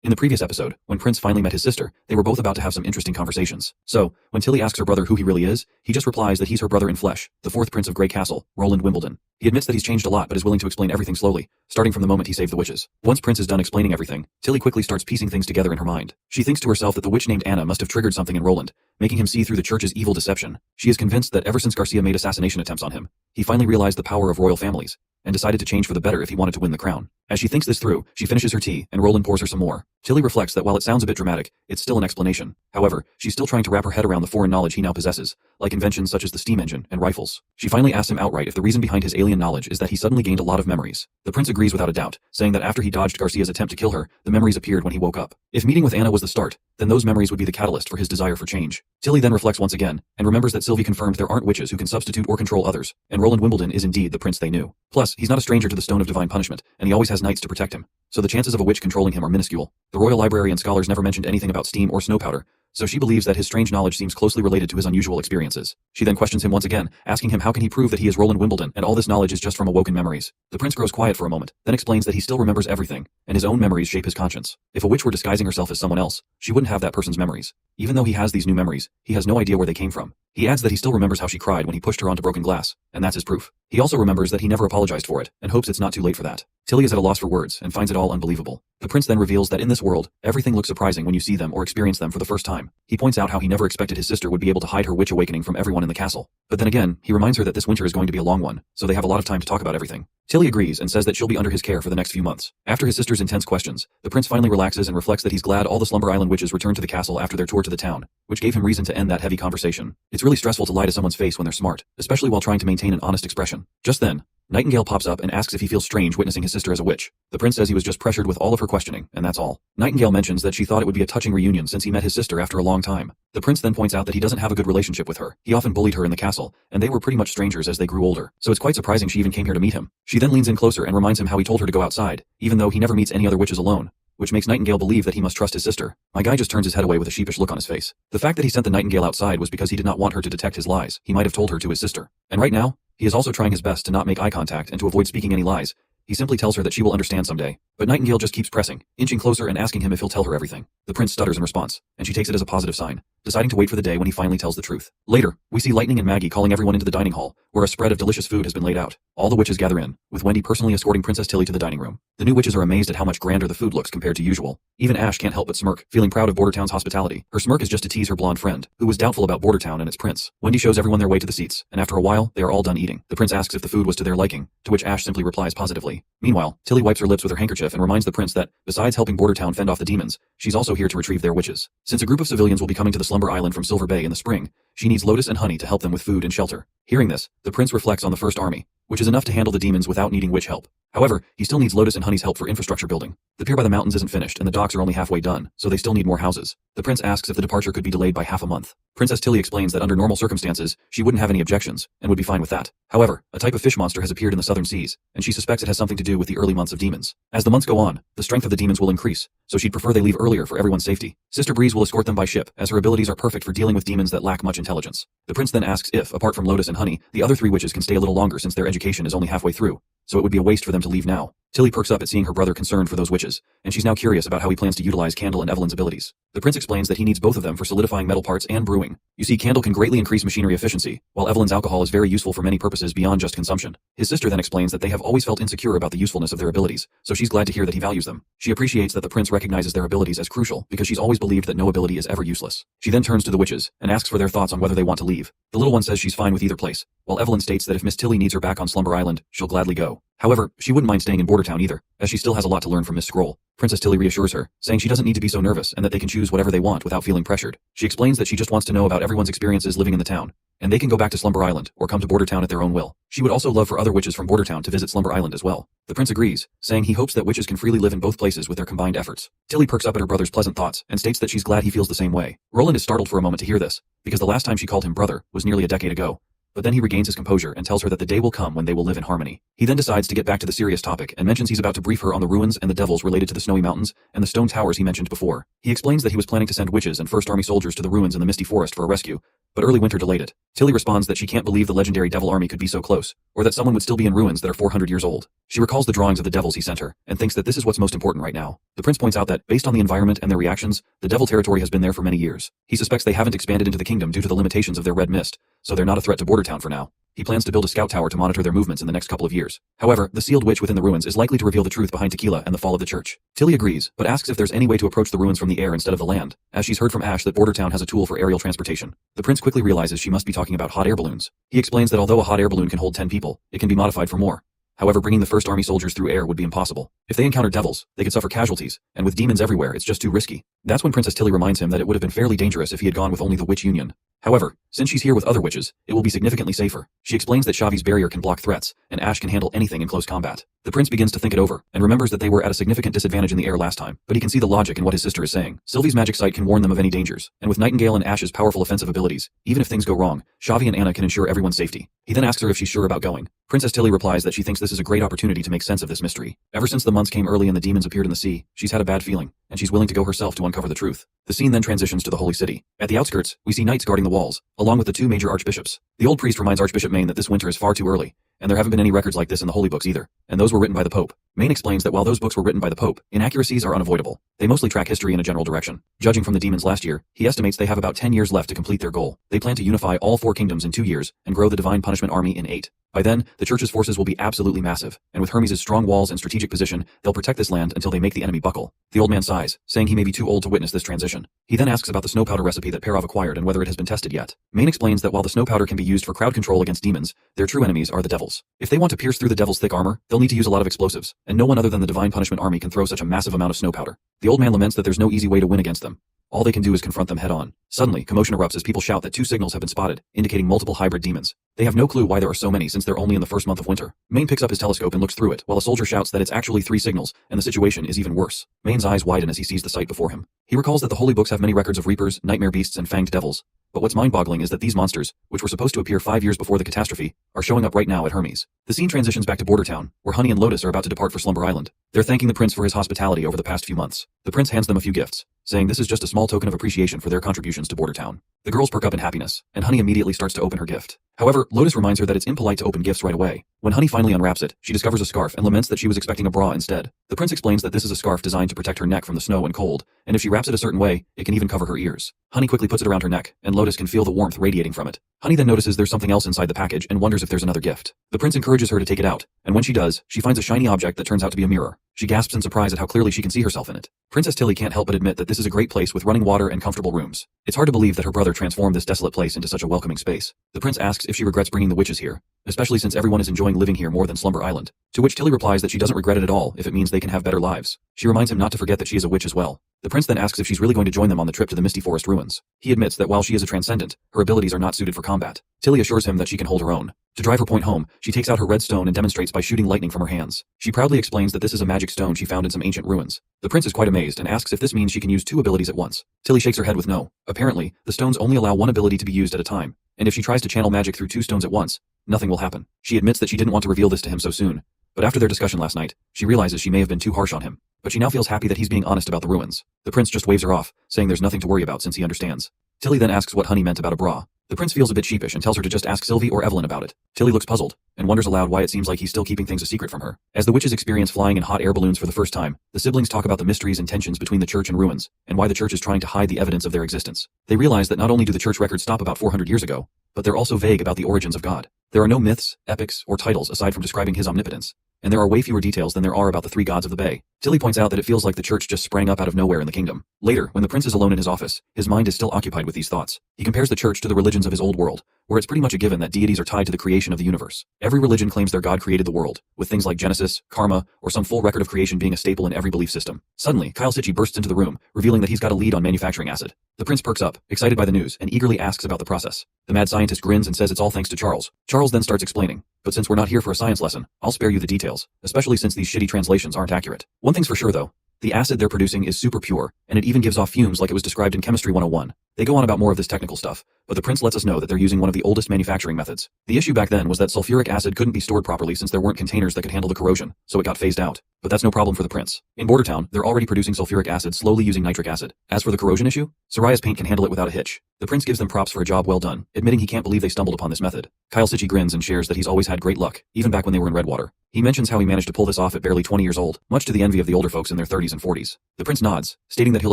In the previous episode, when Prince finally met his sister, they were both about to have some interesting conversations. So, when Tilly asks her brother who he really is, he just replies that he's her brother in flesh, the fourth Prince of Grey Castle, Roland Wimbledon. He admits that he's changed a lot but is willing to explain everything slowly, starting from the moment he saved the witches. Once Prince is done explaining everything, Tilly quickly starts piecing things together in her mind. She thinks to herself that the witch named Anna must have triggered something in Roland, making him see through the church's evil deception. She is convinced that ever since Garcia made assassination attempts on him, he finally realized the power of royal families, and decided to change for the better if he wanted to win the crown. As she thinks this through, she finishes her tea, and Roland pours her some more. Tilly reflects that while it sounds a bit dramatic, it's still an explanation. However, she's still trying to wrap her head around the foreign knowledge he now possesses, like inventions such as the steam engine and rifles. She finally asks him outright if the reason behind his alien knowledge is that he suddenly gained a lot of memories. The prince agrees without a doubt, saying that after he dodged Garcia's attempt to kill her, the memories appeared when he woke up. If meeting with Anna was the start, then those memories would be the catalyst for his desire for change. Tilly then reflects once again, and remembers that Sylvie confirmed there aren't witches who can substitute or control others, and Roland Wimbledon is indeed the prince they knew. Plus, he's not a stranger to the Stone of Divine Punishment, and he always has knights to protect him, so the chances of a witch controlling him are minuscule. The royal library and scholars never mentioned anything about steam or snow powder, so she believes that his strange knowledge seems closely related to his unusual experiences. She then questions him once again, asking him how can he prove that he is Roland Wimbledon and all this knowledge is just from awoken memories. The prince grows quiet for a moment, then explains that he still remembers everything, and his own memories shape his conscience. If a witch were disguising herself as someone else, she wouldn't have that person's memories. Even though he has these new memories, he has no idea where they came from. He adds that he still remembers how she cried when he pushed her onto broken glass, and that's his proof. He also remembers that he never apologized for it, and hopes it's not too late for that. Tilly is at a loss for words, and finds it all unbelievable. The prince then reveals that in this world, everything looks surprising when you see them or experience them for the first time. He points out how he never expected his sister would be able to hide her witch awakening from everyone in the castle. But then again, he reminds her that this winter is going to be a long one, so they have a lot of time to talk about everything. Tilly agrees and says that she'll be under his care for the next few months. After his sister's intense questions, the prince finally relaxes and reflects that he's glad all the Slumber Island witches returned to the castle after their tour to the town, which gave him reason to end that heavy conversation. It's really stressful to lie to someone's face when they're smart, especially while trying to maintain an honest expression. Just then, Nightingale pops up and asks if he feels strange witnessing his sister as a witch. The prince says he was just pressured with all of her questioning, and that's all. Nightingale mentions that she thought it would be a touching reunion since he met his sister after a long time. The prince then points out that he doesn't have a good relationship with her. He often bullied her in the castle, and they were pretty much strangers as they grew older, so it's quite surprising she even came here to meet him. She then leans in closer and reminds him how he told her to go outside, even though he never meets any other witches alone, which makes Nightingale believe that he must trust his sister. My guy just turns his head away with a sheepish look on his face. The fact that he sent the Nightingale outside was because he did not want her to detect his lies. He might have told her to his sister. And right now, he is also trying his best to not make eye contact and to avoid speaking any lies. He simply tells her that she will understand someday. But Nightingale just keeps pressing, inching closer and asking him if he'll tell her everything. The prince stutters in response, and she takes it as a positive sign, deciding to wait for the day when he finally tells the truth. Later, we see Lightning and Maggie calling everyone into the dining hall, where a spread of delicious food has been laid out. All the witches gather in, with Wendy personally escorting Princess Tilly to the dining room. The new witches are amazed at how much grander the food looks compared to usual. Even Ash can't help but smirk, feeling proud of Bordertown's hospitality. Her smirk is just to tease her blonde friend, who was doubtful about Bordertown and its prince. Wendy shows everyone their way to the seats, and after a while, they are all done eating. The prince asks if the food was to their liking, to which Ash simply replies positively. Meanwhile, Tilly wipes her lips with her handkerchief and reminds the prince that, besides helping Bordertown fend off the demons, she's also here to retrieve their witches. Since a group of civilians will be coming to the Slumber Island from Silver Bay in the spring, she needs Lotus and Honey to help them with food and shelter. Hearing this, the prince reflects on the First Army, which is enough to handle the demons without needing witch help. However, he still needs Lotus and Honey's help for infrastructure building. The pier by the mountains isn't finished and the docks are only halfway done, so they still need more houses. The prince asks if the departure could be delayed by half a month. Princess Tilly explains that under normal circumstances, she wouldn't have any objections, and would be fine with that. However, a type of fish monster has appeared in the southern seas, and she suspects it has something to do with the early months of demons. As the months go on, the strength of the demons will increase, so she'd prefer they leave earlier for everyone's safety. Sister Breeze will escort them by ship, as her abilities are perfect for dealing with demons that lack much intelligence. The prince then asks if, apart from Lotus and Honey, the other three witches can stay a little longer since their education is only halfway through, so it would be a waste for them to leave now. Tilly perks up at seeing her brother concerned for those witches, and she's now curious about how he plans to utilize Candle and Evelyn's abilities. The prince explains that he needs both of them for solidifying metal parts and brewing. You see, Candle can greatly increase machinery efficiency, while Evelyn's alcohol is very useful for many purposes beyond just consumption. His sister then explains that they have always felt insecure about the usefulness of their abilities, so she's glad to hear that he values them. She appreciates that the prince recognizes their abilities as crucial because she's always believed that no ability is ever useless. She then turns to the witches and asks for their thoughts on whether they want to leave. The little one says she's fine with either place, while Evelyn states that if Miss Tilly needs her back on Slumber Island, she'll gladly go. However, she wouldn't mind staying in Bordertown either, as she still has a lot to learn from Miss Scroll. Princess Tilly reassures her, saying she doesn't need to be so nervous and that they can choose whatever they want without feeling pressured. She explains that she just wants to know about everyone's experiences living in the town, and they can go back to Slumber Island or come to Bordertown at their own will. She would also love for other witches from Bordertown to visit Slumber Island as well. The prince agrees, saying he hopes that witches can freely live in both places with their combined efforts. Tilly perks up at her brother's pleasant thoughts and states that she's glad he feels the same way. Roland is startled for a moment to hear this, because the last time she called him brother was nearly a decade ago. But then he regains his composure and tells her that the day will come when they will live in harmony. He then decides to get back to the serious topic and mentions he's about to brief her on the ruins and the devils related to the Snowy Mountains and the stone towers he mentioned before. He explains that he was planning to send witches and First Army soldiers to the ruins in the Misty Forest for a rescue, but early winter delayed it. Tilly responds that she can't believe the legendary devil army could be so close, or that someone would still be in ruins that are 400 years old. She recalls the drawings of the devils he sent her, and thinks that this is what's most important right now. The prince points out that, based on the environment and their reactions, the devil territory has been there for many years. He suspects they haven't expanded into the kingdom due to the limitations of their red mist, so they're not a threat to Border Town for now. He plans to build a scout tower to monitor their movements in the next couple of years. However, the sealed witch within the ruins is likely to reveal the truth behind Tequila and the fall of the church. Tilly agrees, but asks if there's any way to approach the ruins from the air instead of the land, as she's heard from Ash that Border Town has a tool for aerial transportation. The prince quickly realizes she must be talking about hot air balloons. He explains that although a hot air balloon can hold 10 people, it can be modified for more. However, bringing the first army soldiers through air would be impossible. If they encounter devils, they could suffer casualties, and with demons everywhere, it's just too risky. That's when Princess Tilly reminds him that it would have been fairly dangerous if he had gone with only the Witch Union. However, since she's here with other witches, it will be significantly safer. She explains that Xavi's barrier can block threats, and Ash can handle anything in close combat. The prince begins to think it over, and remembers that they were at a significant disadvantage in the air last time, but he can see the logic in what his sister is saying. Sylvie's magic sight can warn them of any dangers, and with Nightingale and Ash's powerful offensive abilities, even if things go wrong, Xavi and Anna can ensure everyone's safety. He then asks her if she's sure about going. Princess Tilly replies that she thinks this is a great opportunity to make sense of this mystery. Ever since the months came early and the demons appeared in the sea, she's had a bad feeling, and she's willing to go herself to uncover the truth. The scene then transitions to the Holy City. At the outskirts, we see knights guarding the walls, along with the two major archbishops. The old priest reminds Archbishop Maine that this winter is far too early, and there haven't been any records like this in the holy books either, and those were written by the Pope. Maine explains that while those books were written by the Pope, inaccuracies are unavoidable. They mostly track history in a general direction. Judging from the demons last year, he estimates they have about 10 years left to complete their goal. They plan to unify all 4 kingdoms in 2 years, and grow the Divine Punishment Army in 8. By then, the church's forces will be absolutely massive, and with Hermes' strong walls and strategic position, they'll protect this land until they make the enemy buckle. The old man sighs, saying he may be too old to witness this transition. He then asks about the snow powder recipe that Perov acquired and whether it has been tested yet. Maine explains that while the snow powder can be used for crowd control against demons, their true enemies are the devils. If they want to pierce through the devil's thick armor, they'll need to use a lot of explosives, and no one other than the Divine Punishment Army can throw such a massive amount of snow powder. The old man laments that there's no easy way to win against them. All they can do is confront them head on. Suddenly, commotion erupts as people shout that 2 signals have been spotted, indicating multiple hybrid demons. They have no clue why there are so many since they're only in the first month of winter. Maine picks up his telescope and looks through it, while a soldier shouts that it's actually 3 signals, and the situation is even worse. Maine's eyes widen as he sees the sight before him. He recalls that the holy books have many records of reapers, nightmare beasts, and fanged devils. But what's mind-boggling is that these monsters, which were supposed to appear 5 years before the catastrophe, are showing up right now at Hermes. The scene transitions back to Border Town, where Honey and Lotus are about to depart for Slumber Island. They're thanking the prince for his hospitality over the past few months. The prince hands them a few gifts, saying this is just a small token of appreciation for their contributions to Border Town. The girls perk up in happiness, and Honey immediately starts to open her gift. However, Lotus reminds her that it's impolite to open gifts right away. When Honey finally unwraps it, she discovers a scarf and laments that she was expecting a bra instead. The prince explains that this is a scarf designed to protect her neck from the snow and cold, and if she wraps it a certain way, it can even cover her ears. Honey quickly puts it around her neck, and Lotus can feel the warmth radiating from it. Honey then notices there's something else inside the package and wonders if there's another gift. The prince encourages her to take it out, and when she does, she finds a shiny object that turns out to be a mirror. She gasps in surprise at how clearly she can see herself in it. Princess Tilly can't help but admit that this is a great place with running water and comfortable rooms. It's hard to believe that her brother transformed this desolate place into such a welcoming space. The prince asks if she regrets bringing the witches here, especially since everyone is enjoying living here more than Slumber Island. To which Tilly replies that she doesn't regret it at all if it means they can have better lives. She reminds him not to forget that she is a witch as well. The prince then asks if she's really going to join them on the trip to the Misty Forest ruins. He admits that while she is a transcendent, her abilities are not suited for combat. Tilly assures him that she can hold her own. To drive her point home, she takes out her red stone and demonstrates by shooting lightning from her hands. She proudly explains that this is a magic stone she found in some ancient ruins. The prince is quite amazed and asks if this means she can use 2 abilities at once. Tilly shakes her head with no. Apparently, the stones only allow 1 ability to be used at a time, and if she tries to channel magic through 2 stones at once, nothing will happen. She admits that she didn't want to reveal this to him so soon, but after their discussion last night, she realizes she may have been too harsh on him. But she now feels happy that he's being honest about the ruins. The prince just waves her off, saying there's nothing to worry about since he understands. Tilly then asks what Honey meant about a bra. The prince feels a bit sheepish and tells her to just ask Sylvie or Evelyn about it. Tilly looks puzzled, and wonders aloud why it seems like he's still keeping things a secret from her. As the witches experience flying in hot air balloons for the first time, the siblings talk about the mysteries and tensions between the church and ruins, and why the church is trying to hide the evidence of their existence. They realize that not only do the church records stop about 400 years ago, but they're also vague about the origins of God. There are no myths, epics, or titles aside from describing his omnipotence, and there are way fewer details than there are about the 3 gods of the Bay. Tilly points out that it feels like the church just sprang up out of nowhere in the kingdom. Later, when the prince is alone in his office, his mind is still occupied with these thoughts. He compares the church to the religions of his old world, where it's pretty much a given that deities are tied to the creation of the universe. Every religion claims their god created the world, with things like Genesis, karma, or some full record of creation being a staple in every belief system. Suddenly, Kyle Sitchy bursts into the room, revealing that he's got a lead on manufacturing acid. The prince perks up, excited by the news, and eagerly asks about the process. The mad scientist grins and says it's all thanks to Charles. Charles then starts explaining, but since we're not here for a science lesson, I'll spare you the details, especially since these shitty translations aren't accurate. One thing's for sure though, the acid they're producing is super pure, and and it even gives off fumes like it was described in Chemistry 101. They go on about more of this technical stuff, but the prince lets us know that they're using one of the oldest manufacturing methods. The issue back then was that sulfuric acid couldn't be stored properly since there weren't containers that could handle the corrosion, so it got phased out. But that's no problem for the prince. In Bordertown, they're already producing sulfuric acid slowly using nitric acid. As for the corrosion issue, Soraya's paint can handle it without a hitch. The prince gives them props for a job well done, admitting he can't believe they stumbled upon this method. Kyle Sitchi grins and shares that he's always had great luck, even back when they were in Redwater. He mentions how he managed to pull this off at barely 20 years old, much to the envy of the older folks in their 30s and 40s. The prince nods, stating that he'll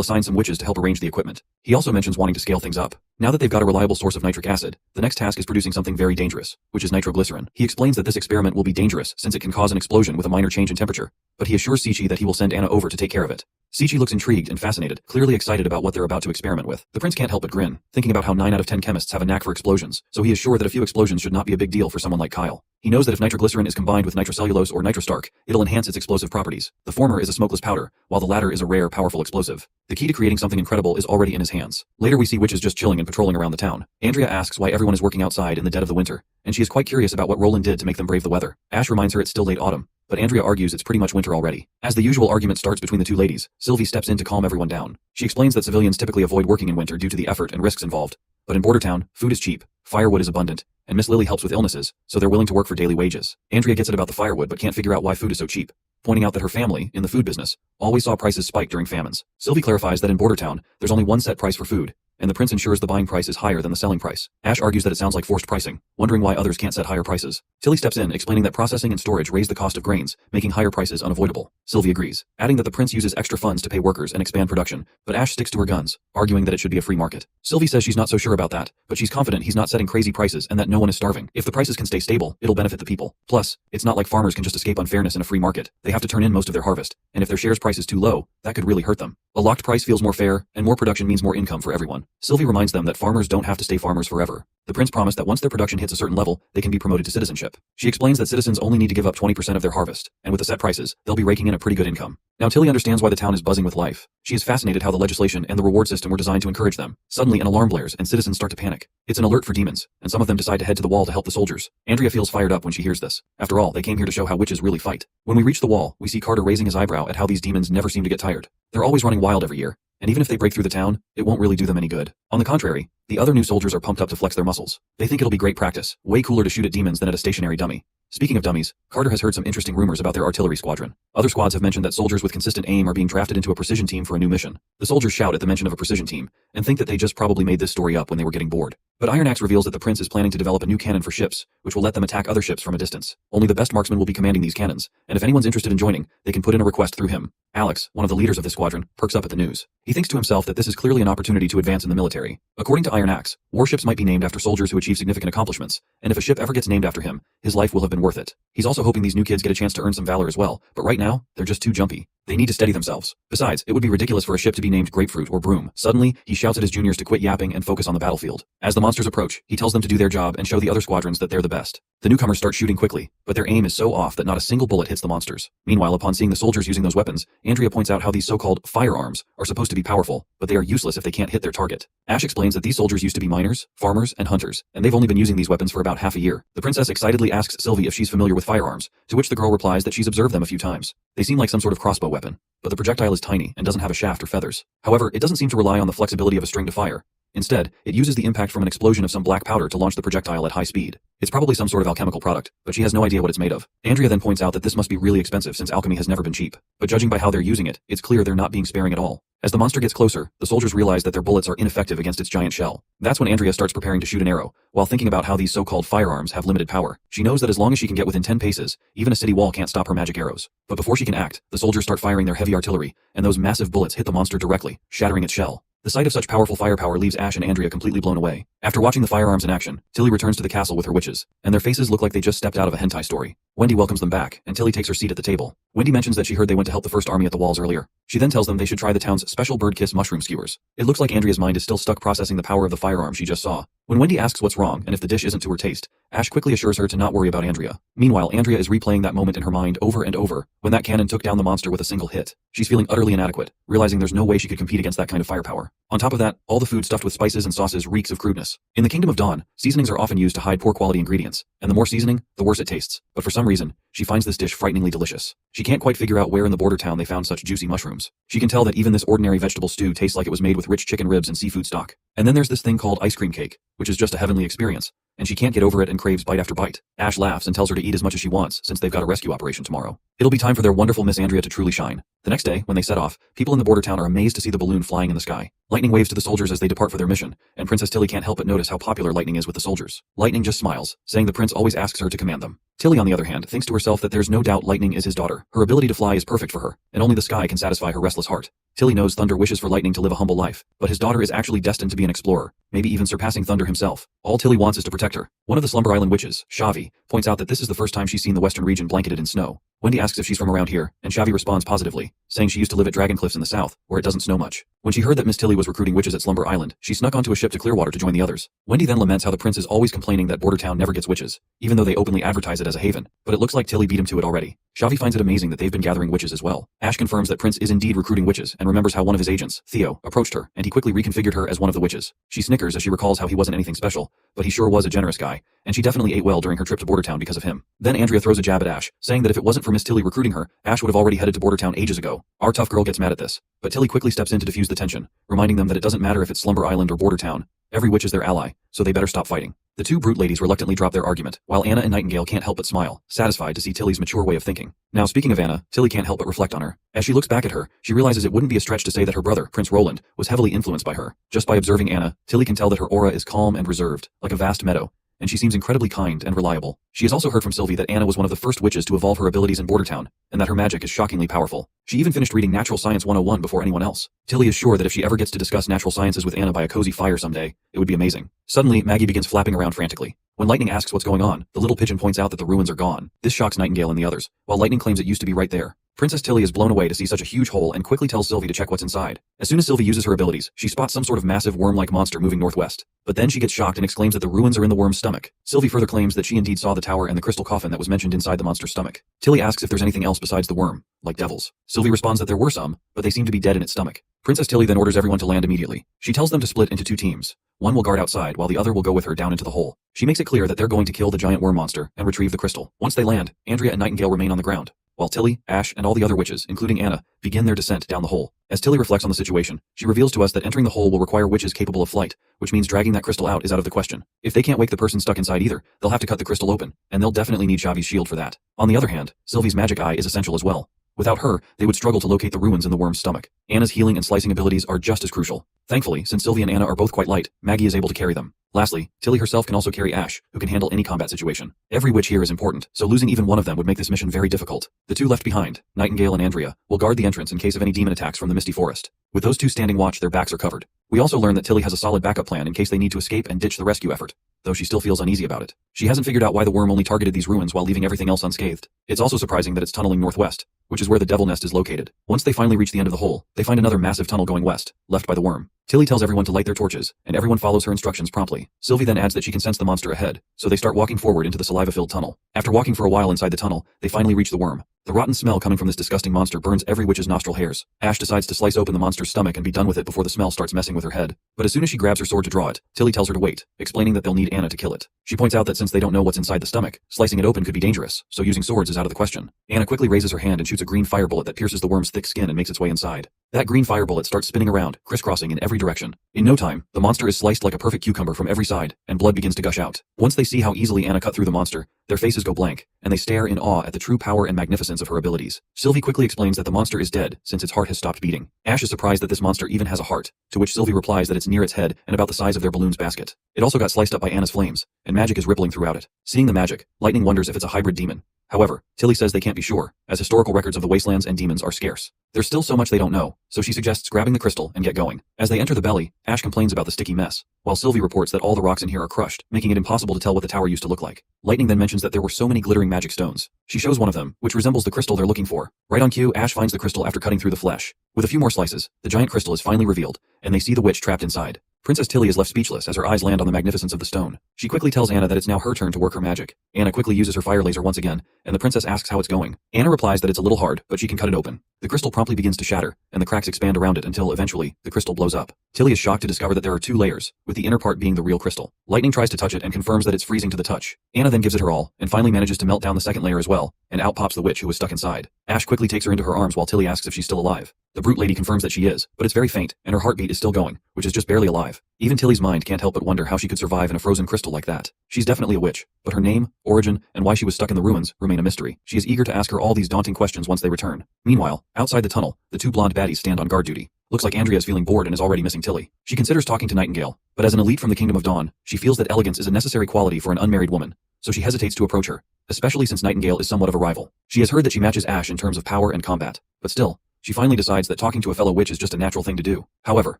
assign some witches to help arrange the equipment. He also mentions wanting to scale things up. Now that they've got a reliable source of nitric acid, the next task is producing something very dangerous, which is nitroglycerin. He explains that this experiment will be dangerous since it can cause an explosion with a minor change in temperature, but he assures Sitchi that he will send Anna over to take care of it. Sitchi looks intrigued and fascinated, clearly excited about what they're about to experiment with. The prince can't help but grin, thinking about how 9 out of 10 chemists have a knack for explosions, so he is sure that a few explosions should not be a big deal for someone like Kyle. He knows that if nitroglycerin is combined with nitrocellulose or nitrostarch, it'll enhance its explosive properties. The former is a smokeless powder, while the latter is a rare, powerful explosive. The key to creating something incredible is already in his hands. Later we see witches just chilling and patrolling around the town. Andrea asks why everyone is working outside in the dead of the winter, and she is quite curious about what Roland did to make them brave the weather. Ash reminds her it's still late autumn, but Andrea argues it's pretty much winter already. As the usual argument starts between the two ladies, Sylvie steps in to calm everyone down. She explains that civilians typically avoid working in winter due to the effort and risks involved. But in Bordertown, food is cheap, firewood is abundant, and Miss Lily helps with illnesses, so they're willing to work for daily wages. Andrea gets it about the firewood but can't figure out why food is so cheap, pointing out that her family, in the food business, always saw prices spike during famines. Sylvie clarifies that in Bordertown, there's only one set price for food, and the prince ensures the buying price is higher than the selling price. Ash argues that it sounds like forced pricing, wondering why others can't set higher prices. Tilly steps in, explaining that processing and storage raise the cost of grains, making higher prices unavoidable. Sylvie agrees, adding that the prince uses extra funds to pay workers and expand production, but Ash sticks to her guns, arguing that it should be a free market. Sylvie says she's not so sure about that, but she's confident he's not setting crazy prices and that no one is starving. If the prices can stay stable, it'll benefit the people. Plus, it's not like farmers can just escape unfairness in a free market. They have to turn in most of their harvest, and if their shares price is too low, that could really hurt them. A locked price feels more fair, and more production means more income for everyone. Sylvie reminds them that farmers don't have to stay farmers forever. The prince promised that once their production hits a certain level, they can be promoted to citizenship. She explains that citizens only need to give up 20% of their harvest, and with the set prices, they'll be raking in a pretty good income. Now Tilly understands why the town is buzzing with life. She is fascinated how the legislation and the reward system were designed to encourage them. Suddenly an alarm blares and citizens start to panic. It's an alert for demons, and some of them decide to head to the wall to help the soldiers. Andrea feels fired up when she hears this. After all, they came here to show how witches really fight. When we reach the wall, we see Carter raising his eyebrow at how these demons never seem to get tired. They're always running wild every year, and even if they break through the town, it won't really do them any good. On the contrary, the other new soldiers are pumped up to flex their muscles. They think it'll be great practice, way cooler to shoot at demons than at a stationary dummy. Speaking of dummies, Carter has heard some interesting rumors about their artillery squadron. Other squads have mentioned that soldiers with consistent aim are being drafted into a precision team for a new mission. The soldiers shout at the mention of a precision team, and think that they just probably made this story up when they were getting bored. But Iron Axe reveals that the prince is planning to develop a new cannon for ships, which will let them attack other ships from a distance. Only the best marksmen will be commanding these cannons, and if anyone's interested in joining, they can put in a request through him. Alex, one of the leaders of this squadron, perks up at the news. He thinks to himself that this is clearly an opportunity to advance in the military. According to Iron Axe, warships might be named after soldiers who achieve significant accomplishments, and if a ship ever gets named after him, his life will have been worth it. He's also hoping these new kids get a chance to earn some valor as well, but right now, they're just too jumpy. They need to steady themselves. Besides, it would be ridiculous for a ship to be named Grapefruit or Broom. Suddenly, he shouts at his juniors to quit yapping and focus on the battlefield. As the monsters approach, he tells them to do their job and show the other squadrons that they're the best. The newcomers start shooting quickly, but their aim is so off that not a single bullet hits the monsters. Meanwhile, upon seeing the soldiers using those weapons, Andrea points out how these so-called firearms are supposed to be powerful, but they are useless if they can't hit their target. Ash explains that these soldiers used to be miners, farmers, and hunters, and they've only been using these weapons for about half a year. The princess excitedly asks Sylvie if she's familiar with firearms, to which the girl replies that she's observed them a few times. They seem like some sort of crossbow weapon, but the projectile is tiny and doesn't have a shaft or feathers. However, it doesn't seem to rely on the flexibility of a string to fire. Instead, it uses the impact from an explosion of some black powder to launch the projectile at high speed. It's probably some sort of alchemical product, but she has no idea what it's made of. Andrea then points out that this must be really expensive since alchemy has never been cheap. But judging by how they're using it, it's clear they're not being sparing at all. As the monster gets closer, the soldiers realize that their bullets are ineffective against its giant shell. That's when Andrea starts preparing to shoot an arrow, while thinking about how these so-called firearms have limited power. She knows that as long as she can get within 10 paces, even a city wall can't stop her magic arrows. But before she can act, the soldiers start firing their heavy artillery, and those massive bullets hit the monster directly, shattering its shell. The sight of such powerful firepower leaves Ash and Andrea completely blown away. After watching the firearms in action, Tilly returns to the castle with her witches, and their faces look like they just stepped out of a hentai story. Wendy welcomes them back, and Tilly takes her seat at the table. Wendy mentions that she heard they went to help the first army at the walls earlier. She then tells them they should try the town's special bird kiss mushroom skewers. It looks like Andrea's mind is still stuck processing the power of the firearm she just saw. When Wendy asks what's wrong and if the dish isn't to her taste, Ash quickly assures her to not worry about Andrea. Meanwhile, Andrea is replaying that moment in her mind over and over, when that cannon took down the monster with a single hit. She's feeling utterly inadequate, realizing there's no way she could compete against that kind of firepower. On top of that, all the food stuffed with spices and sauces reeks of crudeness. In the Kingdom of Dawn, seasonings are often used to hide poor quality ingredients, and the more seasoning, the worse it tastes. But for some reason, she finds this dish frighteningly delicious. She can't quite figure out where in the border town they found such juicy mushrooms. She can tell that even this ordinary vegetable stew tastes like it was made with rich chicken ribs and seafood stock. And then there's this thing called ice cream cake, which is just a heavenly experience, and she can't get over it and craves bite after bite. Ash laughs and tells her to eat as much as she wants since they've got a rescue operation tomorrow. It'll be time for their wonderful Miss Andrea to truly shine. The next day, when they set off, people in the border town are amazed to see the balloon flying in the sky. Lightning waves to the soldiers as they depart for their mission, and Princess Tilly can't help but notice how popular Lightning is with the soldiers. Lightning just smiles, saying the prince always asks her to command them. Tilly, on the other hand, thinks to herself that there's no doubt Lightning is his daughter. Her ability to fly is perfect for her, and only the sky can satisfy her restless heart. Tilly knows Thunder wishes for Lightning to live a humble life, but his daughter is actually destined to be an explorer, maybe even surpassing Thunder himself. All Tilly wants is to protect her. One of the Slumber Island witches, Shavi, points out that this is the first time she's seen the western region blanketed in snow. Wendy asks if she's from around here, and Shavi responds positively, saying she used to live at Dragon Cliffs in the south, where it doesn't snow much. When she heard that Miss Tilly was recruiting witches at Slumber Island, she snuck onto a ship to Clearwater to join the others. Wendy then laments how the prince is always complaining that Border Town never gets witches, even though they openly advertise it as a haven, but it looks like Tilly beat him to it already. Shavi finds it amazing that they've been gathering witches as well. Ash confirms that Prince is indeed recruiting witches and remembers how one of his agents, Theo, approached her, and he quickly reconfigured her as one of the witches. She snickers as she recalls how he wasn't anything special, but he sure was a generous guy, and she definitely ate well during her trip to Border Town because of him. Then Andrea throws a jab at Ash, saying that if it wasn't for Miss Tilly recruiting her, Ash would have already headed to Border Town ages ago. Our tough girl gets mad at this, but Tilly quickly steps in to defuse the tension, reminding them that it doesn't matter if it's Slumber Island or Border Town. Every witch is their ally, so they better stop fighting. The two brute ladies reluctantly drop their argument, while Anna and Nightingale can't help but smile, satisfied to see Tilly's mature way of thinking. Now speaking of Anna, Tilly can't help but reflect on her. As she looks back at her, she realizes it wouldn't be a stretch to say that her brother, Prince Roland, was heavily influenced by her. Just by observing Anna, Tilly can tell that her aura is calm and reserved, like a vast meadow, and she seems incredibly kind and reliable. She has also heard from Sylvie that Anna was one of the first witches to evolve her abilities in Border Town, and that her magic is shockingly powerful. She even finished reading Natural Science 101 before anyone else. Tilly is sure that if she ever gets to discuss natural sciences with Anna by a cozy fire someday, it would be amazing. Suddenly, Maggie begins flapping around frantically. When Lightning asks what's going on, the little pigeon points out that the ruins are gone. This shocks Nightingale and the others, while Lightning claims it used to be right there. Princess Tilly is blown away to see such a huge hole and quickly tells Sylvie to check what's inside. As soon as Sylvie uses her abilities, she spots some sort of massive worm-like monster moving northwest. But then she gets shocked and exclaims that the ruins are in the worm's stomach. Sylvie further claims that she indeed saw the tower and the crystal coffin that was mentioned inside the monster's stomach. Tilly asks if there's anything else besides the worm, like devils. Sylvie responds that there were some, but they seem to be dead in its stomach. Princess Tilly then orders everyone to land immediately. She tells them to split into two teams. One will guard outside while the other will go with her down into the hole. She makes it clear that they're going to kill the giant worm monster and retrieve the crystal. Once they land, Andrea and Nightingale remain on the ground, while Tilly, Ash, and all the other witches, including Anna, begin their descent down the hole. As Tilly reflects on the situation, she reveals to us that entering the hole will require witches capable of flight, which means dragging that crystal out is out of the question. If they can't wake the person stuck inside either, they'll have to cut the crystal open, and they'll definitely need Shavi's shield for that. On the other hand, Sylvie's magic eye is essential as well. Without her, they would struggle to locate the ruins in the worm's stomach. Anna's healing and slicing abilities are just as crucial. Thankfully, since Sylvie and Anna are both quite light, Maggie is able to carry them. Lastly, Tilly herself can also carry Ash, who can handle any combat situation. Every witch here is important, so losing even one of them would make this mission very difficult. The two left behind, Nightingale and Andrea, will guard the entrance in case of any demon attacks from the Misty Forest. With those two standing watch, their backs are covered. We also learn that Tilly has a solid backup plan in case they need to escape and ditch the rescue effort, though she still feels uneasy about it. She hasn't figured out why the worm only targeted these ruins while leaving everything else unscathed. It's also surprising that it's tunneling northwest, which is where the devil nest is located. Once they finally reach the end of the hole, they find another massive tunnel going west, left by the worm. Tilly tells everyone to light their torches, and everyone follows her instructions promptly. Sylvie then adds that she can sense the monster ahead, so they start walking forward into the saliva-filled tunnel. After walking for a while inside the tunnel, they finally reach the worm. The rotten smell coming from this disgusting monster burns every witch's nostril hairs. Ash decides to slice open the monster's stomach and be done with it before the smell starts messing with her head. But as soon as she grabs her sword to draw it, Tilly tells her to wait, explaining that they'll need Anna to kill it. She points out that since they don't know what's inside the stomach, slicing it open could be dangerous, so using swords is out of the question. Anna quickly raises her hand and shoots a green fire bullet that pierces the worm's thick skin and makes its way inside. That green fire bullet starts spinning around, crisscrossing in every direction. In no time, the monster is sliced like a perfect cucumber from every side, and blood begins to gush out. Once they see how easily Anna cut through the monster, their faces go blank, and they stare in awe at the true power and magnificence of her abilities. Sylvie quickly explains that the monster is dead, since its heart has stopped beating. Ash is surprised that this monster even has a heart, to which Sylvie replies that it's near its head and about the size of their balloon's basket. It also got sliced up by Anna's flames, and magic is rippling throughout it. Seeing the magic, Lightning wonders if it's a hybrid demon. However, Tilly says they can't be sure, as historical records of the wastelands and demons are scarce. There's still so much they don't know, so she suggests grabbing the crystal and get going. As they enter the belly, Ash complains about the sticky mess, while Sylvie reports that all the rocks in here are crushed, making it impossible to tell what the tower used to look like. Lightning then mentions that there were so many glittering magic stones. She shows one of them, which resembles the crystal they're looking for. Right on cue, Ash finds the crystal after cutting through the flesh. With a few more slices, the giant crystal is finally revealed, and they see the witch trapped inside. Princess Tilly is left speechless as her eyes land on the magnificence of the stone. She quickly tells Anna that it's now her turn to work her magic. Anna quickly uses her fire laser once again, and the princess asks how it's going. Anna replies that it's a little hard, but she can cut it open. The crystal promptly begins to shatter, and the cracks expand around it until, eventually, the crystal blows up. Tilly is shocked to discover that there are 2 layers, with the inner part being the real crystal. Lightning tries to touch it and confirms that it's freezing to the touch. Anna then gives it her all, and finally manages to melt down the second layer as well, and out pops the witch who was stuck inside. Ash quickly takes her into her arms while Tilly asks if she's still alive. The brute lady confirms that she is, but it's very faint, and her heartbeat is still going, which is just barely alive. Even Tilly's mind can't help but wonder how she could survive in a frozen crystal like that. She's definitely a witch, but her name, origin, and why she was stuck in the ruins remain a mystery. She is eager to ask her all these daunting questions once they return. Meanwhile, outside the tunnel, the 2 blonde baddies stand on guard duty. Looks like Andrea is feeling bored and is already missing Tilly. She considers talking to Nightingale, but as an elite from the Kingdom of Dawn, she feels that elegance is a necessary quality for an unmarried woman, so she hesitates to approach her, especially since Nightingale is somewhat of a rival. She has heard that she matches Ash in terms of power and combat, but still, she finally decides that talking to a fellow witch is just a natural thing to do. However,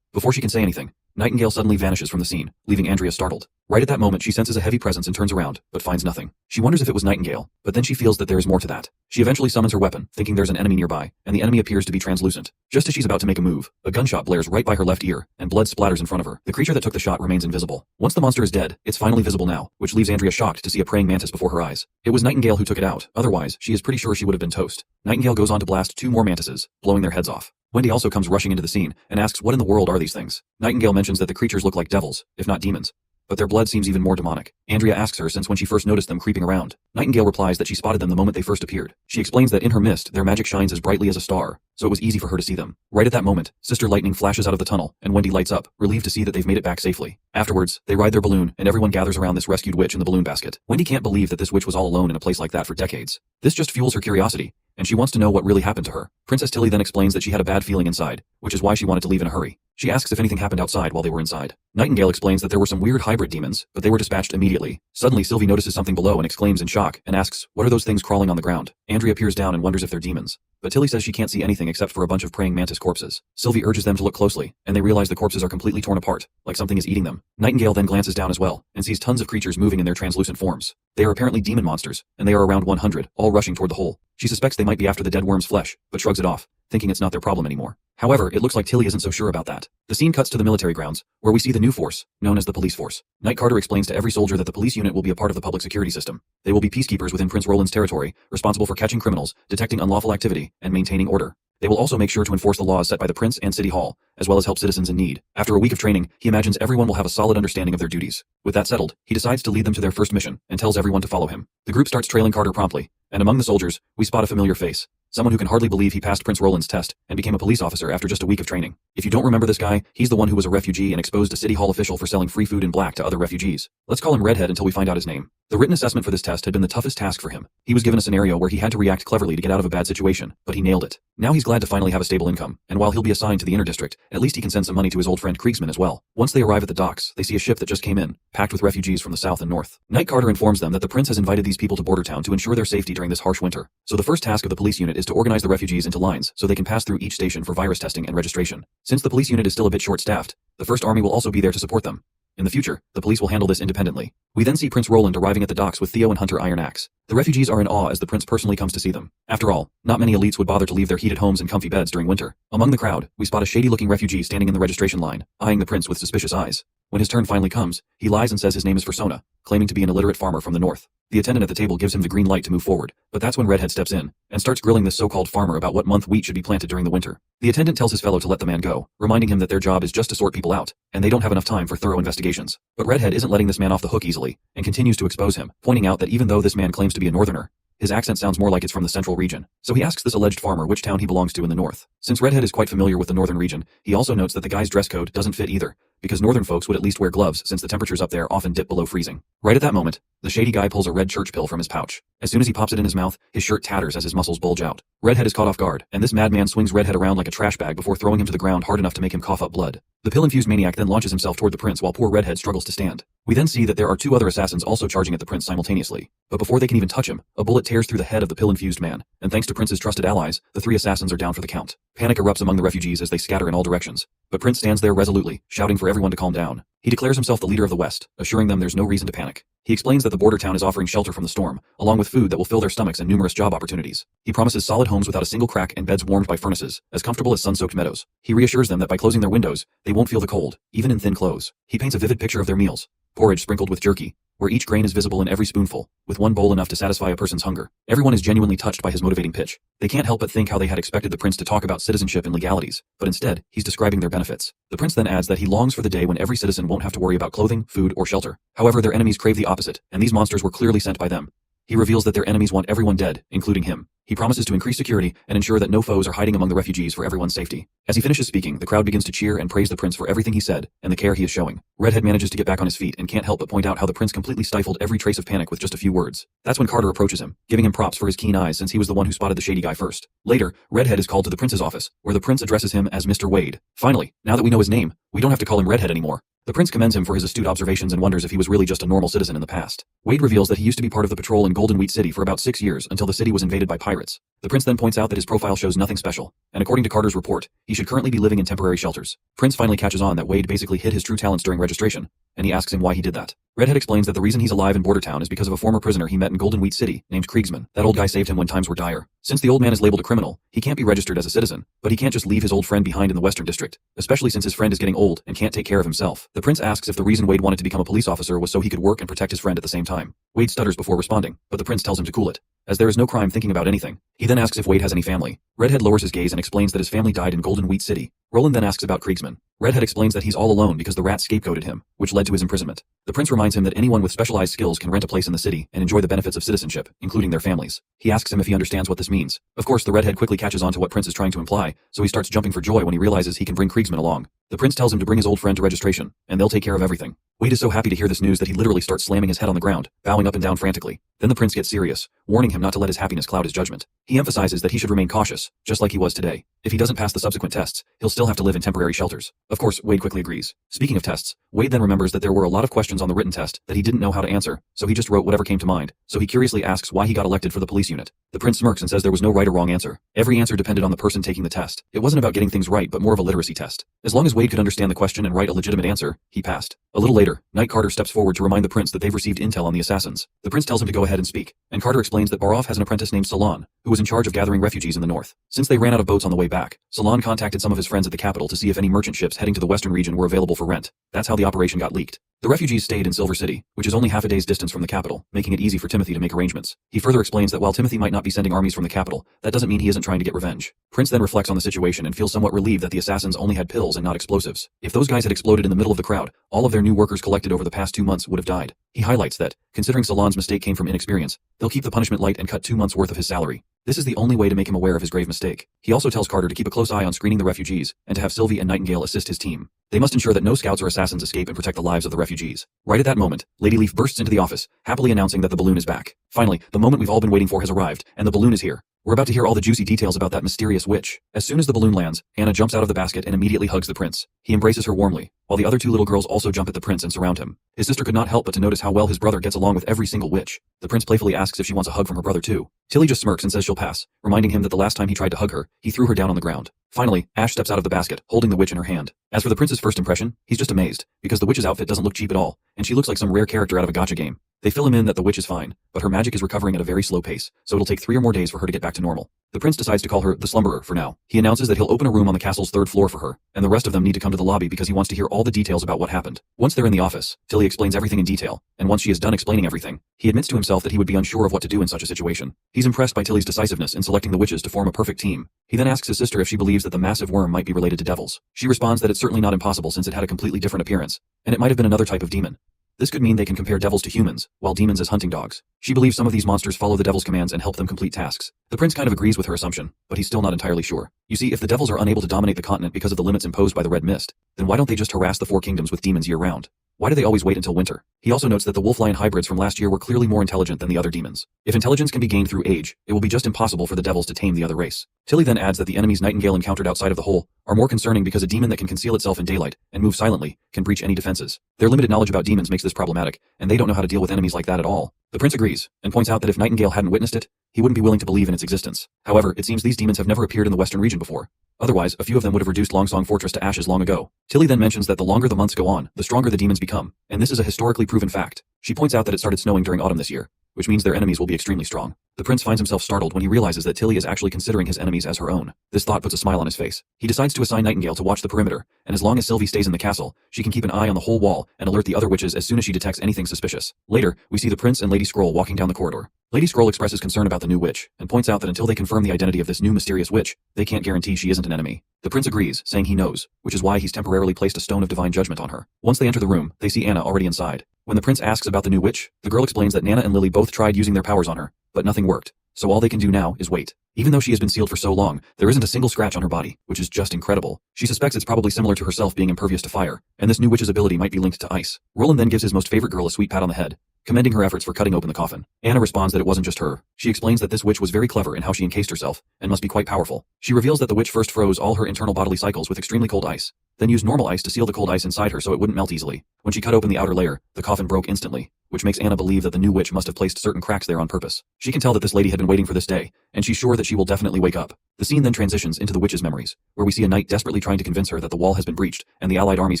before she can say anything, Nightingale suddenly vanishes from the scene, leaving Andrea startled. Right at that moment she senses a heavy presence and turns around, but finds nothing. She wonders if it was Nightingale, but then she feels that there is more to that. She eventually summons her weapon, thinking there's an enemy nearby, and the enemy appears to be translucent. Just as she's about to make a move, a gunshot blares right by her left ear, and blood splatters in front of her. The creature that took the shot remains invisible. Once the monster is dead, it's finally visible now, which leaves Andrea shocked to see a praying mantis before her eyes. It was Nightingale who took it out, otherwise, she is pretty sure she would have been toast. Nightingale goes on to blast 2 more mantises, blowing their heads off. Wendy also comes rushing into the scene, and asks what in the world are these things. Nightingale mentions that the creatures look like devils, if not demons, but their blood seems even more demonic. Andrea asks her since when she first noticed them creeping around. Nightingale replies that she spotted them the moment they first appeared. She explains that in her mist, their magic shines as brightly as a star, so it was easy for her to see them. Right at that moment, Sister Lightning flashes out of the tunnel, and Wendy lights up, relieved to see that they've made it back safely. Afterwards, they ride their balloon, and everyone gathers around this rescued witch in the balloon basket. Wendy can't believe that this witch was all alone in a place like that for decades. This just fuels her curiosity, and she wants to know what really happened to her. Princess Tilly then explains that she had a bad feeling inside, which is why she wanted to leave in a hurry. She asks if anything happened outside while they were inside. Nightingale explains that there were some weird hybrid demons, but they were dispatched immediately. Suddenly Sylvie notices something below and exclaims in shock, and asks, what are those things crawling on the ground? Andrea peers down and wonders if they're demons, but Tilly says she can't see anything except for a bunch of praying mantis corpses. Sylvie urges them to look closely, and they realize the corpses are completely torn apart, like something is eating them. Nightingale then glances down as well, and sees tons of creatures moving in their translucent forms. They are apparently demon monsters, and they are around 100, all rushing toward the hole. She suspects they might be after the dead worm's flesh, but shrugs it off, thinking it's not their problem anymore. However, it looks like Tilly isn't so sure about that. The scene cuts to the military grounds, where we see the new force, known as the police force. Knight Carter explains to every soldier that the police unit will be a part of the public security system. They will be peacekeepers within Prince Roland's territory, responsible for catching criminals, detecting unlawful activity, and maintaining order. They will also make sure to enforce the laws set by the Prince and City Hall, as well as help citizens in need. After a week of training, he imagines everyone will have a solid understanding of their duties. With that settled, he decides to lead them to their first mission, and tells everyone to follow him. The group starts trailing Carter promptly, and among the soldiers, we spot a familiar face. Someone who can hardly believe he passed Prince Roland's test and became a police officer after just a week of training. If you don't remember this guy, he's the one who was a refugee and exposed a City Hall official for selling free food in black to other refugees. Let's call him Redhead until we find out his name. The written assessment for this test had been the toughest task for him. He was given a scenario where he had to react cleverly to get out of a bad situation, but he nailed it. Now he's glad to finally have a stable income, and while he'll be assigned to the inner district, at least he can send some money to his old friend Kriegsman as well. Once they arrive at the docks, they see a ship that just came in, packed with refugees from the south and north. Knight Carter informs them that the prince has invited these people to Bordertown to ensure their safety during this harsh winter. So the first task of the police unit is to organize the refugees into lines so they can pass through each station for virus testing and registration. Since the police unit is still a bit short-staffed, the First Army will also be there to support them. In the future, the police will handle this independently. We then see Prince Roland arriving at the docks with Theo and Hunter Iron Axe. The refugees are in awe as the prince personally comes to see them. After all, not many elites would bother to leave their heated homes and comfy beds during winter. Among the crowd, we spot a shady-looking refugee standing in the registration line, eyeing the prince with suspicious eyes. When his turn finally comes, he lies and says his name is Fursona, claiming to be an illiterate farmer from the north. The attendant at the table gives him the green light to move forward, but that's when Redhead steps in and starts grilling this so-called farmer about what month wheat should be planted during the winter. The attendant tells his fellow to let the man go, reminding him that their job is just to sort people out, and they don't have enough time for thorough investigations. But Redhead isn't letting this man off the hook easily, and continues to expose him, pointing out that even though this man claims to be a northerner, his accent sounds more like it's from the central region. So he asks this alleged farmer which town he belongs to in the north. Since Redhead is quite familiar with the northern region, he also notes that the guy's dress code doesn't fit either, because northern folks would at least wear gloves since the temperatures up there often dip below freezing. Right at that moment, the shady guy pulls a red church pill from his pouch. As soon as he pops it in his mouth, his shirt tatters as his muscles bulge out. Redhead is caught off guard, and this madman swings Redhead around like a trash bag before throwing him to the ground hard enough to make him cough up blood. The pill-infused maniac then launches himself toward the prince while poor Redhead struggles to stand. We then see that there are two other assassins also charging at the prince simultaneously. But before they can even touch him, a bullet tears through the head of the pill-infused man, and thanks to Prince's trusted allies, the three assassins are down for the count. Panic erupts among the refugees as they scatter in all directions. But Prince stands there resolutely, shouting for everyone to calm down. He declares himself the leader of the West, assuring them there's no reason to panic. He explains that the border town is offering shelter from the storm, along with food that will fill their stomachs and numerous job opportunities. He promises solid homes without a single crack and beds warmed by furnaces, as comfortable as sun-soaked meadows. He reassures them that by closing their windows, they won't feel the cold, even in thin clothes. He paints a vivid picture of their meals: porridge sprinkled with jerky, where each grain is visible in every spoonful, with one bowl enough to satisfy a person's hunger. Everyone is genuinely touched by his motivating pitch. They can't help but think how they had expected the prince to talk about citizenship and legalities, but instead, he's describing their benefits. The prince then adds that he longs for the day when every citizen won't have to worry about clothing, food, or shelter. However, their enemies crave the opposite, and these monsters were clearly sent by them. He reveals that their enemies want everyone dead, including him. He promises to increase security and ensure that no foes are hiding among the refugees for everyone's safety. As he finishes speaking, the crowd begins to cheer and praise the prince for everything he said and the care he is showing. Redhead manages to get back on his feet and can't help but point out how the prince completely stifled every trace of panic with just a few words. That's when Carter approaches him, giving him props for his keen eyes since he was the one who spotted the shady guy first. Later, Redhead is called to the prince's office, where the prince addresses him as Mr. Wade. Finally, now that we know his name, we don't have to call him Redhead anymore. The prince commends him for his astute observations and wonders if he was really just a normal citizen in the past. Wade reveals that he used to be part of the patrol in Golden Wheat City for about 6 years until the city was invaded by pirates. The prince then points out that his profile shows nothing special, and according to Carter's report, he should currently be living in temporary shelters. Prince finally catches on that Wade basically hid his true talents during registration, and he asks him why he did that. Redhead explains that the reason he's alive in Bordertown is because of a former prisoner he met in Golden Wheat City named Kriegsman. That old guy saved him when times were dire. Since the old man is labeled a criminal, he can't be registered as a citizen, but he can't just leave his old friend behind in the Western District, especially since his friend is getting old and can't take care of himself. The prince asks if the reason Wade wanted to become a police officer was so he could work and protect his friend at the same time. Wade stutters before responding, but the prince tells him to cool it, as there is no crime thinking about anything. He then asks if Wade has any family. Redhead lowers his gaze and explains that his family died in Golden Wheat City. Roland then asks about Kriegsman. Redhead explains that he's all alone because the rat scapegoated him, which led to his imprisonment. The prince reminds him that anyone with specialized skills can rent a place in the city and enjoy the benefits of citizenship, including their families. He asks him if he understands what this means. Of course, the redhead quickly catches on to what Prince is trying to imply, so he starts jumping for joy when he realizes he can bring Kriegsman along. The prince tells him to bring his old friend to registration, and they'll take care of everything. Wade is so happy to hear this news that he literally starts slamming his head on the ground, bowing up and down frantically. Then the prince gets serious, warning him not to let his happiness cloud his judgment. He emphasizes that he should remain cautious, just like he was today. If he doesn't pass the subsequent tests, he'll still have to live in temporary shelters. Of course, Wade quickly agrees. Speaking of tests, Wade then remembers that there were a lot of questions on the written test that he didn't know how to answer, so he just wrote whatever came to mind. So he curiously asks why he got elected for the police unit. The prince smirks and says there was no right or wrong answer. Every answer depended on the person taking the test. It wasn't about getting things right, but more of a literacy test. As long as Wade could understand the question and write a legitimate answer, he passed. A little later, Knight Carter steps forward to remind the prince that they've received intel on the assassins. The prince tells him to go ahead and speak, and Carter explains that Barov has an apprentice named Salon, who was in charge of gathering refugees in the north. Since they ran out of boats on the way back, Salon contacted some of his friends at the capital to see if any merchant ships heading to the western region were available for rent. That's how the operation got leaked. The refugees stayed in Silver City, which is only half a day's distance from the capital, making it easy for Timothy to make arrangements. He further explains that while Timothy might not be sending armies from the capital, that doesn't mean he isn't trying to get revenge. Prince then reflects on the situation and feels somewhat relieved that the assassins only had pills and not explosives. If those guys had exploded in the middle of the crowd, all of their new workers collected over the past 2 months would have died. He highlights that, considering Salon's mistake came from inexperience, they'll keep the punishment light and cut 2 months' worth of his salary. This is the only way to make him aware of his grave mistake. He also tells Carter to keep a close eye on screening the refugees, and to have Sylvie and Nightingale assist his team. They must ensure that no scouts or assassins escape and protect the lives of the refugees. Right at that moment, Lady Leaf bursts into the office, happily announcing that the balloon is back. Finally, the moment we've all been waiting for has arrived, and the balloon is here. We're about to hear all the juicy details about that mysterious witch. As soon as the balloon lands, Anna jumps out of the basket and immediately hugs the prince. He embraces her warmly, while the other 2 little girls also jump at the prince and surround him. His sister could not help but to notice how well his brother gets along with every single witch. The prince playfully asks if she wants a hug from her brother too. Tilly just smirks and says she'll pass, reminding him that the last time he tried to hug her, he threw her down on the ground. Finally, Ash steps out of the basket, holding the witch in her hand. As for the prince's first impression, he's just amazed, because the witch's outfit doesn't look cheap at all, and she looks like some rare character out of a gacha game. They fill him in that the witch is fine, but her magic is recovering at a very slow pace, so it'll take 3 or more days for her to get back to normal. The prince decides to call her the Slumberer for now. He announces that he'll open a room on the castle's 3rd floor for her, and the rest of them need to come to the lobby because he wants to hear all the details about what happened. Once they're in the office, Tilly explains everything in detail, and once she is done explaining everything, he admits to himself that he would be unsure of what to do in such a situation. He's impressed by Tilly's decisiveness in selecting the witches to form a perfect team. He then asks his sister if she believes that the massive worm might be related to devils. She responds that it's certainly not impossible since it had a completely different appearance, and it might have been another type of demon. This could mean they can compare devils to humans, while demons as hunting dogs. She believes some of these monsters follow the devil's commands and help them complete tasks. The prince kind of agrees with her assumption, but he's still not entirely sure. You see, if the devils are unable to dominate the continent because of the limits imposed by the Red Mist, then why don't they just harass the 4 kingdoms with demons year-round? Why do they always wait until winter? He also notes that the wolf-lion hybrids from last year were clearly more intelligent than the other demons. If intelligence can be gained through age, it will be just impossible for the devils to tame the other race. Tilly then adds that the enemies Nightingale encountered outside of the hole are more concerning because a demon that can conceal itself in daylight and move silently can breach any defenses. Their limited knowledge about demons makes this problematic, and they don't know how to deal with enemies like that at all. The prince agrees, and points out that if Nightingale hadn't witnessed it, he wouldn't be willing to believe in its existence. However, it seems these demons have never appeared in the western region before. Otherwise, a few of them would have reduced Longsong Fortress to ashes long ago. Tilly then mentions that the longer the months go on, the stronger the demons become, and this is a historically proven fact. She points out that it started snowing during autumn this year, which means their enemies will be extremely strong. The prince finds himself startled when he realizes that Tilly is actually considering his enemies as her own. This thought puts a smile on his face. He decides to assign Nightingale to watch the perimeter, and as long as Sylvie stays in the castle, she can keep an eye on the whole wall and alert the other witches as soon as she detects anything suspicious. Later, we see the prince and Lady Scroll walking down the corridor. Lady Scroll expresses concern about the new witch, and points out that until they confirm the identity of this new mysterious witch, they can't guarantee she isn't an enemy. The prince agrees, saying he knows, which is why he's temporarily placed a stone of divine judgment on her. Once they enter the room, they see Anna already inside. When the prince asks about the new witch, the girl explains that Nana and Lily both tried using their powers on her, but nothing worked. So all they can do now is wait. Even though she has been sealed for so long, there isn't a single scratch on her body, which is just incredible. She suspects it's probably similar to herself being impervious to fire, and this new witch's ability might be linked to ice. Roland then gives his most favorite girl a sweet pat on the head, commending her efforts for cutting open the coffin. Anna responds that it wasn't just her. She explains that this witch was very clever in how she encased herself, and must be quite powerful. She reveals that the witch first froze all her internal bodily cycles with extremely cold ice, then used normal ice to seal the cold ice inside her so it wouldn't melt easily. When she cut open the outer layer, the coffin broke instantly, which makes Anna believe that the new witch must have placed certain cracks there on purpose. She can tell that this lady had been waiting for this day, and she's sure that she will definitely wake up. The scene then transitions into the witch's memories, where we see a knight desperately trying to convince her that the wall has been breached, and the allied armies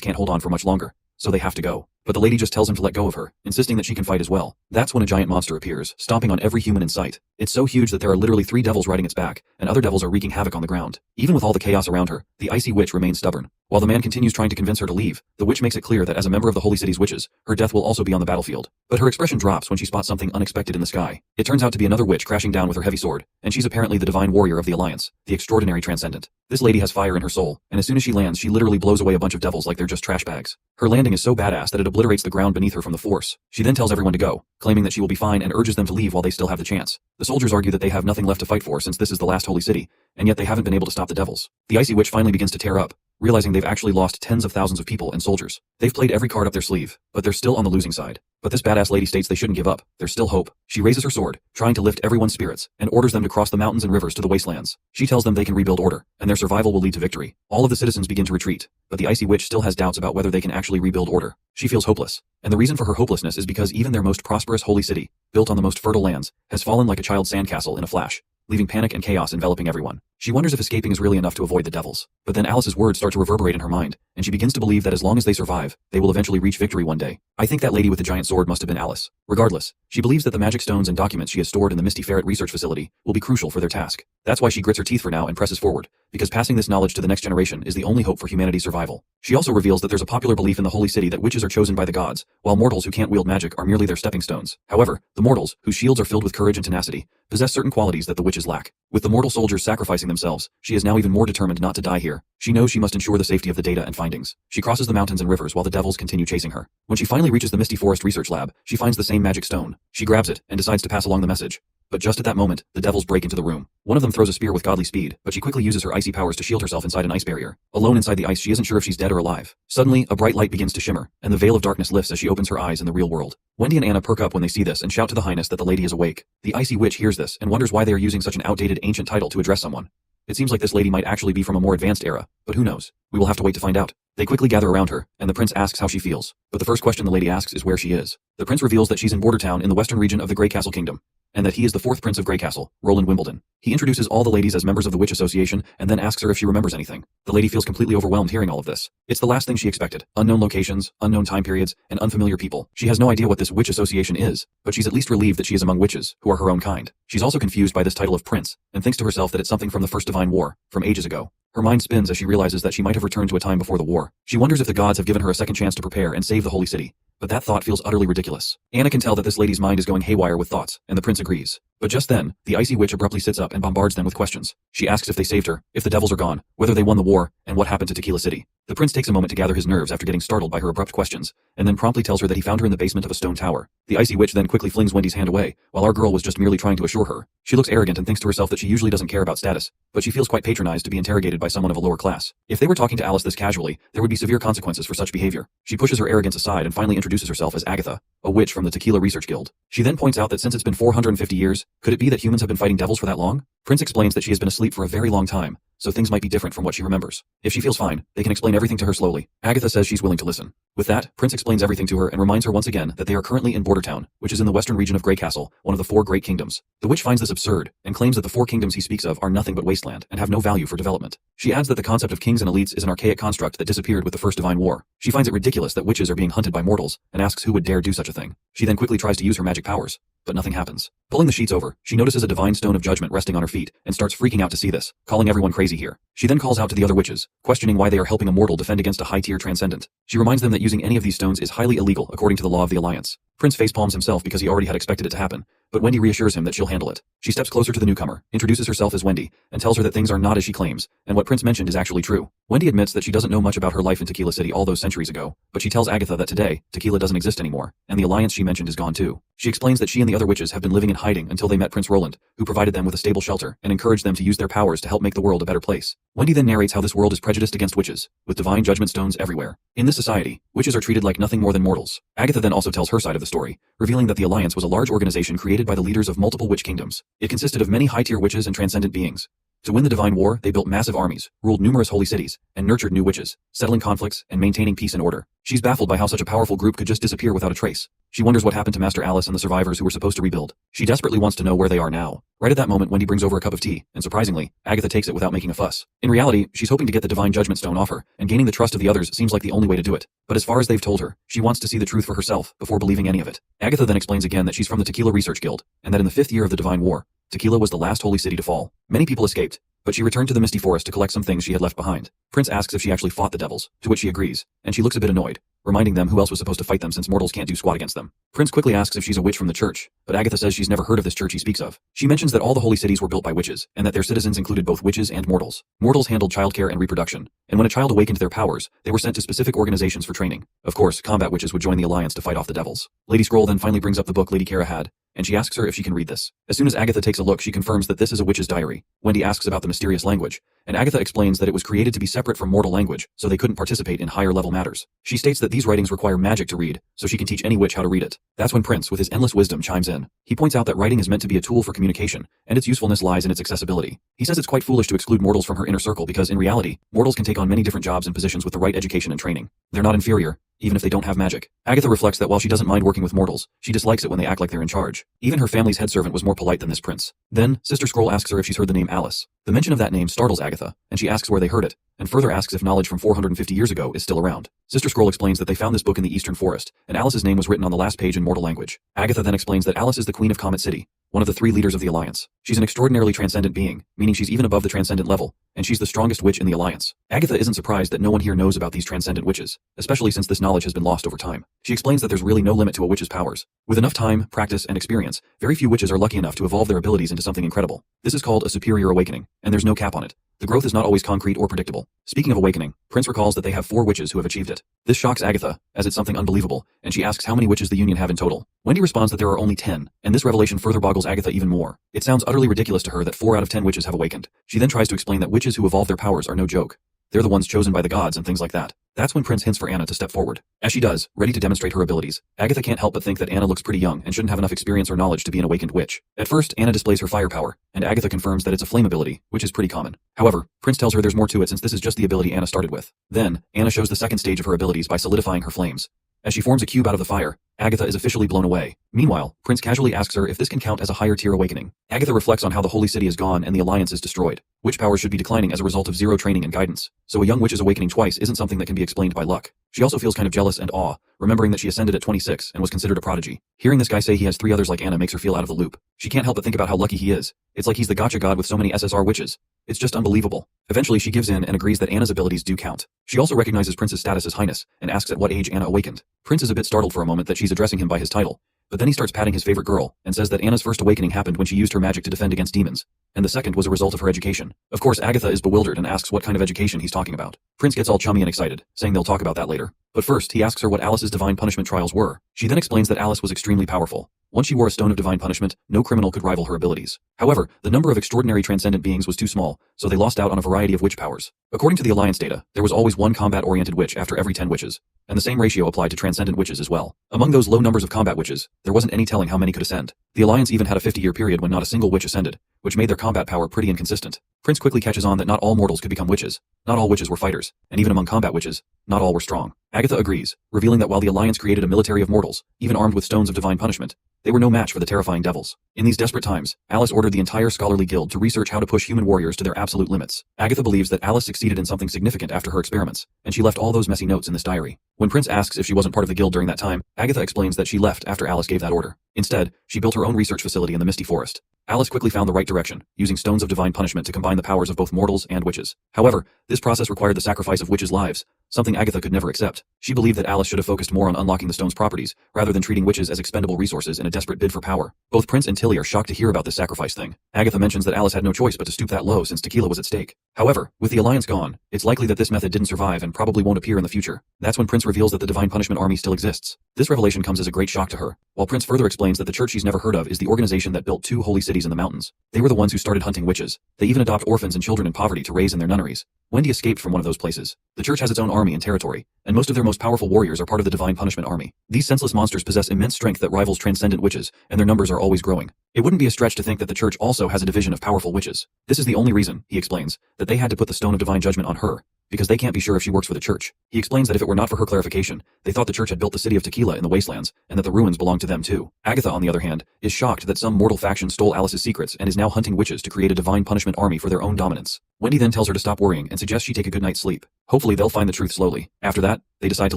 can't hold on for much longer, so they have to go. But the lady just tells him to let go of her, insisting that she can fight as well. That's when a giant monster appears, stomping on every human in sight. It's so huge that there are literally 3 devils riding its back, and other devils are wreaking havoc on the ground. Even with all the chaos around her, the icy witch remains stubborn. While the man continues trying to convince her to leave, the witch makes it clear that as a member of the Holy City's witches, her death will also be on the battlefield. But her expression drops when she spots something unexpected in the sky. It turns out to be another witch crashing down with her heavy sword, and she's apparently the divine warrior of the Alliance, the extraordinary Transcendent. This lady has fire in her soul, and as soon as she lands, she literally blows away a bunch of devils like they're just trash bags. Her landing is so badass that it obliterates the ground beneath her from the force. She then tells everyone to go, claiming that she will be fine and urges them to leave while they still have the chance. The soldiers argue that they have nothing left to fight for since this is the last holy city, and yet they haven't been able to stop the devils. The icy witch finally begins to tear up, realizing they've actually lost tens of thousands of people and soldiers. They've played every card up their sleeve, but they're still on the losing side. But this badass lady states they shouldn't give up. There's still hope. She raises her sword, trying to lift everyone's spirits, and orders them to cross the mountains and rivers to the wastelands. She tells them they can rebuild order, and their survival will lead to victory. All of the citizens begin to retreat, but the icy witch still has doubts about whether they can actually rebuild order. She feels hopeless, and the reason for her hopelessness is because even their most prosperous holy city, built on the most fertile lands, has fallen like a child's sandcastle in a flash, leaving panic and chaos enveloping everyone. She wonders if escaping is really enough to avoid the devils. But then Alice's words start to reverberate in her mind, and she begins to believe that as long as they survive, they will eventually reach victory one day. I think that lady with the giant sword must have been Alice. Regardless, she believes that the magic stones and documents she has stored in the Misty Ferret research facility will be crucial for their task. That's why she grits her teeth for now and presses forward, because passing this knowledge to the next generation is the only hope for humanity's survival. She also reveals that there's a popular belief in the holy city that witches are chosen by the gods, while mortals who can't wield magic are merely their stepping stones. However, the mortals, whose shields are filled with courage and tenacity, possess certain qualities that the witches lack. With the mortal soldiers sacrificing themselves, she is now even more determined not to die here. She knows she must ensure the safety of the data and findings. She crosses the mountains and rivers while the devils continue chasing her. When she finally reaches the Misty Forest Research Lab, she finds the same magic stone. She grabs it and decides to pass along the message. But just at that moment, the devils break into the room. One of them throws a spear with godly speed, but she quickly uses her icy powers to shield herself inside an ice barrier. Alone inside the ice, she isn't sure if she's dead or alive. Suddenly, a bright light begins to shimmer, and the veil of darkness lifts as she opens her eyes in the real world. Wendy and Anna perk up when they see this and shout to the Highness that the lady is awake. The icy witch hears this and wonders why they are using such an outdated ancient title to address someone. It seems like this lady might actually be from a more advanced era, but who knows? We will have to wait to find out. They quickly gather around her, and the prince asks how she feels. But the first question the lady asks is where she is. The prince reveals that she's in Border Town in the western region of the Grey Castle Kingdom, and that he is the 4th Prince of Grey Castle, Roland Wimbledon. He introduces all the ladies as members of the Witch Association, and then asks her if she remembers anything. The lady feels completely overwhelmed hearing all of this. It's the last thing she expected. Unknown locations, unknown time periods, and unfamiliar people. She has no idea what this Witch Association is, but she's at least relieved that she is among witches, who are her own kind. She's also confused by this title of prince, and thinks to herself that it's something from the First Divine War, from ages ago. Her mind spins as she realizes that she might have returned to a time before the war. She wonders if the gods have given her a second chance to prepare and save the holy city. But that thought feels utterly ridiculous. Anna can tell that this lady's mind is going haywire with thoughts, and the prince agrees. But just then, the icy witch abruptly sits up and bombards them with questions. She asks if they saved her, if the devils are gone, whether they won the war, and what happened to Tequila City. The prince takes a moment to gather his nerves after getting startled by her abrupt questions, and then promptly tells her that he found her in the basement of a stone tower. The icy witch then quickly flings Wendy's hand away, while our girl was just merely trying to assure her. She looks arrogant and thinks to herself that she usually doesn't care about status, but she feels quite patronized to be interrogated by someone of a lower class. If they were talking to Alice this casually, there would be severe consequences for such behavior. She pushes her arrogance aside and finally introduces herself as Agatha, a witch from the Tequila Research Guild. She then points out that since it's been 450 years, could it be that humans have been fighting devils for that long? Prince explains that she has been asleep for a very long time, so things might be different from what she remembers. If she feels fine, they can explain everything to her slowly. Agatha says she's willing to listen. With that, Prince explains everything to her and reminds her once again that they are currently in Border Town, which is in the western region of Grey Castle, one of the 4 great kingdoms. The witch finds this absurd, and claims that the 4 kingdoms he speaks of are nothing but wasteland, and have no value for development. She adds that the concept of kings and elites is an archaic construct that disappeared with the First Divine War. She finds it ridiculous that witches are being hunted by mortals, and asks who would dare do such a thing. She then quickly tries to use her magic powers, but nothing happens. Pulling the sheets over, she notices a divine stone of judgment resting on her feet and starts freaking out to see this, calling everyone crazy here. She then calls out to the other witches, questioning why they are helping a mortal defend against a high-tier transcendent. She reminds them that using any of these stones is highly illegal according to the law of the Alliance. Prince facepalms himself because he already had expected it to happen, but Wendy reassures him that she'll handle it. She steps closer to the newcomer, introduces herself as Wendy, and tells her that things are not as she claims, and what Prince mentioned is actually true. Wendy admits that she doesn't know much about her life in Tequila City all those centuries ago, but she tells Agatha that today, Tequila doesn't exist anymore, and the alliance she mentioned is gone too. She explains that she and the other witches have been living in hiding until they met Prince Roland, who provided them with a stable shelter and encouraged them to use their powers to help make the world a better place. Wendy then narrates how this world is prejudiced against witches, with divine judgment stones everywhere. In this society, witches are treated like nothing more than mortals. Agatha then also tells her side of the story, revealing that the Alliance was a large organization created by the leaders of multiple witch kingdoms. It consisted of many high-tier witches and transcendent beings. To win the Divine War, they built massive armies, ruled numerous holy cities, and nurtured new witches, settling conflicts and maintaining peace and order. She's baffled by how such a powerful group could just disappear without a trace. She wonders what happened to Master Alice and the survivors who were supposed to rebuild. She desperately wants to know where they are now. Right at that moment, Wendy brings over a cup of tea, and surprisingly, Agatha takes it without making a fuss. In reality, she's hoping to get the Divine Judgment Stone off her, and gaining the trust of the others seems like the only way to do it. But as far as they've told her, she wants to see the truth for herself before believing any of it. Agatha then explains again that she's from the Tequila Research Guild, and that in the 5th year of the Divine War, Tequila was the last holy city to fall. Many people escaped, but she returned to the Misty Forest to collect some things she had left behind. Prince asks if she actually fought the devils, to which she agrees, and she looks a bit annoyed, reminding them who else was supposed to fight them since mortals can't do squat against them. Prince quickly asks if she's a witch from the church, but Agatha says she's never heard of this church he speaks of. She mentions that all the holy cities were built by witches, and that their citizens included both witches and mortals. Mortals handled childcare and reproduction, and when a child awakened their powers, they were sent to specific organizations for training. Of course, combat witches would join the alliance to fight off the devils. Lady Scroll then finally brings up the book Lady Kara had, and she asks her if she can read this. As soon as Agatha takes a look, she confirms that this is a witch's diary. Wendy asks about the mysterious language, and Agatha explains that it was created to be separate from mortal language, so they couldn't participate in higher-level matters. She states that these writings require magic to read, so she can teach any witch how to read it. That's when Prince, with his endless wisdom, chimes in. He points out that writing is meant to be a tool for communication, and its usefulness lies in its accessibility. He says it's quite foolish to exclude mortals from her inner circle because, in reality, mortals can take on many different jobs and positions with the right education and training. They're not inferior, even if they don't have magic. Agatha reflects that while she doesn't mind working with mortals, she dislikes it when they act like they're in charge. Even her family's head servant was more polite than this prince. Then, Sister Scroll asks her if she's heard the name Alice. The mention of that name startles Agatha, and she asks where they heard it, and further asks if knowledge from 450 years ago is still around. Sister Scroll explains that they found this book in the Eastern Forest, and Alice's name was written on the last page in mortal language. Agatha then explains that Alice is the Queen of Comet City, one of the 3 leaders of the Alliance. She's an extraordinarily transcendent being, meaning she's even above the transcendent level, and she's the strongest witch in the Alliance. Agatha isn't surprised that no one here knows about these transcendent witches, especially since this knowledge has been lost over time. She explains that there's really no limit to a witch's powers. With enough time, practice, and experience, very few witches are lucky enough to evolve their abilities into something incredible. This is called a superior awakening, and there's no cap on it. The growth is not always concrete or predictable. Speaking of awakening, Prince recalls that they have 4 witches who have achieved it. This shocks Agatha, as it's something unbelievable, and she asks how many witches the Union have in total. Wendy responds that there are only 10, and this revelation further boggles Agatha even more. It sounds utterly ridiculous to her that 4 out of 10 witches have awakened. She then tries to explain that witches who evolve their powers are no joke. They're the ones chosen by the gods and things like that. That's when Prince hints for Anna to step forward. As she does, ready to demonstrate her abilities, Agatha can't help but think that Anna looks pretty young and shouldn't have enough experience or knowledge to be an awakened witch. At first, Anna displays her firepower, and Agatha confirms that it's a flame ability, which is pretty common. However, Prince tells her there's more to it since this is just the ability Anna started with. Then, Anna shows the second stage of her abilities by solidifying her flames. As she forms a cube out of the fire, Agatha is officially blown away. Meanwhile, Prince casually asks her if this can count as a higher tier awakening. Agatha reflects on how the Holy City is gone and the Alliance is destroyed. Witch powers should be declining as a result of zero training and guidance, so a young witch's awakening twice isn't something that can be explained by luck. She also feels kind of jealous and awe, remembering that she ascended at 26 and was considered a prodigy. Hearing this guy say he has 3 others like Anna makes her feel out of the loop. She can't help but think about how lucky he is. It's like he's the gotcha god with so many SSR witches. It's just unbelievable. Eventually she gives in and agrees that Anna's abilities do count. She also recognizes Prince's status as Highness, and asks at what age Anna awakened. Prince is a bit startled for a moment that she's addressing him by his title, but then he starts patting his favorite girl, and says that Anna's first awakening happened when she used her magic to defend against demons, and the second was a result of her education. Of course, Agatha is bewildered and asks what kind of education he's talking about. Prince gets all chummy and excited, saying they'll talk about that later. But first, he asks her what Alice's divine punishment trials were. She then explains that Alice was extremely powerful. Once she wore a stone of divine punishment, no criminal could rival her abilities. However, the number of extraordinary transcendent beings was too small, so they lost out on a variety of witch powers. According to the Alliance data, there was always 1 combat-oriented witch after every 10 witches, and the same ratio applied to transcendent witches as well. Among those low numbers of combat witches, there wasn't any telling how many could ascend. The Alliance even had a 50-year period when not a single witch ascended, which made their combat power pretty inconsistent. Prince quickly catches on that not all mortals could become witches. Not all witches were fighters, and even among combat witches, not all were strong. Agatha agrees, revealing that while the Alliance created a military of mortals, even armed with stones of divine punishment, they were no match for the terrifying devils. In these desperate times, Alice ordered the entire scholarly guild to research how to push human warriors to their absolute limits. Agatha believes that Alice succeeded in something significant after her experiments, and she left all those messy notes in this diary. When Prince asks if she wasn't part of the guild during that time, Agatha explains that she left after Alice gave that order. Instead, she built her own research facility in the Misty Forest. Alice quickly found the right direction, using stones of divine punishment to combine the powers of both mortals and witches. However, this process required the sacrifice of witches' lives, something Agatha could never accept. She believed that Alice should have focused more on unlocking the stone's properties, rather than treating witches as expendable resources in a desperate bid for power. Both Prince and Tilly are shocked to hear about this sacrifice thing. Agatha mentions that Alice had no choice but to stoop that low since tequila was at stake. However, with the Alliance gone, it's likely that this method didn't survive and probably won't appear in the future. That's when Prince reveals that the Divine Punishment Army still exists. This revelation comes as a great shock to her, while Prince further explains that the church she's never heard of is the organization that built 2 holy cities in the mountains. They were the ones who started hunting witches. They even adopt orphans and children in poverty to raise in their nunneries. Wendy escaped from one of those places. The church has its own army and territory, and most of their most powerful warriors are part of the Divine Punishment Army. These senseless monsters possess immense strength that rivals transcendent witches, and their numbers are always growing. It wouldn't be a stretch to think that the church also has a division of powerful witches. This is the only reason, he explains, that they had to put the Stone of Divine Judgment on her, because they can't be sure if she works for the church. He explains that if it were not for her clarification, they thought the church had built the city of Tequila in the wastelands, and that the ruins belonged to them too. Agatha, on the other hand, is shocked that some mortal faction stole Alice's secrets and is now hunting witches to create a divine punishment army for their own dominance. Wendy then tells her to stop worrying and suggests she take a good night's sleep. Hopefully they'll find the truth slowly. After that, they decide to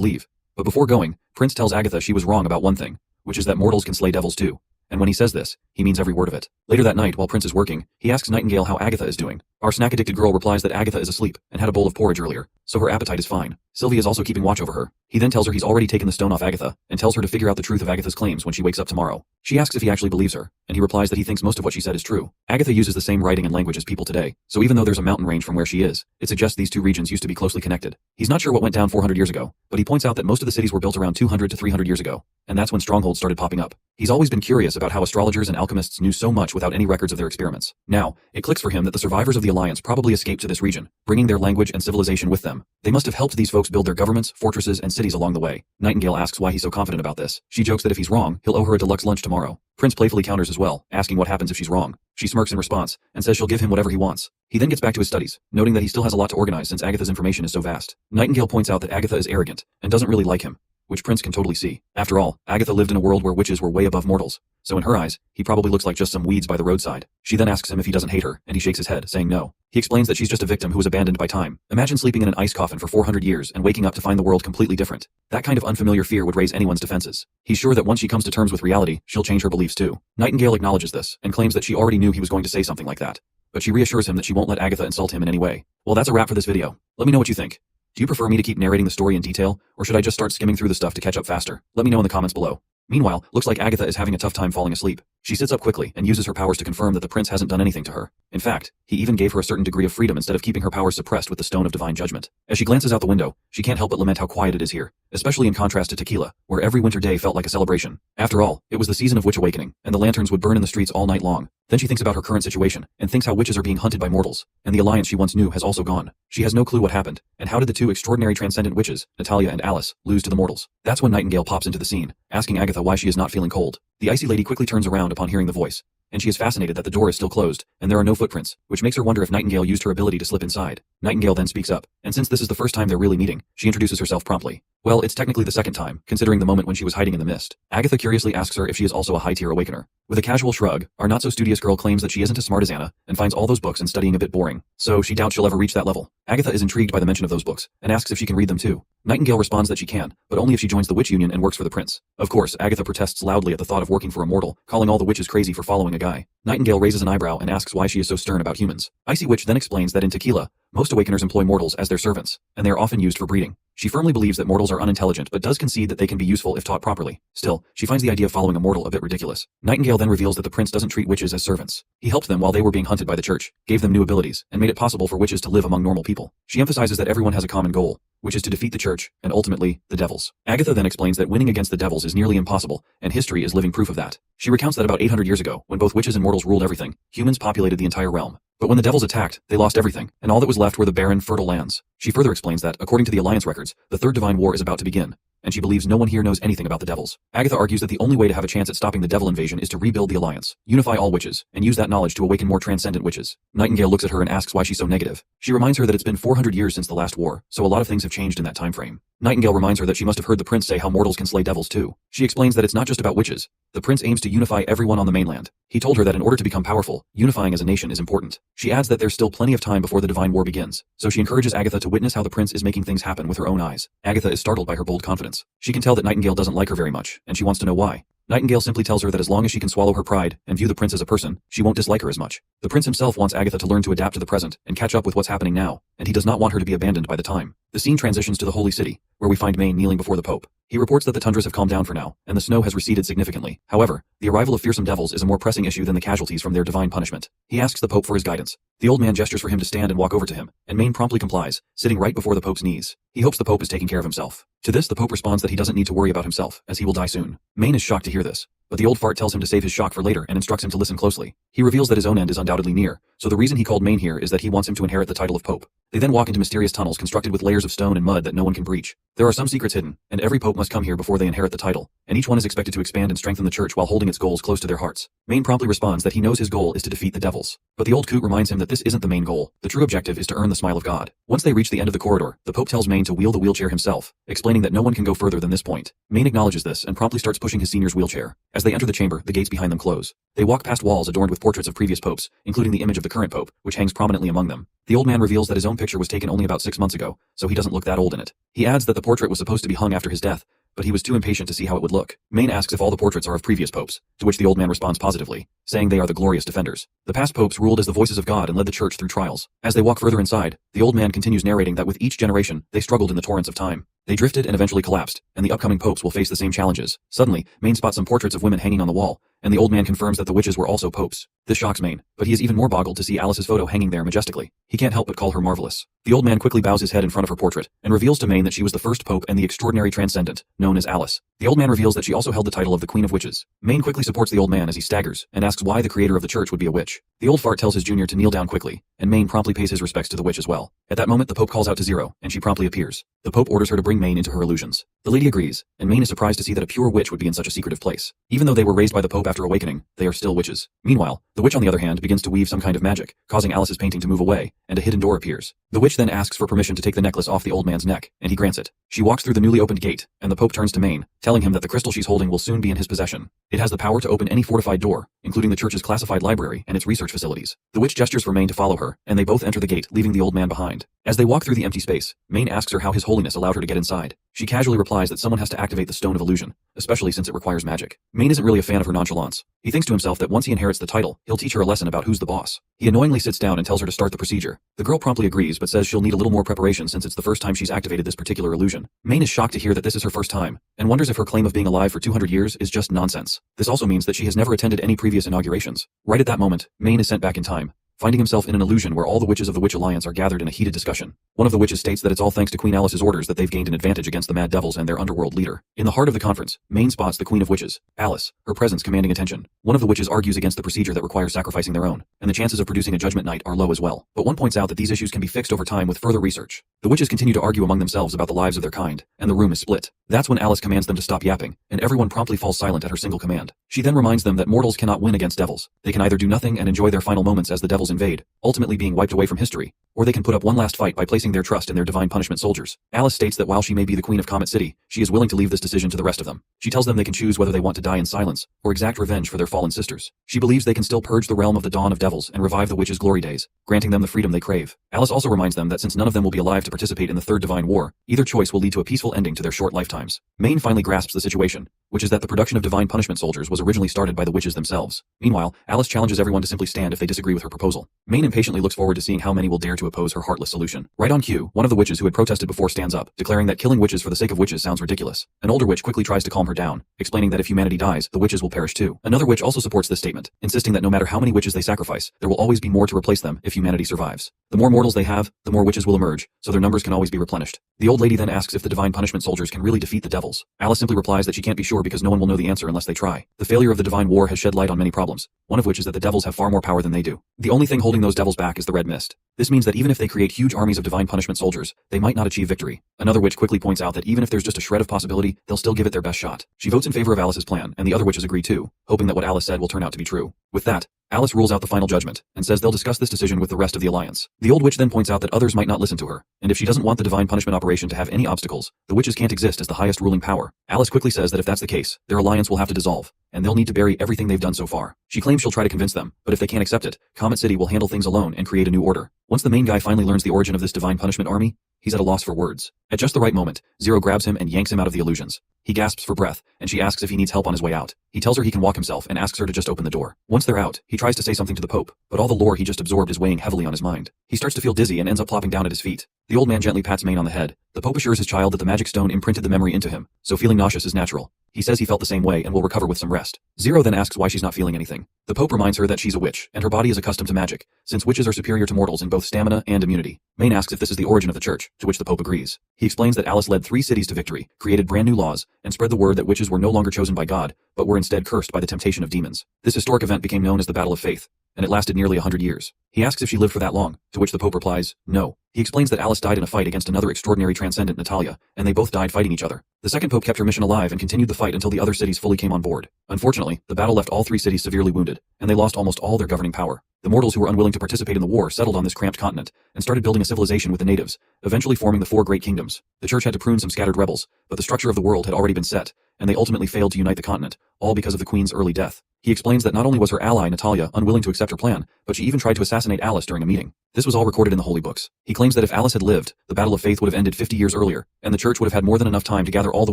leave. But before going, Prince tells Agatha she was wrong about one thing, which is that mortals can slay devils too. And when he says this, he means every word of it. Later that night, while Prince is working, he asks Nightingale how Agatha is doing. Our snack-addicted girl replies that Agatha is asleep and had a bowl of porridge earlier, so her appetite is fine. Sylvie is also keeping watch over her. He then tells her he's already taken the stone off Agatha, and tells her to figure out the truth of Agatha's claims when she wakes up tomorrow. She asks if he actually believes her, and he replies that he thinks most of what she said is true. Agatha uses the same writing and language as people today, so even though there's a mountain range from where she is, it suggests these 2 regions used to be closely connected. He's not sure what went down 400 years ago, but he points out that most of the cities were built around 200 to 300 years ago, and that's when strongholds started popping up. He's always been curious about how astrologers and alchemists knew so much without any records of their experiments. Now, it clicks for him that the survivors of the Alliance probably escaped to this region, bringing their language and civilization with them. They must have helped these folks build their governments, fortresses, and cities along the way. Nightingale asks why he's so confident about this. She jokes that if he's wrong, he'll owe her a deluxe lunch tomorrow. Prince playfully counters as well, asking what happens if she's wrong. She smirks in response, and says she'll give him whatever he wants. He then gets back to his studies, noting that he still has a lot to organize since Agatha's information is so vast. Nightingale points out that Agatha is arrogant, and doesn't really like him, which Prince can totally see. After all, Agatha lived in a world where witches were way above mortals, so in her eyes, he probably looks like just some weeds by the roadside. She then asks him if he doesn't hate her, and he shakes his head, saying no. He explains that she's just a victim who was abandoned by time. Imagine sleeping in an ice coffin for 400 years and waking up to find the world completely different. That kind of unfamiliar fear would raise anyone's defenses. He's sure that once she comes to terms with reality, she'll change her beliefs too. Nightingale acknowledges this, and claims that she already knew he was going to say something like that. But she reassures him that she won't let Agatha insult him in any way. Well, that's a wrap for this video. Let me know what you think. Do you prefer me to keep narrating the story in detail, or should I just start skimming through the stuff to catch up faster? Let me know in the comments below. Meanwhile, looks like Agatha is having a tough time falling asleep. She sits up quickly and uses her powers to confirm that the prince hasn't done anything to her. In fact, he even gave her a certain degree of freedom instead of keeping her powers suppressed with the Stone of Divine Judgment. As she glances out the window, she can't help but lament how quiet it is here, especially in contrast to Tequila, where every winter day felt like a celebration. After all, it was the season of witch awakening, and the lanterns would burn in the streets all night long. Then she thinks about her current situation, and thinks how witches are being hunted by mortals, and the alliance she once knew has also gone. She has no clue what happened, and how did the 2 extraordinary transcendent witches, Natalia and Alice, lose to the mortals? That's when Nightingale pops into the scene, asking Agatha why she is not feeling cold. The icy lady quickly turns around upon hearing the voice, and she is fascinated that the door is still closed, and there are no footprints, which makes her wonder if Nightingale used her ability to slip inside. Nightingale then speaks up, and since this is the first time they're really meeting, she introduces herself promptly. Well, it's technically the second time, considering the moment when she was hiding in the mist. Agatha curiously asks her if she is also a high-tier awakener. With a casual shrug, our not-so-studious girl claims that she isn't as smart as Anna, and finds all those books and studying a bit boring, so she doubts she'll ever reach that level. Agatha is intrigued by the mention of those books, and asks if she can read them too. Nightingale responds that she can, but only if she joins the Witch Union and works for the prince. Of course, Agatha protests loudly at the thought of working for a mortal, calling all the witches crazy for following a guy. Nightingale raises an eyebrow and asks why she is so stern about humans. Icy Witch then explains that in Tequila, most awakeners employ mortals as their servants, and they are often used for breeding. She firmly believes that mortals are unintelligent but does concede that they can be useful if taught properly. Still, she finds the idea of following a mortal a bit ridiculous. Nightingale then reveals that the prince doesn't treat witches as servants. He helped them while they were being hunted by the church, gave them new abilities, and made it possible for witches to live among normal people. She emphasizes that everyone has a common goal, which is to defeat the church, and ultimately, the devils. Agatha then explains that winning against the devils is nearly impossible, and history is living proof of that. She recounts that about 800 years ago, when both witches and mortals ruled everything, humans populated the entire realm. But when the devils attacked, they lost everything, and all that was left were the barren, fertile lands. She further explains that, according to the Alliance records, the Third Divine War is about to begin, and she believes no one here knows anything about the devils. Agatha argues that the only way to have a chance at stopping the devil invasion is to rebuild the alliance, unify all witches, and use that knowledge to awaken more transcendent witches. Nightingale looks at her and asks why she's so negative. She reminds her that it's been 400 years since the last war, so a lot of things have changed in that time frame. Nightingale reminds her that she must have heard the prince say how mortals can slay devils too. She explains that it's not just about witches. The prince aims to unify everyone on the mainland. He told her that in order to become powerful, unifying as a nation is important. She adds that there's still plenty of time before the divine war begins, so she encourages Agatha to witness how the prince is making things happen with her own eyes. Agatha is startled by her bold confidence. She can tell that Nightingale doesn't like her very much, and she wants to know why. Nightingale simply tells her that as long as she can swallow her pride and view the prince as a person, she won't dislike her as much. The prince himself wants Agatha to learn to adapt to the present and catch up with what's happening now, and he does not want her to be abandoned by the time. The scene transitions to the Holy City, where we find Maine kneeling before the Pope. He reports that the tundras have calmed down for now, and the snow has receded significantly. However, the arrival of fearsome devils is a more pressing issue than the casualties from their divine punishment. He asks the Pope for his guidance. The old man gestures for him to stand and walk over to him, and Maine promptly complies, sitting right before the Pope's knees. He hopes the Pope is taking care of himself. To this, the Pope responds that he doesn't need to worry about himself, as he will die soon. Maine is shocked to hear this, but the old fart tells him to save his shock for later and instructs him to listen closely. He reveals that his own end is undoubtedly near, so the reason he called Maine here is that he wants him to inherit the title of Pope. They then walk into mysterious tunnels constructed with layers of stone and mud that no one can breach. There are some secrets hidden, and every Pope must come here before they inherit the title, and each one is expected to expand and strengthen the church while holding its goals close to their hearts. Maine promptly responds that he knows his goal is to defeat the devils, but the old coot reminds him that this isn't the main goal. The true objective is to earn the smile of God. Once they reach the end of the corridor, the Pope tells Maine to wheel the wheelchair himself, explaining that no one can go further than this point. Maine acknowledges this and promptly starts pushing his senior's wheelchair. As they enter the chamber, the gates behind them close. They walk past walls adorned with portraits of previous popes, including the image of the current pope, which hangs prominently among them. The old man reveals that his own picture was taken only about 6 months ago, so he doesn't look that old in it. He adds that the portrait was supposed to be hung after his death, but he was too impatient to see how it would look. Maine asks if all the portraits are of previous popes, to which the old man responds positively, saying they are the glorious defenders. The past popes ruled as the voices of God and led the church through trials. As they walk further inside, the old man continues narrating that with each generation, they struggled in the torrents of time. They drifted and eventually collapsed, and the upcoming popes will face the same challenges. Suddenly, Maine spots some portraits of women hanging on the wall, and the old man confirms that the witches were also popes. This shocks Maine, but he is even more boggled to see Alice's photo hanging there majestically. He can't help but call her marvelous. The old man quickly bows his head in front of her portrait, and reveals to Maine that she was the first pope and the extraordinary transcendent, known as Alice. The old man reveals that she also held the title of the Queen of Witches. Maine quickly supports the old man as he staggers, and asks why the creator of the church would be a witch. The old fart tells his junior to kneel down quickly, and Maine promptly pays his respects to the witch as well. At that moment, the pope calls out to Zero, and she promptly appears. The pope orders her to bring Maine into her illusions. The lady agrees, and Maine is surprised to see that a pure witch would be in such a secretive place. Even though they were raised by the pope after awakening, they are still witches. Meanwhile, the witch on the other hand begins to weave some kind of magic, causing Alice's painting to move away, and a hidden door appears. The witch then asks for permission to take the necklace off the old man's neck, and he grants it. She walks through the newly opened gate, and the pope turns to Maine, telling him that the crystal she's holding will soon be in his possession. It has the power to open any fortified door, including the church's classified library and its research facilities. The witch gestures for Maine to follow her, and they both enter the gate, leaving the old man behind. As they walk through the empty space, Maine asks her how His Holiness allowed her to get inside. She casually replies that someone has to activate the Stone of Illusion, especially since it requires magic. Maine isn't really a fan of her nonchalance. He thinks to himself that once he inherits the title, he'll teach her a lesson about who's the boss. He annoyingly sits down and tells her to start the procedure. The girl promptly agrees but says she'll need a little more preparation since it's the first time she's activated this particular illusion. Maine is shocked to hear that this is her first time, and wonders if her claim of being alive for 200 years is just nonsense. This also means that she has never attended any previous inaugurations. Right at that moment, Maine is sent back in time, finding himself in an illusion where all the witches of the Witch Alliance are gathered in a heated discussion. One of the witches states that it's all thanks to Queen Alice's orders that they've gained an advantage against the Mad Devils and their underworld leader. In the heart of the conference, Maine spots the Queen of Witches, Alice, her presence commanding attention. One of the witches argues against the procedure that requires sacrificing their own, and the chances of producing a judgment night are low as well. But one points out that these issues can be fixed over time with further research. The witches continue to argue among themselves about the lives of their kind, and the room is split. That's when Alice commands them to stop yapping, and everyone promptly falls silent at her single command. She then reminds them that mortals cannot win against devils. They can either do nothing and enjoy their final moments as the devils invade, ultimately being wiped away from history, or they can put up one last fight by placing their trust in their divine punishment soldiers. Alice states that while she may be the queen of Comet City, she is willing to leave this decision to the rest of them. She tells them they can choose whether they want to die in silence, or exact revenge for their fallen sisters. She believes they can still purge the realm of the dawn of devils and revive the witches' glory days, granting them the freedom they crave. Alice also reminds them that since none of them will be alive to participate in the Third Divine War, either choice will lead to a peaceful ending to their short lifetimes. Maine finally grasps the situation, which is that the production of divine punishment soldiers was originally started by the witches themselves. Meanwhile, Alice challenges everyone to simply stand if they disagree with her proposal. Maine impatiently looks forward to seeing how many will dare to oppose her heartless solution. Right on cue, one of the witches who had protested before stands up, declaring that killing witches for the sake of witches sounds ridiculous. An older witch quickly tries to calm her down, explaining that if humanity dies, the witches will perish too. Another witch also supports this statement, insisting that no matter how many witches they sacrifice, there will always be more to replace them if humanity survives. The more mortals they have, the more witches will emerge, so their numbers can always be replenished. The old lady then asks if the divine punishment soldiers can really defeat the devils. Alice simply replies that she can't be sure because no one will know the answer unless they try. The failure of the divine war has shed light on many problems, one of which is that the devils have far more power than they do. The only thing holding those devils back is the red mist. This means that even if they create huge armies of divine punishment soldiers, they might not achieve victory. Another witch quickly points out that even if there's just a shred of possibility, they'll still give it their best shot. She votes in favor of Alice's plan, and the other witches agree too, hoping that what Alice said will turn out to be true. With that, Alice rules out the final judgment, and says they'll discuss this decision with the rest of the Alliance. The old witch then points out that others might not listen to her, and if she doesn't want the divine punishment operation to have any obstacles, the witches can't exist as the highest ruling power. Alice quickly says that if that's the case, their alliance will have to dissolve, and they'll need to bury everything they've done so far. She claims she'll try to convince them, but if they can't accept it, Comet City will handle things alone and create a new order. Once the main guy finally learns the origin of this divine punishment army, he's at a loss for words. At just the right moment, Zero grabs him and yanks him out of the illusions. He gasps for breath, and she asks if he needs help on his way out. He tells her he can walk himself and asks her to just open the door. Once they're out, he tries to say something to the Pope, but all the lore he just absorbed is weighing heavily on his mind. He starts to feel dizzy and ends up plopping down at his feet. The old man gently pats Maine on the head. The Pope assures his child that the magic stone imprinted the memory into him, so feeling nauseous is natural. He says he felt the same way and will recover with some rest. Zero then asks why she's not feeling anything. The Pope reminds her that she's a witch, and her body is accustomed to magic, since witches are superior to mortals in both stamina and immunity. Maine asks if this is the origin of the church, to which the Pope agrees. He explains that Alice led 3 cities to victory, created brand new laws, and spread the word that witches were no longer chosen by God, but were instead cursed by the temptation of demons. This historic event became known as the Battle of Faith, and it lasted nearly 100 years. He asks if she lived for that long, to which the Pope replies, no. He explains that Alice died in a fight against another extraordinary transcendent, Natalia, and they both died fighting each other. The second Pope kept her mission alive and continued the fight until the other cities fully came on board. Unfortunately, the battle left all 3 cities severely wounded, and they lost almost all their governing power. The mortals who were unwilling to participate in the war settled on this cramped continent, and started building a civilization with the natives, eventually forming the 4 great kingdoms. The church had to prune some scattered rebels, but the structure of the world had already been set, and they ultimately failed to unite the continent, all because of the Queen's early death. He explains that not only was her ally, Natalia, unwilling to accept her plan, but she even tried to assassinate Alice during a meeting. This was all recorded in the holy books. He claims that if Alice had lived, the Battle of Faith would have ended 50 years earlier, and the church would have had more than enough time to gather all the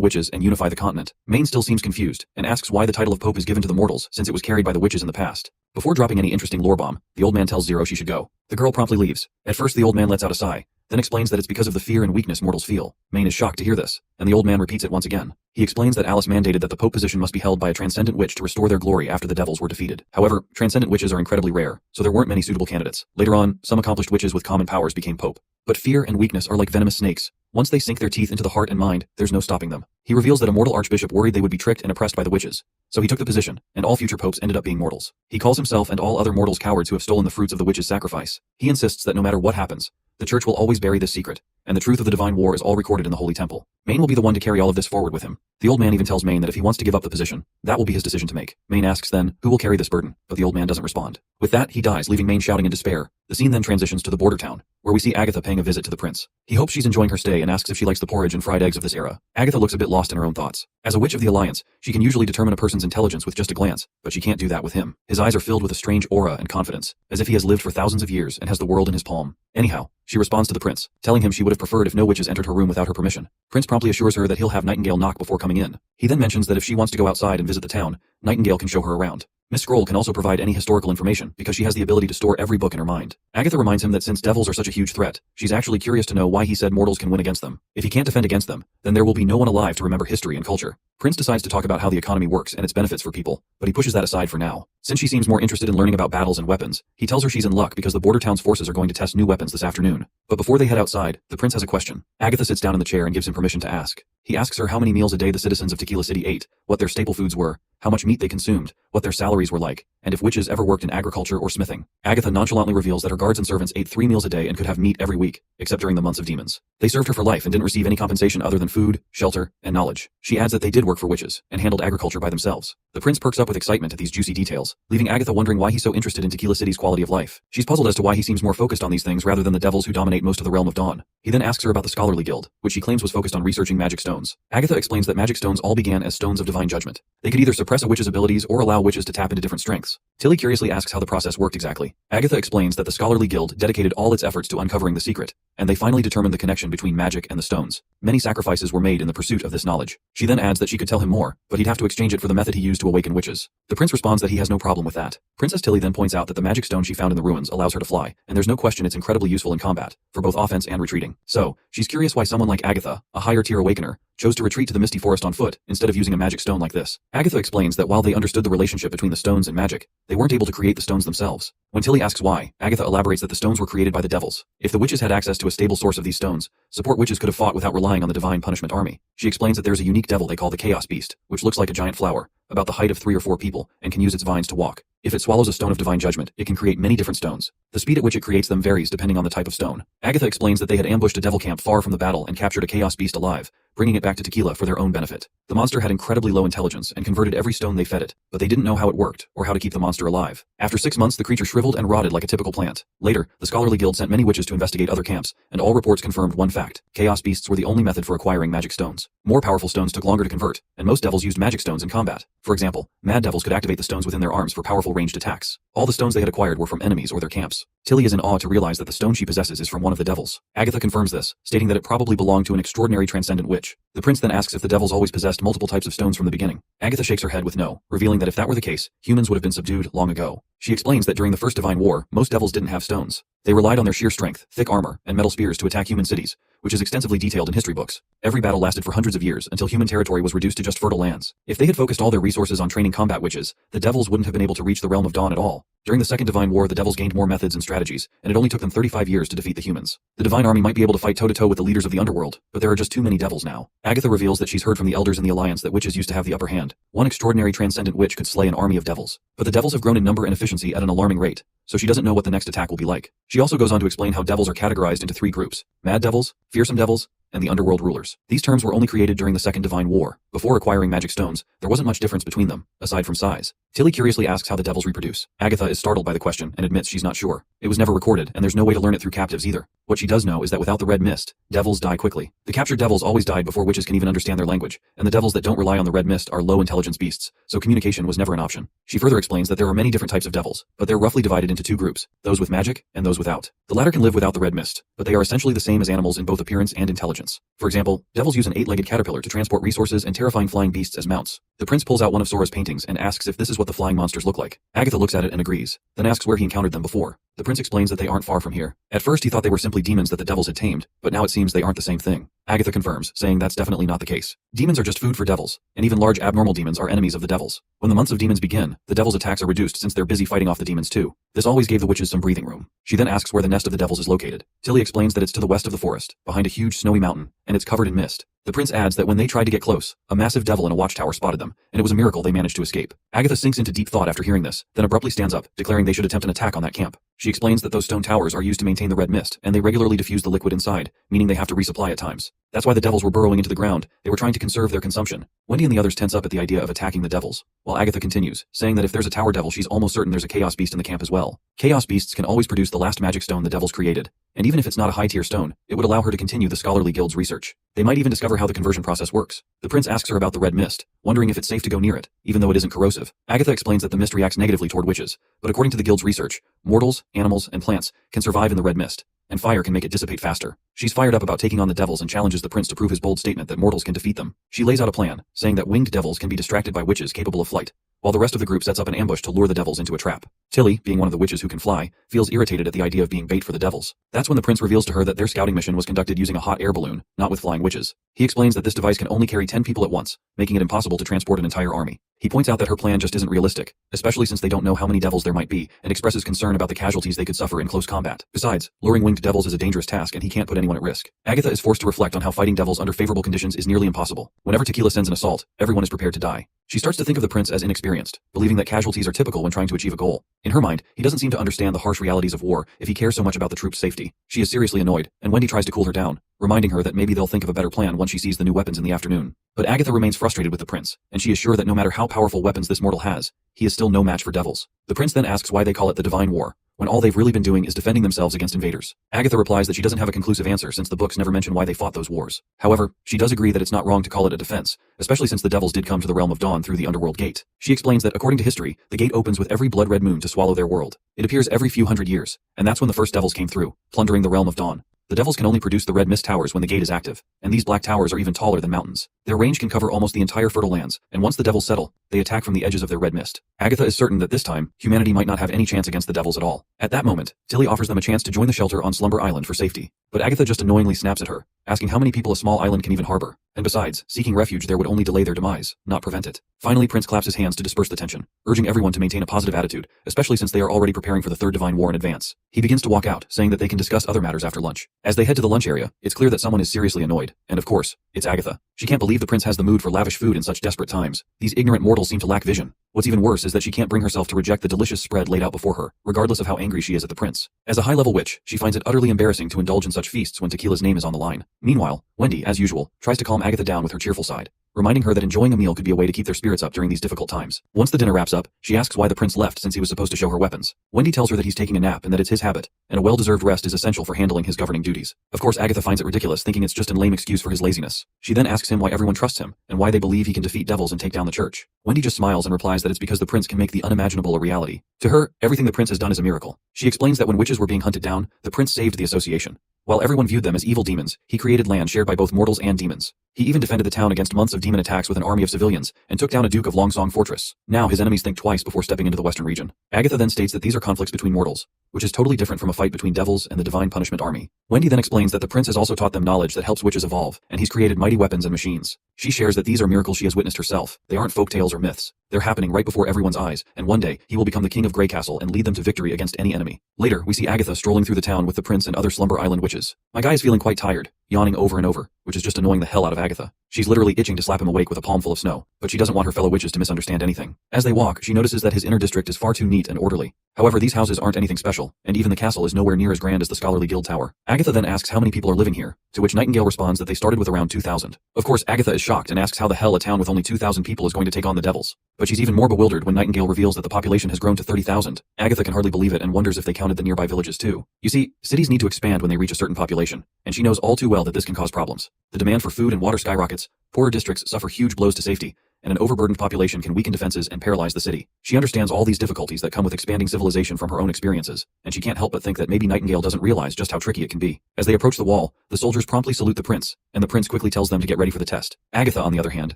witches and unify the continent. Maine still seems confused, and asks why the title of Pope is given to the mortals, since it was carried by the witches in the past. Before dropping any interesting lore bomb, the old man tells Zero she should go. The girl promptly leaves. At first the old man lets out a sigh, then explains that it's because of the fear and weakness mortals feel. Maine is shocked to hear this, and the old man repeats it once again. He explains that Alice mandated that the Pope position must be held by a transcendent witch to restore their glory after the devils were defeated. However, transcendent witches are incredibly rare, so there weren't many suitable candidates. Later on, some accomplished witches with common powers became Pope. But fear and weakness are like venomous snakes. Once they sink their teeth into the heart and mind, there's no stopping them. He reveals that a mortal archbishop worried they would be tricked and oppressed by the witches, so he took the position, and all future popes ended up being mortals. He calls himself and all other mortals cowards who have stolen the fruits of the witches' sacrifice. He insists that no matter what happens, the church will always bury this secret, and the truth of the divine war is all recorded in the holy temple. Maine will be the one to carry all of this forward with him. The old man even tells Maine that if he wants to give up the position, that will be his decision to make. Maine asks then, who will carry this burden? But the old man doesn't respond. With that, he dies, leaving Maine shouting in despair. The scene then transitions to the border town, where we see Agatha paying a visit to the prince. He hopes she's enjoying her stay and asks if she likes the porridge and fried eggs of this era. Agatha looks a bit lost in her own thoughts. As a witch of the Alliance, she can usually determine a person's intelligence with just a glance, but she can't do that with him. His eyes are filled with a strange aura and confidence, as if he has lived for thousands of years and has the world in his palm. Anyhow, she responds to the prince, telling him she would have preferred if no witches entered her room without her permission. Prince promptly assures her that he'll have Nightingale knock before coming in. He then mentions that if she wants to go outside and visit the town, Nightingale can show her around. Miss Scroll can also provide any historical information because she has the ability to store every book in her mind. Agatha reminds him that since devils are such a huge threat, she's actually curious to know why he said mortals can win against them. If he can't defend against them, then there will be no one alive to remember history and culture. Prince decides to talk about how the economy works and its benefits for people, but he pushes that aside for now. Since she seems more interested in learning about battles and weapons, he tells her she's in luck because the border town's forces are going to test new weapons this afternoon. But before they head outside, the prince has a question. Agatha sits down in the chair and gives him permission to ask. He asks her how many meals a day the citizens of Tequila City ate, what their staple foods were, how much meat they consumed, what their salaries were like, and if witches ever worked in agriculture or smithing. Agatha nonchalantly reveals that her guards and servants ate 3 meals a day and could have meat every week, except during the months of demons. They served her for life and didn't receive any compensation other than food, shelter, and knowledge. She adds that they did work for witches, and handled agriculture by themselves. The prince perks up with excitement at these juicy details, leaving Agatha wondering why he's so interested in Tequila City's quality of life. She's puzzled as to why he seems more focused on these things rather than the devils who dominate most of the realm of Dawn. He then asks her about the Scholarly Guild, which she claims was focused on researching magic stones. Agatha explains that magic stones all began as stones of divine judgment. They could either suppress a witch's abilities or allow witches to tap into different strengths. Tilly curiously asks how the process worked exactly. Agatha explains that the Scholarly Guild dedicated all its efforts to uncovering the secret, and they finally determined the connection between magic and the stones. Many sacrifices were made in the pursuit of this knowledge. She then adds that she could tell him more, but he'd have to exchange it for the method he used to awaken witches. The prince responds that he has no problem with that. Princess Tilly then points out that the magic stone she found in the ruins allows her to fly, and there's no question it's incredibly useful in combat, for both offense and retreating. So, she's curious why someone like Agatha, a higher tier awakener, chose to retreat to the misty forest on foot, instead of using a magic stone like this. Agatha explains that while they understood the relationship between the stones and magic, they weren't able to create the stones themselves. When Tilly asks why, Agatha elaborates that the stones were created by the devils. If the witches had access to a stable source of these stones, support witches could have fought without relying on the divine punishment army. She explains that there's a unique devil they call the Chaos Beast, which looks like a giant flower, about the height of 3 or 4 people, and can use its vines to walk. If it swallows a stone of divine judgment, it can create many different stones. The speed at which it creates them varies depending on the type of stone. Agatha explains that they had ambushed a devil camp far from the battle and captured a chaos beast alive, bringing it back to Tequila for their own benefit. The monster had incredibly low intelligence and converted every stone they fed it, but they didn't know how it worked or how to keep the monster alive. After 6 months, the creature shriveled and rotted like a typical plant. Later, the Scholarly Guild sent many witches to investigate other camps, and all reports confirmed one fact: chaos beasts were the only method for acquiring magic stones. More powerful stones took longer to convert, and most devils used magic stones in combat. For example, mad devils could activate the stones within their arms for powerful ranged attacks. All the stones they had acquired were from enemies or their camps. Tilly is in awe to realize that the stone she possesses is from one of the devils. Agatha confirms this, stating that it probably belonged to an extraordinary transcendent witch. The prince then asks if the devils always possessed multiple types of stones from the beginning. Agatha shakes her head with no, revealing that if that were the case, humans would have been subdued long ago. She explains that during the First Divine War, most devils didn't have stones. They relied on their sheer strength, thick armor, and metal spears to attack human cities, which is extensively detailed in history books. Every battle lasted for hundreds of years until human territory was reduced to just fertile lands. If they had focused all their resources on training combat witches, the devils wouldn't have been able to reach the realm of dawn at all. During the Second Divine War, the devils gained more methods and strategies, and it only took them 35 years to defeat the humans. The divine army might be able to fight toe-to-toe with the leaders of the underworld, but there are just too many devils now. Agatha reveals that she's heard from the elders in the Alliance that witches used to have the upper hand. One extraordinary transcendent witch could slay an army of devils. But the devils have grown in number and efficiency at an alarming rate, so she doesn't know what the next attack will be like. She also goes on to explain how devils are categorized into 3 groups: mad devils, fearsome devils, and the underworld rulers. These terms were only created during the Second Divine War. Before acquiring magic stones, there wasn't much difference between them, aside from size. Tilly curiously asks how the devils reproduce. Agatha is startled by the question and admits she's not sure. It was never recorded, and there's no way to learn it through captives either. What she does know is that without the red mist, devils die quickly. The captured devils always died before witches can even understand their language, and the devils that don't rely on the red mist are low intelligence beasts, so communication was never an option. She further explains that there are many different types of devils, but they're roughly divided into 2 groups, those with magic and those without. The latter can live without the red mist, but they are essentially the same as animals in both appearance and intelligence. For example, devils use an 8-legged caterpillar to transport resources and terrifying flying beasts as mounts. The prince pulls out one of Sora's paintings and asks if this is what the flying monsters look like. Agatha looks at it and agrees, then asks where he encountered them before. The prince explains that they aren't far from here. At first he thought they were simply demons that the devils had tamed, but now it seems they aren't the same thing. Agatha confirms, saying that's definitely not the case. Demons are just food for devils, and even large abnormal demons are enemies of the devils. When the months of demons begin, the devils' attacks are reduced since they're busy fighting off the demons too. This always gave the witches some breathing room. She then asks where the nest of the devils is located. Tilly explains that it's to the west of the forest, behind a huge snowy mountain, and it's covered in mist. The prince adds that when they tried to get close, a massive devil in a watchtower spotted them, and it was a miracle they managed to escape. Agatha sinks into deep thought after hearing this, then abruptly stands up, declaring they should attempt an attack on that camp. She explains that those stone towers are used to maintain the red mist, and they regularly diffuse the liquid inside, meaning they have to resupply at times. That's why the devils were burrowing into the ground. They were trying to conserve their consumption. Wendy and the others tense up at the idea of attacking the devils, while Agatha continues, saying that if there's a tower devil, she's almost certain there's a chaos beast in the camp as well. Chaos beasts can always produce the last magic stone the devils created, and even if it's not a high-tier stone, it would allow her to continue the Scholarly Guild's research. They might even discover how the conversion process works. The prince asks her about the red mist, wondering if it's safe to go near it, even though it isn't corrosive. Agatha explains that the mist reacts negatively toward witches, but according to the guild's research, mortals, animals, and plants can survive in the red mist, and fire can make it dissipate faster. She's fired up about taking on the devils and challenges the prince to prove his bold statement that mortals can defeat them. She lays out a plan, saying that winged devils can be distracted by witches capable of flight, while the rest of the group sets up an ambush to lure the devils into a trap. Tilly, being one of the witches who can fly, feels irritated at the idea of being bait for the devils. That's when the prince reveals to her that their scouting mission was conducted using a hot air balloon, not with flying witches. He explains that this device can only carry 10 people at once, making it impossible to transport an entire army. He points out that her plan just isn't realistic, especially since they don't know how many devils there might be, and expresses concern about the casualties they could suffer in close combat. Besides, luring winged devils is a dangerous task and he can't put anyone at risk. Agatha is forced to reflect on how fighting devils under favorable conditions is nearly impossible. Whenever Tequila sends an assault, everyone is prepared to die. She starts to think of the prince as inexperienced, believing that casualties are typical when trying to achieve a goal. In her mind, he doesn't seem to understand the harsh realities of war if he cares so much about the troops' safety. She is seriously annoyed, and Wendy tries to cool her down, reminding her that maybe they'll think of a better plan once she sees the new weapons in the afternoon. But Agatha remains frustrated with the prince, and she is sure that no matter how powerful weapons this mortal has, he is still no match for devils. The prince then asks why they call it the Divine War, when all they've really been doing is defending themselves against invaders. Agatha replies that she doesn't have a conclusive answer since the books never mention why they fought those wars. However, she does agree that it's not wrong to call it a defense, especially since the devils did come to the realm of dawn through the underworld gate. She explains that according to history, the gate opens with every blood-red moon to swallow their world. It appears every few hundred years, and that's when the first devils came through, plundering the realm of dawn. The devils can only produce the red mist towers when the gate is active, and these black towers are even taller than mountains. Their range can cover almost the entire fertile lands, and once the devils settle, they attack from the edges of their red mist. Agatha is certain that this time, humanity might not have any chance against the devils at all. At that moment, Tilly offers them a chance to join the shelter on Slumber Island for safety, but Agatha just annoyingly snaps at her, asking how many people a small island can even harbor. And besides, seeking refuge there would only delay their demise, not prevent it. Finally, Prince claps his hands to disperse the tension, urging everyone to maintain a positive attitude, especially since they are already preparing for the Third Divine War in advance. He begins to walk out, saying that they can discuss other matters after lunch. As they head to the lunch area, it's clear that someone is seriously annoyed, and of course, it's Agatha. She can't believe the prince has the mood for lavish food in such desperate times. These ignorant mortals mortals seem to lack vision. What's even worse is that she can't bring herself to reject the delicious spread laid out before her, regardless of how angry she is at the prince. As a high-level witch, she finds it utterly embarrassing to indulge in such feasts when Tequila's name is on the line. Meanwhile, Wendy, as usual, tries to calm Agatha down with her cheerful side, reminding her that enjoying a meal could be a way to keep their spirits up during these difficult times. Once the dinner wraps up, she asks why the prince left since he was supposed to show her weapons. Wendy tells her that he's taking a nap and that it's his habit, and a well-deserved rest is essential for handling his governing duties. Of course, Agatha finds it ridiculous, thinking it's just a lame excuse for his laziness. She then asks him why everyone trusts him, and why they believe he can defeat devils and take down the church. Wendy just smiles and replies that it's because the prince can make the unimaginable a reality. To her, everything the prince has done is a miracle. She explains that when witches were being hunted down, the prince saved the association. While everyone viewed them as evil demons, he created land shared by both mortals and demons. He even defended the town against months of demon attacks with an army of civilians, and took down a Duke of Longsong Fortress. Now his enemies think twice before stepping into the western region. Agatha then states that these are conflicts between mortals, which is totally different from a fight between devils and the Divine Punishment Army. Wendy then explains that the prince has also taught them knowledge that helps witches evolve, and he's created mighty weapons and machines. She shares that these are miracles she has witnessed herself. They aren't folktales or myths. They're happening right before everyone's eyes, and one day, he will become the king of Grey Castle and lead them to victory against any enemy. Later, we see Agatha strolling through the town with the prince and other Slumber Island witches. My guy is feeling quite tired, yawning over and over, which is just annoying the hell out of Agatha. She's literally itching to slap him awake with a palm full of snow, but she doesn't want her fellow witches to misunderstand anything. As they walk, she notices that his inner district is far too neat and orderly. However, these houses aren't anything special, and even the castle is nowhere near as grand as the Scholarly Guild Tower. Agatha then asks how many people are living here, to which Nightingale responds that they started with around 2,000. Of course, Agatha is shocked and asks how the hell a town with only 2,000 people is going to take on the devils. But she's even more bewildered when Nightingale reveals that the population has grown to 30,000. Agatha can hardly believe it and wonders if they counted the nearby villages too. You see, cities need to expand when they reach a certain population, and she knows all too well that this can cause problems. The demand for food and water skyrockets, poorer districts suffer huge blows to safety, and an overburdened population can weaken defenses and paralyze the city. She understands all these difficulties that come with expanding civilization from her own experiences, and she can't help but think that maybe Nightingale doesn't realize just how tricky it can be. As they approach the wall, the soldiers promptly salute the prince, and the prince quickly tells them to get ready for the test. Agatha, on the other hand,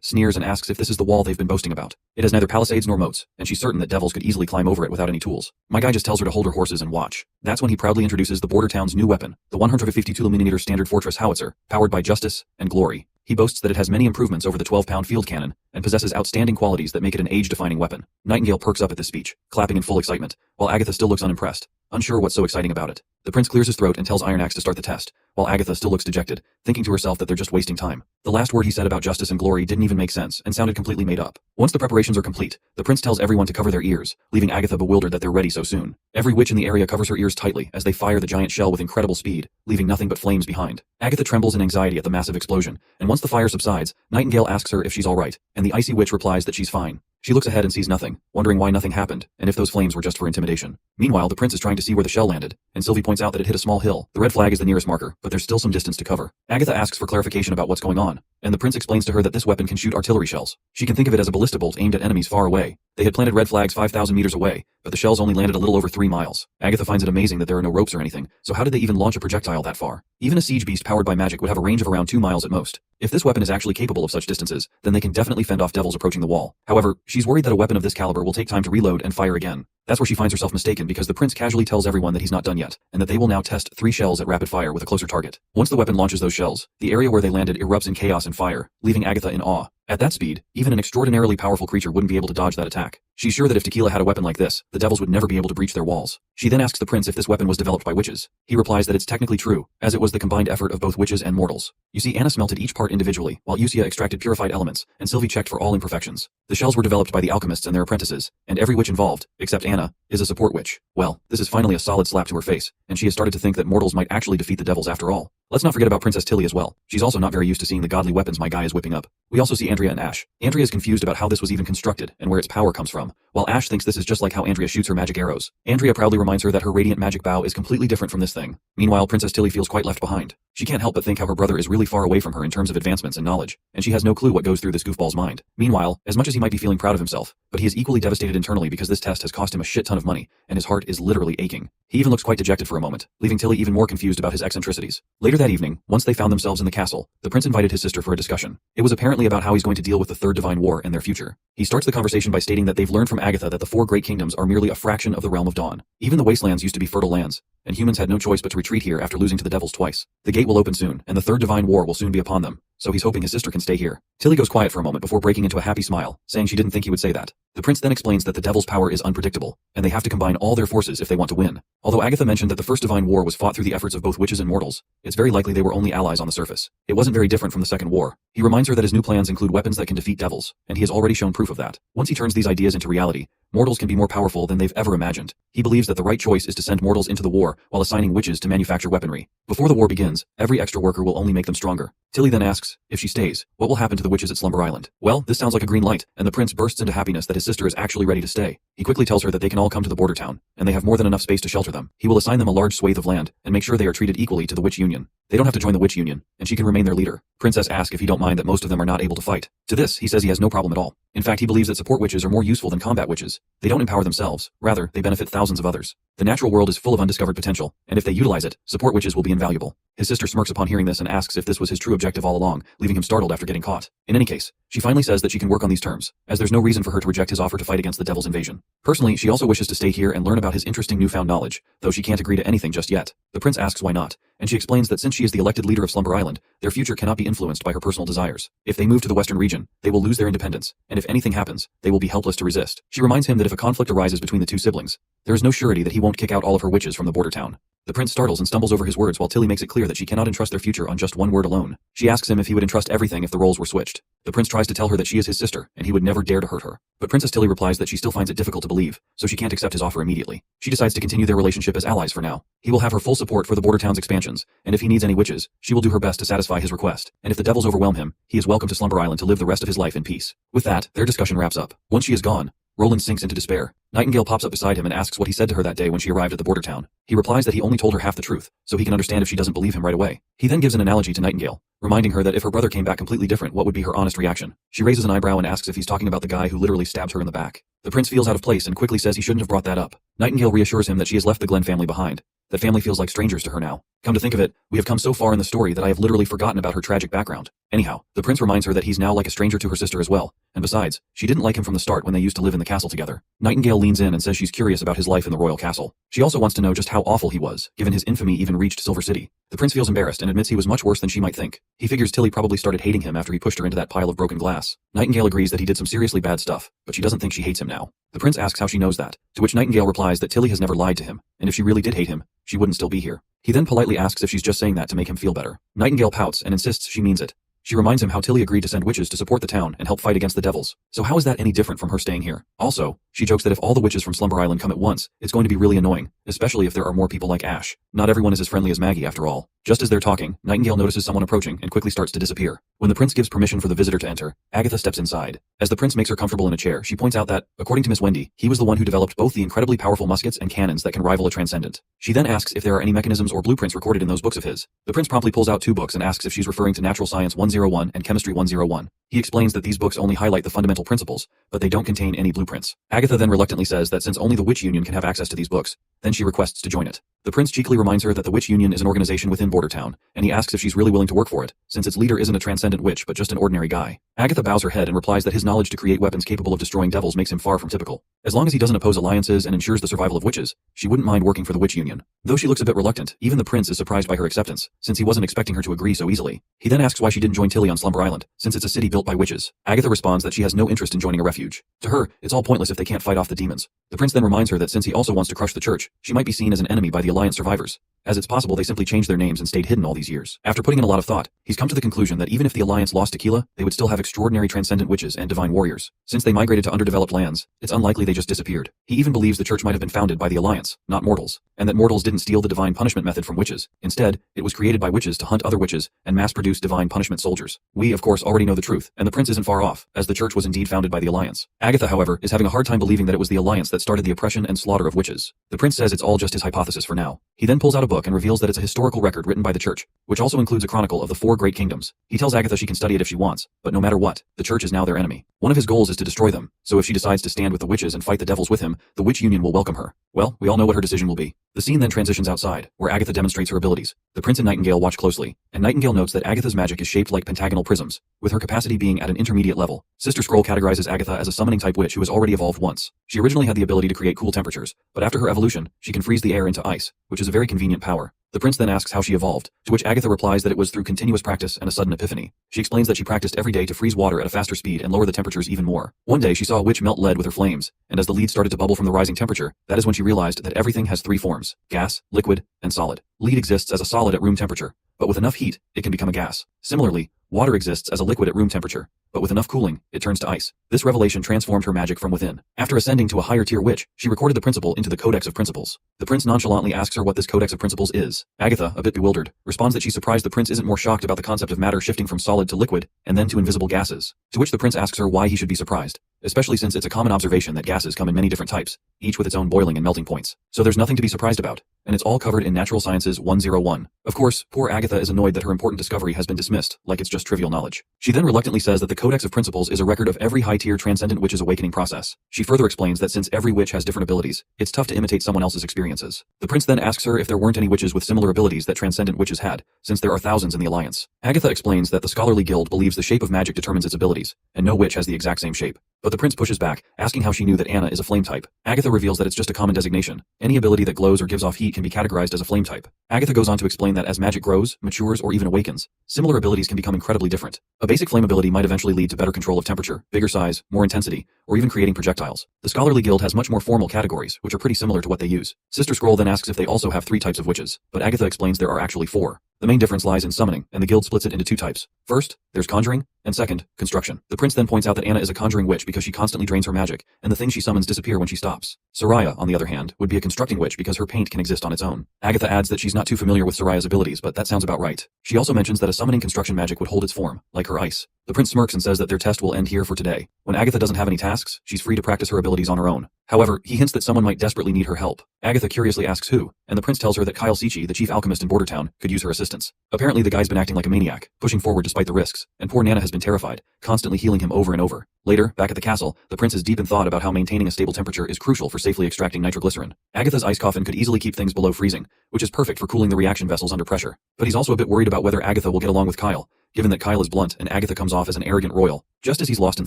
sneers and asks if this is the wall they've been boasting about. It has neither palisades nor moats, and she's certain that devils could easily climb over it without any tools. My guy just tells her to hold her horses and watch. That's when he proudly introduces the border town's new weapon, the 152mm Standard Fortress Howitzer, powered by Justice and Glory. He boasts that it has many improvements over the 12-pound field cannon, and possesses outstanding qualities that make it an age-defining weapon. Nightingale perks up at this speech, clapping in full excitement, while Agatha still looks unimpressed, unsure what's so exciting about it. The prince clears his throat and tells Iron Axe to start the test, while Agatha still looks dejected, thinking to herself that they're just wasting time. The last word he said about justice and glory didn't even make sense, and sounded completely made up. Once the preparations are complete, the prince tells everyone to cover their ears, leaving Agatha bewildered that they're ready so soon. Every witch in the area covers her ears tightly as they fire the giant shell with incredible speed, leaving nothing but flames behind. Agatha trembles in anxiety at the massive explosion, and once the fire subsides, Nightingale asks her if she's alright, and the icy witch replies that she's fine. She looks ahead and sees nothing, wondering why nothing happened, and if those flames were just for intimidation. Meanwhile, the prince is trying to see where the shell landed, and Sylvie points out that it hit a small hill. The red flag is the nearest marker, but there's still some distance to cover. Agatha asks for clarification about what's going on, and the prince explains to her that this weapon can shoot artillery shells. She can think of it as a ballista bolt aimed at enemies far away. They had planted red flags 5,000 meters away, but the shells only landed a little over 3 miles. Agatha finds it amazing that there are no ropes or anything, so how did they even launch a projectile that far? Even a siege beast powered by magic would have a range of around 2 miles at most. If this weapon is actually capable of such distances, then they can definitely fend off devils approaching the wall. However, she's worried that a weapon of this caliber will take time to reload and fire again. That's where she finds herself mistaken because the prince casually tells everyone that he's not done yet, and that they will now test 3 shells at rapid fire with a closer target. Once the weapon launches those shells, the area where they landed erupts in chaos and fire, leaving Agatha in awe. At that speed, even an extraordinarily powerful creature wouldn't be able to dodge that attack. She's sure that if Tequila had a weapon like this, the devils would never be able to breach their walls. She then asks the prince if this weapon was developed by witches. He replies that it's technically true, as it was the combined effort of both witches and mortals. You see, Anna smelted each part individually, while Usia extracted purified elements, and Sylvie checked for all imperfections. The shells were developed by the alchemists and their apprentices, and every witch involved, except Anna, is a support witch. Well, this is finally a solid slap to her face, and she has started to think that mortals might actually defeat the devils after all. Let's not forget about Princess Tilly as well. She's also not very used to seeing the godly weapons my guy is whipping up. We also see Andrea and Ash. Andrea is confused about how this was even constructed and where its power comes from, while Ash thinks this is just like how Andrea shoots her magic arrows. Andrea proudly reminds her that her radiant magic bow is completely different from this thing. Meanwhile, Princess Tilly feels quite left behind. She can't help but think how her brother is really far away from her in terms of advancements and knowledge, and she has no clue what goes through this goofball's mind. Meanwhile, as much as he might be feeling proud of himself, but he is equally devastated internally because this test has cost him a shit ton of money, and his heart is literally aching. He even looks quite dejected for a moment, leaving Tilly even more confused about his eccentricities. Later that evening, once they found themselves in the castle, the prince invited his sister for a discussion. It was apparently about how he's going to deal with the Third Divine War and their future. He starts the conversation by stating that they've learned from Agatha that the 4 great kingdoms are merely a fraction of the realm of Dawn. Even the wastelands used to be fertile lands, and humans had no choice but to retreat here after losing to the devils twice. The gate will open soon, and the Third Divine War will soon be upon them, so he's hoping his sister can stay here. Tilly goes quiet for a moment before breaking into a happy smile, saying she didn't think he would say that. The prince then explains that the devil's power is unpredictable, and they have to combine all their forces if they want to win. Although Agatha mentioned that the first divine war was fought through the efforts of both witches and mortals, it's very likely they were only allies on the surface. It wasn't very different from the second war. He reminds her that his new plans include weapons that can defeat devils, and he has already shown proof of that. Once he turns these ideas into reality, mortals can be more powerful than they've ever imagined. He believes that the right choice is to send mortals into the war while assigning witches to manufacture weaponry. Before the war begins, every extra worker will only make them stronger. Tilly then asks, if she stays, what will happen to the witches at Slumber Island? Well, this sounds like a green light, and the prince bursts into happiness that his sister is actually ready to stay. He quickly tells her that they can all come to the border town, and they have more than enough space to shelter them. He will assign them a large swathe of land, and make sure they are treated equally to the Witch Union. They don't have to join the Witch Union, and she can remain their leader. Princess asks if he don't mind that most of them are not able to fight. To this, he says he has no problem at all. In fact, he believes that support witches are more useful than combat witches. They don't empower themselves, rather, they benefit thousands of others. The natural world is full of undiscovered potential, and if they utilize it, support witches will be invaluable. His sister smirks upon hearing this and asks if this was his true objective all along, leaving him startled after getting caught. In any case, she finally says that she can work on these terms, as there's no reason for her to reject his offer to fight against the devil's invasion. Personally, she also wishes to stay here and learn about his interesting newfound knowledge, though she can't agree to anything just yet. The prince asks why not, and she explains that since she is the elected leader of Slumber Island, their future cannot be influenced by her personal desires. If they move to the western region, they will lose their independence, and if anything happens, they will be helpless to resist. She reminds him that if a conflict arises between the two siblings, there is no surety that he won't kick out all of her witches from the border town. The prince startles and stumbles over his words while Tilly makes it clear that she cannot entrust their future on just one word alone. She asks him if he would entrust everything if the roles were switched. The prince tries to tell her that she is his sister, and he would never dare to hurt her. But Princess Tilly replies that she still finds it difficult to believe, so she can't accept his offer immediately. She decides to continue their relationship as allies for now. He will have her full support for the border town's expansions, and if he needs any witches, she will do her best to satisfy his request. And if the devils overwhelm him, he is welcome to Slumber Island to live the rest of his life in peace. With that, their discussion wraps up. Once she is gone, Roland sinks into despair. Nightingale pops up beside him and asks what he said to her that day when she arrived at the border town. He replies that he only told her half the truth, so he can understand if she doesn't believe him right away. He then gives an analogy to Nightingale, reminding her that if her brother came back completely different, what would be her honest reaction? She raises an eyebrow and asks if he's talking about the guy who literally stabbed her in the back. The prince feels out of place and quickly says he shouldn't have brought that up. Nightingale reassures him that she has left the Glen family behind. That family feels like strangers to her now. Come to think of it, we have come so far in the story that I have literally forgotten about her tragic background. Anyhow, the prince reminds her that he's now like a stranger to her sister as well, and besides, she didn't like him from the start when they used to live in the castle together. Nightingale leans in and says she's curious about his life in the royal castle. She also wants to know just how awful he was, given his infamy even reached Silver City. The prince feels embarrassed and admits he was much worse than she might think. He figures Tilly probably started hating him after he pushed her into that pile of broken glass. Nightingale agrees that he did some seriously bad stuff, but she doesn't think she hates him now. The prince asks how she knows that, to which Nightingale replies that Tilly has never lied to him, and if she really did hate him, she wouldn't still be here. He then politely asks if she's just saying that to make him feel better. Nightingale pouts and insists she means it. She reminds him how Tilly agreed to send witches to support the town and help fight against the devils. So how is that any different from her staying here? Also, she jokes that if all the witches from Slumber Island come at once, it's going to be really annoying, especially if there are more people like Ash. Not everyone is as friendly as Maggie after all. Just as they're talking, Nightingale notices someone approaching and quickly starts to disappear. When the prince gives permission for the visitor to enter, Agatha steps inside. As the prince makes her comfortable in a chair, she points out that, according to Miss Wendy, he was the one who developed both the incredibly powerful muskets and cannons that can rival a transcendent. She then asks if there are any mechanisms or blueprints recorded in those books of his. The prince promptly pulls out 2 books and asks if she's referring to Natural Science 101 and Chemistry 101. He explains that these books only highlight the fundamental principles, but they don't contain any blueprints. Agatha then reluctantly says that since only the Witch Union can have access to these books, then she requests to join it. The prince cheekily reminds her that the Witch Union is an organization within Border Town, and he asks if she's really willing to work for it, since its leader isn't a transcendent witch but just an ordinary guy. Agatha bows her head and replies that his knowledge to create weapons capable of destroying devils makes him far from typical. As long as he doesn't oppose alliances and ensures the survival of witches, she wouldn't mind working for the Witch Union. Though she looks a bit reluctant, even the prince is surprised by her acceptance, since he wasn't expecting her to agree so easily. He then asks why she didn't join Tilly on Slumber Island, since it's a city built by witches. Agatha responds that she has no interest in joining a refuge. To her, it's all pointless if they can't fight off the demons. The prince then reminds her that since he also wants to crush the church, she might be seen as an enemy by the Alliance survivors, as it's possible they simply changed their names and stayed hidden all these years. After putting in a lot of thought, he's come to the conclusion that even if the Alliance lost Tequila, they would still have extraordinary transcendent witches and divine warriors. Since they migrated to underdeveloped lands, it's unlikely they just disappeared. He even believes the church might have been founded by the Alliance, not mortals, and that mortals didn't steal the divine punishment method from witches. Instead, it was created by witches to hunt other witches and mass-produce divine punishment soldiers. We, of course, already know the truth, and the prince isn't far off, as the church was indeed founded by the Alliance. Agatha, however, is having a hard time believing that it was the Alliance that started the oppression and slaughter of witches. The prince says it's all just his hypothesis for now. He then pulls out a book and reveals that it's a historical record written by the church, which also includes a chronicle of the 4 great kingdoms. He tells Agatha she can study it if she wants, but no matter what, the church is now their enemy. One of his goals is to destroy them, so if she decides to stand with the witches and fight the devils with him, the Witch Union will welcome her. Well, we all know what her decision will be. The scene then transitions outside, where Agatha demonstrates her abilities. The prince and Nightingale watch closely, and Nightingale notes that Agatha's magic is shaped like pentagonal prisms, with her capacity being at an intermediate level. Sister Scroll categorizes Agatha as a summoning type witch who has already evolved once. She originally had the ability to create cool temperatures, but after her evolution, she can freeze the air into ice, which is a very convenient power. The prince then asks how she evolved, to which Agatha replies that it was through continuous practice and a sudden epiphany. She explains that she practiced every day to freeze water at a faster speed and lower the temperatures even more. One day she saw a witch melt lead with her flames, and as the lead started to bubble from the rising temperature, that is when she realized that everything has three forms: gas, liquid, and solid. Lead exists as a solid at room temperature, but with enough heat, it can become a gas. Similarly, water exists as a liquid at room temperature, but with enough cooling, it turns to ice. This revelation transformed her magic from within. After ascending to a higher tier witch, she recorded the principle into the Codex of Principles. The prince nonchalantly asks her what this Codex of Principles is. Agatha, a bit bewildered, responds that she's surprised the prince isn't more shocked about the concept of matter shifting from solid to liquid, and then to invisible gases. To which the prince asks her why he should be surprised, especially since it's a common observation that gases come in many different types, each with its own boiling and melting points. So there's nothing to be surprised about, and it's all covered in Natural Sciences 101. Of course, poor Agatha is annoyed that her important discovery has been dismissed, like it's just trivial knowledge. She then reluctantly says that the Codex of Principles is a record of every high-tier transcendent witch's awakening process. She further explains that since every witch has different abilities, it's tough to imitate someone else's experiences. The prince then asks her if there weren't any witches with similar abilities that transcendent witches had, since there are thousands in the Alliance. Agatha explains that the scholarly guild believes the shape of magic determines its abilities, and no witch has the exact same shape. But the prince pushes back, asking how she knew that Anna is a flame type. Agatha reveals that it's just a common designation. Any ability that glows or gives off heat can be categorized as a flame type. Agatha goes on to explain that as magic grows, matures, or even awakens, similar abilities can become incredibly different. A basic flame ability might eventually lead to better control of temperature, bigger size, more intensity, or even creating projectiles. The scholarly guild has much more formal categories, which are pretty similar to what they use. Sister Scroll then asks if they also have 3 types of witches, but Agatha explains there are actually 4. The main difference lies in summoning, and the guild splits it into 2 types. First, there's conjuring, and second, construction. The prince then points out that Anna is a conjuring witch because she constantly drains her magic, and the things she summons disappear when she stops. Soraya, on the other hand, would be a constructing witch because her paint can exist on its own. Agatha adds that she's not too familiar with Soraya's abilities, but that sounds about right. She also mentions that a summoning construction magic would hold its form, like her ice. The prince smirks and says that their test will end here for today. When Agatha doesn't have any tasks, she's free to practice her abilities on her own. However, he hints that someone might desperately need her help. Agatha curiously asks who, and the prince tells her that Kyle Sichi, the chief alchemist in Bordertown, could use her assistance. Apparently the guy's been acting like a maniac, pushing forward despite the risks, and poor Nana has been terrified, constantly healing him over and over. Later, back at the castle, the prince is deep in thought about how maintaining a stable temperature is crucial for safely extracting nitroglycerin. Agatha's ice coffin could easily keep things below freezing, which is perfect for cooling the reaction vessels under pressure. But he's also a bit worried about whether Agatha will get along with Kyle, given that Kyle is blunt and Agatha comes off as an arrogant royal. Just as he's lost in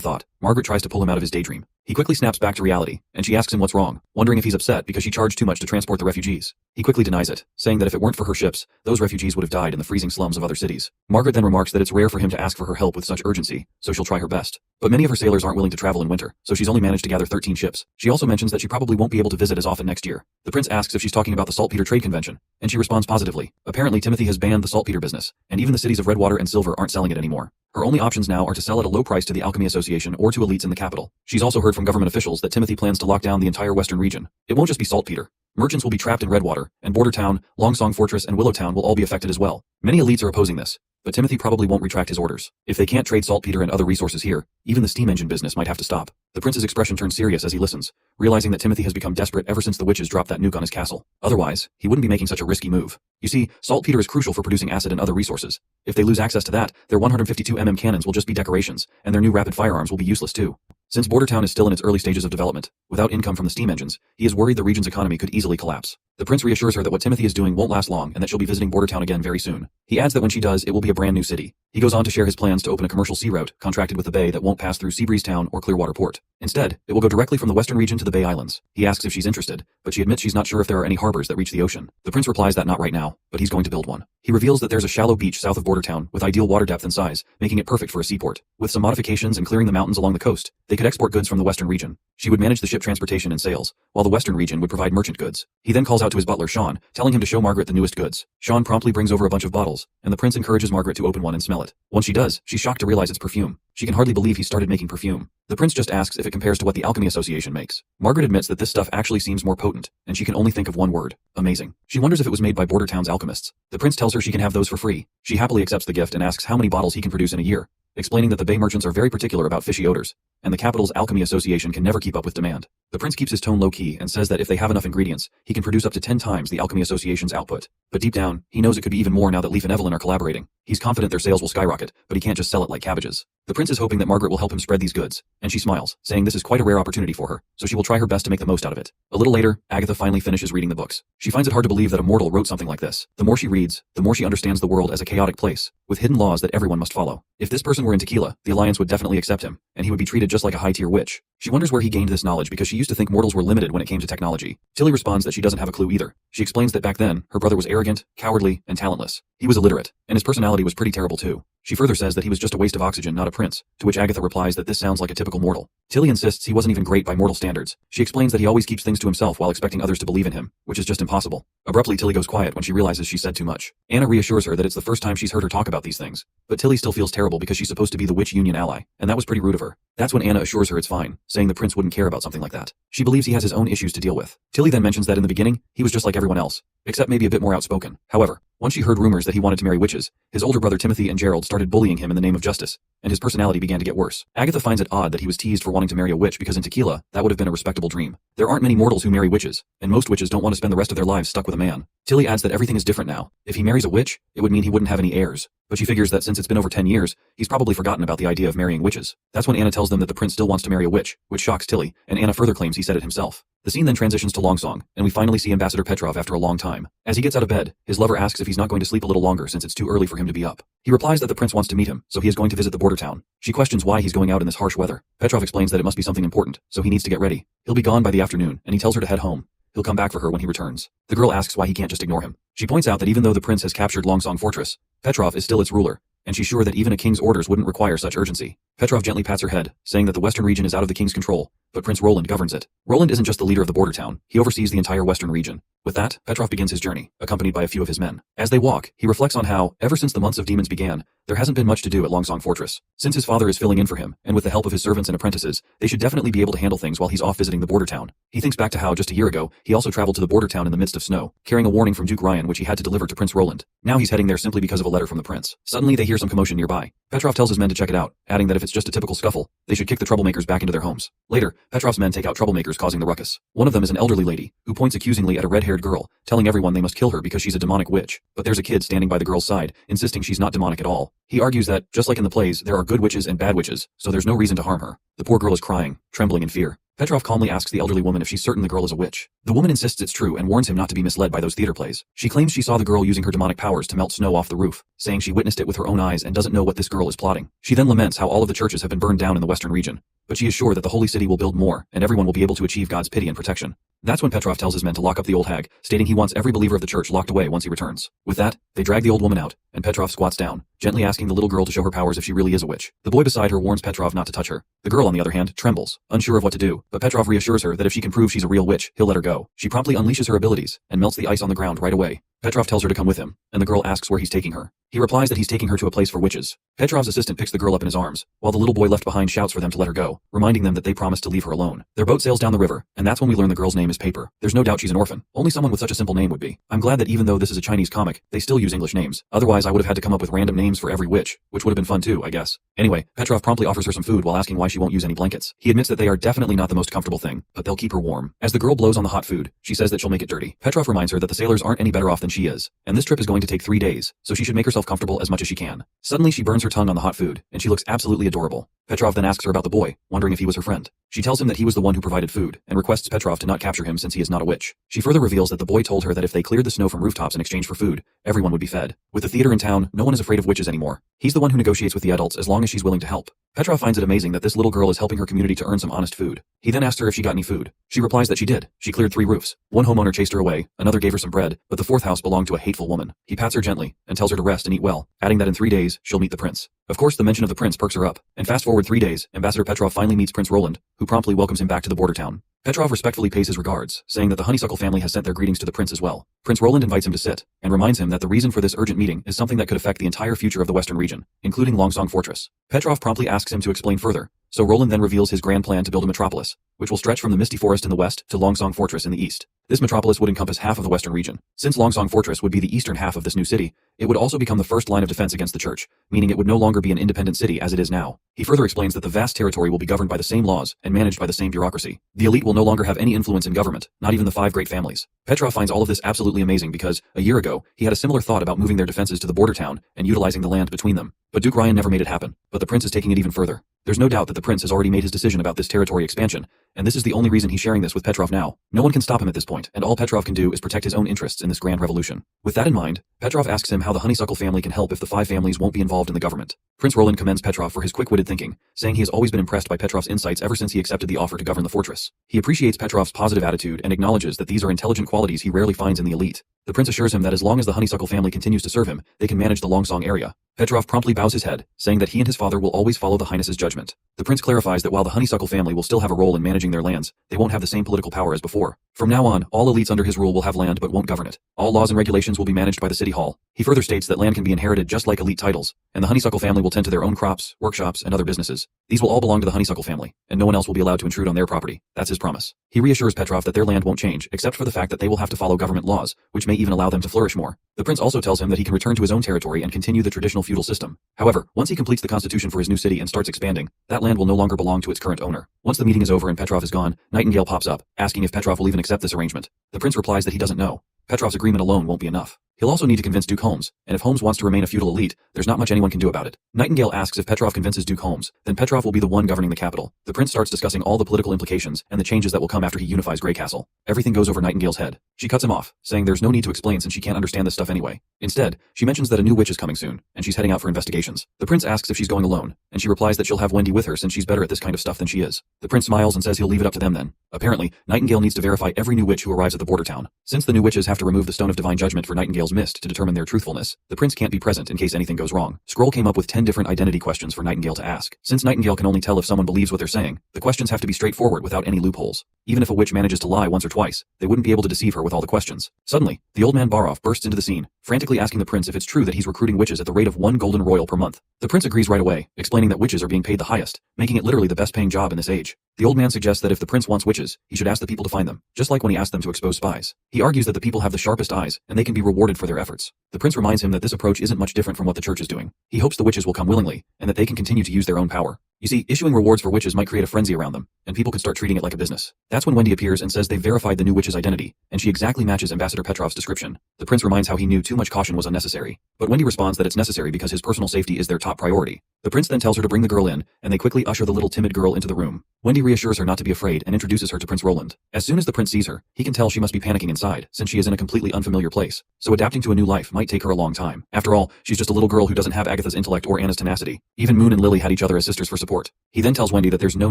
thought, Margaret tries to pull him out of his daydream. He quickly snaps back to reality, and she asks him what's wrong, wondering if he's upset because she charged too much to transport the refugees. He quickly denies it, saying that if it weren't for her ships, those refugees would have died in the freezing slums of other cities. Margaret then remarks that it's rare for him to ask for her help with such urgency, so she'll try her best. But many of her sailors aren't willing to travel in winter, so she's only managed to gather 13 ships. She also mentions that she probably won't be able to visit as often next year. The prince asks if she's talking about the saltpeter trade convention, and she responds positively. Apparently Timothy has banned the saltpeter business, and even the cities of Redwater and Silver aren't selling it anymore. Her only options now are to sell at a low price to the Alchemy Association or to elites in the capital. She's also heard from government officials that Timothy plans to lock down the entire western region. It won't just be saltpeter. Merchants will be trapped in Redwater, and Bordertown, Longsong Fortress, and Willowtown will all be affected as well. Many elites are opposing this, but Timothy probably won't retract his orders. If they can't trade saltpeter and other resources here, even the steam engine business might have to stop. The prince's expression turns serious as he listens, realizing that Timothy has become desperate ever since the witches dropped that nuke on his castle. Otherwise, he wouldn't be making such a risky move. You see, saltpeter is crucial for producing acid and other resources. If they lose access to that, their 152mm cannons will just be decorations, and their new rapid firearms will be useless too. Since Bordertown is still in its early stages of development, without income from the steam engines, he is worried the region's economy could easily collapse. The prince reassures her that what Timothy is doing won't last long and that she'll be visiting Bordertown again very soon. He adds that when she does, it will be a brand new city. He goes on to share his plans to open a commercial sea route contracted with the bay that won't pass through Seabreeze Town or Clearwater Port. Instead, it will go directly from the western region to the Bay Islands. He asks if she's interested, but she admits she's not sure if there are any harbors that reach the ocean. The prince replies that not right now, but he's going to build one. He reveals that there's a shallow beach south of Bordertown with ideal water depth and size, making it perfect for a seaport. With some modifications and clearing the mountains along the coast, they could export goods from the western region. She would manage the ship transportation and sales, while the western region would provide merchant goods. He then calls out to his butler, Sean, telling him to show Margaret the newest goods. Sean promptly brings over a bunch of bottles, and the prince encourages Margaret to open one and smell it. Once she does, she's shocked to realize it's perfume. She can hardly believe he started making perfume. The prince just asks if it compares to what the Alchemy Association makes. Margaret admits that this stuff actually seems more potent, and she can only think of one word: amazing. She wonders if it was made by Bordertown's alchemists. The prince tells her she can have those for free. She happily accepts the gift and asks how many bottles he can produce in a year, explaining that the bay merchants are very particular about fishy odors, and the capital's Alchemy Association can never keep up with demand. The prince keeps his tone low-key and says that if they have enough ingredients, he can produce up to 10 times the Alchemy Association's output. But deep down, he knows it could be even more now that Leaf and Evelyn are collaborating. He's confident their sales will skyrocket, but he can't just sell it like cabbages. The prince is hoping that Margaret will help him spread these goods, and she smiles, saying this is quite a rare opportunity for her, so she will try her best to make the most out of it. A little later, Agatha finally finishes reading the books. She finds it hard to believe that a mortal wrote something like this. The more she reads, the more she understands the world as a chaotic place, with hidden laws that everyone must follow. If this person were in Tequila, the Alliance would definitely accept him, and he would be treated just like a high-tier witch. She wonders where he gained this knowledge because she used to think mortals were limited when it came to technology. Tilly responds that she doesn't have a clue either. She explains that back then, her brother was arrogant, cowardly, and talentless. He was illiterate, and his personality was pretty terrible too. She further says that he was just a waste of oxygen, not a prince, to which Agatha replies that this sounds like a typical mortal. Tilly insists he wasn't even great by mortal standards. She explains that he always keeps things to himself while expecting others to believe in him, which is just impossible. Abruptly, Tilly goes quiet when she realizes she said too much. Anna reassures her that it's the first time she's heard her talk about these things, but Tilly still feels terrible because she's supposed to be the Witch Union ally, and that was pretty rude of her. That's when Anna assures her it's fine, saying the prince wouldn't care about something like that. She believes he has his own issues to deal with. Tilly then mentions that in the beginning, he was just like everyone else, except maybe a bit more outspoken. However, once she heard rumors that he wanted to marry witches, his older brother Timothy and Gerald started bullying him in the name of justice, and his personality began to get worse. Agatha finds it odd that he was teased for wanting to marry a witch because in Tequila, that would have been a respectable dream. There aren't many mortals who marry witches, and most witches don't want to spend the rest of their lives stuck with a man. Tilly adds that everything is different now. If he marries a witch, it would mean he wouldn't have any heirs, but she figures that since it's been over 10 years, he's probably forgotten about the idea of marrying witches. That's when Anna tells them that the prince still wants to marry a witch, which shocks Tilly, and Anna further claims he said it himself. The scene then transitions to Longsong, and we finally see Ambassador Petrov after a long time. As he gets out of bed, his lover asks if he's not going to sleep a little longer since it's too early for him to be up. He replies that the prince wants to meet him, so he is going to visit the border town. She questions why he's going out in this harsh weather. Petrov explains that it must be something important, so he needs to get ready. He'll be gone by the afternoon, and he tells her to head home. He'll come back for her when he returns. The girl asks why he can't just ignore him. She points out that even though the prince has captured Longsong Fortress, Petrov is still its ruler, and she's sure that even a king's orders wouldn't require such urgency. Petrov gently pats her head, saying that the western region is out of the king's control, but Prince Roland governs it. Roland isn't just the leader of the border town, he oversees the entire western region. With that, Petrov begins his journey, accompanied by a few of his men. As they walk, he reflects on how, ever since the months of demons began, there hasn't been much to do at Longsong Fortress. Since his father is filling in for him, and with the help of his servants and apprentices, they should definitely be able to handle things while he's off visiting the border town. He thinks back to how, just a year ago, he also traveled to the border town in the midst of snow, carrying a warning from Duke Ryan which he had to deliver to Prince Roland. Now he's heading there simply because of a letter from the prince. Suddenly they hear some commotion nearby. Petrov tells his men to check it out, adding that if it's just a typical scuffle, they should kick the troublemakers back into their homes. Later, Petrov's men take out troublemakers causing the ruckus. One of them is an elderly lady, who points accusingly at a red-haired girl, telling everyone they must kill her because she's a demonic witch. But there's a kid standing by the girl's side, insisting she's not demonic at all. He argues that, just like in the plays, there are good witches and bad witches, so there's no reason to harm her. The poor girl is crying, trembling in fear. Petrov calmly asks the elderly woman if she's certain the girl is a witch. The woman insists it's true and warns him not to be misled by those theater plays. She claims she saw the girl using her demonic powers to melt snow off the roof, saying she witnessed it with her own eyes and doesn't know what this girl is plotting. She then laments how all of the churches have been burned down in the western region, but she is sure that the holy city will build more and everyone will be able to achieve God's pity and protection. That's when Petrov tells his men to lock up the old hag, stating he wants every believer of the church locked away once he returns. With that, they drag the old woman out, and Petrov squats down, gently asking the little girl to show her powers if she really is a witch. The boy beside her warns Petrov not to touch her. The girl, on the other hand, trembles, unsure of what to do, but Petrov reassures her that if she can prove she's a real witch, he'll let her go. She promptly unleashes her abilities, and melts the ice on the ground right away. Petrov tells her to come with him, and the girl asks where he's taking her. He replies that he's taking her to a place for witches. Petrov's assistant picks the girl up in his arms, while the little boy left behind shouts for them to let her go, reminding them that they promised to leave her alone. Their boat sails down the river, and that's when we learn the girl's name is Paper. There's no doubt she's an orphan. Only someone with such a simple name would be. I'm glad that even though this is a Chinese comic, they still use English names. Otherwise I would have had to come up with random names for every witch, which would have been fun too, I guess. Anyway, Petrov promptly offers her some food while asking why she won't use any blankets. He admits that they are definitely not the most comfortable thing, but they'll keep her warm. As the girl blows on the hot food, she says that she'll make it dirty. Petrov reminds her that the sailors aren't any better off than she is, and this trip is going to take 3 days, so she should make herself comfortable as much as she can. Suddenly she burns her tongue on the hot food, and she looks absolutely adorable. Petrov then asks her about the boy, wondering if he was her friend. She tells him that he was the one who provided food, and requests Petrov to not capture him since he is not a witch. She further reveals that the boy told her that if they cleared the snow from rooftops in exchange for food, everyone would be fed. With the theater in town, no one is afraid of witches anymore. He's the one who negotiates with the adults as long as she's willing to help. Petrov finds it amazing that this little girl is helping her community to earn some honest food. He then asks her if she got any food. She replies that she did. She cleared 3 roofs. One homeowner chased her away, another gave her some bread, but the 4th house belonged to a hateful woman. He pats her gently, and tells her to rest and eat well, adding that in 3 days, she'll meet the prince. Of course, the mention of the prince perks her up, and fast forward 3 days, Ambassador Petrov finally meets Prince Roland, who promptly welcomes him back to the border town. Petrov respectfully pays his regards, saying that the Honeysuckle family has sent their greetings to the prince as well. Prince Roland invites him to sit, and reminds him that the reason for this urgent meeting is something that could affect the entire future of the western region, including Longsong Fortress. Petrov promptly asks him to explain further, so Roland then reveals his grand plan to build a metropolis, which will stretch from the Misty Forest in the west to Longsong Fortress in the east. This metropolis would encompass half of the western region. Since Longsong Fortress would be the eastern half of this new city, it would also become the first line of defense against the church, meaning it would no longer be an independent city as it is now. He further explains that the vast territory will be governed by the same laws and managed by the same bureaucracy. The elite will no longer have any influence in government, not even the 5 great families. Petrov finds all of this absolutely amazing because, a year ago, he had a similar thought about moving their defenses to the border town and utilizing the land between them. But Duke Ryan never made it happen, but the prince is taking it even further. There's no doubt that the the prince has already made his decision about this territory expansion, and this is the only reason he's sharing this with Petrov now. No one can stop him at this point, and all Petrov can do is protect his own interests in this grand revolution. With that in mind, Petrov asks him how the Honeysuckle family can help if the 5 families won't be involved in the government. Prince Roland commends Petrov for his quick-witted thinking, saying he has always been impressed by Petrov's insights ever since he accepted the offer to govern the fortress. He appreciates Petrov's positive attitude and acknowledges that these are intelligent qualities he rarely finds in the elite. The prince assures him that as long as the Honeysuckle family continues to serve him, they can manage the Longsong area. Petrov promptly bows his head, saying that he and his father will always follow the Highness's judgment. The prince clarifies that while the Honeysuckle family will still have a role in managing their lands, they won't have the same political power as before. From now on, all elites under his rule will have land but won't govern it. All laws and regulations will be managed by the city hall. He further states that land can be inherited just like elite titles, and the Honeysuckle family will tend to their own crops, workshops, and other businesses. These will all belong to the Honeysuckle family, and no one else will be allowed to intrude on their property. That's his promise. He reassures Petrov that their land won't change, except for the fact that they will have to follow government laws, which may even allow them to flourish more. The prince also tells him that he can return to his own territory and continue the traditional feudal system. However, once he completes the constitution for his new city and starts expanding, that land will no longer belong to its current owner. Once the meeting is over and Petrov is gone, Nightingale pops up, asking if Petrov will even accept this arrangement. The prince replies that he doesn't know. Petrov's agreement alone won't be enough. He'll also need to convince Duke Holmes, and if Holmes wants to remain a feudal elite, there's not much anyone can do about it. Nightingale asks if Petrov convinces Duke Holmes, then Petrov will be the one governing the capital. The prince starts discussing all the political implications and the changes that will come after he unifies Grey Castle. Everything goes over Nightingale's head. She cuts him off, saying there's no need to explain since she can't understand this stuff anyway. Instead, she mentions that a new witch is coming soon, and she's heading out for investigations. The prince asks if she's going alone, and she replies that she'll have Wendy with her since she's better at this kind of stuff than she is. The prince smiles and says he'll leave it up to them then. Apparently, Nightingale needs to verify every new witch who arrives at the border town. Since the new witches have to remove the Stone of Divine Judgment for Nightingale's mist to determine their truthfulness, the prince can't be present in case anything goes wrong. Scroll came up with 10 different identity questions for Nightingale to ask. Since Nightingale can only tell if someone believes what they're saying, the questions have to be straightforward without any loopholes. Even if a witch manages to lie once or twice, they wouldn't be able to deceive her with all the questions. Suddenly, the old man Barov bursts into the scene, frantically asking the prince if it's true that he's recruiting witches at the rate of 1 golden royal per month. The prince agrees right away, explaining that witches are being paid the highest, making it literally the best paying job in this age. The old man suggests that if the prince wants witches, he should ask the people to find them, just like when he asked them to expose spies. He argues that the people have the sharpest eyes, and they can be rewarded for their efforts. The prince reminds him that this approach isn't much different from what the church is doing. He hopes the witches will come willingly, and that they can continue to use their own power. You see, issuing rewards for witches might create a frenzy around them, and people could start treating it like a business. That's when Wendy appears and says they've verified the new witch's identity, and she exactly matches Ambassador Petrov's description. The prince reminds how he knew too much caution was unnecessary, but Wendy responds that it's necessary because his personal safety is their top priority. The prince then tells her to bring the girl in, and they quickly usher the little timid girl into the room. Wendy reassures her not to be afraid and introduces her to Prince Roland. As soon as the prince sees her, he can tell she must be panicking inside, since she is in a completely unfamiliar place, so adapting to a new life might take her a long time. After all, she's just a little girl who doesn't have Agatha's intellect or Anna's tenacity. Even Moon and Lily had each other as sisters for support. He then tells Wendy that there's no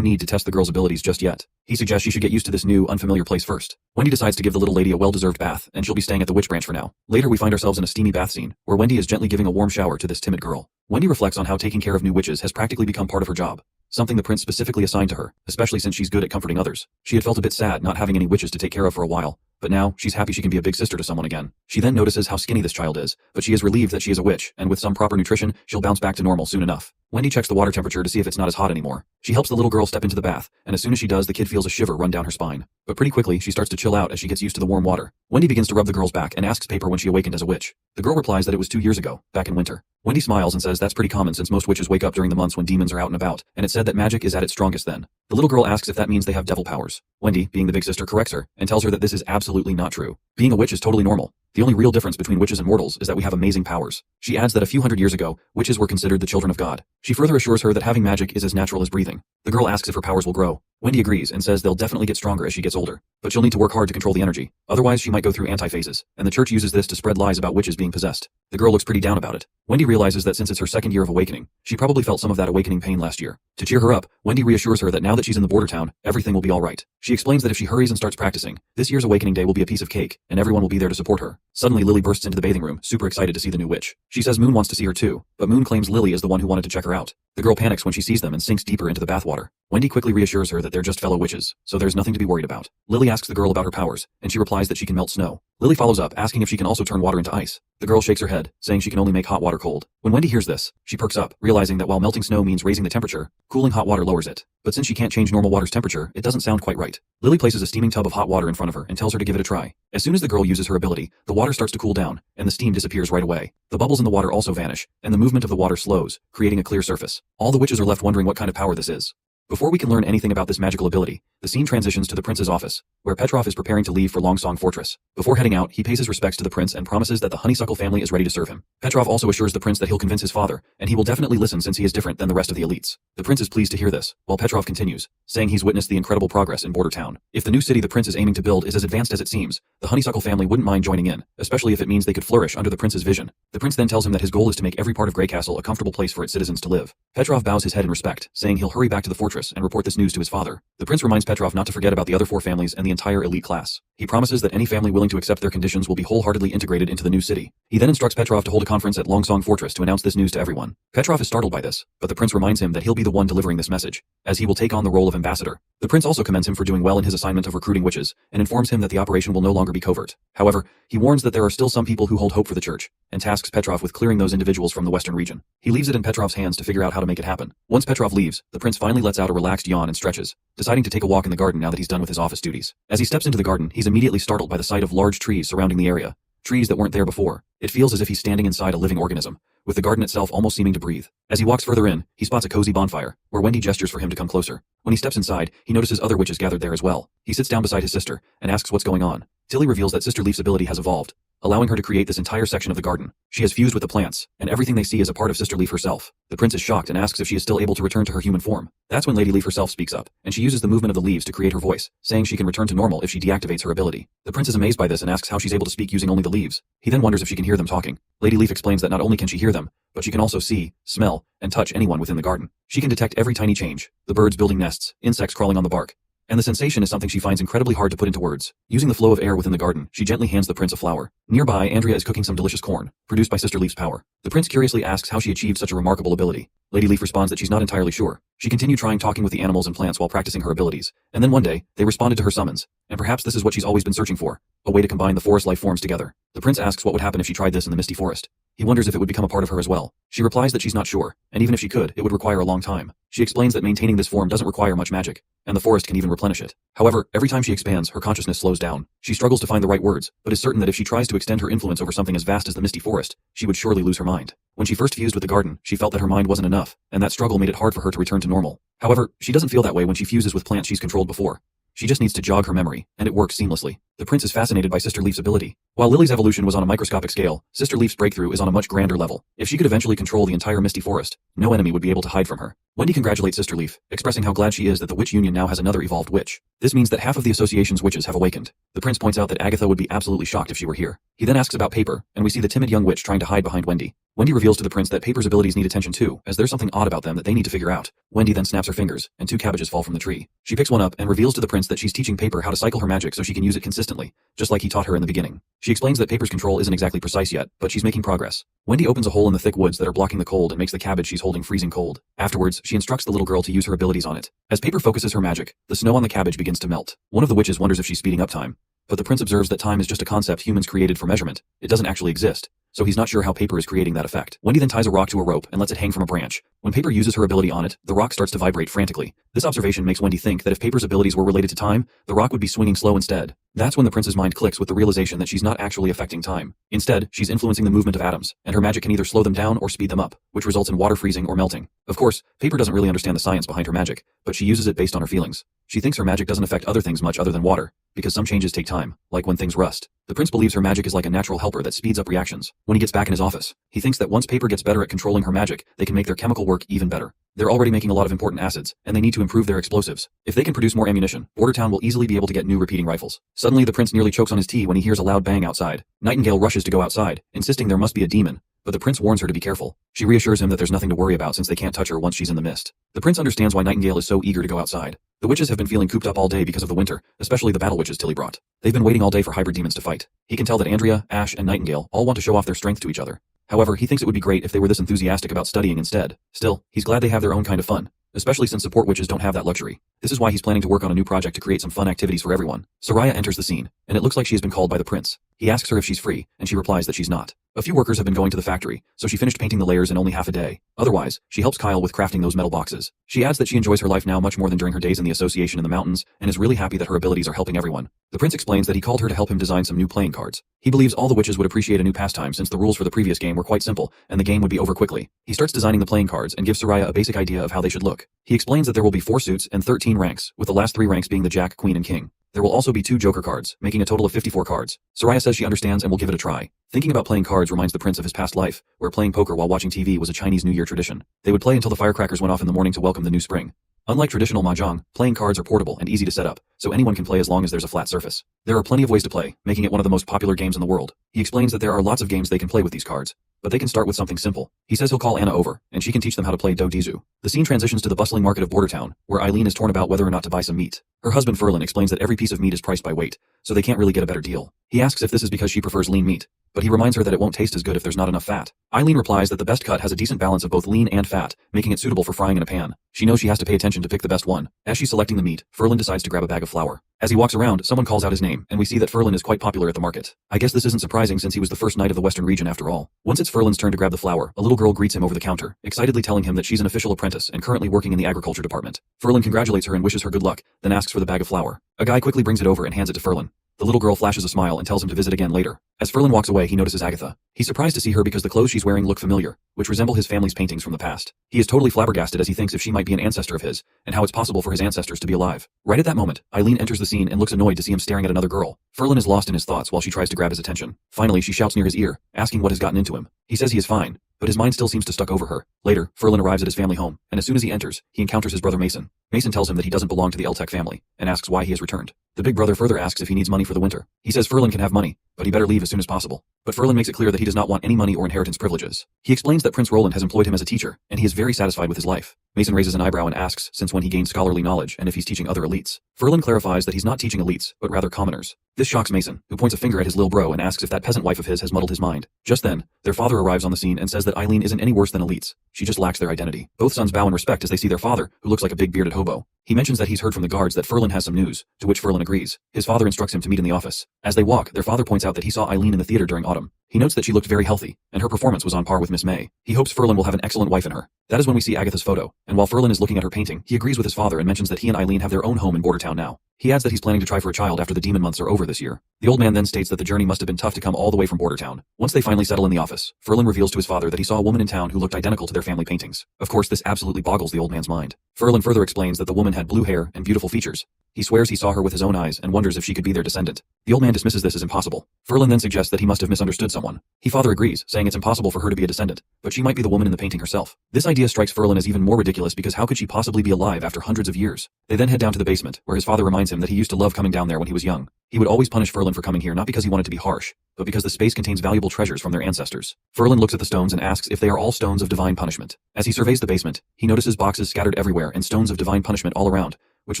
need to test the girl's abilities just yet. He suggests she should get used to this new, unfamiliar place first. Wendy decides to give the little lady a well-deserved bath, and she'll be staying at the Witch Branch for now. Later we find ourselves in a steamy bath scene, where Wendy is gently giving a warm shower to this timid girl. Wendy reflects on how taking care of new witches has practically become part of her job, something the prince specifically assigned to her, especially since she's good at comforting others. She had felt a bit sad not having any witches to take care of for a while, but now she's happy she can be a big sister to someone again. She then notices how skinny this child is, but she is relieved that she is a witch, and with some proper nutrition, she'll bounce back to normal soon enough. Wendy checks the water temperature to see if it's not as hot anymore. She helps the little girl step into the bath, and as soon as she does, the kid feels a shiver run down her spine. But pretty quickly, she starts to chill out as she gets used to the warm water. Wendy begins to rub the girl's back and asks Paper when she awakened as a witch. The girl replies that it was 2 years ago, back in winter. Wendy smiles and says that's pretty common since most witches wake up during the months when demons are out and about, and it's said that magic is at its strongest then. The little girl asks if that means they have devil powers. Wendy, being the big sister, corrects her and tells her that this is absolutely not true. Being a witch is totally normal. The only real difference between witches and mortals is that we have amazing powers. She adds that a few hundred years ago, witches were considered the children of God. She further assures her that having magic is as natural as breathing. The girl asks if her powers will grow. Wendy agrees and says they'll definitely get stronger as she gets older, but she'll need to work hard to control the energy. Otherwise, she might go through antiphases, and the church uses this to spread lies about witches being possessed. The girl looks pretty down about it. Wendy realizes that since it's her second year of awakening, she probably felt some of that awakening pain last year. To cheer her up, Wendy reassures her that now that she's in the border town, everything will be all right. She explains that if she hurries and starts practicing, this year's awakening day will be a piece of cake, and everyone will be there to support her. Suddenly, Lily bursts into the bathing room, super excited to see the new witch. She says Moon wants to see her too, but Moon claims Lily is the one who wanted to check her out. The girl panics when she sees them and sinks deeper into the bathwater. Wendy quickly reassures her that they're just fellow witches, so there's nothing to be worried about. Lily asks the girl about her powers, and she replies that she can melt snow. Lily follows up, asking if she can also turn water into ice. The girl shakes her head, saying she can only make hot water cold. When Wendy hears this, she perks up, realizing that while melting snow means raising the temperature, cooling hot water lowers it. But since she can't change normal water's temperature, it doesn't sound quite right. Lily places a steaming tub of hot water in front of her and tells her to give it a try. As soon as the girl uses her ability, the water starts to cool down, and the steam disappears right away. The bubbles in the water also vanish, and the movement of the water slows, creating a clear surface. All the witches are left wondering what kind of power this is. Before we can learn anything about this magical ability, The scene transitions to the prince's office, where Petrov is preparing to leave for Longsong Fortress. Before heading out, he pays his respects to the prince and promises that the honeysuckle family is ready to serve him. Petrov also assures the prince that he'll convince his father, and he will definitely listen since he is different than the rest of the elites. The prince is pleased to hear this, while Petrov continues, saying he's witnessed the incredible progress in Border Town. If the new city the prince is aiming to build is as advanced as it seems, the honeysuckle family wouldn't mind joining in, especially if it means they could flourish under the prince's vision. The prince then tells him that his goal is to make every part of Grey Castle a comfortable place for its citizens to live. Petrov bows his head in respect, saying he'll hurry back to the fortress and report this news to his father. The prince reminds Petrov not to forget about the other 4 families and the entire elite class. He promises that any family willing to accept their conditions will be wholeheartedly integrated into the new city. He then instructs Petrov to hold a conference at Longsong Fortress to announce this news to everyone. Petrov is startled by this, but the prince reminds him that he'll be the one delivering this message, as he will take on the role of ambassador. The prince also commends him for doing well in his assignment of recruiting witches, and informs him that the operation will no longer be covert. However, he warns that there are still some people who hold hope for the church, and tasks Petrov with clearing those individuals from the western region. He leaves it in Petrov's hands to figure out how to make it happen. Once Petrov leaves, the prince finally lets out a relaxed yawn and stretches, deciding to take a walk in the garden now that he's done with his office duties. As he steps into the garden, he's immediately startled by the sight of large trees surrounding the area. Trees that weren't there before. It feels as if he's standing inside a living organism, with the garden itself almost seeming to breathe. As he walks further in, he spots a cozy bonfire, where Wendy gestures for him to come closer. When he steps inside, he notices other witches gathered there as well. He sits down beside his sister, and asks what's going on. Tilly reveals that Sister Leaf's ability has evolved, allowing her to create this entire section of the garden. She has fused with the plants, and everything they see is a part of Sister Leaf herself. The prince is shocked and asks if she is still able to return to her human form. That's when Lady Leaf herself speaks up, and she uses the movement of the leaves to create her voice, saying she can return to normal if she deactivates her ability. The prince is amazed by this and asks how she's able to speak using only the leaves. He then wonders if she can hear them talking. Lady Leaf explains that not only can she hear them, but she can also see, smell, and touch anyone within the garden. She can detect every tiny change, the birds building nests, insects crawling on the bark. And the sensation is something she finds incredibly hard to put into words. Using the flow of air within the garden, she gently hands the prince a flower. Nearby, Andrea is cooking some delicious corn, produced by Sister Leaf's power. The prince curiously asks how she achieved such a remarkable ability. Lady Leaf responds that she's not entirely sure. She continued talking with the animals and plants while practicing her abilities, and then one day, they responded to her summons. And perhaps this is what she's always been searching for, a way to combine the forest life forms together. The prince asks what would happen if she tried this in the misty forest. He wonders if it would become a part of her as well. She replies that she's not sure, and even if she could, it would require a long time. She explains that maintaining this form doesn't require much magic, and the forest can even replenish it. However, every time she expands, her consciousness slows down. She struggles to find the right words, but is certain that if she tries to extend her influence over something as vast as the misty forest, she would surely lose her mind. When she first fused with the garden, she felt that her mind wasn't enough, and that struggle made it hard for her to return to normal. However, she doesn't feel that way when she fuses with plants she's controlled before. She just needs to jog her memory, and it works seamlessly. The prince is fascinated by Sister Leaf's ability. While Lily's evolution was on a microscopic scale, Sister Leaf's breakthrough is on a much grander level. If she could eventually control the entire misty forest, no enemy would be able to hide from her. Wendy congratulates Sister Leaf, expressing how glad she is that the Witch Union now has another evolved witch. This means that half of the association's witches have awakened. The prince points out that Agatha would be absolutely shocked if she were here. He then asks about Paper, and we see the timid young witch trying to hide behind Wendy. Wendy reveals to the prince that Paper's abilities need attention too, as there's something odd about them that they need to figure out. Wendy then snaps her fingers, and 2 cabbages fall from the tree. She picks one up and reveals to the prince that she's teaching Paper how to cycle her magic so she can use it consistently, just like he taught her in the beginning. She explains that Paper's control isn't exactly precise yet, but she's making progress. Wendy opens a hole in the thick woods that are blocking the cold and makes the cabbage she's holding freezing cold. Afterwards, she instructs the little girl to use her abilities on it. As Paper focuses her magic, the snow on the cabbage begins to melt. One of the witches wonders if she's speeding up time, but the prince observes that time is just a concept humans created for measurement. It doesn't actually exist, so he's not sure how Paper is creating that effect. Wendy then ties a rock to a rope and lets it hang from a branch. When Paper uses her ability on it, the rock starts to vibrate frantically. This observation makes Wendy think that if Paper's abilities were related to time, the rock would be swinging slow instead. That's when the prince's mind clicks with the realization that she's not actually affecting time. Instead, she's influencing the movement of atoms, and her magic can either slow them down or speed them up, which results in water freezing or melting. Of course, Paper doesn't really understand the science behind her magic, but she uses it based on her feelings. She thinks her magic doesn't affect other things much other than water, because some changes take time, like when things rust. The prince believes her magic is like a natural helper that speeds up reactions. When he gets back in his office, he thinks that once Paper gets better at controlling her magic, they can make their chemical work even better. They're already making a lot of important acids, and they need to improve their explosives. If they can produce more ammunition, Border Town will easily be able to get new repeating rifles. Suddenly the prince nearly chokes on his tea when he hears a loud bang outside. Nightingale rushes to go outside, insisting there must be a demon, but the prince warns her to be careful. She reassures him that there's nothing to worry about since they can't touch her once she's in the mist. The prince understands why Nightingale is so eager to go outside. The witches have been feeling cooped up all day because of the winter, especially the battle witches Tilly brought. They've been waiting all day for hybrid demons to fight. He can tell that Andrea, Ash, and Nightingale all want to show off their strength to each other. However, he thinks it would be great if they were this enthusiastic about studying instead. Still, he's glad they have their own kind of fun, especially since support witches don't have that luxury. This is why he's planning to work on a new project to create some fun activities for everyone. Soraya enters the scene, and it looks like she has been called by the prince. He asks her if she's free, and she replies that she's not. A few workers have been going to the factory, so she finished painting the layers in only half a day. Otherwise, she helps Kyle with crafting those metal boxes. She adds that she enjoys her life now much more than during her days in the association in the mountains, and is really happy that her abilities are helping everyone. The prince explains that he called her to help him design some new playing cards. He believes all the witches would appreciate a new pastime since the rules for the previous game were quite simple, and the game would be over quickly. He starts designing the playing cards and gives Soraya a basic idea of how they should look. He explains that there will be 4 suits and 13 ranks, with the last 3 ranks being the Jack, Queen, and King. There will also be 2 Joker cards, making a total of 54 cards. Soraya says she understands and will give it a try. Thinking about playing cards reminds the prince of his past life, where playing poker while watching TV was a Chinese New Year tradition. They would play until the firecrackers went off in the morning to welcome the new spring. Unlike traditional mahjong, playing cards are portable and easy to set up, so anyone can play as long as there's a flat surface. There are plenty of ways to play, making it one of the most popular games in the world. He explains that there are lots of games they can play with these cards, but they can start with something simple. He says he'll call Anna over, and she can teach them how to play do-dizu. The scene transitions to the bustling market of Bordertown, where Eileen is torn about whether or not to buy some meat. Her husband Ferlin explains that every piece of meat is priced by weight, so they can't really get a better deal. He asks if this is because she prefers lean meat, but he reminds her that it won't taste as good if there's not enough fat. Eileen replies that the best cut has a decent balance of both lean and fat, making it suitable for frying in a pan. She knows she has to pay attention to pick the best one. As she's selecting the meat, Ferlin decides to grab a bag of flour. As he walks around, someone calls out his name, and we see that Ferlin is quite popular at the market. I guess this isn't surprising since he was the first knight of the Western region after all. Once it's Ferlin's turn to grab the flour, a little girl greets him over the counter, excitedly telling him that she's an official apprentice and currently working in the agriculture department. Ferlin congratulates her and wishes her good luck, then asks for the bag of flour. A guy quickly brings it over and hands it to Ferlin. The little girl flashes a smile and tells him to visit again later. As Ferlin walks away, he notices Agatha. He's surprised to see her because the clothes she's wearing look familiar, which resemble his family's paintings from the past. He is totally flabbergasted as he thinks if she might be an ancestor of his, and how it's possible for his ancestors to be alive. Right at that moment, Eileen enters the scene and looks annoyed to see him staring at another girl. Ferlin is lost in his thoughts while she tries to grab his attention. Finally, she shouts near his ear, asking what has gotten into him. He says he is fine, but his mind still seems to stuck over her. Later, Ferlin arrives at his family home, and as soon as he enters, he encounters his brother Mason. Mason tells him that he doesn't belong to the Eltec family, and asks why he has returned. The big brother further asks if he needs money for the winter. He says Ferlin can have money, but he better leave as soon as possible. But Ferlin makes it clear that he does not want any money or inheritance privileges. He explains that Prince Roland has employed him as a teacher, and he is very satisfied with his life. Mason raises an eyebrow and asks since when he gained scholarly knowledge and if he's teaching other elites. Ferlin clarifies that he's not teaching elites, but rather commoners. This shocks Mason, who points a finger at his lil bro and asks if that peasant wife of his has muddled his mind. Just then, their father arrives on the scene and says that Eileen isn't any worse than elites. She just lacks their identity. Both sons bow in respect as they see their father, who looks like a big bearded hobo. He mentions that he's heard from the guards that Ferlin has some news, to which Ferlin agrees. His father instructs him to meet in the office. As they walk, their father points out that he saw Eileen in the theater during autumn. He notes that she looked very healthy, and her performance was on par with Miss May. He hopes Ferlin will have an excellent wife in her. That is when we see Agatha's photo, and while Ferlin is looking at her painting, he agrees with his father and mentions that he and Eileen have their own home in Bordertown now. He adds that he's planning to try for a child after the demon months are over this year. The old man then states that the journey must have been tough to come all the way from Bordertown. Once they finally settle in the office, Ferlin reveals to his father that he saw a woman in town who looked identical to their family paintings. Of course, this absolutely boggles the old man's mind. Ferlin further explains that the woman had blue hair and beautiful features. He swears he saw her with his own eyes and wonders if she could be their descendant. The old man dismisses this as impossible. Ferlin then suggests that he must have misunderstood someone. His father agrees, saying it's impossible for her to be a descendant, but she might be the woman in the painting herself. This idea strikes Ferlin as even more ridiculous because how could she possibly be alive after hundreds of years? They then head down to the basement, where his father reminds him that he used to love coming down there when he was young. He would always punish Ferlin for coming here not because he wanted to be harsh, but because the space contains valuable treasures from their ancestors. Ferlin looks at the stones and asks if they are all stones of divine punishment. As he surveys the basement, he notices boxes scattered everywhere and stones of divine punishment all around, which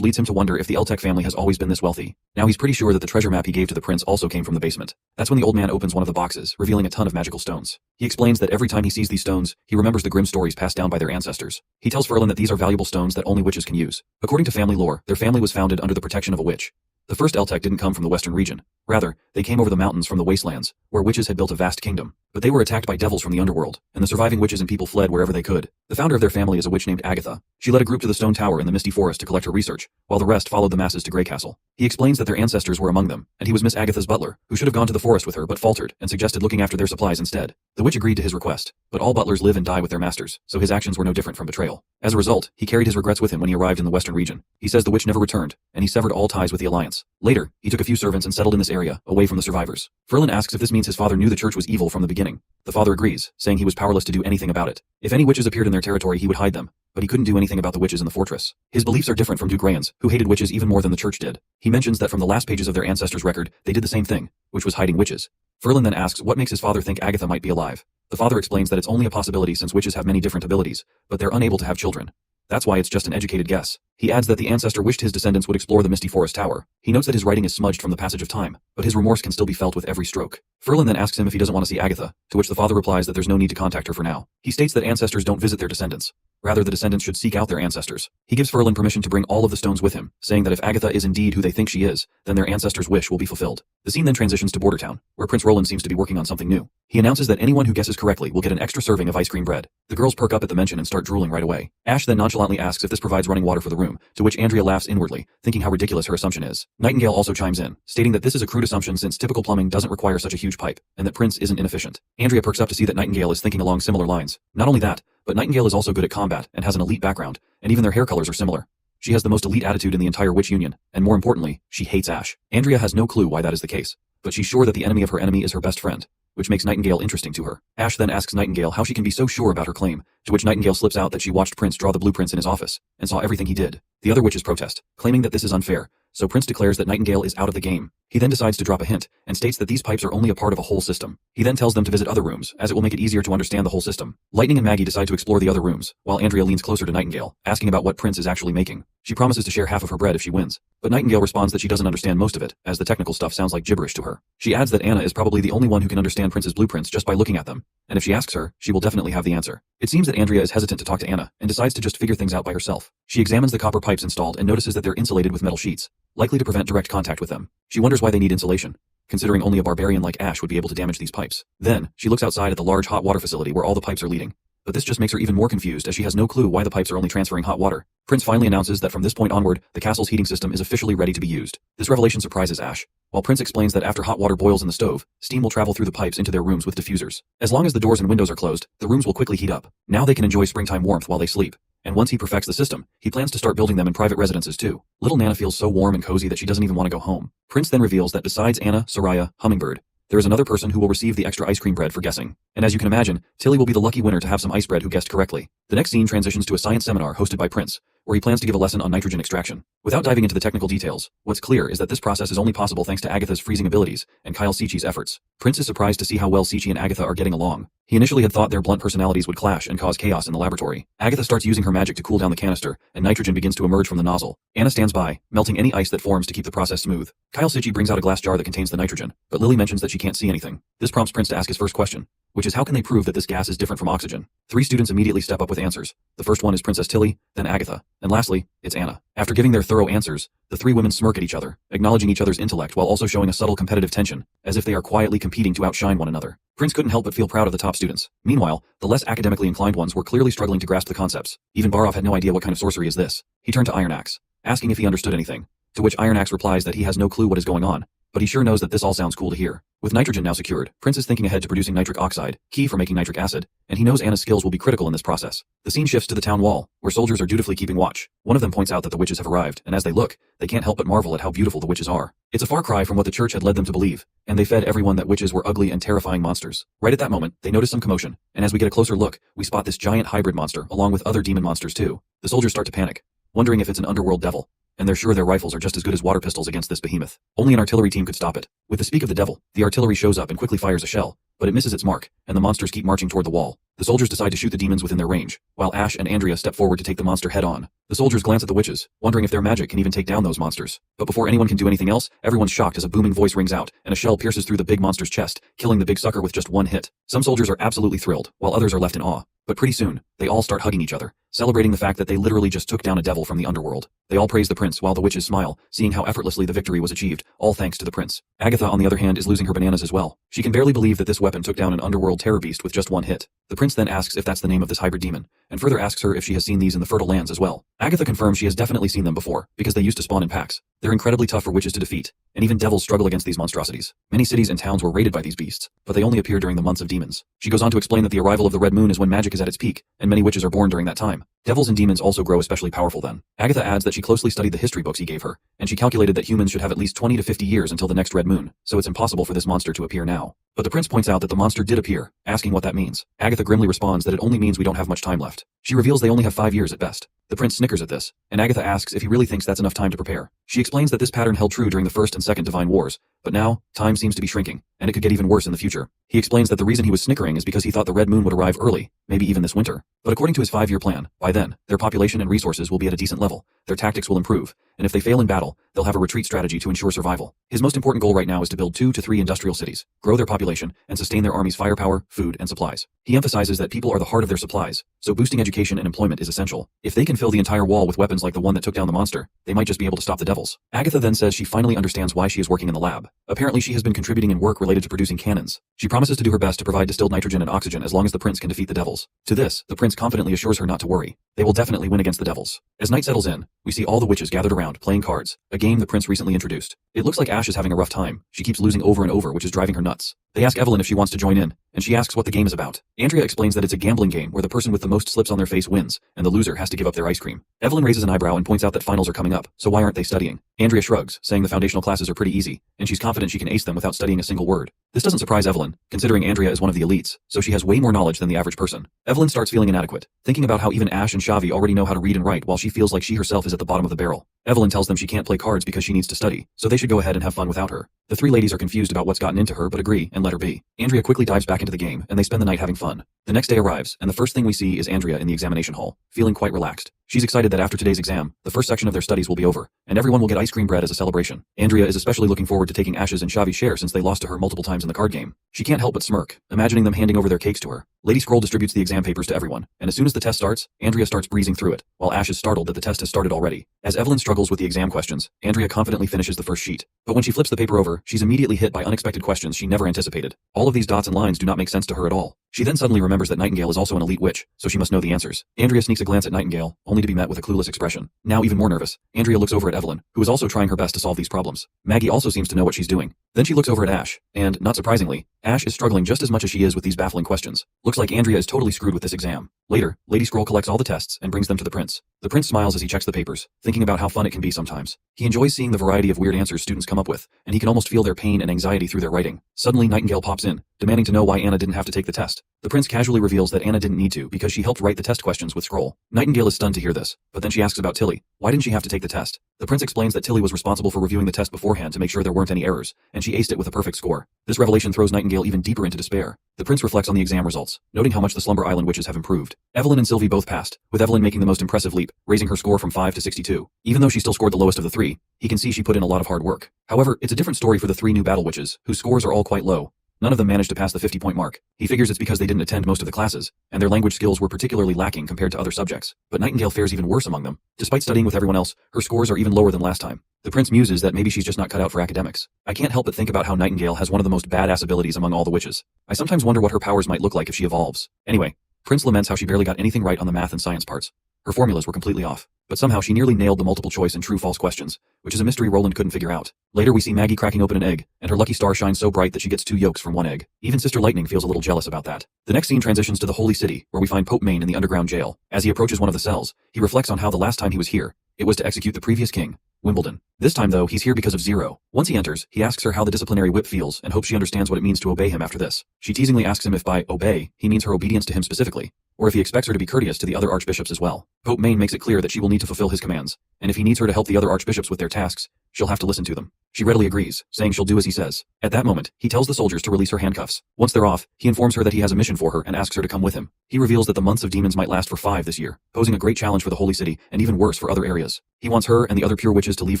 leads him to wonder if the Eltec family has always been this wealthy. Now he's pretty sure that the treasure map he gave to the prince also came from the basement. That's when the old man opens one of the boxes, revealing a ton of magical stones. He explains that every time he sees these stones, he remembers the grim stories passed down by their ancestors. He tells Ferlin that these are valuable stones that only witches can use. According to family lore, their family was founded under the protection of a witch. The first Eltec didn't come from the western region. Rather, they came over the mountains from the wastelands, where witches had built a vast kingdom. But they were attacked by devils from the underworld, and the surviving witches and people fled wherever they could. The founder of their family is a witch named Agatha. She led a group to the stone tower in the misty forest to collect her research, while the rest followed the masses to Grey Castle. He explains that their ancestors were among them, and he was Miss Agatha's butler, who should have gone to the forest with her but faltered and suggested looking after their supplies instead. The witch agreed to his request, but all butlers live and die with their masters, so his actions were no different from betrayal. As a result, he carried his regrets with him when he arrived in the western region. He says the witch never returned, and he severed all ties with the Alliance. Later, he took a few servants and settled in this area, away from the survivors. Ferlin asks if this means his father knew the church was evil from the beginning. The father agrees, saying he was powerless to do anything about it. If any witches appeared in their territory, he would hide them, but he couldn't do anything about the witches in the fortress. His beliefs are different from Duke Rayan's, who hated witches even more than the church did. He mentions that from the last pages of their ancestors' record, they did the same thing, which was hiding witches. Ferlin then asks what makes his father think Agatha might be alive. The father explains that it's only a possibility since witches have many different abilities, but they're unable to have children. That's why it's just an educated guess. He adds that the ancestor wished his descendants would explore the Misty Forest Tower. He notes that his writing is smudged from the passage of time, but his remorse can still be felt with every stroke. Ferlin then asks him if he doesn't want to see Agatha, to which the father replies that there's no need to contact her for now. He states that ancestors don't visit their descendants. Rather, the descendants should seek out their ancestors. He gives Ferlin permission to bring all of the stones with him, saying that if Agatha is indeed who they think she is, then their ancestors' wish will be fulfilled. The scene then transitions to Bordertown, where Prince Roland seems to be working on something new. He announces that anyone who guesses correctly will get an extra serving of ice cream bread. The girls perk up at the mention and start drooling right away. Ash then nonchalantly asks if this provides running water for the room, to which Andrea laughs inwardly, thinking how ridiculous her assumption is. Nightingale also chimes in, stating that this is a crude assumption since typical plumbing doesn't require such a huge pipe, and that Prince isn't inefficient. Andrea perks up to see that Nightingale is thinking along similar lines. Not only that, but Nightingale is also good at combat and has an elite background, and even their hair colors are similar. She has the most elite attitude in the entire Witch Union, and more importantly, she hates Ash. Andrea has no clue why that is the case, but she's sure that the enemy of her enemy is her best friend, which makes Nightingale interesting to her. Ash then asks Nightingale how she can be so sure about her claim, to which Nightingale slips out that she watched Prince draw the blueprints in his office, and saw everything he did. The other witches protest, claiming that this is unfair, so Prince declares that Nightingale is out of the game. He then decides to drop a hint, and states that these pipes are only a part of a whole system. He then tells them to visit other rooms, as it will make it easier to understand the whole system. Lightning and Maggie decide to explore the other rooms, while Andrea leans closer to Nightingale, asking about what Prince is actually making. She promises to share half of her bread if she wins, but Nightingale responds that she doesn't understand most of it, as the technical stuff sounds like gibberish to her. She adds that Anna is probably the only one who can understand Prince's blueprints just by looking at them, and if she asks her, she will definitely have the answer. It seems that Andrea is hesitant to talk to Anna, and decides to just figure things out by herself. She examines the copper pipes installed and notices that they're insulated with metal sheets, likely to prevent direct contact with them. She wonders why they need insulation, considering only a barbarian like Ash would be able to damage these pipes. Then, she looks outside at the large hot water facility where all the pipes are leading. But this just makes her even more confused as she has no clue why the pipes are only transferring hot water. Prince finally announces that from this point onward, the castle's heating system is officially ready to be used. This revelation surprises Ash, while Prince explains that after hot water boils in the stove, steam will travel through the pipes into their rooms with diffusers. As long as the doors and windows are closed, the rooms will quickly heat up. Now they can enjoy springtime warmth while they sleep. And once he perfects the system, he plans to start building them in private residences too. Little Nana feels so warm and cozy that she doesn't even want to go home. Prince then reveals that besides Anna, Soraya, Hummingbird, there is another person who will receive the extra ice cream bread for guessing. And as you can imagine, Tilly will be the lucky winner to have some ice bread who guessed correctly. The next scene transitions to a science seminar hosted by Prince, where he plans to give a lesson on nitrogen extraction. Without diving into the technical details, what's clear is that this process is only possible thanks to Agatha's freezing abilities and Kyle Sichi's efforts. Prince is surprised to see how well Sichi and Agatha are getting along. He initially had thought their blunt personalities would clash and cause chaos in the laboratory. Agatha starts using her magic to cool down the canister, and nitrogen begins to emerge from the nozzle. Anna stands by, melting any ice that forms to keep the process smooth. Kyle Sichi brings out a glass jar that contains the nitrogen, but Lily mentions that she can't see anything. This prompts Prince to ask his first question, which is how can they prove that this gas is different from oxygen? 3 students immediately step up with answers. The first one is Princess Tilly, then Agatha, and lastly, it's Anna. After giving their thorough answers, the 3 women smirk at each other, acknowledging each other's intellect while also showing a subtle competitive tension, as if they are quietly competing to outshine one another. Prince couldn't help but feel proud of the top students. Meanwhile, the less academically inclined ones were clearly struggling to grasp the concepts. Even Barov had no idea what kind of sorcery is this. He turned to Iron Axe, asking if he understood anything, to which Iron Axe replies that he has no clue what is going on, but he sure knows that this all sounds cool to hear. With nitrogen now secured, Prince is thinking ahead to producing nitric oxide, key for making nitric acid, and he knows Anna's skills will be critical in this process. The scene shifts to the town wall, where soldiers are dutifully keeping watch. One of them points out that the witches have arrived, and as they look, they can't help but marvel at how beautiful the witches are. It's a far cry from what the church had led them to believe, and they fed everyone that witches were ugly and terrifying monsters. Right at that moment, they notice some commotion, and as we get a closer look, we spot this giant hybrid monster along with other demon monsters too. The soldiers start to panic, wondering if it's an underworld devil, and they're sure their rifles are just as good as water pistols against this behemoth. Only an artillery team could stop it. With the speak of the devil, the artillery shows up and quickly fires a shell, but it misses its mark, and the monsters keep marching toward the wall. The soldiers decide to shoot the demons within their range, while Ash and Andrea step forward to take the monster head on. The soldiers glance at the witches, wondering if their magic can even take down those monsters. But before anyone can do anything else, everyone's shocked as a booming voice rings out, and a shell pierces through the big monster's chest, killing the big sucker with just one hit. Some soldiers are absolutely thrilled, while others are left in awe. But pretty soon, they all start hugging each other, celebrating the fact that they literally just took down a devil from the underworld. They all praise the prince while the witches smile, seeing how effortlessly the victory was achieved, all thanks to the prince. Agatha, on the other hand, is losing her bananas as well. She can barely believe that this weapon took down an underworld terror beast with just one hit. The prince then asks if that's the name of this hybrid demon, and further asks her if she has seen these in the Fertile Lands as well. Agatha confirms she has definitely seen them before, because they used to spawn in packs. They're incredibly tough for witches to defeat, and even devils struggle against these monstrosities. Many cities and towns were raided by these beasts, but they only appear during the months of demons. She goes on to explain that the arrival of the red moon is when magic is at its peak, and many witches are born during that time. Devils and demons also grow especially powerful then. Agatha adds that she closely studied the history books he gave her, and she calculated that humans should have at least 20 to 50 years until the next red moon, so it's impossible for this monster to appear now. But the prince points out that the monster did appear, asking what that means. Agatha grimly responds that it only means we don't have much time left. She reveals they only have 5 years at best. The prince snickers at this, and Agatha asks if he really thinks that's enough time to prepare. She explains that this pattern held true during the First and Second Divine Wars, But now, time seems to be shrinking, and it could get even worse in the future. He explains that the reason he was snickering is because he thought the red moon would arrive early, maybe even this winter. But according to his 5-year plan, by then, their population and resources will be at a decent level, their tactics will improve, and if they fail in battle, they'll have a retreat strategy to ensure survival. His most important goal right now is to build 2 to 3 industrial cities, grow their population, and sustain their army's firepower, food, and supplies. He emphasizes that people are the heart of their supplies, so boosting education and employment is essential. If they can fill the entire wall with weapons like the one that took down the monster, they might just be able to stop the devils. Agatha then says she finally understands why she is working in the lab. Apparently she has been contributing in work related to producing cannons. She promises to do her best to provide distilled nitrogen and oxygen as long as the prince can defeat the devils. To this, the prince confidently assures her not to worry. They will definitely win against the devils. As night settles in, we see all the witches gathered around, playing cards, a game the prince recently introduced. It looks like Ash is having a rough time. She keeps losing over and over, which is driving her nuts. They ask Evelyn if she wants to join in, and she asks what the game is about. Andrea explains that it's a gambling game where the person with the most slips on their face wins, and the loser has to give up their ice cream. Evelyn raises an eyebrow and points out that finals are coming up, so why aren't they studying? Andrea shrugs, saying the foundational classes are pretty easy, and she's confident she can ace them without studying a single word. This doesn't surprise Evelyn, considering Andrea is one of the elites, so she has way more knowledge than the average person. Evelyn starts feeling inadequate, thinking about how even Ash and Shavi already know how to read and write while she feels like she herself is at the bottom of the barrel. Evelyn tells them she can't play cards because she needs to study, so they should go ahead and have fun without her. The 3 ladies are confused about what's gotten into her but agree and let her be. Andrea quickly dives back into the game, and they spend the night having fun. The next day arrives, and the first thing we see is Andrea in the examination hall, feeling quite relaxed. She's excited that after today's exam, the first section of their studies will be over, and everyone will get ice cream bread as a celebration. Andrea is especially looking forward to taking Ash's and Shavi's share since they lost to her multiple times in the card game. She can't help but smirk, imagining them handing over their cakes to her. Lady Scroll distributes the exam papers to everyone, and as soon as the test starts, Andrea starts breezing through it, while Ash is startled that the test has started already. As Evelyn struggles with the exam questions, Andrea confidently finishes the first sheet. But when she flips the paper over, she's immediately hit by unexpected questions she never anticipated. All of these dots and lines do not make sense to her at all. She then suddenly remembers that Nightingale is also an elite witch, so she must know the answers. Andrea sneaks a glance at Nightingale, only to be met with a clueless expression. Now even more nervous, Andrea looks over at Evelyn, who is also trying her best to solve these problems. Maggie also seems to know what she's doing. Then she looks over at Ash, and, not surprisingly, Ash is struggling just as much as she is with these baffling questions. Looks like Andrea is totally screwed with this exam. Later, Lady Scroll collects all the tests and brings them to the prince. The prince smiles as he checks the papers, thinking about how fun it can be sometimes. He enjoys seeing the variety of weird answers students come up with, and he can almost feel their pain and anxiety through their writing. Suddenly Nightingale pops in, demanding to know why Anna didn't have to take the test. The prince casually reveals that Anna didn't need to because she helped write the test questions with Scroll. Nightingale is stunned to hear this, but then she asks about Tilly. Why didn't she have to take the test? The prince explains that Tilly was responsible for reviewing the test beforehand to make sure there weren't any errors, and she aced it with a perfect score. This revelation throws Nightingale even deeper into despair. The prince reflects on the exam results, noting how much the Slumber Island witches have improved. Evelyn and Sylvie both passed, with Evelyn making the most impressive leap, raising her score from 5 to 62. Even though she still scored the lowest of the 3, he can see she put in a lot of hard work. However, it's a different story for the 3 new battle witches, whose scores are all quite low. None of them managed to pass the 50-point mark. He figures it's because they didn't attend most of the classes, and their language skills were particularly lacking compared to other subjects. But Nightingale fares even worse among them. Despite studying with everyone else, her scores are even lower than last time. The prince muses that maybe she's just not cut out for academics. I can't help but think about how Nightingale has one of the most badass abilities among all the witches. I sometimes wonder what her powers might look like if she evolves. Anyway, Prince laments how she barely got anything right on the math and science parts. Her formulas were completely off, but somehow she nearly nailed the multiple choice and true-false questions, which is a mystery Roland couldn't figure out. Later we see Maggie cracking open an egg, and her lucky star shines so bright that she gets 2 yolks from 1 egg. Even Sister Lightning feels a little jealous about that. The next scene transitions to the Holy City, where we find Pope Main in the underground jail. As he approaches one of the cells, he reflects on how the last time he was here, it was to execute the previous king, Wimbledon. This time though, he's here because of Zero. Once he enters, he asks her how the disciplinary whip feels and hopes she understands what it means to obey him after this. She teasingly asks him if by obey, he means her obedience to him specifically, or if he expects her to be courteous to the other archbishops as well. Pope Main makes it clear that she will need to fulfill his commands, and if he needs her to help the other archbishops with their tasks, she'll have to listen to them. She readily agrees, saying she'll do as he says. At that moment, he tells the soldiers to release her handcuffs. Once they're off, he informs her that he has a mission for her and asks her to come with him. He reveals that the months of demons might last for 5 this year, posing a great challenge for the Holy City and even worse for other areas. He wants her and the other pure witches to leave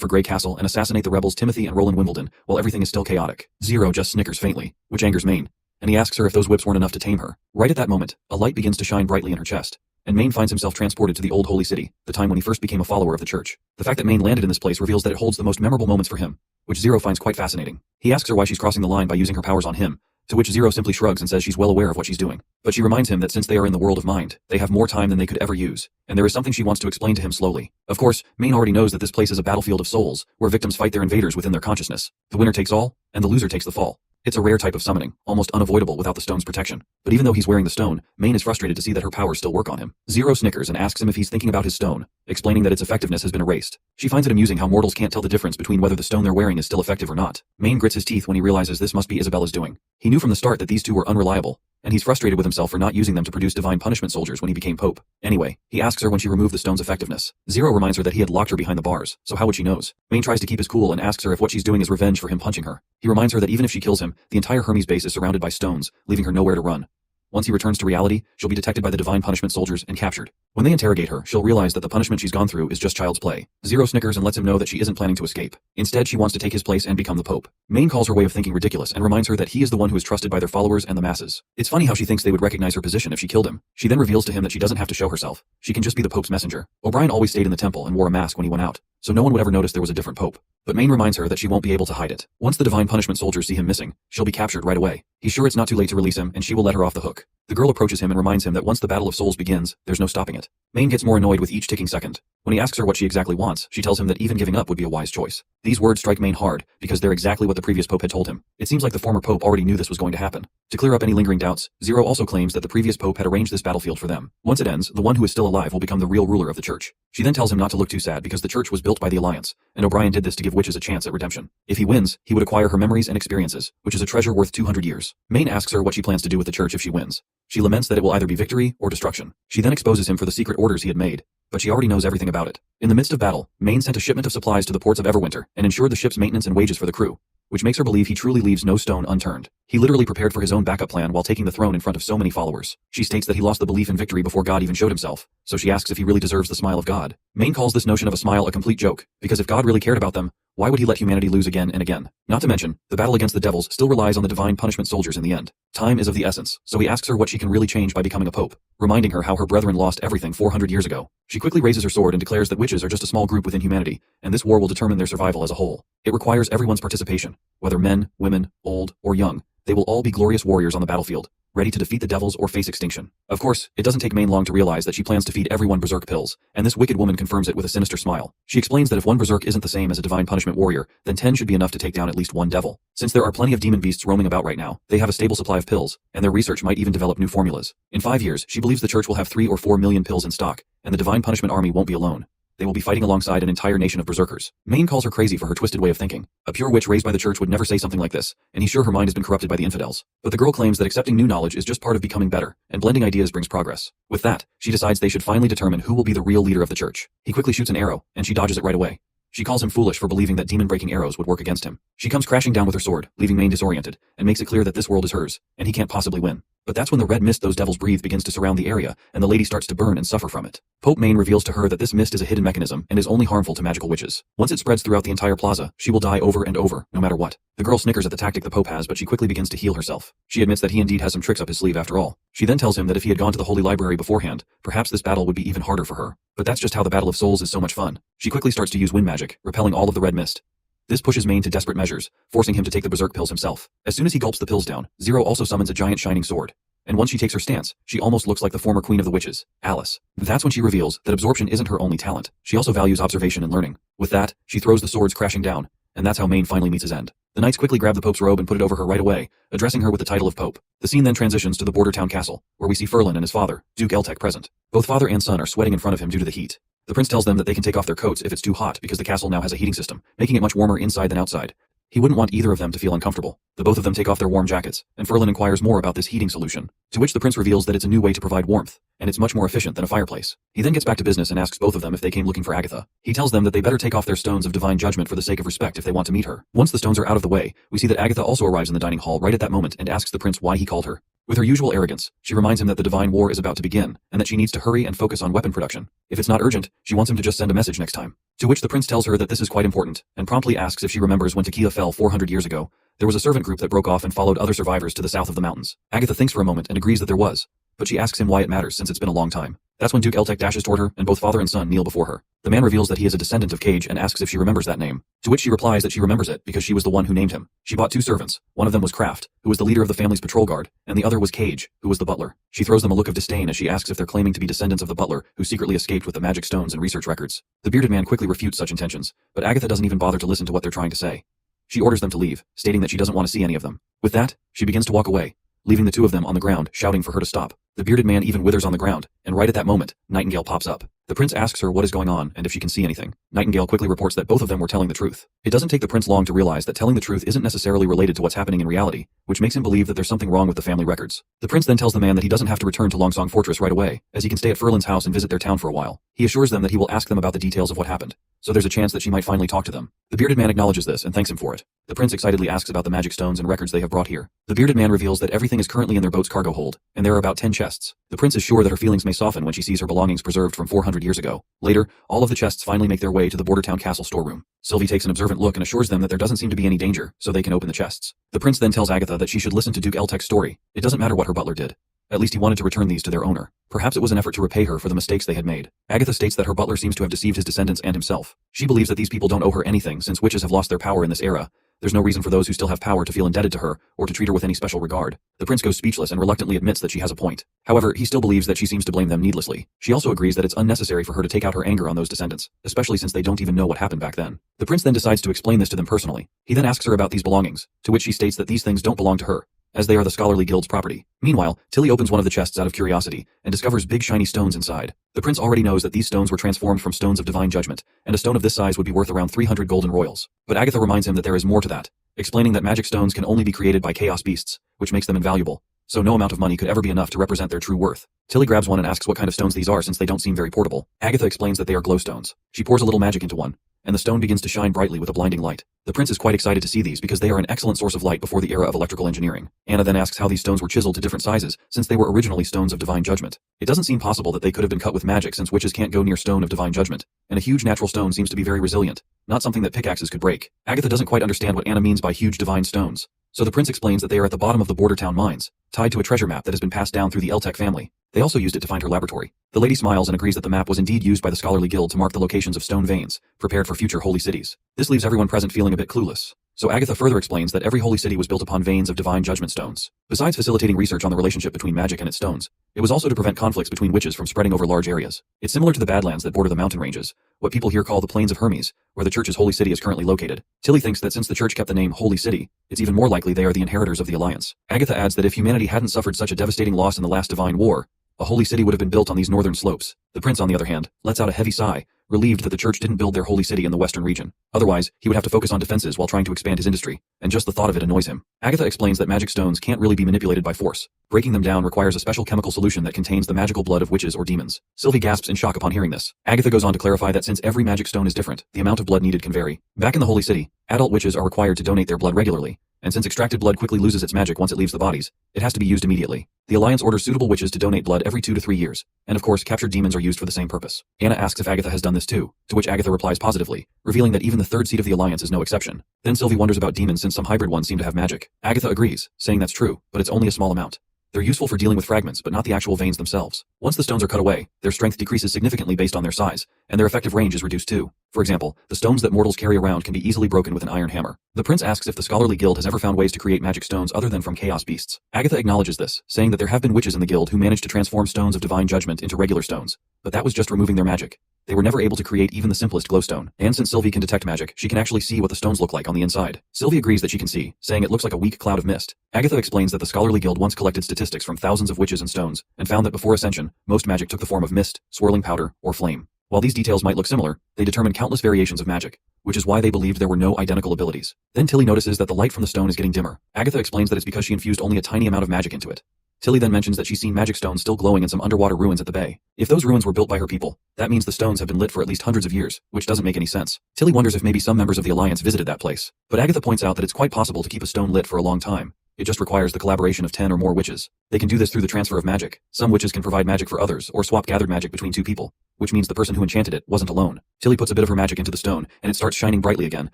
for Grey Castle and assassinate the rebels Timothy and Roland Wimbledon while everything is still chaotic. Zero just snickers faintly, which angers Main, and he asks her if those whips weren't enough to tame her. Right at that moment, a light begins to shine brightly in her chest, and Main finds himself transported to the old Holy City, the time when he first became a follower of the church. The fact that Main landed in this place reveals that it holds the most memorable moments for him, which Zero finds quite fascinating. He asks her why she's crossing the line by using her powers on him, to which Zero simply shrugs and says she's well aware of what she's doing. But she reminds him that since they are in the world of mind, they have more time than they could ever use, and there is something she wants to explain to him slowly. Of course, Main already knows that this place is a battlefield of souls, where victims fight their invaders within their consciousness. The winner takes all, and the loser takes the fall. It's a rare type of summoning, almost unavoidable without the stone's protection. But even though he's wearing the stone, Main is frustrated to see that her powers still work on him. Zero snickers and asks him if he's thinking about his stone, explaining that its effectiveness has been erased. She finds it amusing how mortals can't tell the difference between whether the stone they're wearing is still effective or not. Main grits his teeth when he realizes this must be Isabella's doing. He knew from the start that these two were unreliable, and he's frustrated with himself for not using them to produce divine punishment soldiers when he became pope. Anyway, he asks her when she removed the stone's effectiveness. Zero reminds her that he had locked her behind the bars, so how would she knows? Maine tries to keep his cool and asks her if what she's doing is revenge for him punching her. He reminds her that even if she kills him, the entire Hermes base is surrounded by stones, leaving her nowhere to run. Once he returns to reality, she'll be detected by the divine punishment soldiers and captured. When they interrogate her, she'll realize that the punishment she's gone through is just child's play. Zero snickers and lets him know that she isn't planning to escape. Instead, she wants to take his place and become the pope. Maine calls her way of thinking ridiculous and reminds her that he is the one who is trusted by their followers and the masses. It's funny how she thinks they would recognize her position if she killed him. She then reveals to him that she doesn't have to show herself. She can just be the pope's messenger. O'Brien always stayed in the temple and wore a mask when he went out, so no one would ever notice there was a different pope. But Maine reminds her that she won't be able to hide it. Once the divine punishment soldiers see him missing, she'll be captured right away. He's sure it's not too late to release him, and she will let her off the hook. The girl approaches him and reminds him that once the battle of souls begins, there's no stopping it. Maine gets more annoyed with each ticking second. When he asks her what she exactly wants, she tells him that even giving up would be a wise choice. These words strike Maine hard, because they're exactly what the previous pope had told him. It seems like the former pope already knew this was going to happen. To clear up any lingering doubts, Zero also claims that the previous pope had arranged this battlefield for them. Once it ends, the one who is still alive will become the real ruler of the church. She then tells him not to look too sad because the church was built by the Alliance, and O'Brien did this to give witches a chance at redemption. If he wins, he would acquire her memories and experiences, which is a treasure worth 200 years. Maine asks her what she plans to do with the church if she wins. She laments that it will either be victory or destruction. She then exposes him for the secret orders he had made, but she already knows everything about it. In the midst of battle, Maine sent a shipment of supplies to the ports of Everwinter and ensured the ship's maintenance and wages for the crew, which makes her believe he truly leaves no stone unturned. He literally prepared for his own backup plan while taking the throne in front of so many followers. She states that he lost the belief in victory before God even showed himself, so she asks if he really deserves the smile of God. Maine calls this notion of a smile a complete joke, because if God really cared about them, why would he let humanity lose again and again? Not to mention, the battle against the devils still relies on the divine punishment soldiers in the end. Time is of the essence, so he asks her what she can really change by becoming a pope, reminding her how her brethren lost everything 400 years ago. She quickly raises her sword and declares that witches are just a small group within humanity, and this war will determine their survival as a whole. It requires everyone's participation, whether men, women, old, or young. They will all be glorious warriors on the battlefield, ready to defeat the devils or face extinction. Of course, it doesn't take Maine long to realize that she plans to feed everyone berserk pills, and this wicked woman confirms it with a sinister smile. She explains that if one berserk isn't the same as a divine punishment warrior, then 10 should be enough to take down at least one devil. Since there are plenty of demon beasts roaming about right now, they have a stable supply of pills, and their research might even develop new formulas. In 5 years, she believes the church will have 3 or 4 million pills in stock, and the divine punishment army won't be alone. They will be fighting alongside an entire nation of berserkers. Maine calls her crazy for her twisted way of thinking. A pure witch raised by the church would never say something like this, and he's sure her mind has been corrupted by the infidels. But the girl claims that accepting new knowledge is just part of becoming better, and blending ideas brings progress. With that, she decides they should finally determine who will be the real leader of the church. He quickly shoots an arrow, and she dodges it right away. She calls him foolish for believing that demon-breaking arrows would work against him. She comes crashing down with her sword, leaving Maine disoriented, and makes it clear that this world is hers, and he can't possibly win. But that's when the red mist those devils breathe begins to surround the area, and the lady starts to burn and suffer from it. Pope Maine reveals to her that this mist is a hidden mechanism and is only harmful to magical witches. Once it spreads throughout the entire plaza, she will die over and over, no matter what. The girl snickers at the tactic the Pope has, but she quickly begins to heal herself. She admits that he indeed has some tricks up his sleeve after all. She then tells him that if he had gone to the Holy Library beforehand, perhaps this battle would be even harder for her. But that's just how the Battle of Souls is so much fun. She quickly starts to use wind magic, repelling all of the red mist. This pushes Maine to desperate measures, forcing him to take the berserk pills himself. As soon as he gulps the pills down, Zero also summons a giant shining sword. And once she takes her stance, she almost looks like the former queen of the witches, Alice. That's when she reveals that absorption isn't her only talent. She also values observation and learning. With that, she throws the swords crashing down, and that's how Maine finally meets his end. The knights quickly grab the Pope's robe and put it over her right away, addressing her with the title of Pope. The scene then transitions to the border town castle, where we see Ferlin and his father, Duke Eltec, present. Both father and son are sweating in front of him due to the heat. The prince tells them that they can take off their coats if it's too hot because the castle now has a heating system, making it much warmer inside than outside. He wouldn't want either of them to feel uncomfortable. The both of them take off their warm jackets, and Ferlin inquires more about this heating solution, to which the prince reveals that it's a new way to provide warmth, and it's much more efficient than a fireplace. He then gets back to business and asks both of them if they came looking for Agatha. He tells them that they better take off their stones of divine judgment for the sake of respect if they want to meet her. Once the stones are out of the way, we see that Agatha also arrives in the dining hall right at that moment and asks the prince why he called her. With her usual arrogance, she reminds him that the divine war is about to begin, and that she needs to hurry and focus on weapon production. If it's not urgent, she wants him to just send a message next time. To which the prince tells her that this is quite important, and promptly asks if she remembers when Takia fell 400 years ago. There was a servant group that broke off and followed other survivors to the south of the mountains. Agatha thinks for a moment and agrees that there was, but she asks him why it matters since it's been a long time. That's when Duke Eltec dashes toward her, and both father and son kneel before her. The man reveals that he is a descendant of Cage and asks if she remembers that name, to which she replies that she remembers it because she was the one who named him. She bought 2 servants. One of them was Kraft, who was the leader of the family's patrol guard, and the other was Cage, who was the butler. She throws them a look of disdain as she asks if they're claiming to be descendants of the butler who secretly escaped with the magic stones and research records. The bearded man quickly refutes such intentions, but Agatha doesn't even bother to listen to what they're trying to say. She orders them to leave, stating that she doesn't want to see any of them. With that, she begins to walk away, leaving the 2 of them on the ground, shouting for her to stop. The bearded man even withers on the ground, and right at that moment, Nightingale pops up. The prince asks her what is going on and if she can see anything. Nightingale quickly reports that both of them were telling the truth. It doesn't take the prince long to realize that telling the truth isn't necessarily related to what's happening in reality, which makes him believe that there's something wrong with the family records. The prince then tells the man that he doesn't have to return to Longsong Fortress right away, as he can stay at Ferlin's house and visit their town for a while. He assures them that he will ask them about the details of what happened, so there's a chance that she might finally talk to them. The bearded man acknowledges this and thanks him for it. The prince excitedly asks about the magic stones and records they have brought here. The bearded man reveals that everything is currently in their boat's cargo hold, and there are about 10 chests. The prince is sure that her feelings may soften when she sees her belongings preserved from 400 years ago. Later, all of the chests finally make their way to the border town castle storeroom. Sylvie takes an observant look and assures them that there doesn't seem to be any danger, so they can open the chests. The prince then tells Agatha that she should listen to Duke Eltek's story. It doesn't matter what her butler did. At least he wanted to return these to their owner. Perhaps it was an effort to repay her for the mistakes they had made. Agatha states that her butler seems to have deceived his descendants and himself. She believes that these people don't owe her anything since witches have lost their power in this era. There's no reason for those who still have power to feel indebted to her or to treat her with any special regard. The prince goes speechless and reluctantly admits that she has a point. However, he still believes that she seems to blame them needlessly. She also agrees that it's unnecessary for her to take out her anger on those descendants, especially since they don't even know what happened back then. The prince then decides to explain this to them personally. He then asks her about these belongings, to which she states that these things don't belong to her, as they are the Scholarly Guild's property. Meanwhile, Tilly opens one of the chests out of curiosity and discovers big shiny stones inside. The prince already knows that these stones were transformed from stones of divine judgment, and a stone of this size would be worth around 300 golden royals. But Agatha reminds him that there is more to that, explaining that magic stones can only be created by chaos beasts, which makes them invaluable, so no amount of money could ever be enough to represent their true worth. Tilly grabs one and asks what kind of stones these are since they don't seem very portable. Agatha explains that they are glowstones. She pours a little magic into one, and the stone begins to shine brightly with a blinding light. The prince is quite excited to see these because they are an excellent source of light before the era of electrical engineering. Anna then asks how these stones were chiseled to different sizes since they were originally stones of divine judgment. It doesn't seem possible that they could have been cut with magic since witches can't go near stone of divine judgment, and a huge natural stone seems to be very resilient, not something that pickaxes could break. Agatha doesn't quite understand what Anna means by huge divine stones, so the prince explains that they are at the bottom of the border town mines, tied to a treasure map that has been passed down through the Eltek family. They also used it to find her laboratory. The lady smiles and agrees that the map was indeed used by the Scholarly Guild to mark the locations of stone veins, prepared for future holy cities. This leaves everyone present feeling a bit clueless. So Agatha further explains that every holy city was built upon veins of divine judgment stones. Besides facilitating research on the relationship between magic and its stones, it was also to prevent conflicts between witches from spreading over large areas. It's similar to the Badlands that border the mountain ranges, what people here call the Plains of Hermes, where the church's holy city is currently located. Tilly thinks that since the church kept the name Holy City, it's even more likely they are the inheritors of the Alliance. Agatha adds that if humanity hadn't suffered such a devastating loss in the last divine war, a holy city would have been built on these northern slopes. The prince, on the other hand, lets out a heavy sigh, relieved that the church didn't build their holy city in the western region. Otherwise, he would have to focus on defenses while trying to expand his industry, and just the thought of it annoys him. Agatha explains that magic stones can't really be manipulated by force. Breaking them down requires a special chemical solution that contains the magical blood of witches or demons. Sylvie gasps in shock upon hearing this. Agatha goes on to clarify that since every magic stone is different, the amount of blood needed can vary. Back in the holy city, adult witches are required to donate their blood regularly, and since extracted blood quickly loses its magic once it leaves the bodies, it has to be used immediately. The Alliance orders suitable witches to donate blood every 2 to 3 years, and of course captured demons are used for the same purpose. Anna asks if Agatha has done this too, to which Agatha replies positively, revealing that even the third seat of the Alliance is no exception. Then Sylvie wonders about demons since some hybrid ones seem to have magic. Agatha agrees, saying that's true, but it's only a small amount. They're useful for dealing with fragments, but not the actual veins themselves. Once the stones are cut away, their strength decreases significantly based on their size, and their effective range is reduced too. For example, the stones that mortals carry around can be easily broken with an iron hammer. The prince asks if the Scholarly Guild has ever found ways to create magic stones other than from chaos beasts. Agatha acknowledges this, saying that there have been witches in the guild who managed to transform stones of divine judgment into regular stones, but that was just removing their magic. They were never able to create even the simplest glowstone, and since Sylvie can detect magic, she can actually see what the stones look like on the inside. Sylvie agrees that she can see, saying it looks like a weak cloud of mist. Agatha explains that the Scholarly Guild once collected statistics from thousands of witches and stones, and found that before Ascension, most magic took the form of mist, swirling powder, or flame. While these details might look similar, they determine countless variations of magic, which is why they believed there were no identical abilities. Then Tilly notices that the light from the stone is getting dimmer. Agatha explains that it's because she infused only a tiny amount of magic into it. Tilly then mentions that she's seen magic stones still glowing in some underwater ruins at the bay. If those ruins were built by her people, that means the stones have been lit for at least hundreds of years, which doesn't make any sense. Tilly wonders if maybe some members of the Alliance visited that place, but Agatha points out that it's quite possible to keep a stone lit for a long time. It just requires the collaboration of 10 or more witches. They can do this through the transfer of magic. Some witches can provide magic for others or swap gathered magic between two people, which means the person who enchanted it wasn't alone. Tilly puts a bit of her magic into the stone, and it starts shining brightly again,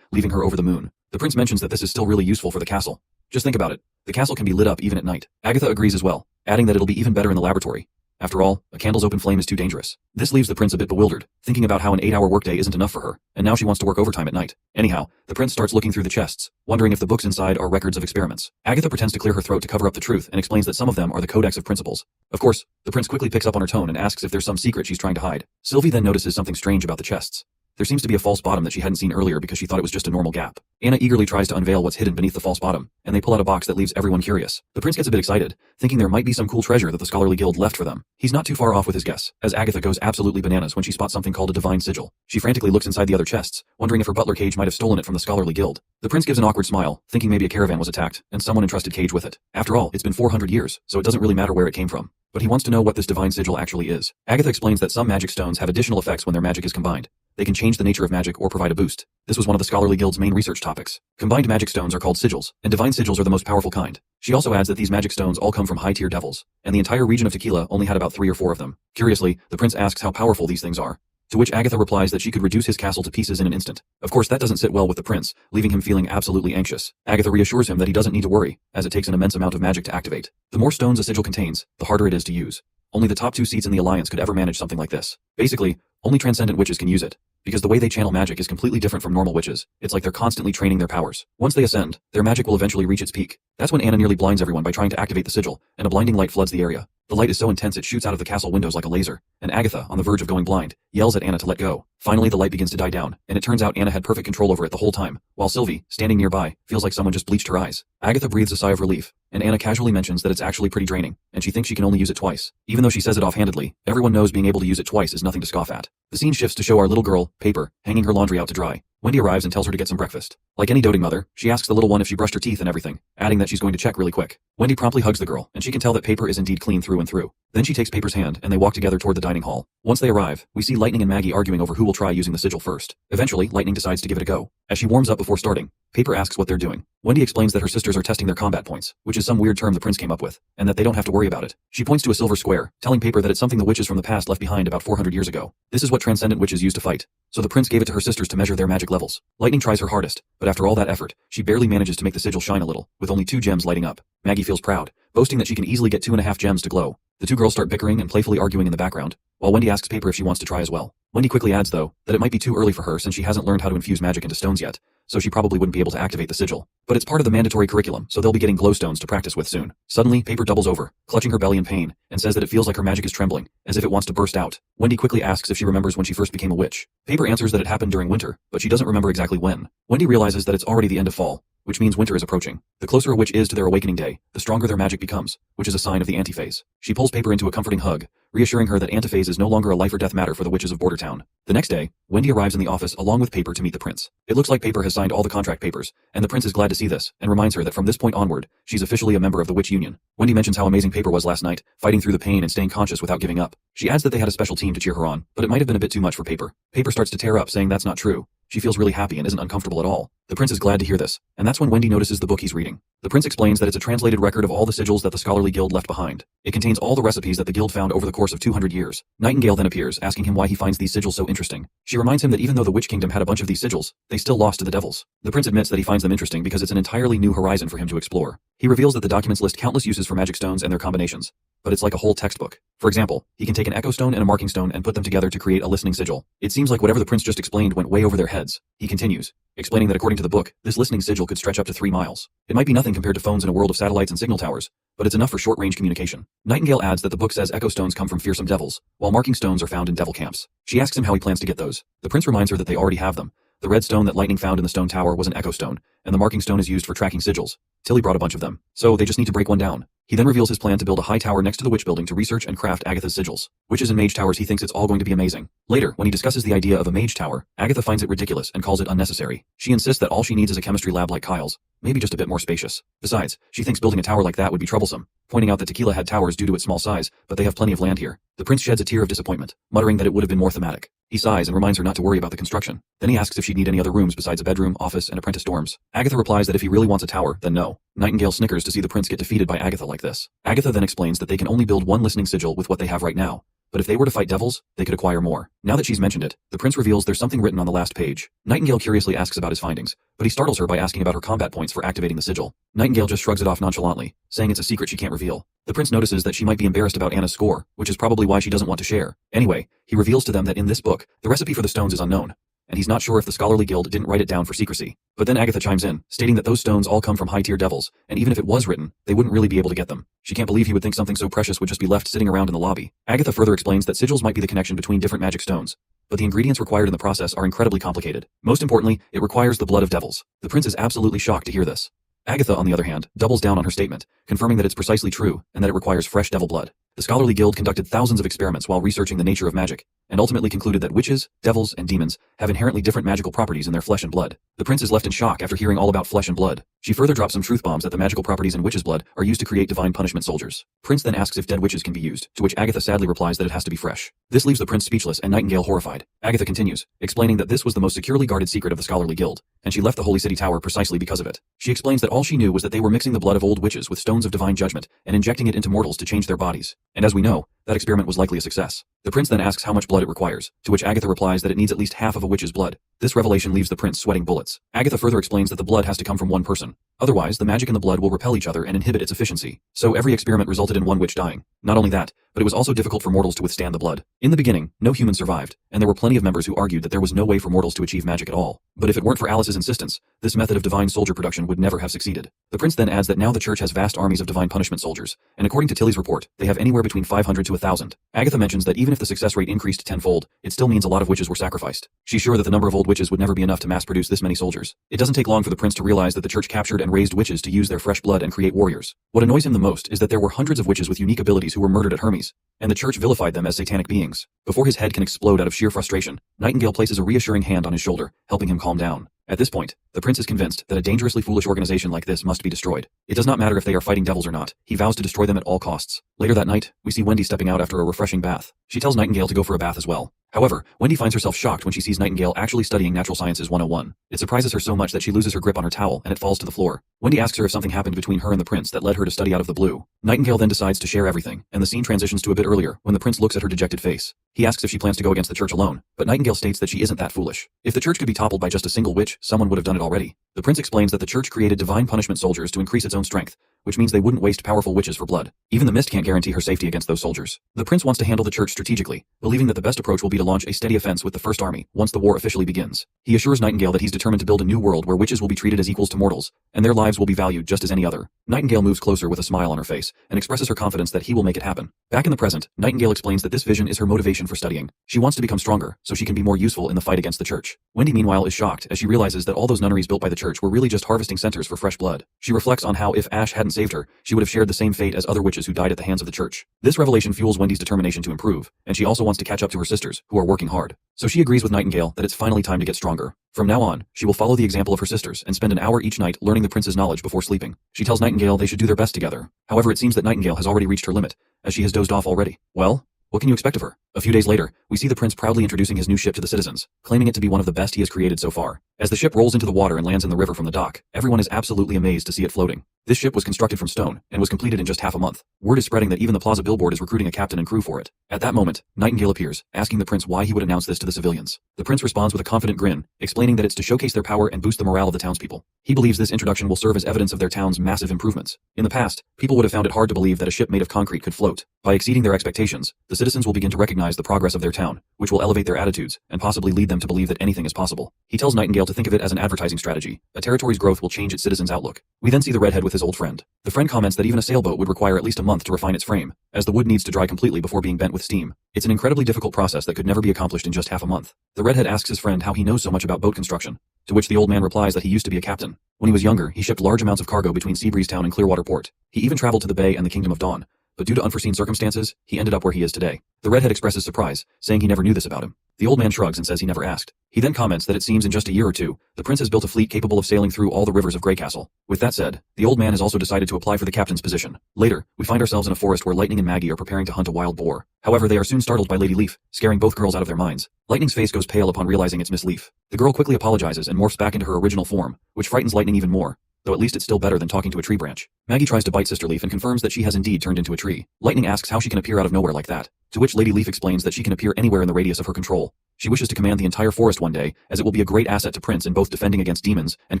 leaving her over the moon. The prince mentions that this is still really useful for the castle. Just think about it. The castle can be lit up even at night. Agatha agrees as well, adding that it'll be even better in the laboratory. After all, a candle's open flame is too dangerous. This leaves the prince a bit bewildered, thinking about how an 8-hour workday isn't enough for her, and now she wants to work overtime at night. Anyhow, the prince starts looking through the chests, wondering if the books inside are records of experiments. Agatha pretends to clear her throat to cover up the truth and explains that some of them are the Codex of Principles. Of course, the prince quickly picks up on her tone and asks if there's some secret she's trying to hide. Sylvie then notices something strange about the chests. There seems to be a false bottom that she hadn't seen earlier because she thought it was just a normal gap. Anna eagerly tries to unveil what's hidden beneath the false bottom, and they pull out a box that leaves everyone curious. The prince gets a bit excited, thinking there might be some cool treasure that the scholarly guild left for them. He's not too far off with his guess, as Agatha goes absolutely bananas when she spots something called a divine sigil. She frantically looks inside the other chests, wondering if her butler Cage might have stolen it from the scholarly guild. The prince gives an awkward smile, thinking maybe a caravan was attacked, and someone entrusted Cage with it. After all, it's been 400 years, so it doesn't really matter where it came from. But he wants to know what this divine sigil actually is. Agatha explains that some magic stones have additional effects when their magic is combined. They can change the nature of magic or provide a boost. This was one of the scholarly guild's main research topics. Combined magic stones are called sigils, and divine sigils are the most powerful kind. She also adds that these magic stones all come from high-tier devils, and the entire region of Tequila only had about 3 or 4 of them. Curiously, the prince asks how powerful these things are, to which Agatha replies that she could reduce his castle to pieces in an instant. Of course, that doesn't sit well with the prince, leaving him feeling absolutely anxious. Agatha reassures him that he doesn't need to worry, as it takes an immense amount of magic to activate. The more stones a sigil contains, the harder it is to use. Only the top 2 seats in the Alliance could ever manage something like this. Basically, only transcendent witches can use it, because the way they channel magic is completely different from normal witches. It's like they're constantly training their powers. Once they ascend, their magic will eventually reach its peak. That's when Anna nearly blinds everyone by trying to activate the sigil, and a blinding light floods the area. The light is so intense it shoots out of the castle windows like a laser, and Agatha, on the verge of going blind, yells at Anna to let go. Finally, the light begins to die down, and it turns out Anna had perfect control over it the whole time, while Sylvie, standing nearby, feels like someone just bleached her eyes. Agatha breathes a sigh of relief, and Anna casually mentions that it's actually pretty draining, and she thinks she can only use it twice. Even though she says it offhandedly, everyone knows being able to use it twice is nothing to scoff at. The scene shifts to show our little girl, Paper, hanging her laundry out to dry. Wendy arrives and tells her to get some breakfast. Like any doting mother, she asks the little one if she brushed her teeth and everything, adding that she's going to check really quick. Wendy promptly hugs the girl, and she can tell that Paper is indeed clean through and through. Then she takes Paper's hand, and they walk together toward the dining hall. Once they arrive, we see Lightning and Maggie arguing over who will try using the sigil first. Eventually, Lightning decides to give it a go. As she warms up before starting, Paper asks what they're doing. Wendy explains that her sisters are testing their combat points, which is some weird term the prince came up with, and that they don't have to worry about it. She points to a silver square, telling Paper that it's something the witches from the past left behind about 400 years ago. This is what transcendent witches use to fight, so the prince gave it to her sisters to measure their magic levels. Lightning tries her hardest, but after all that effort, she barely manages to make the sigil shine a little, with only 2 gems lighting up. Maggie feels proud, boasting that she can easily get 2.5 gems to glow. The 2 girls start bickering and playfully arguing in the background, while Wendy asks Paper if she wants to try as well. Wendy quickly adds, though, that it might be too early for her since she hasn't learned how to infuse magic into stones yet, so she probably wouldn't be able to activate the sigil. But it's part of the mandatory curriculum, so they'll be getting glowstones to practice with soon. Suddenly, Paper doubles over, clutching her belly in pain, and says that it feels like her magic is trembling, as if it wants to burst out. Wendy quickly asks if she remembers when she first became a witch. Paper answers that it happened during winter, but she doesn't remember exactly when. Wendy realizes that it's already the end of fall, which means winter is approaching. The closer a witch is to their awakening day, the stronger their magic becomes, which is a sign of the antiphase. She pulls Paper into a comforting hug, reassuring her that antiphase is no longer a life or death matter for the witches of Bordertown. The next day, Wendy arrives in the office along with Paper to meet the prince. It looks like Paper has signed all the contract papers, and the prince is glad to see this, and reminds her that from this point onward, she's officially a member of the Witch Union. Wendy mentions how amazing Paper was last night, fighting through the pain and staying conscious without giving up. She adds that they had a special team to cheer her on, but it might have been a bit too much for Paper. Paper starts to tear up, saying that's not true. She feels really happy and isn't uncomfortable at all. The prince is glad to hear this, and that's when Wendy notices the book he's reading. The prince explains that it's a translated record of all the sigils that the scholarly guild left behind. It contains all the recipes that the guild found over the course of 200 years. Nightingale then appears, asking him why he finds these sigils so interesting. She reminds him that even though the Witch Kingdom had a bunch of these sigils, they still lost to the devils. The prince admits that he finds them interesting because it's an entirely new horizon for him to explore. He reveals that the documents list countless uses for magic stones and their combinations, but it's like a whole textbook. For example, he can take an echo stone and a marking stone and put them together to create a listening sigil. It seems like whatever the prince just explained went way over their heads. He continues, explaining that according to the book, this listening sigil could stretch up to 3 miles. It might be nothing compared to phones in a world of satellites and signal towers, but it's enough for short-range communication. Nightingale adds that the book says echo stones come from fearsome devils, while marking stones are found in devil camps. She asks him how he plans to get those. The prince reminds her that they already have them. The red stone that Lightning found in the stone tower was an echo stone, and the marking stone is used for tracking sigils. Tilly brought a bunch of them, so they just need to break one down. He then reveals his plan to build a high tower next to the witch building to research and craft Agatha's sigils. Witches and mage towers, he thinks it's all going to be amazing. Later, when he discusses the idea of a mage tower, Agatha finds it ridiculous and calls it unnecessary. She insists that all she needs is a chemistry lab like Kyle's, maybe just a bit more spacious. Besides, she thinks building a tower like that would be troublesome, pointing out that Tequila had towers due to its small size, but they have plenty of land here. The prince sheds a tear of disappointment, muttering that it would have been more thematic. He sighs and reminds her not to worry about the construction. Then he asks if she'd need any other rooms besides a bedroom, office, and apprentice dorms. Agatha replies that if he really wants a tower, then no. Nightingale snickers to see the prince get defeated by Agatha like this. Agatha then explains that they can only build one listening sigil with what they have right now, but if they were to fight devils, they could acquire more. Now that she's mentioned it, the prince reveals there's something written on the last page. Nightingale curiously asks about his findings, but he startles her by asking about her combat points for activating the sigil. Nightingale just shrugs it off nonchalantly, saying it's a secret she can't reveal. The prince notices that she might be embarrassed about Anna's score, which is probably why she doesn't want to share. Anyway, he reveals to them that in this book, the recipe for the stones is unknown, and he's not sure if the scholarly guild didn't write it down for secrecy. But then Agatha chimes in, stating that those stones all come from high-tier devils, and even if it was written, they wouldn't really be able to get them. She can't believe he would think something so precious would just be left sitting around in the lobby. Agatha further explains that sigils might be the connection between different magic stones, but the ingredients required in the process are incredibly complicated. Most importantly, it requires the blood of devils. The prince is absolutely shocked to hear this. Agatha, on the other hand, doubles down on her statement, confirming that it's precisely true and that it requires fresh devil blood. The scholarly guild conducted thousands of experiments while researching the nature of magic, and ultimately concluded that witches, devils, and demons have inherently different magical properties in their flesh and blood. The prince is left in shock after hearing all about flesh and blood. She further drops some truth bombs that the magical properties in witches' blood are used to create divine punishment soldiers. Prince then asks if dead witches can be used, to which Agatha sadly replies that it has to be fresh. This leaves the prince speechless and Nightingale horrified. Agatha continues, explaining that this was the most securely guarded secret of the scholarly guild, and she left the Holy City Tower precisely because of it. She explains that all she knew was that they were mixing the blood of old witches with stones of divine judgment and injecting it into mortals to change their bodies. And as we know, that experiment was likely a success. The prince then asks how much blood it requires, to which Agatha replies that it needs at least half of a witch's blood. This revelation leaves the prince sweating bullets. Agatha further explains that the blood has to come from one person. Otherwise, the magic in the blood will repel each other and inhibit its efficiency. So every experiment resulted in one witch dying. Not only that, but it was also difficult for mortals to withstand the blood. In the beginning, no human survived, and there were plenty of members who argued that there was no way for mortals to achieve magic at all. But if it weren't for Alice's insistence, this method of divine soldier production would never have succeeded. The prince then adds that now the church has vast armies of divine punishment soldiers, and according to Tilly's report, they have anywhere between 500 to 1,000. Agatha mentions that even if the success rate increased tenfold, it still means a lot of witches were sacrificed. She's sure that the number of old witches would never be enough to mass produce this many soldiers. It doesn't take long for the prince to realize that the church captured and raised witches to use their fresh blood and create warriors. What annoys him the most is that there were hundreds of witches with unique abilities who were murdered at Hermes, and the church vilified them as satanic beings. Before his head can explode out of sheer frustration, Nightingale places a reassuring hand on his shoulder, helping him calm down. At this point, the prince is convinced that a dangerously foolish organization like this must be destroyed. It does not matter if they are fighting devils or not. He vows to destroy them at all costs. Later that night, we see Wendy stepping out after a refreshing bath. She tells Nightingale to go for a bath as well. However, Wendy finds herself shocked when she sees Nightingale actually studying Natural Sciences 101. It surprises her so much that she loses her grip on her towel and it falls to the floor. Wendy asks her if something happened between her and the prince that led her to study out of the blue. Nightingale then decides to share everything, and the scene transitions to a bit earlier when the prince looks at her dejected face. He asks if she plans to go against the church alone, but Nightingale states that she isn't that foolish. If the church could be toppled by just a single witch, someone would have done it already. The prince explains that the church created divine punishment soldiers to increase its own strength, which means they wouldn't waste powerful witches for blood. Even the mist can't guarantee her safety against those soldiers. The prince wants to handle the church strategically, believing that the best approach will be to launch a steady offense with the First Army once the war officially begins. He assures Nightingale that he's determined to build a new world where witches will be treated as equals to mortals, and their lives will be valued just as any other. Nightingale moves closer with a smile on her face and expresses her confidence that he will make it happen. Back in the present, Nightingale explains that this vision is her motivation for studying. She wants to become stronger so she can be more useful in the fight against the church. Wendy meanwhile is shocked as she realizes that all those nunneries built by the church were really just harvesting centers for fresh blood. She reflects on how if Ash hadn't saved her, she would have shared the same fate as other witches who died at the hands of the church. This revelation fuels Wendy's determination to improve, and she also wants to catch up to her sisters, who are working hard. So she agrees with Nightingale that it's finally time to get stronger. From now on, she will follow the example of her sisters and spend an hour each night learning the prince's knowledge before sleeping. She tells Nightingale they should do their best together. However, it seems that Nightingale has already reached her limit, as she has dozed off already. Well, what can you expect of her? A few days later, we see the prince proudly introducing his new ship to the citizens, claiming it to be one of the best he has created so far. As the ship rolls into the water and lands in the river from the dock, everyone is absolutely amazed to see it floating. This ship was constructed from stone and was completed in just half a month. Word is spreading that even the Plaza billboard is recruiting a captain and crew for it. At that moment, Nightingale appears, asking the prince why he would announce this to the civilians. The prince responds with a confident grin, explaining that it's to showcase their power and boost the morale of the townspeople. He believes this introduction will serve as evidence of their town's massive improvements. In the past, people would have found it hard to believe that a ship made of concrete could float. By exceeding their expectations, the citizens will begin to recognize the progress of their town, which will elevate their attitudes and possibly lead them to believe that anything is possible. He tells Nightingale to think of it as an advertising strategy. A territory's growth will change its citizens' outlook. We then see the redhead with his old friend. The friend comments that even a sailboat would require at least a month to refine its frame, as the wood needs to dry completely before being bent with steam. It's an incredibly difficult process that could never be accomplished in just half a month. The redhead asks his friend how he knows so much about boat construction, to which the old man replies that he used to be a captain. When he was younger, he shipped large amounts of cargo between Seabreeze Town and Clearwater Port. He even traveled to the Bay and the Kingdom of Dawn, but due to unforeseen circumstances, he ended up where he is today. The redhead expresses surprise, saying he never knew this about him. The old man shrugs and says he never asked. He then comments that it seems in just a year or two, the prince has built a fleet capable of sailing through all the rivers of Greycastle. With that said, the old man has also decided to apply for the captain's position. Later, we find ourselves in a forest where Lightning and Maggie are preparing to hunt a wild boar. However, they are soon startled by Lady Leaf, scaring both girls out of their minds. Lightning's face goes pale upon realizing it's Miss Leaf. The girl quickly apologizes and morphs back into her original form, which frightens Lightning even more, though at least it's still better than talking to a tree branch. Maggie tries to bite Sister Leaf and confirms that she has indeed turned into a tree. Lightning asks how she can appear out of nowhere like that, to which Lady Leaf explains that she can appear anywhere in the radius of her control. She wishes to command the entire forest one day, as it will be a great asset to Prince in both defending against demons and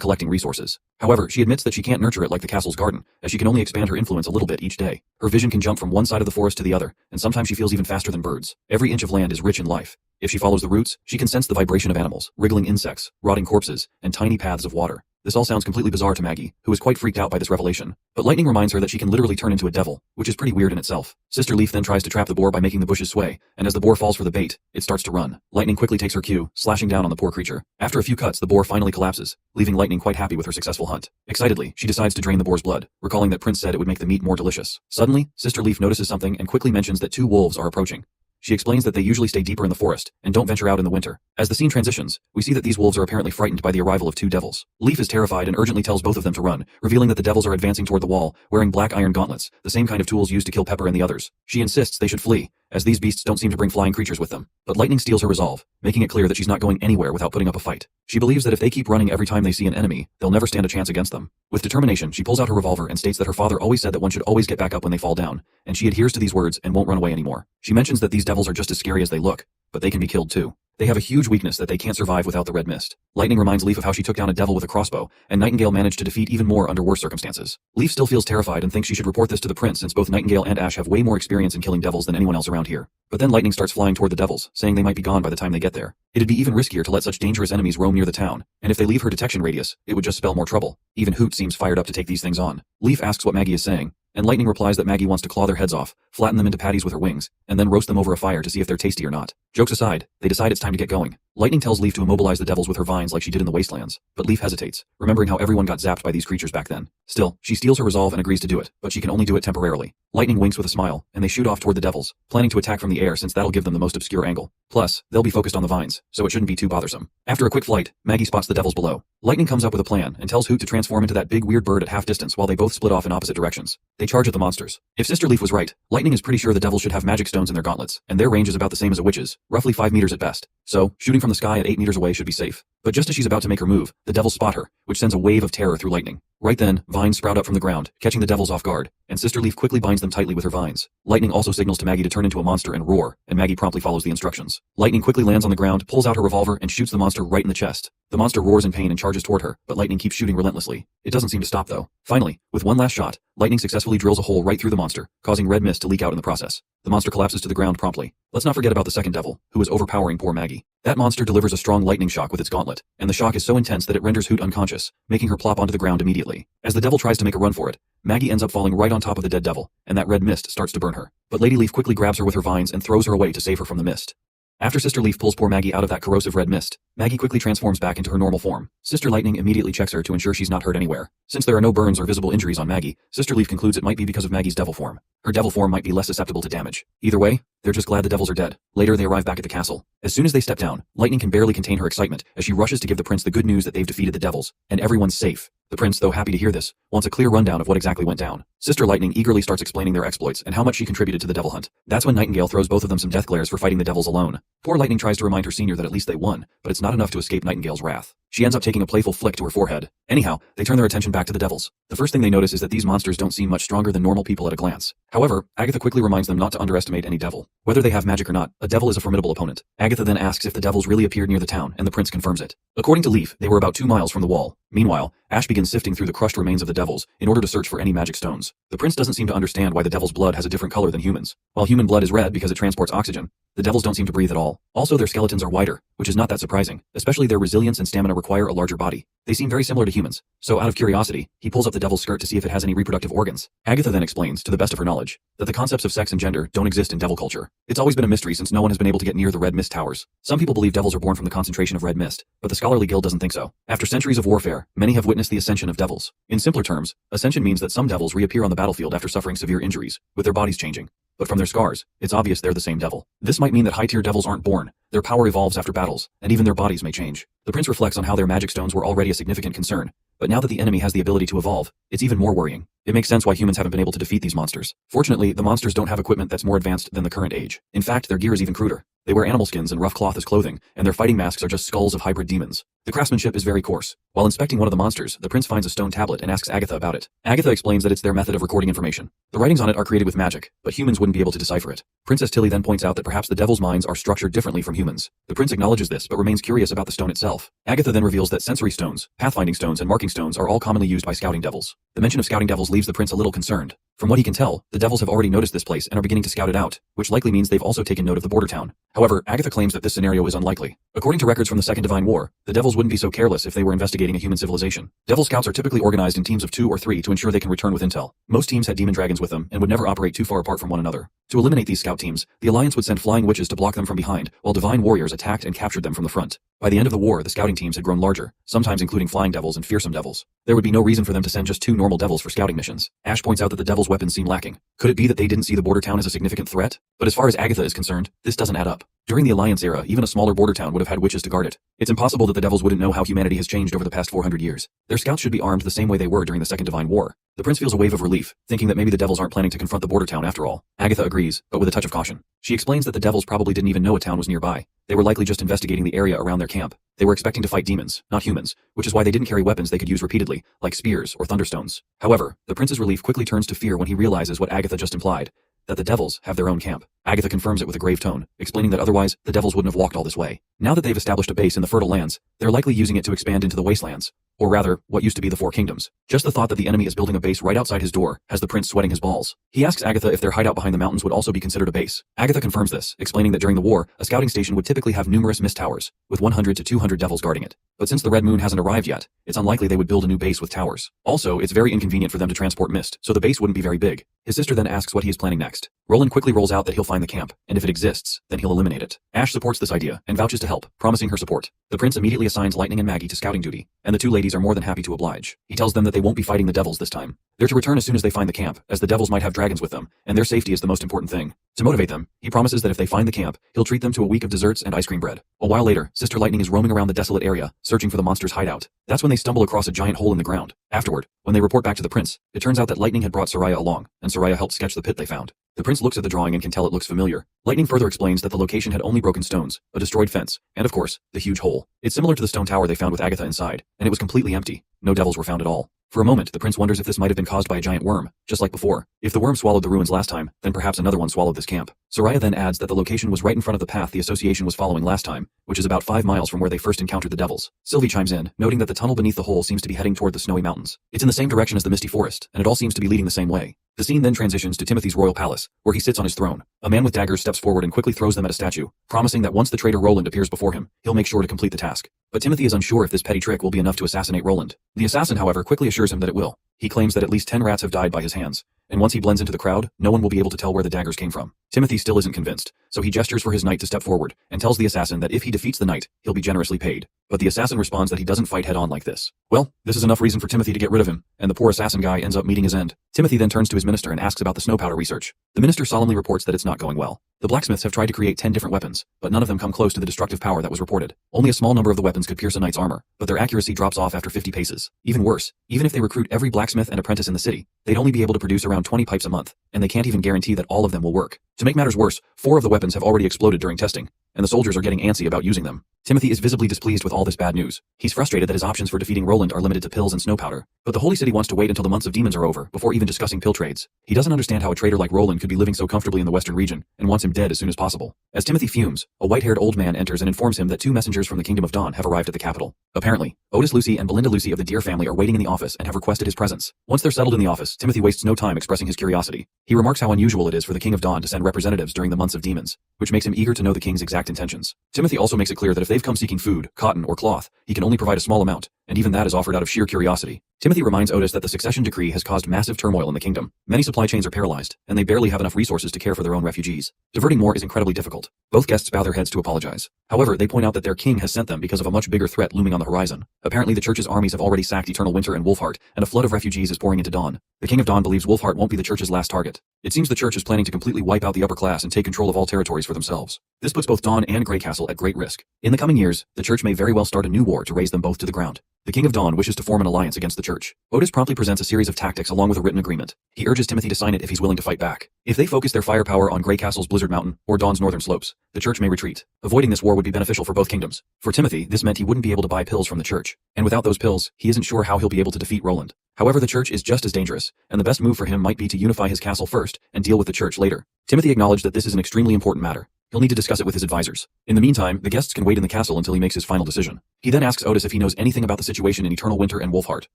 collecting resources. However, she admits that she can't nurture it like the castle's garden, as she can only expand her influence a little bit each day. Her vision can jump from one side of the forest to the other, and sometimes she feels even faster than birds. Every inch of land is rich in life. If she follows the roots, she can sense the vibration of animals, wriggling insects, rotting corpses, and tiny paths of water. This all sounds completely bizarre to Maggie, who is quite freaked out by this revelation. But Lightning reminds her that she can literally turn into a devil, which is pretty weird in itself. Sister Leaf then tries to trap the boar by making the bushes sway, and as the boar falls for the bait, it starts to run. Lightning quickly takes her cue, slashing down on the poor creature. After a few cuts, the boar finally collapses, leaving Lightning quite happy with her successful hunt. Excitedly, she decides to drain the boar's blood, recalling that Prince said it would make the meat more delicious. Suddenly, Sister Leaf notices something and quickly mentions that 2 wolves are approaching. She explains that they usually stay deeper in the forest and don't venture out in the winter. As the scene transitions, we see that these wolves are apparently frightened by the arrival of 2 devils. Leaf is terrified and urgently tells both of them to run, revealing that the devils are advancing toward the wall, wearing black iron gauntlets, the same kind of tools used to kill Pepper and the others. She insists they should flee, as these beasts don't seem to bring flying creatures with them. But Lightning steals her resolve, making it clear that she's not going anywhere without putting up a fight. She believes that if they keep running every time they see an enemy, they'll never stand a chance against them. With determination, she pulls out her revolver and states that her father always said that one should always get back up when they fall down, and she adheres to these words and won't run away anymore. She mentions that these devils are just as scary as they look, but they can be killed too. They have a huge weakness that they can't survive without the red mist. Lightning reminds Leaf of how she took down a devil with a crossbow, and Nightingale managed to defeat even more under worse circumstances. Leaf still feels terrified and thinks she should report this to the prince since both Nightingale and Ash have way more experience in killing devils than anyone else around here. But then Lightning starts flying toward the devils, saying they might be gone by the time they get there. It'd be even riskier to let such dangerous enemies roam near the town, and if they leave her detection radius, it would just spell more trouble. Even Hoot seems fired up to take these things on. Leaf asks what Maggie is saying, and Lightning replies that Maggie wants to claw their heads off, flatten them into patties with her wings, and then roast them over a fire to see if they're tasty or not. Jokes aside, they decide it's time to get going. Lightning tells Leaf to immobilize the devils with her vines like she did in the Wastelands, but Leaf hesitates, remembering how everyone got zapped by these creatures back then. Still, she steals her resolve and agrees to do it, but she can only do it temporarily. Lightning winks with a smile, and they shoot off toward the devils, planning to attack from the air since that'll give them the most obscure angle. Plus, they'll be focused on the vines, so it shouldn't be too bothersome. After a quick flight, Maggie spots the devils below. Lightning comes up with a plan and tells Hoot to transform into that big weird bird at half distance while they both split off in opposite directions. They charge at the monsters. If Sister Leaf was right, Lightning is pretty sure the devils should have magic stones in their gauntlets, and their range is about the same as a witch's, roughly 5 meters at best. So, shooting from the sky at 8 meters away should be safe. But just as she's about to make her move, the devils spot her, which sends a wave of terror through Lightning. Right then, vines sprout up from the ground, catching the devils off guard, and Sister Leaf quickly binds them tightly with her vines. Lightning also signals to Maggie to turn into a monster and roar, and Maggie promptly follows the instructions. Lightning quickly lands on the ground, pulls out her revolver, and shoots the monster right in the chest. The monster roars in pain and charges toward her, but Lightning keeps shooting relentlessly. It doesn't seem to stop though. Finally, with one last shot, Lightning successfully drills a hole right through the monster, causing red mist to leak out in the process. The monster collapses to the ground promptly. Let's not forget about the second devil, who is overpowering poor Maggie. That monster delivers a strong lightning shock with its gauntlet, and the shock is so intense that it renders Hoot unconscious, making her plop onto the ground immediately. As the devil tries to make a run for it, Maggie ends up falling right on top of the dead devil, and that red mist starts to burn her. But Lady Leaf quickly grabs her with her vines and throws her away to save her from the mist. After Sister Leaf pulls poor Maggie out of that corrosive red mist, Maggie quickly transforms back into her normal form. Sister Lightning immediately checks her to ensure she's not hurt anywhere. Since there are no burns or visible injuries on Maggie, Sister Leaf concludes it might be because of Maggie's devil form. Her devil form might be less susceptible to damage. Either way, they're just glad the devils are dead. Later, they arrive back at the castle. As soon as they step down, Lightning can barely contain her excitement as she rushes to give the prince the good news that they've defeated the devils, and everyone's safe. The prince, though happy to hear this, wants a clear rundown of what exactly went down. Sister Lightning eagerly starts explaining their exploits and how much she contributed to the devil hunt. That's when Nightingale throws both of them some death glares for fighting the devils alone. Poor Lightning tries to remind her senior that at least they won, but it's not enough to escape Nightingale's wrath. She ends up taking a playful flick to her forehead. Anyhow, they turn their attention back to the devils. The first thing they notice is that these monsters don't seem much stronger than normal people at a glance. However, Agatha quickly reminds them not to underestimate any devil. Whether they have magic or not, a devil is a formidable opponent. Agatha then asks if the devils really appeared near the town, and the prince confirms it. According to Leaf, they were about 2 miles from the wall. Meanwhile, Ash begins sifting through the crushed remains of the devils in order to search for any magic stones. The prince doesn't seem to understand why the devil's blood has a different color than humans. While human blood is red because it transports oxygen, the devils don't seem to breathe at all. Also, their skeletons are wider, which is not that surprising, especially their resilience and stamina require a larger body. They seem very similar to humans, so out of curiosity, he pulls up the devil's skirt to see if it has any reproductive organs. Agatha then explains, to the best of her knowledge, that the concepts of sex and gender don't exist in devil culture. It's always been a mystery since no one has been able to get near the red mist towers. Some people believe devils are born from the concentration of red mist, but the scholarly guild doesn't think so. After centuries of warfare, many have witnessed the ascension of devils. In simpler terms, ascension means that some devils reappear on the battlefield after suffering severe injuries, with their bodies changing. But from their scars, it's obvious they're the same devil. This might mean that high-tier devils aren't born. Their power evolves after battles, and even their bodies may change. The prince reflects on how their magic stones were already a significant concern, but now that the enemy has the ability to evolve, it's even more worrying. It makes sense why humans haven't been able to defeat these monsters. Fortunately, the monsters don't have equipment that's more advanced than the current age. In fact, their gear is even cruder. They wear animal skins and rough cloth as clothing, and their fighting masks are just skulls of hybrid demons. The craftsmanship is very coarse. While inspecting one of the monsters, the prince finds a stone tablet and asks Agatha about it. Agatha explains that it's their method of recording information. The writings on it are created with magic, but humans wouldn't be able to decipher it. Princess Tilly then points out that perhaps the devil's minds are structured differently from humans. The prince acknowledges this but remains curious about the stone itself. Agatha then reveals that sensory stones, pathfinding stones, and marking stones are all commonly used by scouting devils. The mention of scouting devils leaves the prince a little concerned. From what he can tell, the devils have already noticed this place and are beginning to scout it out, which likely means they've also taken note of the border town. However, Agatha claims that this scenario is unlikely. According to records from the Second Divine War, the Devils wouldn't be so careless if they were investigating a human civilization. Devil Scouts are typically organized in teams of 2 or 3 to ensure they can return with intel. Most teams had demon dragons with them and would never operate too far apart from one another. To eliminate these scout teams, the Alliance would send flying witches to block them from behind, while divine warriors attacked and captured them from the front. By the end of the war, the scouting teams had grown larger, sometimes including flying devils and fearsome devils. There would be no reason for them to send just 2 normal devils for scouting missions. Ash points out that the devils' weapons seem lacking. Could it be that they didn't see the border town as a significant threat? But as far as Agatha is concerned, this doesn't add up. During the Alliance era, even a smaller border town would have had witches to guard it. It's impossible that the devils wouldn't know how humanity has changed over the past 400 years. Their scouts should be armed the same way they were during the Second Divine War. The prince feels a wave of relief, thinking that maybe the devils aren't planning to confront the border town after all. Agatha agrees, but with a touch of caution. She explains that the devils probably didn't even know a town was nearby. They were likely just investigating the area around their camp. They were expecting to fight demons, not humans, which is why they didn't carry weapons they could use repeatedly, like spears or thunderstones. However, the prince's relief quickly turns to fear when he realizes what Agatha just implied, that the devils have their own camp. Agatha confirms it with a grave tone, explaining that otherwise, the devils wouldn't have walked all this way. Now that they've established a base in the fertile lands, they're likely using it to expand into the wastelands. Or rather, what used to be the Four Kingdoms. Just the thought that the enemy is building a base right outside his door has the prince sweating his balls. He asks Agatha if their hideout behind the mountains would also be considered a base. Agatha confirms this, explaining that during the war, a scouting station would typically have numerous mist towers, with 100 to 200 devils guarding it. But since the Red Moon hasn't arrived yet, it's unlikely they would build a new base with towers. Also, it's very inconvenient for them to transport mist, so the base wouldn't be very big. His sister then asks what he is planning next. Roland quickly rolls out that he'll find the camp, and if it exists, then he'll eliminate it. Ash supports this idea, and vouches to help, promising her support. The prince immediately assigns Lightning and Maggie to scouting duty, and the 2 ladies are more than happy to oblige. He tells them that they won't be fighting the devils this time. They're to return as soon as they find the camp, as the devils might have dragons with them, and their safety is the most important thing. To motivate them, he promises that if they find the camp, he'll treat them to a week of desserts and ice cream bread. A while later, Sister Lightning is roaming around the desolate area, searching for the monster's hideout. That's when they stumble across a giant hole in the ground. Afterward, when they report back to the prince, it turns out that Lightning had brought Soraya along, and Soraya helped sketch the pit they found. The prince looks at the drawing and can tell it looks familiar. Lightning further explains that the location had only broken stones, a destroyed fence, and of course, the huge hole. It's similar to the stone tower they found with Agatha inside, and it was completely empty. No devils were found at all. For a moment, the prince wonders if this might have been caused by a giant worm, just like before. If the worm swallowed the ruins last time, then perhaps another one swallowed this camp. Soraya then adds that the location was right in front of the path the association was following last time, which is about 5 miles from where they first encountered the devils. Sylvie chimes in, noting that the tunnel beneath the hole seems to be heading toward the snowy mountains. It's in the same direction as the misty forest, and it all seems to be leading the same way. The scene then transitions to Timothy's royal palace, where he sits on his throne. A man with daggers steps forward and quickly throws them at a statue, promising that once the traitor Roland appears before him, he'll make sure to complete the task. But Timothy is unsure if this petty trick will be enough to assassinate Roland. The assassin, however, quickly assures him that it will. He claims that at least 10 rats have died by his hands, and once he blends into the crowd, no one will be able to tell where the daggers came from. Timothy still isn't convinced, so he gestures for his knight to step forward, and tells the assassin that if he defeats the knight, he'll be generously paid. But the assassin responds that he doesn't fight head-on like this. Well, this is enough reason for Timothy to get rid of him, and the poor assassin guy ends up meeting his end. Timothy then turns to his minister and asks about the snow powder research. The minister solemnly reports that it's not going well. The blacksmiths have tried to create 10 different weapons, but none of them come close to the destructive power that was reported. Only a small number of the weapons could pierce a knight's armor, but their accuracy drops off after 50 paces. Even worse, even if they recruit every blacksmith and apprentice in the city, they'd only be able to produce around 20 pipes a month, and they can't even guarantee that all of them will work. To make matters worse, 4 of the weapons have already exploded during testing, and the soldiers are getting antsy about using them. Timothy is visibly displeased with all this bad news. He's frustrated that his options for defeating Roland are limited to pills and snow powder, but the Holy City wants to wait until the months of demons are over before even discussing pill trades. He doesn't understand how a traitor like Roland could be living so comfortably in the western region, and wants him dead as soon as possible. As Timothy fumes, a white-haired old man enters and informs him that 2 messengers from the Kingdom of Dawn have arrived at the capital. Apparently, Otis Lucy and Belinda Lucy of the Deer family are waiting in the office and have requested his presence. Once they're settled in the office, Timothy wastes no time expressing his curiosity. He remarks how unusual it is for the King of Dawn to send representatives during the months of demons, which makes him eager to know the king's exact intentions. Timothy also makes it clear that if they've come seeking food, cotton, or cloth, he can only provide a small amount, and even that is offered out of sheer curiosity. Timothy reminds Otis that the succession decree has caused massive turmoil in the kingdom. Many supply chains are paralyzed, and they barely have enough resources to care for their own refugees. Diverting more is incredibly difficult. Both guests bow their heads to apologize. However, they point out that their king has sent them because of a much bigger threat looming on the horizon. Apparently the church's armies have already sacked Eternal Winter and Wolfheart, and a flood of refugees is pouring into Dawn. The King of Dawn believes Wolfheart won't be the church's last target. It seems the church is planning to completely wipe out the upper class and take control of all territories for themselves. This puts both Dawn and Grey Castle at great risk. In the coming years, the church may very well start a new war to raze them both to the ground. The King of Dawn wishes to form an alliance against the church. Otis promptly presents a series of tactics along with a written agreement. He urges Timothy to sign it if he's willing to fight back. If they focus their firepower on Grey Castle's Blizzard Mountain or Dawn's northern slopes, the church may retreat. Avoiding this war would be beneficial for both kingdoms. For Timothy, this meant he wouldn't be able to buy pills from the church, and without those pills, he isn't sure how he'll be able to defeat Roland. However, the church is just as dangerous, and the best move for him might be to unify his castle first and deal with the church later. Timothy acknowledged that this is an extremely important matter. He'll need to discuss it with his advisors. In the meantime, the guests can wait in the castle until he makes his final decision. He then asks Otis if he knows anything about the situation in Eternal Winter and Wolfheart.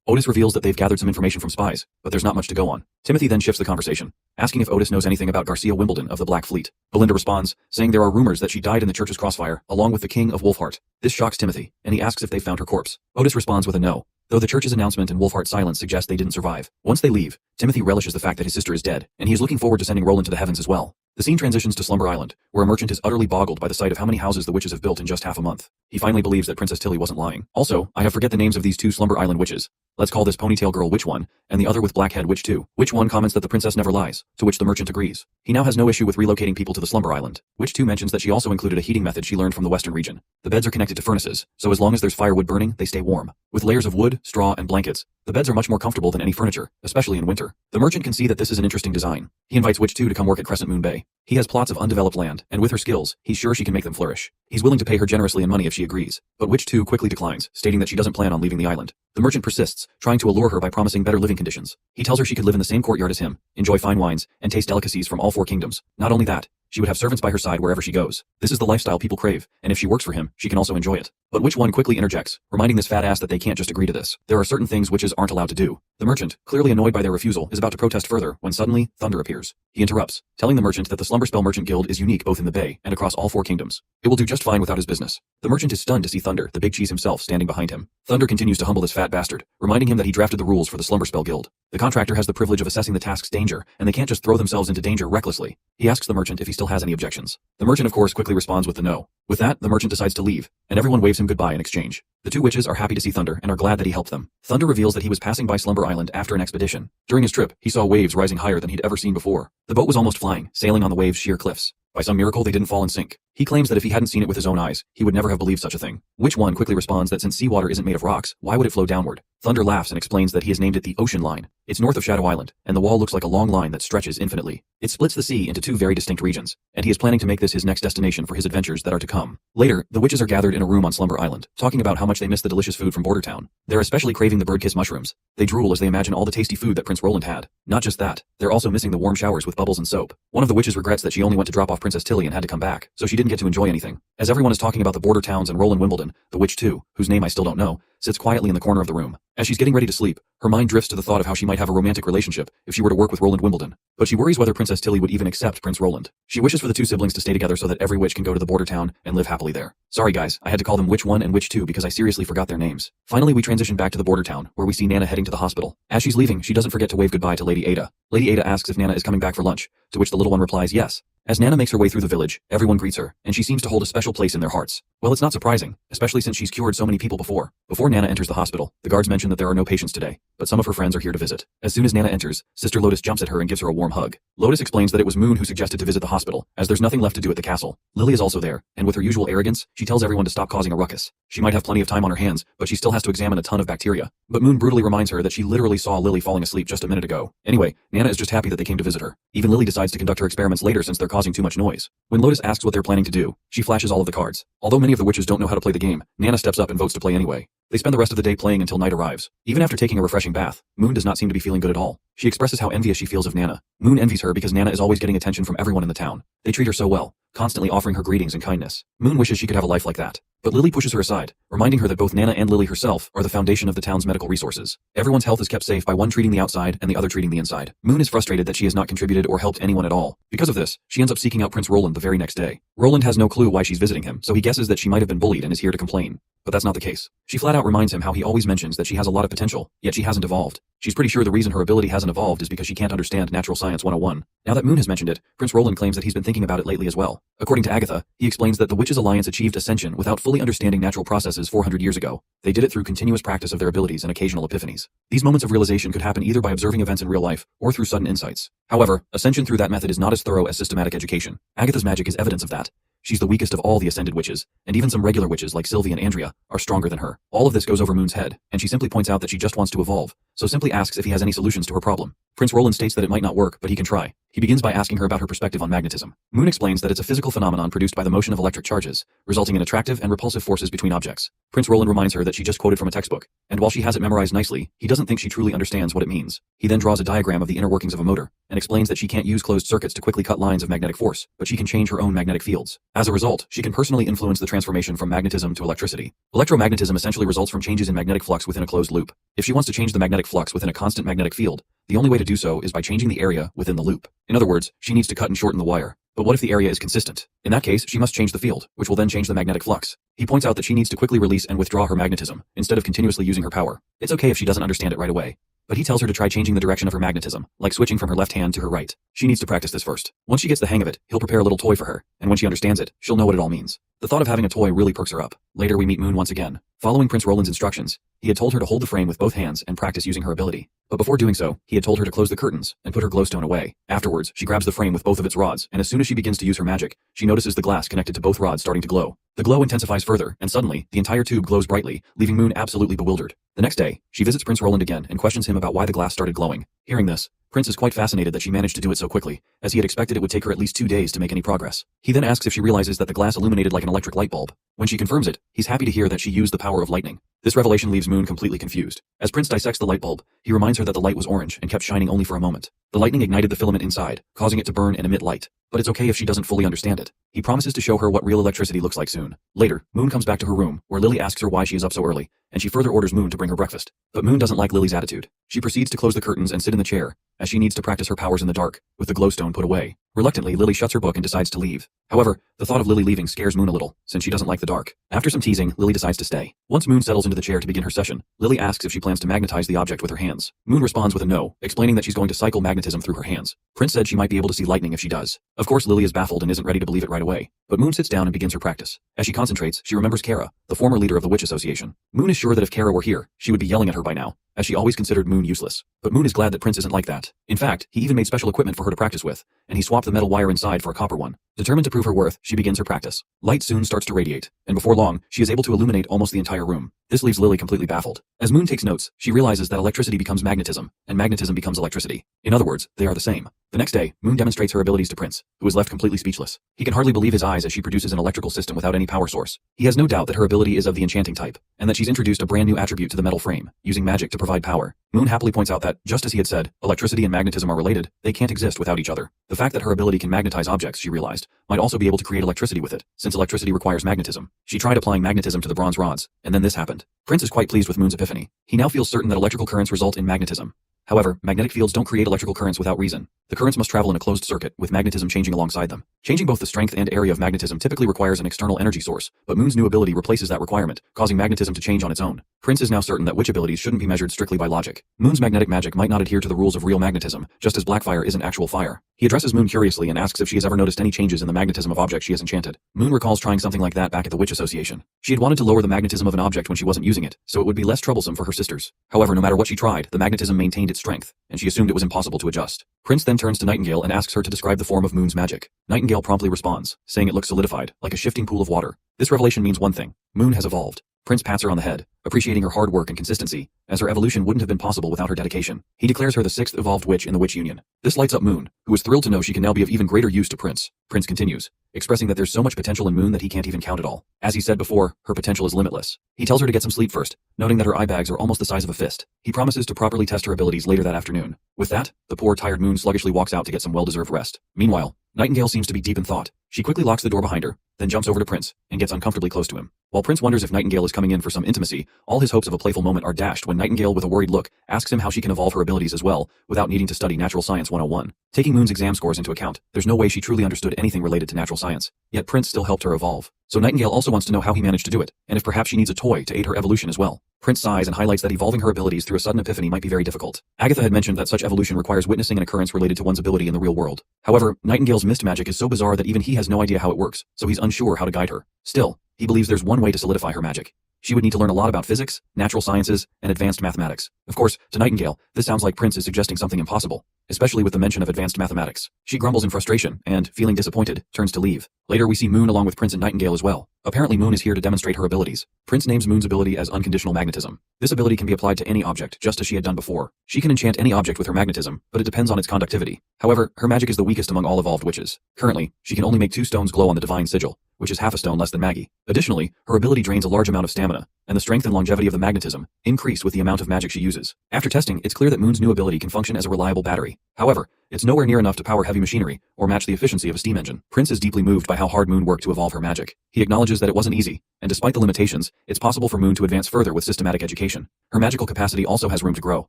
Otis reveals that they've gathered some information from spies, but there's not much to go on. Timothy then shifts the conversation, asking if Otis knows anything about Garcia Wimbledon of the Black Fleet. Belinda responds, saying there are rumors that she died in the church's crossfire, along with the King of Wolfheart. This shocks Timothy, and he asks if they found her corpse. Otis responds with a no, though the church's announcement and Wolfheart's silence suggest they didn't survive. Once they leave, Timothy relishes the fact that his sister is dead, and he is looking forward to sending Roland to the heavens as well. The scene transitions to Slumber Island, where a merchant is utterly boggled by the sight of how many houses the witches have built in just half a month. He finally believes that Princess Tilly wasn't lying. Also, I have forget the names of these two Slumber Island witches. Let's call this Ponytail Girl Witch 1, and the other with black head Witch 2. Witch 1 comments that the princess never lies, to which the merchant agrees. He now has no issue with relocating people to the Slumber Island. Witch 2 mentions that she also included a heating method she learned from the western region. The beds are connected to furnaces, so as long as there's firewood burning, they stay warm. With layers of wood, straw, and blankets, the beds are much more comfortable than any furniture, especially in winter. The merchant can see that this is an interesting design. He invites Witch 2 to come work at Crescent Moon Bay. He has plots of undeveloped land, and with her skills, he's sure she can make them flourish. He's willing to pay her generously in money if she agrees, but Witch 2 quickly declines, stating that she doesn't plan on leaving the island. The merchant persists, trying to allure her by promising better living conditions. He tells her she could live in the same courtyard as him, enjoy fine wines, and taste delicacies from all four kingdoms. Not only that, she would have servants by her side wherever she goes. This is the lifestyle people crave, and if she works for him, she can also enjoy it. But Witch 1 quickly interjects, reminding this fat ass that they can't just agree to this. There are certain things witches aren't allowed to do. The merchant, clearly annoyed by their refusal, is about to protest further when suddenly, Thunder appears. He interrupts, telling the merchant that the Slumberspell Merchant Guild is unique both in the bay and across all four kingdoms. It will do just fine without his business. The merchant is stunned to see Thunder, the big cheese himself, standing behind him. Thunder continues to humble this fat bastard, reminding him that he drafted the rules for the Slumberspell Guild. The contractor has the privilege of assessing the task's danger, and they can't just throw themselves into danger recklessly. He asks the merchant if he still has any objections. The merchant of course quickly responds with the no. With that, the merchant decides to leave, and everyone waves him goodbye in exchange. The two witches are happy to see Thunder and are glad that he helped them. Thunder reveals that he was passing by Slumber Island after an expedition. During his trip, he saw waves rising higher than he'd ever seen before. The boat was almost flying, sailing on the waves' sheer cliffs. By some miracle, they didn't fall and sink. He claims that if he hadn't seen it with his own eyes, he would never have believed such a thing. Witch 1 quickly responds that since seawater isn't made of rocks, why would it flow downward? Thunder laughs and explains that he has named it the Ocean Line. It's north of Shadow Island, and the wall looks like a long line that stretches infinitely. It splits the sea into two very distinct regions, and he is planning to make this his next destination for his adventures that are to come. Later, the witches are gathered in a room on Slumber Island, talking about how much they miss the delicious food from Border Town. They're especially craving the birdkiss mushrooms. They drool as they imagine all the tasty food that Prince Roland had. Not just that, they're also missing the warm showers with bubbles and soap. One of the witches regrets that she only went to drop off Princess Tilly and had to come back, so she didn't get to enjoy anything. As everyone is talking about the border towns and Roland Wimbledon, the witch 2, whose name I still don't know, sits quietly in the corner of the room. As she's getting ready to sleep, her mind drifts to the thought of how she might have a romantic relationship if she were to work with Roland Wimbledon. But she worries whether Princess Tilly would even accept Prince Roland. She wishes for the two siblings to stay together so that every witch can go to the border town and live happily there. Sorry guys, I had to call them Witch 1 and Witch 2 because I seriously forgot their names. Finally, we transition back to the border town, where we see Nana heading to the hospital. As she's leaving, she doesn't forget to wave goodbye to Lady Ada. Lady Ada asks if Nana is coming back for lunch, to which the little one replies yes. As Nana makes her way through the village, everyone greets her, and she seems to hold a special place in their hearts. Well, it's not surprising, especially since she's cured so many people before. Before Nana enters the hospital, the guards mention that there are no patients today, but some of her friends are here to visit. As soon as Nana enters, Sister Lotus jumps at her and gives her a warm hug. Lotus explains that it was Moon who suggested to visit the hospital, as there's nothing left to do at the castle. Lily is also there, and with her usual arrogance, she tells everyone to stop causing a ruckus. She might have plenty of time on her hands, but she still has to examine a ton of bacteria. But Moon brutally reminds her that she literally saw Lily falling asleep just a minute ago. Anyway, Nana is just happy that they came to visit her. Even Lily decides to conduct her experiments later since they're causing too much noise. When Lotus asks what they're planning to do, she flashes all of the cards. Although many of the witches don't know how to play the game, Nana steps up and votes to play anyway. They spend the rest of the day playing until night arrives. Even after taking a refreshing bath, Moon does not seem to be feeling good at all. She expresses how envious she feels of Nana. Moon envies her because Nana is always getting attention from everyone in the town. They treat her so well, constantly offering her greetings and kindness. Moon wishes she could have a life like that. But Lily pushes her aside, reminding her that both Nana and Lily herself are the foundation of the town's medical resources. Everyone's health is kept safe by one treating the outside and the other treating the inside. Moon is frustrated that she has not contributed or helped anyone at all. Because of this, she ends up seeking out Prince Roland the very next day. Roland has no clue why she's visiting him, so he guesses that she might have been bullied and is here to complain. But that's not the case. She flat out reminds him how he always mentions that she has a lot of potential, yet she hasn't evolved. She's pretty sure the reason her ability hasn't evolved is because she can't understand Natural Science 101. Now that Moon has mentioned it, Prince Roland claims that he's been thinking about it lately as well. According to Agatha, he explains that the Witches' Alliance achieved ascension without fully understanding natural processes 400 years ago. They did it through continuous practice of their abilities and occasional epiphanies. These moments of realization could happen either by observing events in real life or through sudden insights. However, ascension through that method is not as thorough as systematic education. Agatha's magic is evidence of that. She's the weakest of all the ascended witches, and even some regular witches like Sylvie and Andrea are stronger than her. All of this goes over Moon's head, and she simply points out that she just wants to evolve, so simply asks if he has any solutions to her problem. Prince Roland states that it might not work, but he can try. He begins by asking her about her perspective on magnetism. Moon explains that it's a physical phenomenon produced by the motion of electric charges, resulting in attractive and repulsive forces between objects. Prince Roland reminds her that she just quoted from a textbook, and while she has it memorized nicely, he doesn't think she truly understands what it means. He then draws a diagram of the inner workings of a motor, and explains that she can't use closed circuits to quickly cut lines of magnetic force, but she can change her own magnetic fields. As a result, she can personally influence the transformation from magnetism to electricity. Electromagnetism essentially results from changes in magnetic flux within a closed loop. If she wants to change the magnetic flux within a constant magnetic field, the only way to do so is by changing the area within the loop. In other words, she needs to cut and shorten the wire. But what if the area is consistent? In that case, she must change the field, which will then change the magnetic flux. He points out that she needs to quickly release and withdraw her magnetism, instead of continuously using her power. It's okay if she doesn't understand it right away. But he tells her to try changing the direction of her magnetism, like switching from her left hand to her right. She needs to practice this first. Once she gets the hang of it, he'll prepare a little toy for her, and when she understands it, she'll know what it all means. The thought of having a toy really perks her up. Later we meet Moon once again. Following Prince Roland's instructions, he had told her to hold the frame with both hands and practice using her ability. But before doing so, he had told her to close the curtains and put her glowstone away. Afterwards, she grabs the frame with both of its rods, and as soon as she begins to use her magic, she notices the glass connected to both rods starting to glow. The glow intensifies further, and suddenly, the entire tube glows brightly, leaving Moon absolutely bewildered. The next day, she visits Prince Roland again and questions him about why the glass started glowing. Hearing this, Prince is quite fascinated that she managed to do it so quickly, as he had expected it would take her at least 2 days to make any progress. He then asks if she realizes that the glass illuminated like an electric light bulb. When she confirms it, he's happy to hear that she used the power of lightning. This revelation leaves Moon completely confused. As Prince dissects the light bulb, he reminds her that the light was orange and kept shining only for a moment. The lightning ignited the filament inside, causing it to burn and emit light. But it's okay if she doesn't fully understand it. He promises to show her what real electricity looks like soon. Later, Moon comes back to her room, where Lily asks her why she is up so early, and she further orders Moon to bring her breakfast. But Moon doesn't like Lily's attitude. She proceeds to close the curtains and sit in the chair, as she needs to practice her powers in the dark, with the glowstone put away. Reluctantly, Lily shuts her book and decides to leave. However, the thought of Lily leaving scares Moon a little, since she doesn't like the dark. After some teasing, Lily decides to stay. Once Moon settles into the chair to begin her session, Lily asks if she plans to magnetize the object with her hands. Moon responds with a no, explaining that she's going to cycle magnetism through her hands. Prince said she might be able to see lightning if she does. Of course, Lily is baffled and isn't ready to believe it right away. But Moon sits down and begins her practice. As she concentrates, she remembers Kara, the former leader of the Witch Association. Moon is sure that if Kara were here, she would be yelling at her by now, as she always considered Moon useless. But Moon is glad that Prince isn't like that. In fact, he even made special equipment for her to practice with, and he swapped the metal wire inside for a copper one. Determined to prove her worth, she begins her practice. Light soon starts to radiate, and before long, she is able to illuminate almost the entire room. This leaves Lily completely baffled. As Moon takes notes, she realizes that electricity becomes magnetism, and magnetism becomes electricity. In other words, they are the same. The next day, Moon demonstrates her abilities to Prince, who is left completely speechless. He can hardly believe his eyes as she produces an electrical system without any power source. He has no doubt that her ability is of the enchanting type, and that she's introduced a brand new attribute to the metal frame, using magic to provide power. Moon happily points out that, just as he had said, electricity and magnetism are related, they can't exist without each other. The fact that her ability can magnetize objects, she realized, might also be able to create electricity with it, since electricity requires magnetism. She tried applying magnetism to the bronze rods, and then this happened. Prince is quite pleased with Moon's epiphany. He now feels certain that electrical currents result in magnetism. However, magnetic fields don't create electrical currents without reason. The currents must travel in a closed circuit, with magnetism changing alongside them. Changing both the strength and area of magnetism typically requires an external energy source, but Moon's new ability replaces that requirement, causing magnetism to change on its own. Prince is now certain that witch abilities shouldn't be measured strictly by logic. Moon's magnetic magic might not adhere to the rules of real magnetism, just as black fire isn't actual fire. He addresses Moon curiously and asks if she has ever noticed any changes in the magnetism of objects she has enchanted. Moon recalls trying something like that back at the Witch Association. She had wanted to lower the magnetism of an object when she wasn't using it, so it would be less troublesome for her sisters. However, no matter what she tried, the magnetism maintained its strength, and she assumed it was impossible to adjust. Prince then turns to Nightingale and asks her to describe the form of Moon's magic. Nightingale promptly responds, saying it looks solidified, like a shifting pool of water. This revelation means one thing: Moon has evolved. Prince pats her on the head, appreciating her hard work and consistency, as her evolution wouldn't have been possible without her dedication. He declares her the 6th evolved witch in the Witch Union. This lights up Moon, who is thrilled to know she can now be of even greater use to Prince. Prince continues, expressing that there's so much potential in Moon that he can't even count it all. As he said before, her potential is limitless. He tells her to get some sleep first, noting that her eye bags are almost the size of a fist. He promises to properly test her abilities later that afternoon. With that, the poor tired Moon sluggishly walks out to get some well-deserved rest. Meanwhile, Nightingale seems to be deep in thought. She quickly locks the door behind her, then jumps over to Prince, and gets uncomfortably close to him. While Prince wonders if Nightingale is coming in for some intimacy, all his hopes of a playful moment are dashed when Nightingale, with a worried look, asks him how she can evolve her abilities as well, without needing to study Natural Science 101. Taking Moon's exam scores into account, there's no way she truly understood anything related to natural science. Yet Prince still helped her evolve. So Nightingale also wants to know how he managed to do it, and if perhaps she needs a toy to aid her evolution as well. Prince sighs and highlights that evolving her abilities through a sudden epiphany might be very difficult. Agatha had mentioned that such evolution requires witnessing an occurrence related to one's ability in the real world. However, Nightingale's mist magic is so bizarre that even he has no idea how it works, so he's unsure how to guide her. Still, he believes there's one way to solidify her magic. She would need to learn a lot about physics, natural sciences, and advanced mathematics. Of course, to Nightingale, this sounds like Prince is suggesting something impossible, especially with the mention of advanced mathematics. She grumbles in frustration and, feeling disappointed, turns to leave. Later we see Moon along with Prince and Nightingale as well. Apparently Moon is here to demonstrate her abilities. Prince names Moon's ability as unconditional magnetism. This ability can be applied to any object, just as she had done before. She can enchant any object with her magnetism, but it depends on its conductivity. However, her magic is the weakest among all evolved witches. Currently, she can only make 2 stones glow on the divine sigil, which is half a stone less than Maggie. Additionally, her ability drains a large amount of stamina, and the strength and longevity of the magnetism increase with the amount of magic she uses. After testing, it's clear that Moon's new ability can function as a reliable battery. However, it's nowhere near enough to power heavy machinery or match the efficiency of a steam engine. Prince is deeply moved by how hard Moon worked to evolve her magic. He acknowledges that it wasn't easy, and despite the limitations, it's possible for Moon to advance further with systematic education. Her magical capacity also has room to grow.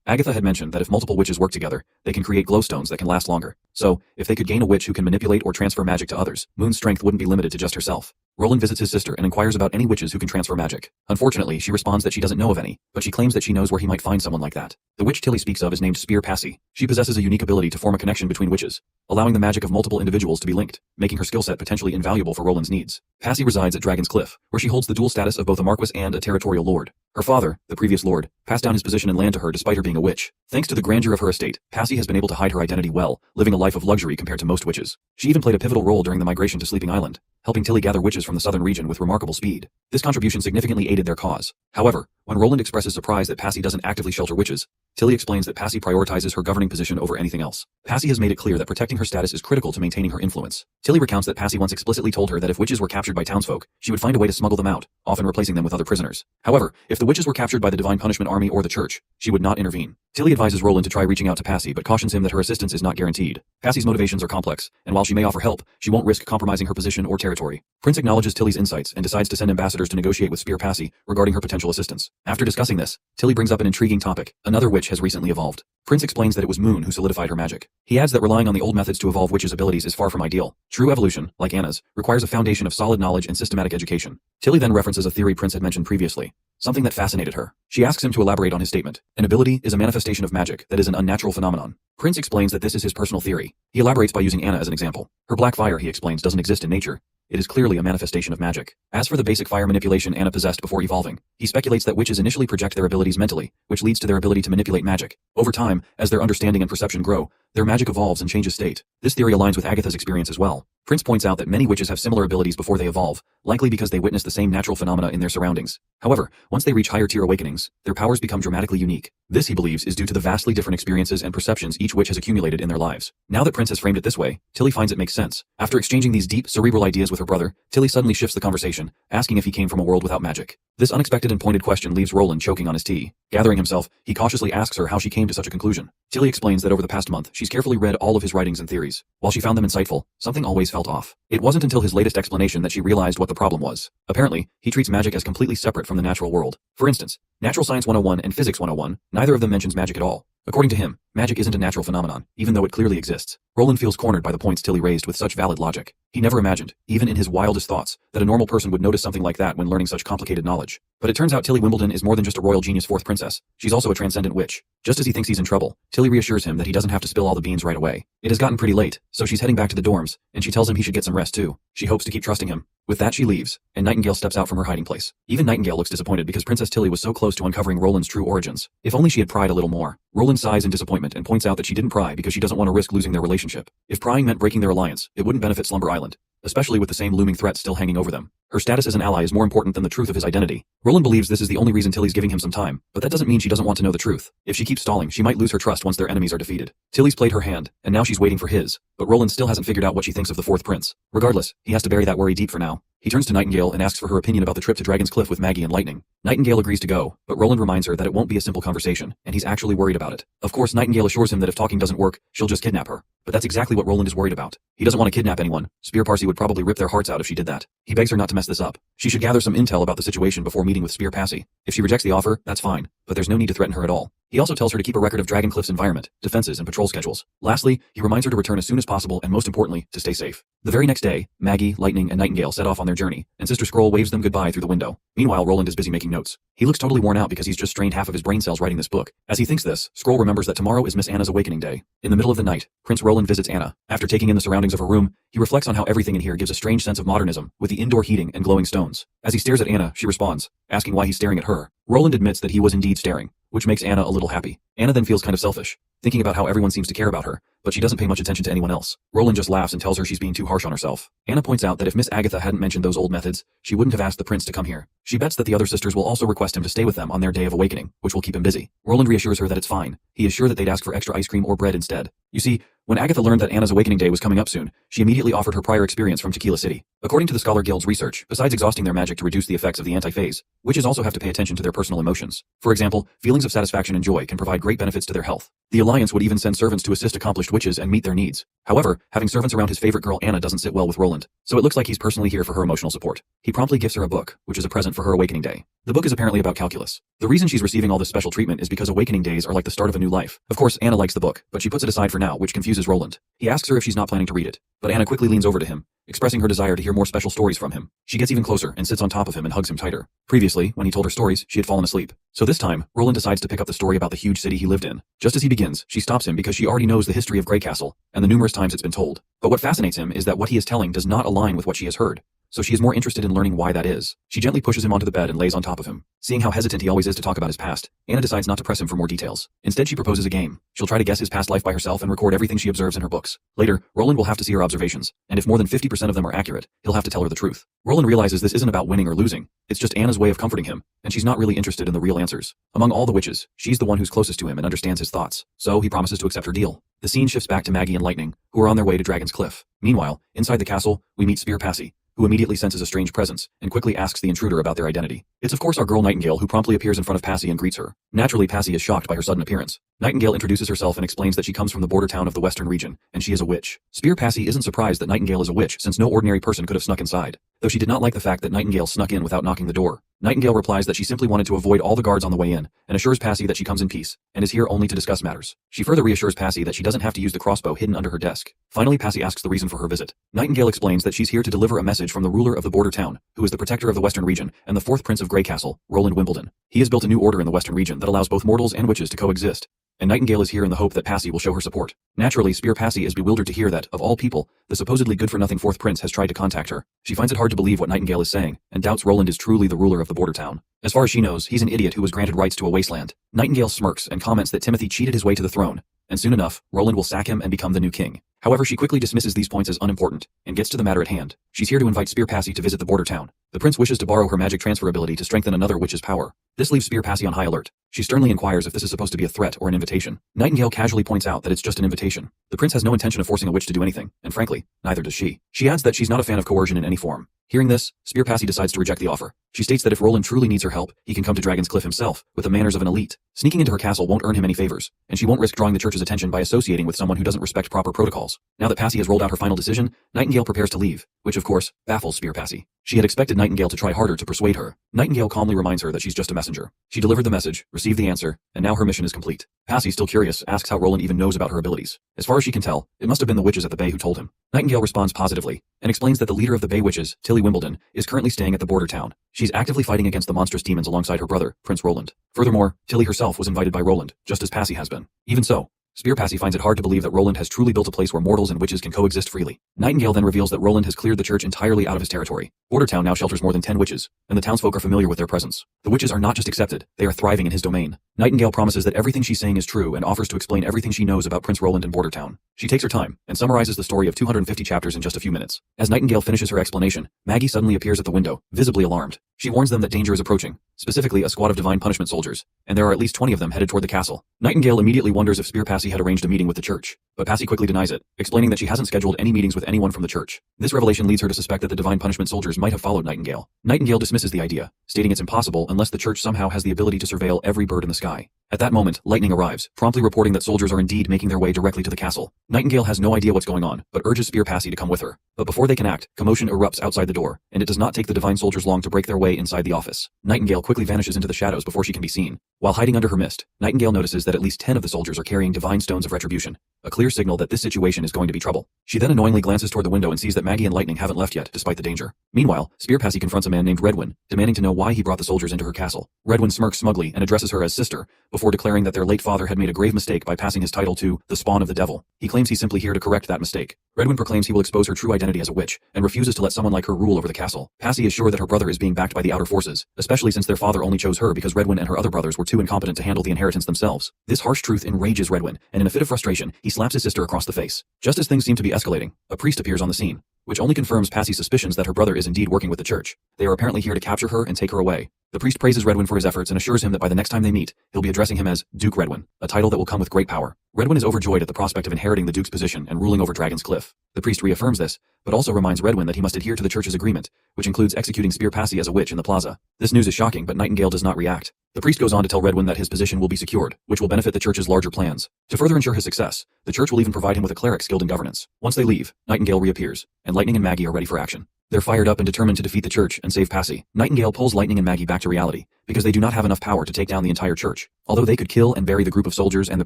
Agatha had mentioned that if multiple witches work together, they can create glowstones that can last longer. So, if they could gain a witch who can manipulate or transfer magic to others, Moon's strength wouldn't be limited to just herself. Roland visits his sister and inquires about any witches who can transfer magic. Unfortunately, she responds that she doesn't know of any, but she claims that she knows where he might find someone like that. The witch Tilly speaks of is named Spear Passy. She possesses a unique ability to form a connection between witches, allowing the magic of multiple individuals to be linked, making her skill set potentially invaluable for Roland's needs. Passy resides at Dragon's Cliff, where she holds the dual status of both a marquis and a territorial lord. Her father, the previous lord, passed down his position and land to her despite her being a witch. Thanks to the grandeur of her estate, Passy has been able to hide her identity well, living a life of luxury compared to most witches. She even played a pivotal role during the migration to Sleeping Island, helping Tilly gather witches from the southern region with remarkable speed. This contribution significantly aided their cause. However, when Roland expresses surprise that Passy doesn't actively shelter witches, Tilly explains that Passy prioritizes her governing position over anything else. Passy has made it clear that protecting her status is critical to maintaining her influence. Tilly recounts that Passy once explicitly told her that if witches were captured by townsfolk, she would find a way to smuggle them out, often replacing them with other prisoners. However, if the witches were captured by the Divine Punishment Army or the Church, she would not intervene. Tilly advises Roland to try reaching out to Passy but cautions him that her assistance is not guaranteed. Passy's motivations are complex, and while she may offer help, she won't risk compromising her position or territory. Prince acknowledges Tilly's insights and decides to send ambassadors to negotiate with Spear Passy regarding her potential assistance. After discussing this, Tilly brings up an intriguing topic. Another witch has recently evolved. Prince explains that it was Moon who solidified her magic. He adds that relying on the old methods to evolve witches' abilities is far from ideal. True evolution, like Anna's, requires a foundation of solid knowledge and systematic education. Tilly then references a theory Prince had mentioned previously, something that fascinated her. She asks him to elaborate on his statement. An ability is a manifestation of magic that is an unnatural phenomenon. Prince explains that this is his personal theory. He elaborates by using Anna as an example. Her black fire, he explains, doesn't exist in nature. It is clearly a manifestation of magic. As for the basic fire manipulation Anna possessed before evolving, he speculates that witches initially project their abilities mentally, which leads to their ability to manipulate magic. Over time, as their understanding and perception grow, their magic evolves and changes state. This theory aligns with Agatha's experience as well. Prince points out that many witches have similar abilities before they evolve, likely because they witness the same natural phenomena in their surroundings. However, once they reach higher-tier awakenings, their powers become dramatically unique. This, he believes, is due to the vastly different experiences and perceptions each witch has accumulated in their lives. Now that Prince has framed it this way, Tilly finds it makes sense. After exchanging these deep, cerebral ideas with her brother, Tilly suddenly shifts the conversation, asking if he came from a world without magic. This unexpected and pointed question leaves Roland choking on his tea. Gathering himself, he cautiously asks her how she came to such a conclusion. Tilly explains that over the past month, she's carefully read all of his writings and theories. While she found them insightful, something always felt off. It wasn't until his latest explanation that she realized what the problem was. Apparently, he treats magic as completely separate from the natural world. For instance, Natural Science 101 and Physics 101, neither of them mentions magic at all. According to him, magic isn't a natural phenomenon, even though it clearly exists. Roland feels cornered by the points Tilly raised with such valid logic. He never imagined, even in his wildest thoughts, that a normal person would notice something like that when learning such complicated knowledge. But it turns out Tilly Wimbledon is more than just a royal genius fourth princess. She's also a transcendent witch. Just as he thinks he's in trouble, Tilly reassures him that he doesn't have to spill all the beans right away. It has gotten pretty late, so she's heading back to the dorms, and she tells him he should get some rest too. She hopes to keep trusting him. With that, she leaves, and Nightingale steps out from her hiding place. Even Nightingale looks disappointed because Princess Tilly was so close to uncovering Roland's true origins. If only she had pried a little more. Roland sighs in disappointment and points out that she didn't pry because she doesn't want to risk losing their relationship. If prying meant breaking their alliance, it wouldn't benefit Slumber Island, especially with the same looming threat still hanging over them. Her status as an ally is more important than the truth of his identity. Roland believes this is the only reason Tilly's giving him some time, but that doesn't mean she doesn't want to know the truth. If she keeps stalling, she might lose her trust once their enemies are defeated. Tilly's played her hand, and now she's waiting for his, but Roland still hasn't figured out what she thinks of the fourth prince. Regardless, he has to bury that worry deep for now. He turns to Nightingale and asks for her opinion about the trip to Dragon's Cliff with Maggie and Lightning. Nightingale agrees to go, but Roland reminds her that it won't be a simple conversation, and he's actually worried about it. Of course, Nightingale assures him that if talking doesn't work, she'll just kidnap her. But that's exactly what Roland is worried about. He doesn't want to kidnap anyone. Spear Passy would probably rip their hearts out if she did that. He begs her not to mess this up. She should gather some intel about the situation before meeting with Spear Passy. If she rejects the offer, that's fine, but there's no need to threaten her at all. He also tells her to keep a record of Dragon Cliff's environment, defenses, and patrol schedules. Lastly, he reminds her to return as soon as possible and most importantly, to stay safe. The very next day, Maggie, Lightning, and Nightingale set off on their journey, and Sister Scroll waves them goodbye through the window. Meanwhile, Roland is busy making notes. He looks totally worn out because he's just strained half of his brain cells writing this book. As he thinks this, Scroll remembers that tomorrow is Miss Anna's awakening day. In the middle of the night, Prince Roland visits Anna. After taking in the surroundings of her room, he reflects on how everything in here gives a strange sense of modernism, with the indoor heating and glowing stones. As he stares at Anna, she responds, asking why he's staring at her. Roland admits that he was indeed staring, which makes Anna a little happy. Anna then feels kind of selfish, thinking about how everyone seems to care about her, but she doesn't pay much attention to anyone else. Roland just laughs and tells her she's being too harsh on herself. Anna points out that if Miss Agatha hadn't mentioned those old methods, she wouldn't have asked the prince to come here. She bets that the other sisters will also request him to stay with them on their day of awakening, which will keep him busy. Roland reassures her that it's fine. He is sure that they'd ask for extra ice cream or bread instead. You see, When Agatha learned that Anna's awakening day was coming up soon, she immediately offered her prior experience from Tequila City. According to the Scholar Guild's research, besides exhausting their magic to reduce the effects of the anti-phase, witches also have to pay attention to their personal emotions. For example, feelings of satisfaction and joy can provide great benefits to their health. The Alliance would even send servants to assist accomplished witches and meet their needs. However, having servants around his favorite girl Anna doesn't sit well with Roland, so it looks like he's personally here for her emotional support. He promptly gifts her a book, which is a present for her awakening day. The book is apparently about calculus. The reason she's receiving all this special treatment is because awakening days are like the start of a new life. Of course, Anna likes the book, but she puts it aside for now, which confuses Roland. He asks her if she's not planning to read it, but Anna quickly leans over to him, expressing her desire to hear more special stories from him. She gets even closer and sits on top of him and hugs him tighter. Previously, when he told her stories, she had fallen asleep. So this time, Roland decides to pick up the story about the huge city he lived in. Just as he begins, she stops him because she already knows the history of Grey Castle and the numerous times it's been told. But what fascinates him is that what he is telling does not align with what she has heard. So she is more interested in learning why that is. She gently pushes him onto the bed and lays on top of him. Seeing how hesitant he always is to talk about his past, Anna decides not to press him for more details. Instead, she proposes a game. She'll try to guess his past life by herself and record everything she observes in her books. Later, Roland will have to see her observations, and if more than 50% of them are accurate, he'll have to tell her the truth. Roland realizes this isn't about winning or losing. It's just Anna's way of comforting him, and she's not really interested in the real answers. Among all the witches, she's the one who's closest to him and understands his thoughts, so he promises to accept her deal. The scene shifts back to Maggie and Lightning, who are on their way to Dragon's Cliff. Meanwhile, inside the castle, we meet Spear Passy, who immediately senses a strange presence and quickly asks the intruder about their identity. It's of course our girl Nightingale, who promptly appears in front of Passy and greets her. Naturally, Passy is shocked by her sudden appearance. Nightingale introduces herself and explains that she comes from the border town of the Western region, and she is a witch. Spear Passy isn't surprised that Nightingale is a witch, since no ordinary person could have snuck inside, though she did not like the fact that Nightingale snuck in without knocking the door. Nightingale replies that she simply wanted to avoid all the guards on the way in, and assures Passy that she comes in peace, and is here only to discuss matters. She further reassures Passy that she doesn't have to use the crossbow hidden under her desk. Finally, Passy asks the reason for her visit. Nightingale explains that she's here to deliver a message from the ruler of the border town, who is the protector of the Western region and the fourth prince of Grey Castle, Roland Wimbledon. He has built a new order in the Western region that allows both mortals and witches to coexist, and Nightingale is here in the hope that Passy will show her support. Naturally, Spear Passy is bewildered to hear that, of all people, the supposedly good-for-nothing fourth prince has tried to contact her. She finds it hard to believe what Nightingale is saying, and doubts Roland is truly the ruler of the border town. As far as she knows, he's an idiot who was granted rights to a wasteland. Nightingale smirks and comments that Timothy cheated his way to the throne, and soon enough, Roland will sack him and become the new king. However, she quickly dismisses these points as unimportant, and gets to the matter at hand. She's here to invite Spear Passy to visit the border town. The prince wishes to borrow her magic transfer ability to strengthen another witch's power. This leaves Spear Passy on high alert. She sternly inquires if this is supposed to be a threat or an invitation. Nightingale casually points out that it's just an invitation. The prince has no intention of forcing a witch to do anything, and frankly, neither does she. She adds that she's not a fan of coercion in any form. Hearing this, Spear Passy decides to reject the offer. She states that if Roland truly needs her help, he can come to Dragon's Cliff himself, with the manners of an elite. Sneaking into her castle won't earn him any favors, and she won't risk drawing the church's attention by associating with someone who doesn't respect proper protocols. Now that Passy has rolled out her final decision, Nightingale prepares to leave, which of course, baffles Spear Passy. She had expected Nightingale to try harder to persuade her. Nightingale calmly reminds her that she's just a messenger. She delivered the message, received the answer, and now her mission is complete. Passy, still curious, asks how Roland even knows about her abilities. As far as she can tell, it must have been the witches at the Bay who told him. Nightingale responds positively, and explains that the leader of the Bay Witches, Tilly Wimbledon, is currently staying at the border town. She's actively fighting against the monstrous demons alongside her brother, Prince Roland. Furthermore, Tilly herself was invited by Roland, just as Passy has been. Even so, Spear Passy finds it hard to believe that Roland has truly built a place where mortals and witches can coexist freely. Nightingale then reveals that Roland has cleared the church entirely out of his territory. Bordertown now shelters more than 10 witches, and the townsfolk are familiar with their presence. The witches are not just accepted, they are thriving in his domain. Nightingale promises that everything she's saying is true and offers to explain everything she knows about Prince Roland and Bordertown. She takes her time and summarizes the story of 250 chapters in just a few minutes. As Nightingale finishes her explanation, Maggie suddenly appears at the window, visibly alarmed. She warns them that danger is approaching, specifically a squad of divine punishment soldiers, and there are at least 20 of them headed toward the castle. Nightingale immediately wonders if Spear Passy had arranged a meeting with the church, but Passy quickly denies it, explaining that she hasn't scheduled any meetings with anyone from the church. This revelation leads her to suspect that the divine punishment soldiers might have followed Nightingale. Nightingale dismisses the idea, stating it's impossible unless the church somehow has the ability to surveil every bird in the sky. At that moment, Lightning arrives, promptly reporting that soldiers are indeed making their way directly to the castle. Nightingale has no idea what's going on, but urges Spear Passy to come with her. But before they can act, commotion erupts outside the door, and it does not take the divine soldiers long to break their way inside the office. Nightingale quickly vanishes into the shadows before she can be seen. While hiding under her mist, Nightingale notices that at least 10 of the soldiers are carrying divine stones of retribution, a clear signal that this situation is going to be trouble. She then annoyingly glances toward the window and sees that Maggie and Lightning haven't left yet, despite the danger. Meanwhile, Spear Passy confronts a man named Redwin, demanding to know why he brought the soldiers into her castle. Redwin smirks smugly and addresses her as sister, before declaring that their late father had made a grave mistake by passing his title to the spawn of the devil. He claims he's simply here to correct that mistake. Redwin proclaims he will expose her true identity as a witch, and refuses to let someone like her rule over the castle. Passy is sure that her brother is being backed by the outer forces, especially since their father only chose her because Redwin and her other brothers were too incompetent to handle the inheritance themselves. This harsh truth enrages Redwin, and in a fit of frustration, he slaps his sister across the face. Just as things seem to be escalating, a priest appears on the scene. which only confirms Passy's suspicions that her brother is indeed working with the church. They are apparently here to capture her and take her away. The priest praises Redwin for his efforts and assures him that by the next time they meet, he'll be addressing him as Duke Redwin, a title that will come with great power. Redwin is overjoyed at the prospect of inheriting the Duke's position and ruling over Dragon's Cliff. The priest reaffirms this, but also reminds Redwin that he must adhere to the church's agreement, which includes executing Spear Passy as a witch in the plaza. This news is shocking, but Nightingale does not react. The priest goes on to tell Redwin that his position will be secured, which will benefit the church's larger plans. To further ensure his success, the church will even provide him with a cleric skilled in governance. Once they leave, Nightingale reappears, and Lightning and Maggie are ready for action. They're fired up and determined to defeat the church and save Passy. Nightingale pulls Lightning and Maggie back to reality, because they do not have enough power to take down the entire church, although they could kill and bury the group of soldiers and the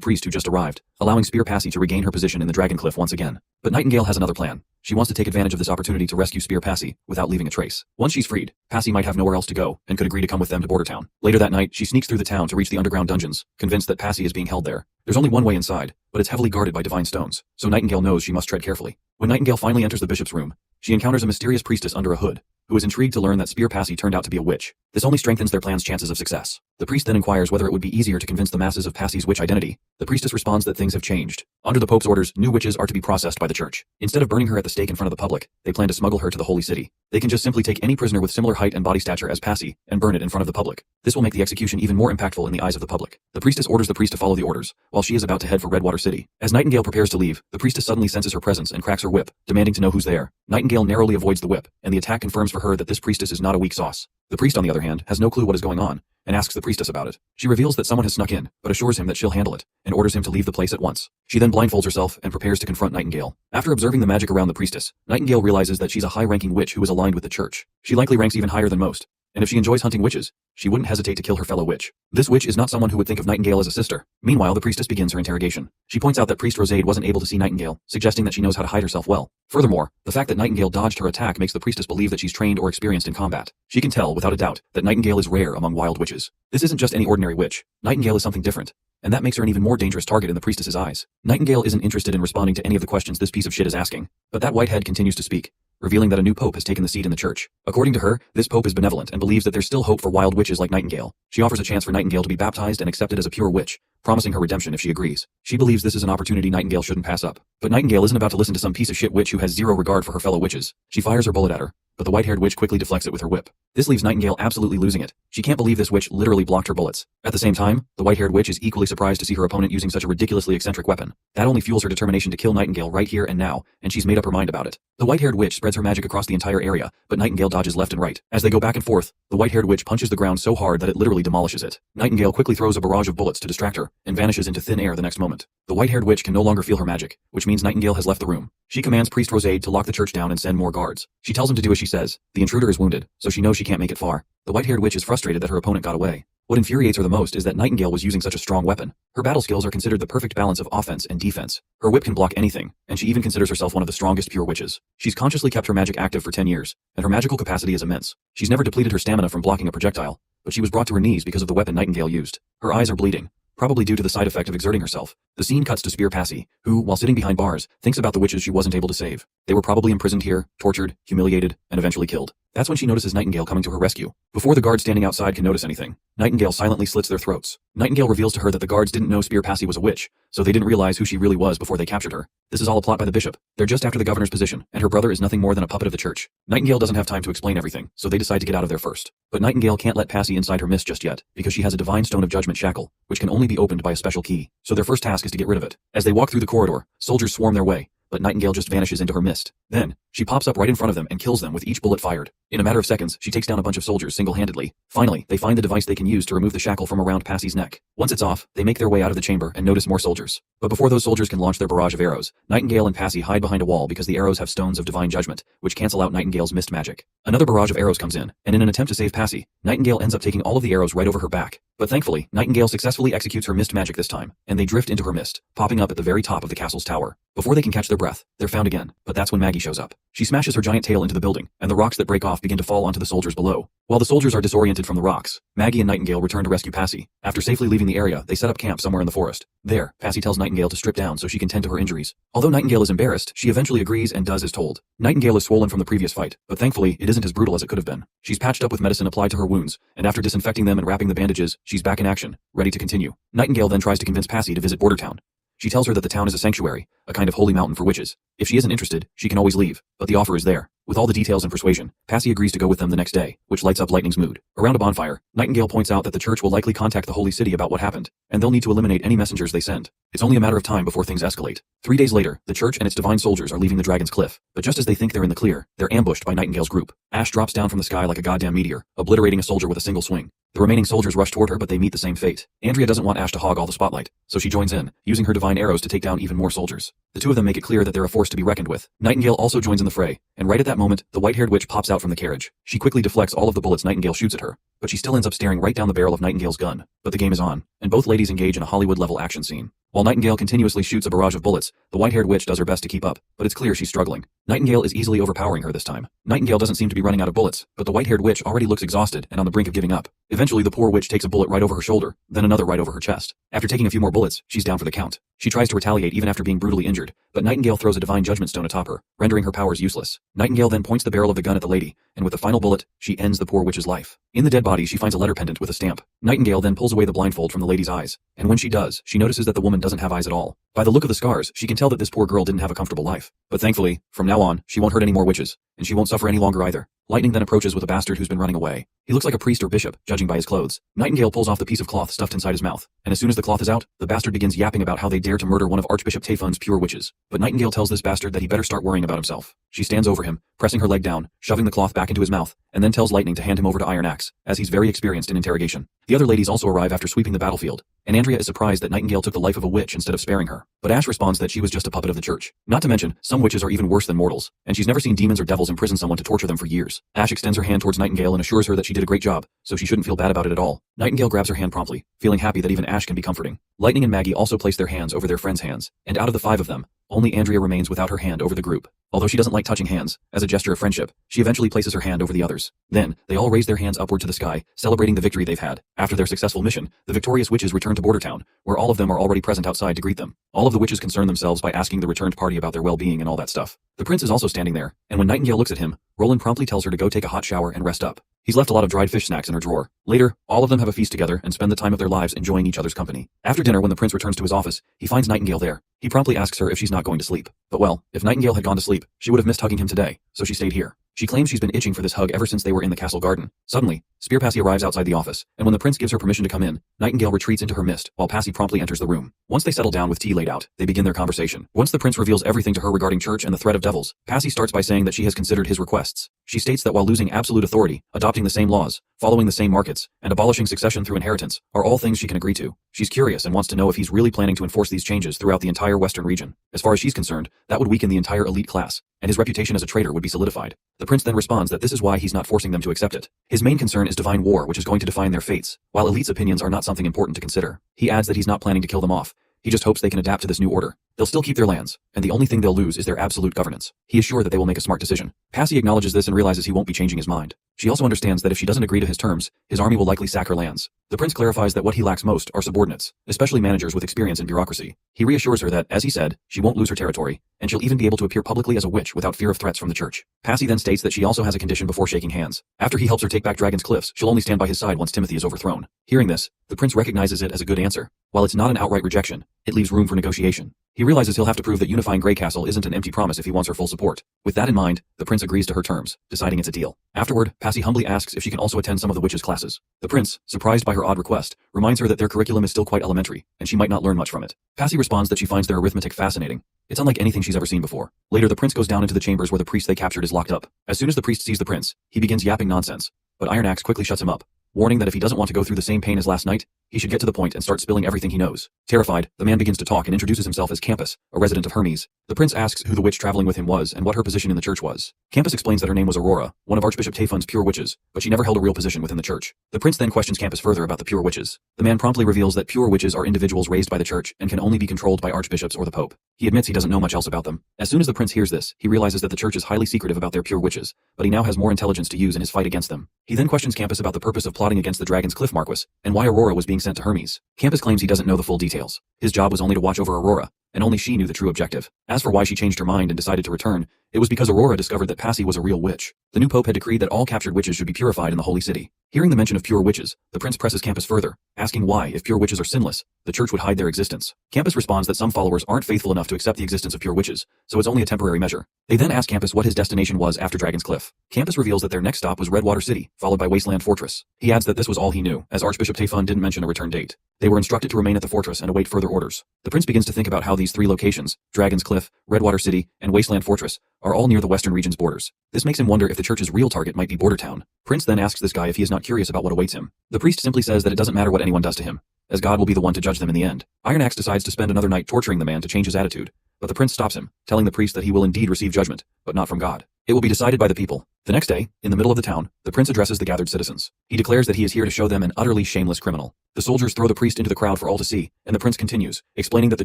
priest who just arrived, allowing Spear Passy to regain her position in the Dragon Cliff once again. But Nightingale has another plan. She wants to take advantage of this opportunity to rescue Spear Passy without leaving a trace. Once she's freed, Passy might have nowhere else to go and could agree to come with them to Border Town. Later that night, she sneaks through the town to reach the underground dungeons, convinced that Passy is being held there. There's only one way inside, but it's heavily guarded by divine stones, so Nightingale knows she must tread carefully. When Nightingale finally enters the bishop's room, she encounters a mysterious priestess under a hood, who is intrigued to learn that Spear Passy turned out to be a witch. This only strengthens their plan's chances of success. The priest then inquires whether it would be easier to convince the masses of Passy's witch identity. The priestess responds that things have changed. Under the Pope's orders, new witches are to be processed by the church. Instead of burning her at the stake in front of the public, they plan to smuggle her to the Holy City. They can just simply take any prisoner with similar height and body stature as Passy and burn it in front of the public. This will make the execution even more impactful in the eyes of the public. The priestess orders the priest to follow the orders, while she is about to head for Redwater City. As Nightingale prepares to leave, the priestess suddenly senses her presence and cracks her whip, demanding to know who's there. Nightingale narrowly avoids the whip, and the attack confirms for her that this priestess is not a weak sauce. The priest, on the other hand, has no clue what is going on, and asks the priestess about it. She reveals that someone has snuck in, but assures him that she'll handle it, and orders him to leave the place at once. She then blindfolds herself and prepares to confront Nightingale. After observing the magic around the priestess, Nightingale realizes that she's a high-ranking witch who is aligned with the church. She likely ranks even higher than most, and if she enjoys hunting witches, she wouldn't hesitate to kill her fellow witch. This witch is not someone who would think of Nightingale as a sister. Meanwhile, the priestess begins her interrogation. She points out that Priest Rosade wasn't able to see Nightingale, suggesting that she knows how to hide herself well. Furthermore, the fact that Nightingale dodged her attack makes the priestess believe that she's trained or experienced in combat. She can tell, without a doubt, that Nightingale is rare among wild witches. This isn't just any ordinary witch. Nightingale is something different, and that makes her an even more dangerous target in the priestess's eyes. Nightingale isn't interested in responding to any of the questions this piece of shit is asking, but that whitehead continues to speak, revealing that a new pope has taken the seat in the church. According to her, this pope is benevolent and believes that there's still hope for wild witches like Nightingale. She offers a chance for Nightingale to be baptized and accepted as a pure witch, promising her redemption if she agrees. She believes this is an opportunity Nightingale shouldn't pass up. But Nightingale isn't about to listen to some piece of shit witch who has zero regard for her fellow witches. She fires her bullet at her, but the white-haired witch quickly deflects it with her whip. This leaves Nightingale absolutely losing it. She can't believe this witch literally blocked her bullets. At the same time, the white-haired witch is equally surprised to see her opponent using such a ridiculously eccentric weapon. That only fuels her determination to kill Nightingale right here and now, and she's made up her mind about it. The white-haired witch spreads her magic across the entire area, but Nightingale dodges left and right. As they go back and forth, the white-haired witch punches the ground so hard that it literally demolishes it. Nightingale quickly throws a barrage of bullets to distract her, and vanishes into thin air the next moment. The white-haired witch can no longer feel her magic, which means Nightingale has left the room. She commands Priest Rosade to lock the church down and send more guards. She tells him to do as she says. The intruder is wounded, so she knows she can't make it far. The white-haired witch is frustrated that her opponent got away. What infuriates her the most is that Nightingale was using such a strong weapon. Her battle skills are considered the perfect balance of offense and defense. Her whip can block anything, and she even considers herself one of the strongest pure witches. She's consciously kept her magic active for 10 years, and her magical capacity is immense. She's never depleted her stamina from blocking a projectile, but she was brought to her knees because of the weapon Nightingale used. Her eyes are bleeding, probably due to the side effect of exerting herself. The scene cuts to Spear Passy, who, while sitting behind bars, thinks about the witches she wasn't able to save. They were probably imprisoned here, tortured, humiliated, and eventually killed. That's when she notices Nightingale coming to her rescue. Before the guards standing outside can notice anything, Nightingale silently slits their throats. Nightingale reveals to her that the guards didn't know Spear Passy was a witch, so they didn't realize who she really was before they captured her. This is all a plot by the bishop. They're just after the governor's position, and her brother is nothing more than a puppet of the church. Nightingale doesn't have time to explain everything, so they decide to get out of there first. But Nightingale can't let Passy inside her mist just yet, because she has a divine stone of judgment shackle, which can only be opened by a special key. So their first task is to get rid of it. As they walk through the corridor, soldiers swarm their way, but Nightingale just vanishes into her mist. Then, she pops up right in front of them and kills them with each bullet fired. In a matter of seconds, she takes down a bunch of soldiers single-handedly. Finally, they find the device they can use to remove the shackle from around Passy's neck. Once it's off, they make their way out of the chamber and notice more soldiers. But before those soldiers can launch their barrage of arrows, Nightingale and Passy hide behind a wall because the arrows have stones of divine judgment, which cancel out Nightingale's mist magic. Another barrage of arrows comes in, and in an attempt to save Passy, Nightingale ends up taking all of the arrows right over her back. But thankfully, Nightingale successfully executes her mist magic this time, and they drift into her mist, popping up at the very top of the castle's tower. Before they can catch their breath, they're found again, but that's when Maggie shows up. She smashes her giant tail into the building, and the rocks that break off begin to fall onto the soldiers below. While the soldiers are disoriented from the rocks, Maggie and Nightingale return to rescue Passy. After safely leaving the area, they set up camp somewhere in the forest. There, Passy tells Nightingale to strip down so she can tend to her injuries. Although Nightingale is embarrassed, she eventually agrees and does as told. Nightingale is swollen from the previous fight, but thankfully, it isn't as brutal as it could have been. She's patched up with medicine applied to her wounds, and after disinfecting them and wrapping the bandages, she's back in action, ready to continue. Nightingale then tries to convince Passy to visit Border Town. She tells her that the town is a sanctuary, a kind of holy mountain for witches. If she isn't interested, she can always leave, but the offer is there. With all the details and persuasion, Passy agrees to go with them the next day, which lights up Lightning's mood. Around a bonfire, Nightingale points out that the church will likely contact the holy city about what happened, and they'll need to eliminate any messengers they send. It's only a matter of time before things escalate. 3 days later, the church and its divine soldiers are leaving the Dragon's Cliff, but just as they think they're in the clear, they're ambushed by Nightingale's group. Ash drops down from the sky like a goddamn meteor, obliterating a soldier with a single swing. The remaining soldiers rush toward her, but they meet the same fate. Andrea doesn't want Ash to hog all the spotlight, so she joins in, using her divine arrows to take down even more soldiers. The two of them make it clear that they're a force to be reckoned with. Nightingale also joins in the fray, and right at that moment, the white-haired witch pops out from the carriage. She quickly deflects all of the bullets Nightingale shoots at her, but she still ends up staring right down the barrel of Nightingale's gun. But the game is on, and both ladies engage in a Hollywood-level action scene. While Nightingale continuously shoots a barrage of bullets, the white-haired witch does her best to keep up, but it's clear she's struggling. Nightingale is easily overpowering her this time. Nightingale doesn't seem to be running out of bullets, but the white-haired witch already looks exhausted and on the brink of giving up. Eventually, the poor witch takes a bullet right over her shoulder, then another right over her chest. After taking a few more bullets, she's down for the count. She tries to retaliate even after being brutally injured, but Nightingale throws a divine judgment stone atop her, rendering her powers useless. Nightingale then points the barrel of the gun at the lady, and with the final bullet, she ends the poor witch's life. In the dead body, she finds a letter pendant with a stamp. Nightingale then pulls away the blindfold from the lady's eyes, and when she does, she notices that the woman doesn't have eyes at all. By the look of the scars, she can tell that this poor girl didn't have a comfortable life. But thankfully, from now on, she won't hurt any more witches, and she won't suffer any longer either. Lightning then approaches with a bastard who's been running away. He looks like a priest or bishop, judging by his clothes. Nightingale pulls off the piece of cloth stuffed inside his mouth, and as soon as the cloth is out, the bastard begins yapping about how they dare to murder one of Archbishop Tayfun's pure witches. But Nightingale tells this bastard that he better start worrying about himself. She stands over him, pressing her leg down, shoving the cloth back into his mouth, and then tells Lightning to hand him over to Iron Axe, as he's very experienced in interrogation. The other ladies also arrive after sweeping the battlefield, and Andrea is surprised that Nightingale took the life of a witch instead of sparing her. But Ash responds that she was just a puppet of the church. Not to mention, some witches are even worse than mortals, and she's never seen demons or devils imprison someone to torture them for years. Ash extends her hand towards Nightingale and assures her that she did a great job, so she shouldn't feel bad about it at all. Nightingale grabs her hand promptly, feeling happy that even Ash can be comforting. Lightning and Maggie also place their hands over their friends' hands, and out of the 5 of them, only Andrea remains without her hand over the group. Although she doesn't like touching hands, as a gesture of friendship, she eventually places her hand over the others. Then, they all raise their hands upward to the sky, celebrating the victory they've had. After their successful mission, the victorious witches return to Border Town, where all of them are already present outside to greet them. All of the witches concern themselves by asking the returned party about their well-being and all that stuff. The prince is also standing there, and when Nightingale looks at him, Roland promptly tells her to go take a hot shower and rest up. He's left a lot of dried fish snacks in her drawer. Later, all of them have a feast together and spend the time of their lives enjoying each other's company. After dinner, when the prince returns to his office, he finds Nightingale there. He promptly asks her if she's not going to sleep. But well, if Nightingale had gone to sleep, she would have missed hugging him today, so she stayed here. She claims she's been itching for this hug ever since they were in the castle garden. Suddenly, Spear Passy arrives outside the office, and when the prince gives her permission to come in, Nightingale retreats into her mist, while Passy promptly enters the room. Once they settle down with tea laid out, they begin their conversation. Once the prince reveals everything to her regarding church and the threat of devils, Passy starts by saying that she has considered his requests. She states that while losing absolute authority, adopting the same laws, following the same markets, and abolishing succession through inheritance, are all things she can agree to. She's curious and wants to know if he's really planning to enforce these changes throughout the entire western region. As far as she's concerned, that would weaken the entire elite class, and his reputation as a traitor would be solidified. The prince then responds that this is why he's not forcing them to accept it. His main concern is divine war, which is going to define their fates, while elite's opinions are not something important to consider. He adds that he's not planning to kill them off. He just hopes they can adapt to this new order. They'll still keep their lands, and the only thing they'll lose is their absolute governance. He is sure that they will make a smart decision. Passy acknowledges this and realizes he won't be changing his mind. She also understands that if she doesn't agree to his terms, his army will likely sack her lands. The prince clarifies that what he lacks most are subordinates, especially managers with experience in bureaucracy. He reassures her that, as he said, she won't lose her territory, and she'll even be able to appear publicly as a witch without fear of threats from the church. Passy then states that she also has a condition before shaking hands. After he helps her take back Dragon's Cliffs, she'll only stand by his side once Timothy is overthrown. Hearing this, the prince recognizes it as a good answer. While it's not an outright rejection, it leaves room for negotiation. He realizes he'll have to prove that unifying Grey Castle isn't an empty promise if he wants her full support. With that in mind, the prince agrees to her terms, deciding it's a deal. Afterward, Passy humbly asks if she can also attend some of the witches' classes. The prince, surprised by her odd request, reminds her that their curriculum is still quite elementary, and she might not learn much from it. Passy responds that she finds their arithmetic fascinating. It's unlike anything she's ever seen before. Later, the prince goes down into the chambers where the priest they captured is locked up. As soon as the priest sees the prince, he begins yapping nonsense. But Iron Axe quickly shuts him up, warning that if he doesn't want to go through the same pain as last night, he should get to the point and start spilling everything he knows. Terrified, the man begins to talk and introduces himself as Campus, a resident of Hermes. The prince asks who the witch traveling with him was and what her position in the church was. Campus explains that her name was Aurora, one of Archbishop Tayfun's pure witches, but she never held a real position within the church. The prince then questions Campus further about the pure witches. The man promptly reveals that pure witches are individuals raised by the church and can only be controlled by archbishops or the pope. He admits he doesn't know much else about them. As soon as the prince hears this, he realizes that the church is highly secretive about their pure witches, but he now has more intelligence to use in his fight against them. He then questions Campus about the purpose of plotting against the Dragon's Cliff Marquis, and why Aurora was being sent to Hermes. Campus claims he doesn't know the full details. His job was only to watch over Aurora, and only she knew the true objective. As for why she changed her mind and decided to return, it was because Aurora discovered that Passy was a real witch. The new pope had decreed that all captured witches should be purified in the holy city. Hearing the mention of pure witches, the prince presses Campus further, asking why, if pure witches are sinless, the church would hide their existence. Campus responds that some followers aren't faithful enough to accept the existence of pure witches, so it's only a temporary measure. They then ask Campus what his destination was after Dragon's Cliff. Campus reveals that their next stop was Redwater City, followed by Wasteland Fortress. He adds that this was all he knew, as Archbishop Taefun didn't mention a return date. They were instructed to remain at the fortress and await further orders. The prince begins to think about how these three locations, Dragon's Cliff, Redwater City, and Wasteland Fortress, are all near the western region's borders. This makes him wonder if the church's real target might be Border Town. Prince then asks this guy if he is not curious about what awaits him. The priest simply says that it doesn't matter what anyone does to him, as God will be the one to judge them in the end. Iron Axe decides to spend another night torturing the man to change his attitude, but the prince stops him, telling the priest that he will indeed receive judgment, but not from God. It will be decided by the people. The next day, in the middle of the town, the prince addresses the gathered citizens. He declares that he is here to show them an utterly shameless criminal. The soldiers throw the priest into the crowd for all to see, and the prince continues, explaining that the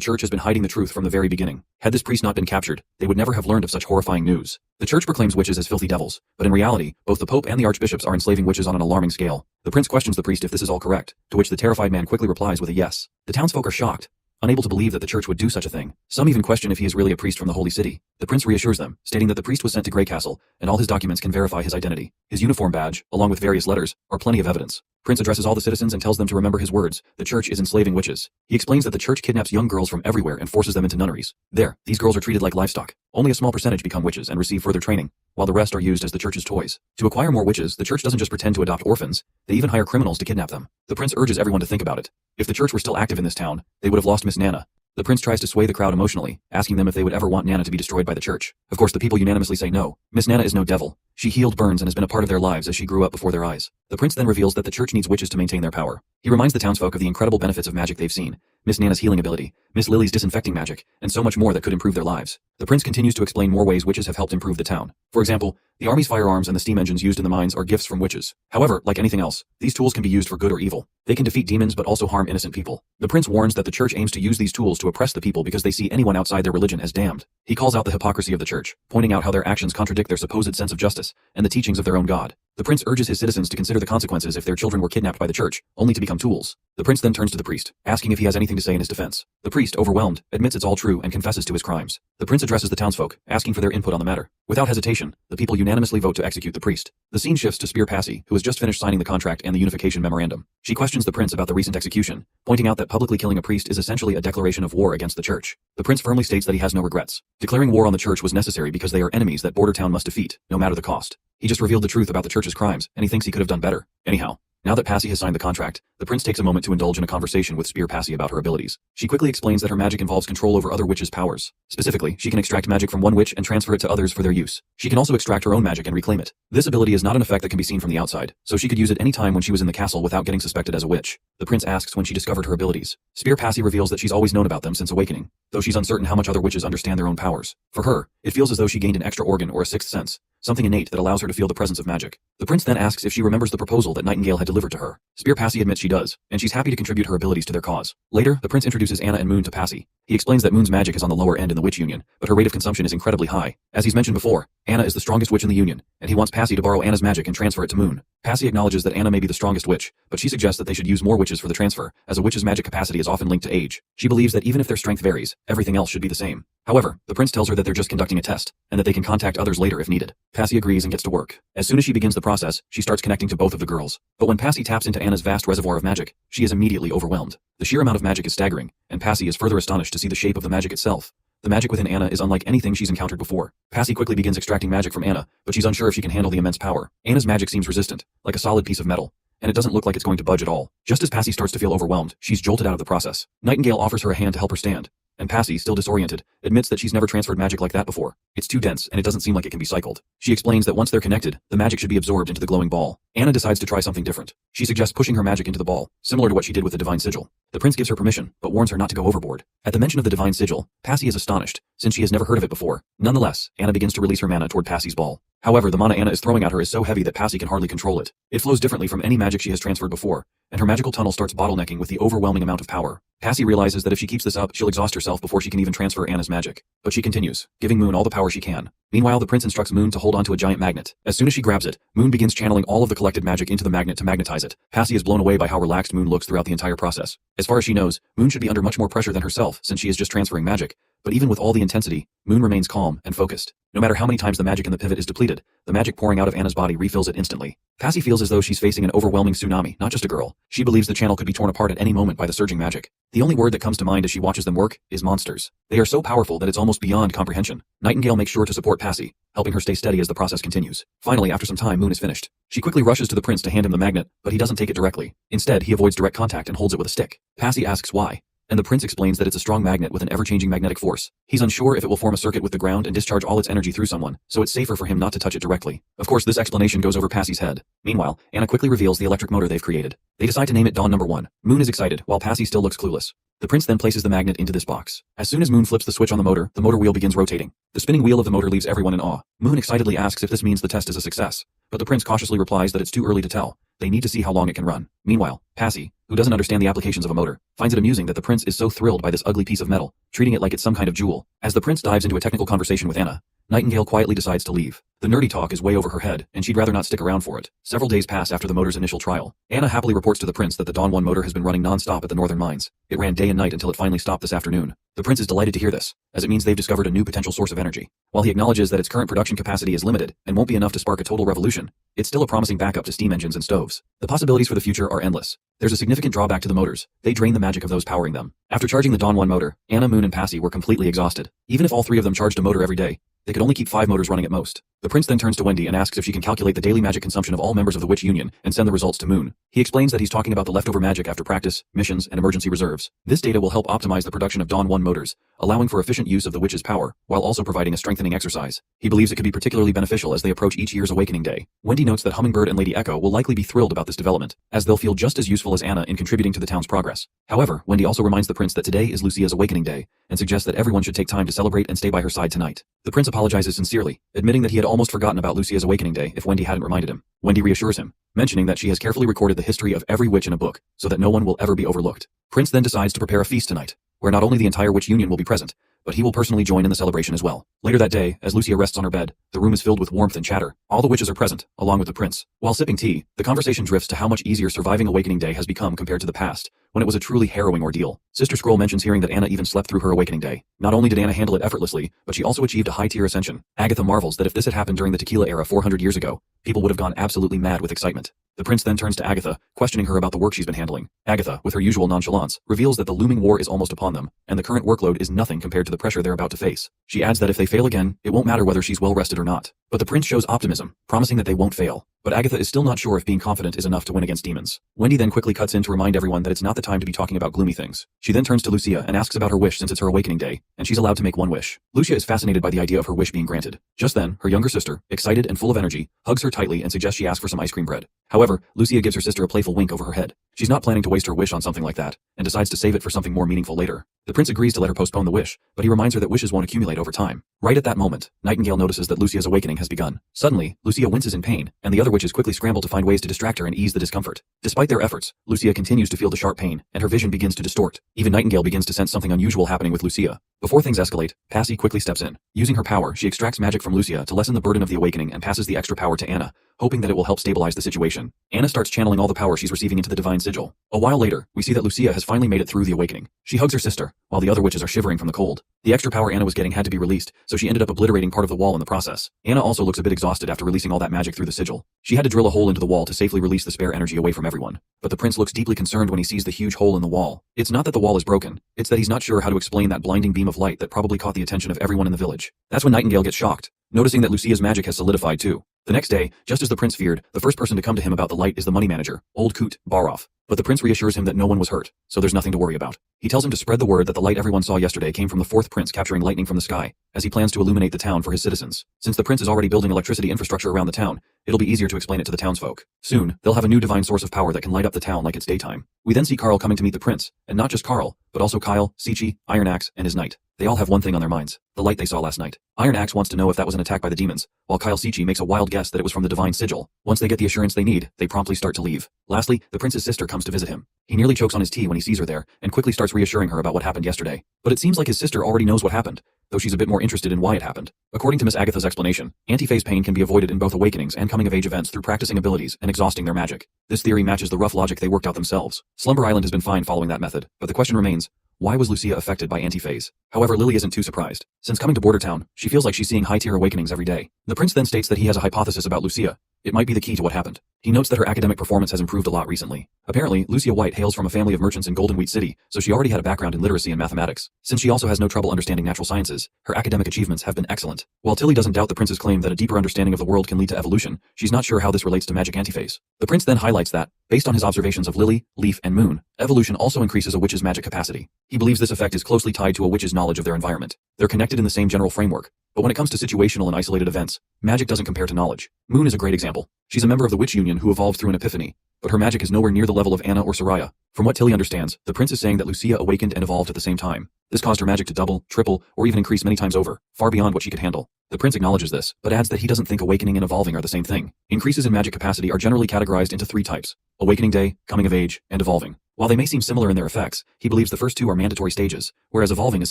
church has been hiding the truth from the very beginning. Had this priest not been captured, they would never have learned of such horrifying news. The church proclaims witches as filthy devils, but in reality, both the pope and the archbishops are enslaving witches on an alarming scale. The prince questions the priest if this is all correct, to which the terrified man quickly replies with a yes. The townsfolk are shocked, unable to believe that the church would do such a thing. Some even question if he is really a priest from the holy city. The prince reassures them, stating that the priest was sent to Grey Castle, and all his documents can verify his identity. His uniform badge, along with various letters, are plenty of evidence. Prince addresses all the citizens and tells them to remember his words, the church is enslaving witches. He explains that the church kidnaps young girls from everywhere and forces them into nunneries. There, these girls are treated like livestock. Only a small percentage become witches and receive further training, while the rest are used as the church's toys. To acquire more witches, the church doesn't just pretend to adopt orphans, they even hire criminals to kidnap them. The prince urges everyone to think about it. If the church were still active in this town, they would have lost Miss Nana. The prince tries to sway the crowd emotionally, asking them if they would ever want Nana to be destroyed by the church. Of course, the people unanimously say no. Miss Nana is no devil. She healed burns and has been a part of their lives as she grew up before their eyes. The prince then reveals that the church needs witches to maintain their power. He reminds the townsfolk of the incredible benefits of magic they've seen, Miss Nana's healing ability, Miss Lily's disinfecting magic, and so much more that could improve their lives. The prince continues to explain more ways witches have helped improve the town. For example, the army's firearms and the steam engines used in the mines are gifts from witches. However, like anything else, these tools can be used for good or evil. They can defeat demons but also harm innocent people. The prince warns that the church aims to use these tools to oppress the people because they see anyone outside their religion as damned. He calls out the hypocrisy of the church, pointing out how their actions contradict their supposed sense of justice and the teachings of their own God. The prince urges his citizens to consider the consequences if their children were kidnapped by the church, only to become tools. The prince then turns to the priest, asking if he has anything to say in his defense. The priest, overwhelmed, admits it's all true and confesses to his crimes. The prince addresses the townsfolk, asking for their input on the matter. Without hesitation, the people unanimously vote to execute the priest. The scene shifts to Spear Passy, who has just finished signing the contract and the unification memorandum. She questions the prince about the recent execution, pointing out that publicly killing a priest is essentially a declaration of war against the church. The prince firmly states that he has no regrets. Declaring war on the church was necessary because they are enemies that Border Town must defeat, no matter the cost. He just revealed the truth about the church's crimes, and he thinks he could have done better. Anyhow, now that Passy has signed the contract, the prince takes a moment to indulge in a conversation with Spear Passy about her abilities. She quickly explains that her magic involves control over other witches' powers. Specifically, she can extract magic from one witch and transfer it to others for their use. She can also extract her own magic and reclaim it. This ability is not an effect that can be seen from the outside, so she could use it any time when she was in the castle without getting suspected as a witch. The prince asks when she discovered her abilities. Spear Passy reveals that she's always known about them since awakening, though she's uncertain how much other witches understand their own powers. For her, it feels as though she gained an extra organ or a sixth sense, something innate that allows her to feel the presence of magic. The prince then asks if she remembers the proposal that Nightingale had delivered to her. Spear Passy admits she does, and she's happy to contribute her abilities to their cause. Later, the prince introduces Anna and Moon to Passy. He explains that Moon's magic is on the lower end in the witch union, but her rate of consumption is incredibly high. As he's mentioned before, Anna is the strongest witch in the union, and he wants Passy to borrow Anna's magic and transfer it to Moon. Passy acknowledges that Anna may be the strongest witch, but she suggests that they should use more witches for the transfer, as a witch's magic capacity is often linked to age. She believes that even if their strength varies, everything else should be the same. However, the prince tells her that they're just conducting a test, and that they can contact others later if needed. Passy agrees and gets to work. As soon as she begins the process, she starts connecting to both of the girls. But when Passy taps into Anna's vast reservoir of magic, she is immediately overwhelmed. The sheer amount of magic is staggering, and Passy is further astonished to see the shape of the magic itself. The magic within Anna is unlike anything she's encountered before. Passy quickly begins extracting magic from Anna, but she's unsure if she can handle the immense power. Anna's magic seems resistant, like a solid piece of metal, and it doesn't look like it's going to budge at all. Just as Passy starts to feel overwhelmed, she's jolted out of the process. Nightingale offers her a hand to help her stand, and Passy, still disoriented, admits that she's never transferred magic like that before. It's too dense, and it doesn't seem like it can be cycled. She explains that once they're connected, the magic should be absorbed into the glowing ball. Anna decides to try something different. She suggests pushing her magic into the ball, similar to what she did with the Divine Sigil. The prince gives her permission, but warns her not to go overboard. At the mention of the Divine Sigil, Passy is astonished, since she has never heard of it before. Nonetheless, Anna begins to release her mana toward Passy's ball. However, the mana Anna is throwing at her is so heavy that Passy can hardly control it. It flows differently from any magic she has transferred before, and her magical tunnel starts bottlenecking with the overwhelming amount of power. Passy realizes that if she keeps this up, she'll exhaust herself before she can even transfer Anna's magic. But she continues, giving Moon all the power she can. Meanwhile, the prince instructs Moon to hold onto a giant magnet. As soon as she grabs it, Moon begins channeling all of the collected magic into the magnet to magnetize it. Passy is blown away by how relaxed Moon looks throughout the entire process. As far as she knows, Moon should be under much more pressure than herself since she is just transferring magic. But even with all the intensity, Moon remains calm and focused. No matter how many times the magic in the pivot is depleted, the magic pouring out of Anna's body refills it instantly. Passy feels as though she's facing an overwhelming tsunami, not just a girl. She believes the channel could be torn apart at any moment by the surging magic. The only word that comes to mind as she watches them work is monsters. They are so powerful that it's almost beyond comprehension. Nightingale makes sure to support Passy, helping her stay steady as the process continues. Finally, after some time, Moon is finished. She quickly rushes to the prince to hand him the magnet, but he doesn't take it directly. Instead, he avoids direct contact and holds it with a stick. Passy asks why, and the prince explains that it's a strong magnet with an ever-changing magnetic force. He's unsure if it will form a circuit with the ground and discharge all its energy through someone, so it's safer for him not to touch it directly. Of course, this explanation goes over Passy's head. Meanwhile, Anna quickly reveals the electric motor they've created. They decide to name it Dawn Number 1. Moon is excited, while Passy still looks clueless. The prince then places the magnet into this box. As soon as Moon flips the switch on the motor wheel begins rotating. The spinning wheel of the motor leaves everyone in awe. Moon excitedly asks if this means the test is a success, but the prince cautiously replies that it's too early to tell. They need to see how long it can run. Meanwhile, Passy, who doesn't understand the applications of a motor, finds it amusing that the prince is so thrilled by this ugly piece of metal, treating it like it's some kind of jewel. As the prince dives into a technical conversation with Anna, Nightingale quietly decides to leave. The nerdy talk is way over her head, and she'd rather not stick around for it. Several days pass after the motor's initial trial. Anna happily reports to the prince that the Dawn 1 motor has been running non-stop at the northern mines. It ran day and night until it finally stopped this afternoon. The prince is delighted to hear this, as it means they've discovered a new potential source of energy. While he acknowledges that its current production capacity is limited and won't be enough to spark a total revolution, it's still a promising backup to steam engines and stoves. The possibilities for the future are endless. There's a significant drawback to the motors. They drain the magic of those powering them. After charging the Dawn 1 motor, Anna, Moon, and Passy were completely exhausted. Even if all three of them charged a motor every day, they could only keep 5 motors running at most. The prince then turns to Wendy and asks if she can calculate the daily magic consumption of all members of the Witch Union and send the results to Moon. He explains that he's talking about the leftover magic after practice, missions, and emergency reserves. This data will help optimize the production of Dawn 1 motors, allowing for efficient use of the witch's power, while also providing a strengthening exercise. He believes it could be particularly beneficial as they approach each year's awakening day. Wendy notes that Hummingbird and Lady Echo will likely be thrilled about this development, as they'll feel just as useful as Anna in contributing to the town's progress. However, Wendy also reminds the prince that today is Lucia's awakening day, and suggests that everyone should take time to celebrate and stay by her side tonight. The prince apologizes sincerely, admitting that he had almost forgotten about Lucia's awakening day if Wendy hadn't reminded him. Wendy reassures him, mentioning that she has carefully recorded the history of every witch in a book, so that no one will ever be overlooked. Prince then decides to prepare a feast tonight, where not only the entire Witch Union will be present, but he will personally join in the celebration as well. Later that day, as Lucia rests on her bed, the room is filled with warmth and chatter. All the witches are present, along with the prince. While sipping tea, the conversation drifts to how much easier surviving Awakening Day has become compared to the past, when it was a truly harrowing ordeal. Sister Scroll mentions hearing that Anna even slept through her Awakening Day. Not only did Anna handle it effortlessly, but she also achieved a high-tier ascension. Agatha marvels that if this had happened during the Tequila era 400 years ago, people would have gone absolutely mad with excitement. The prince then turns to Agatha, questioning her about the work she's been handling. Agatha, with her usual nonchalance, reveals that the looming war is almost upon them, and the current workload is nothing compared to the pressure they're about to face. She adds that if they fail again, it won't matter whether she's well rested or not. But the prince shows optimism, promising that they won't fail. But Agatha is still not sure if being confident is enough to win against demons. Wendy then quickly cuts in to remind everyone that it's not the time to be talking about gloomy things. She then turns to Lucia and asks about her wish since it's her awakening day, and she's allowed to make one wish. Lucia is fascinated by the idea of her wish being granted. Just then, her younger sister, excited and full of energy, hugs her tightly and suggests she ask for some ice cream bread. However, Lucia gives her sister a playful wink over her head. She's not planning to waste her wish on something like that, and decides to save it for something more meaningful later. The prince agrees to let her postpone the wish, but he reminds her that wishes won't accumulate over time. Right at that moment, Nightingale notices that Lucia's awakening has begun. Suddenly, Lucia winces in pain, and the other witches quickly scramble to find ways to distract her and ease the discomfort. Despite their efforts, Lucia continues to feel the sharp pain, and her vision begins to distort. Even Nightingale begins to sense something unusual happening with Lucia. Before things escalate, Passy quickly steps in. Using her power, she extracts magic from Lucia to lessen the burden of the awakening and passes the extra power to Anna, hoping that it will help stabilize the situation. Anna starts channeling all the power she's receiving into the divine sigil. A while later, we see that Lucia has finally made it through the awakening. She hugs her sister, while the other witches are shivering from the cold. The extra power Anna was getting had to be released, so she ended up obliterating part of the wall in the process. Anna also looks a bit exhausted after releasing all that magic through the sigil. She had to drill a hole into the wall to safely release the spare energy away from everyone. But the prince looks deeply concerned when he sees the huge hole in the wall. It's not that the wall is broken, it's that he's not sure how to explain that blinding beam of light that probably caught the attention of everyone in the village. That's when Nightingale gets shocked, noticing that Lucia's magic has solidified too. The next day, just as the prince feared, the first person to come to him about the light is the money manager, old Koot Baroff. But the prince reassures him that no one was hurt, so there's nothing to worry about. He tells him to spread the word that the light everyone saw yesterday came from the fourth prince capturing lightning from the sky, as he plans to illuminate the town for his citizens. Since the prince is already building electricity infrastructure around the town, it'll be easier to explain it to the townsfolk. Soon, they'll have a new divine source of power that can light up the town like it's daytime. We then see Carl coming to meet the prince, and not just Carl, but also Kyle, Sichi, Iron Axe, and his knight. They all have one thing on their minds: the light they saw last night. Iron Axe wants to know if that was an attack by the demons, while Kyle Sichi makes a wild guess that it was from the divine sigil. Once they get the assurance they need, they promptly start to leave. Lastly, the prince's sister comes to visit him. He nearly chokes on his tea when he sees her there, and quickly starts reassuring her about what happened yesterday. But it seems like his sister already knows what happened, though she's a bit more interested in why it happened. According to Miss Agatha's explanation, anti-phase pain can be avoided in both awakenings and coming-of-age events through practicing abilities and exhausting their magic. This theory matches the rough logic they worked out themselves. Slumber Island has been fine following that method, but the question remains, why was Lucia affected by anti-phase? However, Lily isn't too surprised. Since coming to Border Town, she feels like she's seeing high-tier awakenings every day. The prince then states that he has a hypothesis about Lucia. It might be the key to what happened. He notes that her academic performance has improved a lot recently. Apparently, Lucia White hails from a family of merchants in Golden Wheat City, so she already had a background in literacy and mathematics. Since she also has no trouble understanding natural sciences, her academic achievements have been excellent. While Tilly doesn't doubt the prince's claim that a deeper understanding of the world can lead to evolution, she's not sure how this relates to magic antiphase. The prince then highlights that, based on his observations of Lily, Leaf, and Moon, evolution also increases a witch's magic capacity. He believes this effect is closely tied to a witch's knowledge of their environment. They're connected in the same general framework, but when it comes to situational and isolated events, magic doesn't compare to knowledge. Moon is a great example. She's a member of the Witch Union who evolved through an epiphany, but her magic is nowhere near the level of Anna or Soraya. From what Tilly understands, the prince is saying that Lucia awakened and evolved at the same time. This caused her magic to double, triple, or even increase many times over, far beyond what she could handle. The prince acknowledges this, but adds that he doesn't think awakening and evolving are the same thing. Increases in magic capacity are generally categorized into 3 types: awakening day, coming of age, and evolving. While they may seem similar in their effects, he believes the first 2 are mandatory stages, whereas evolving is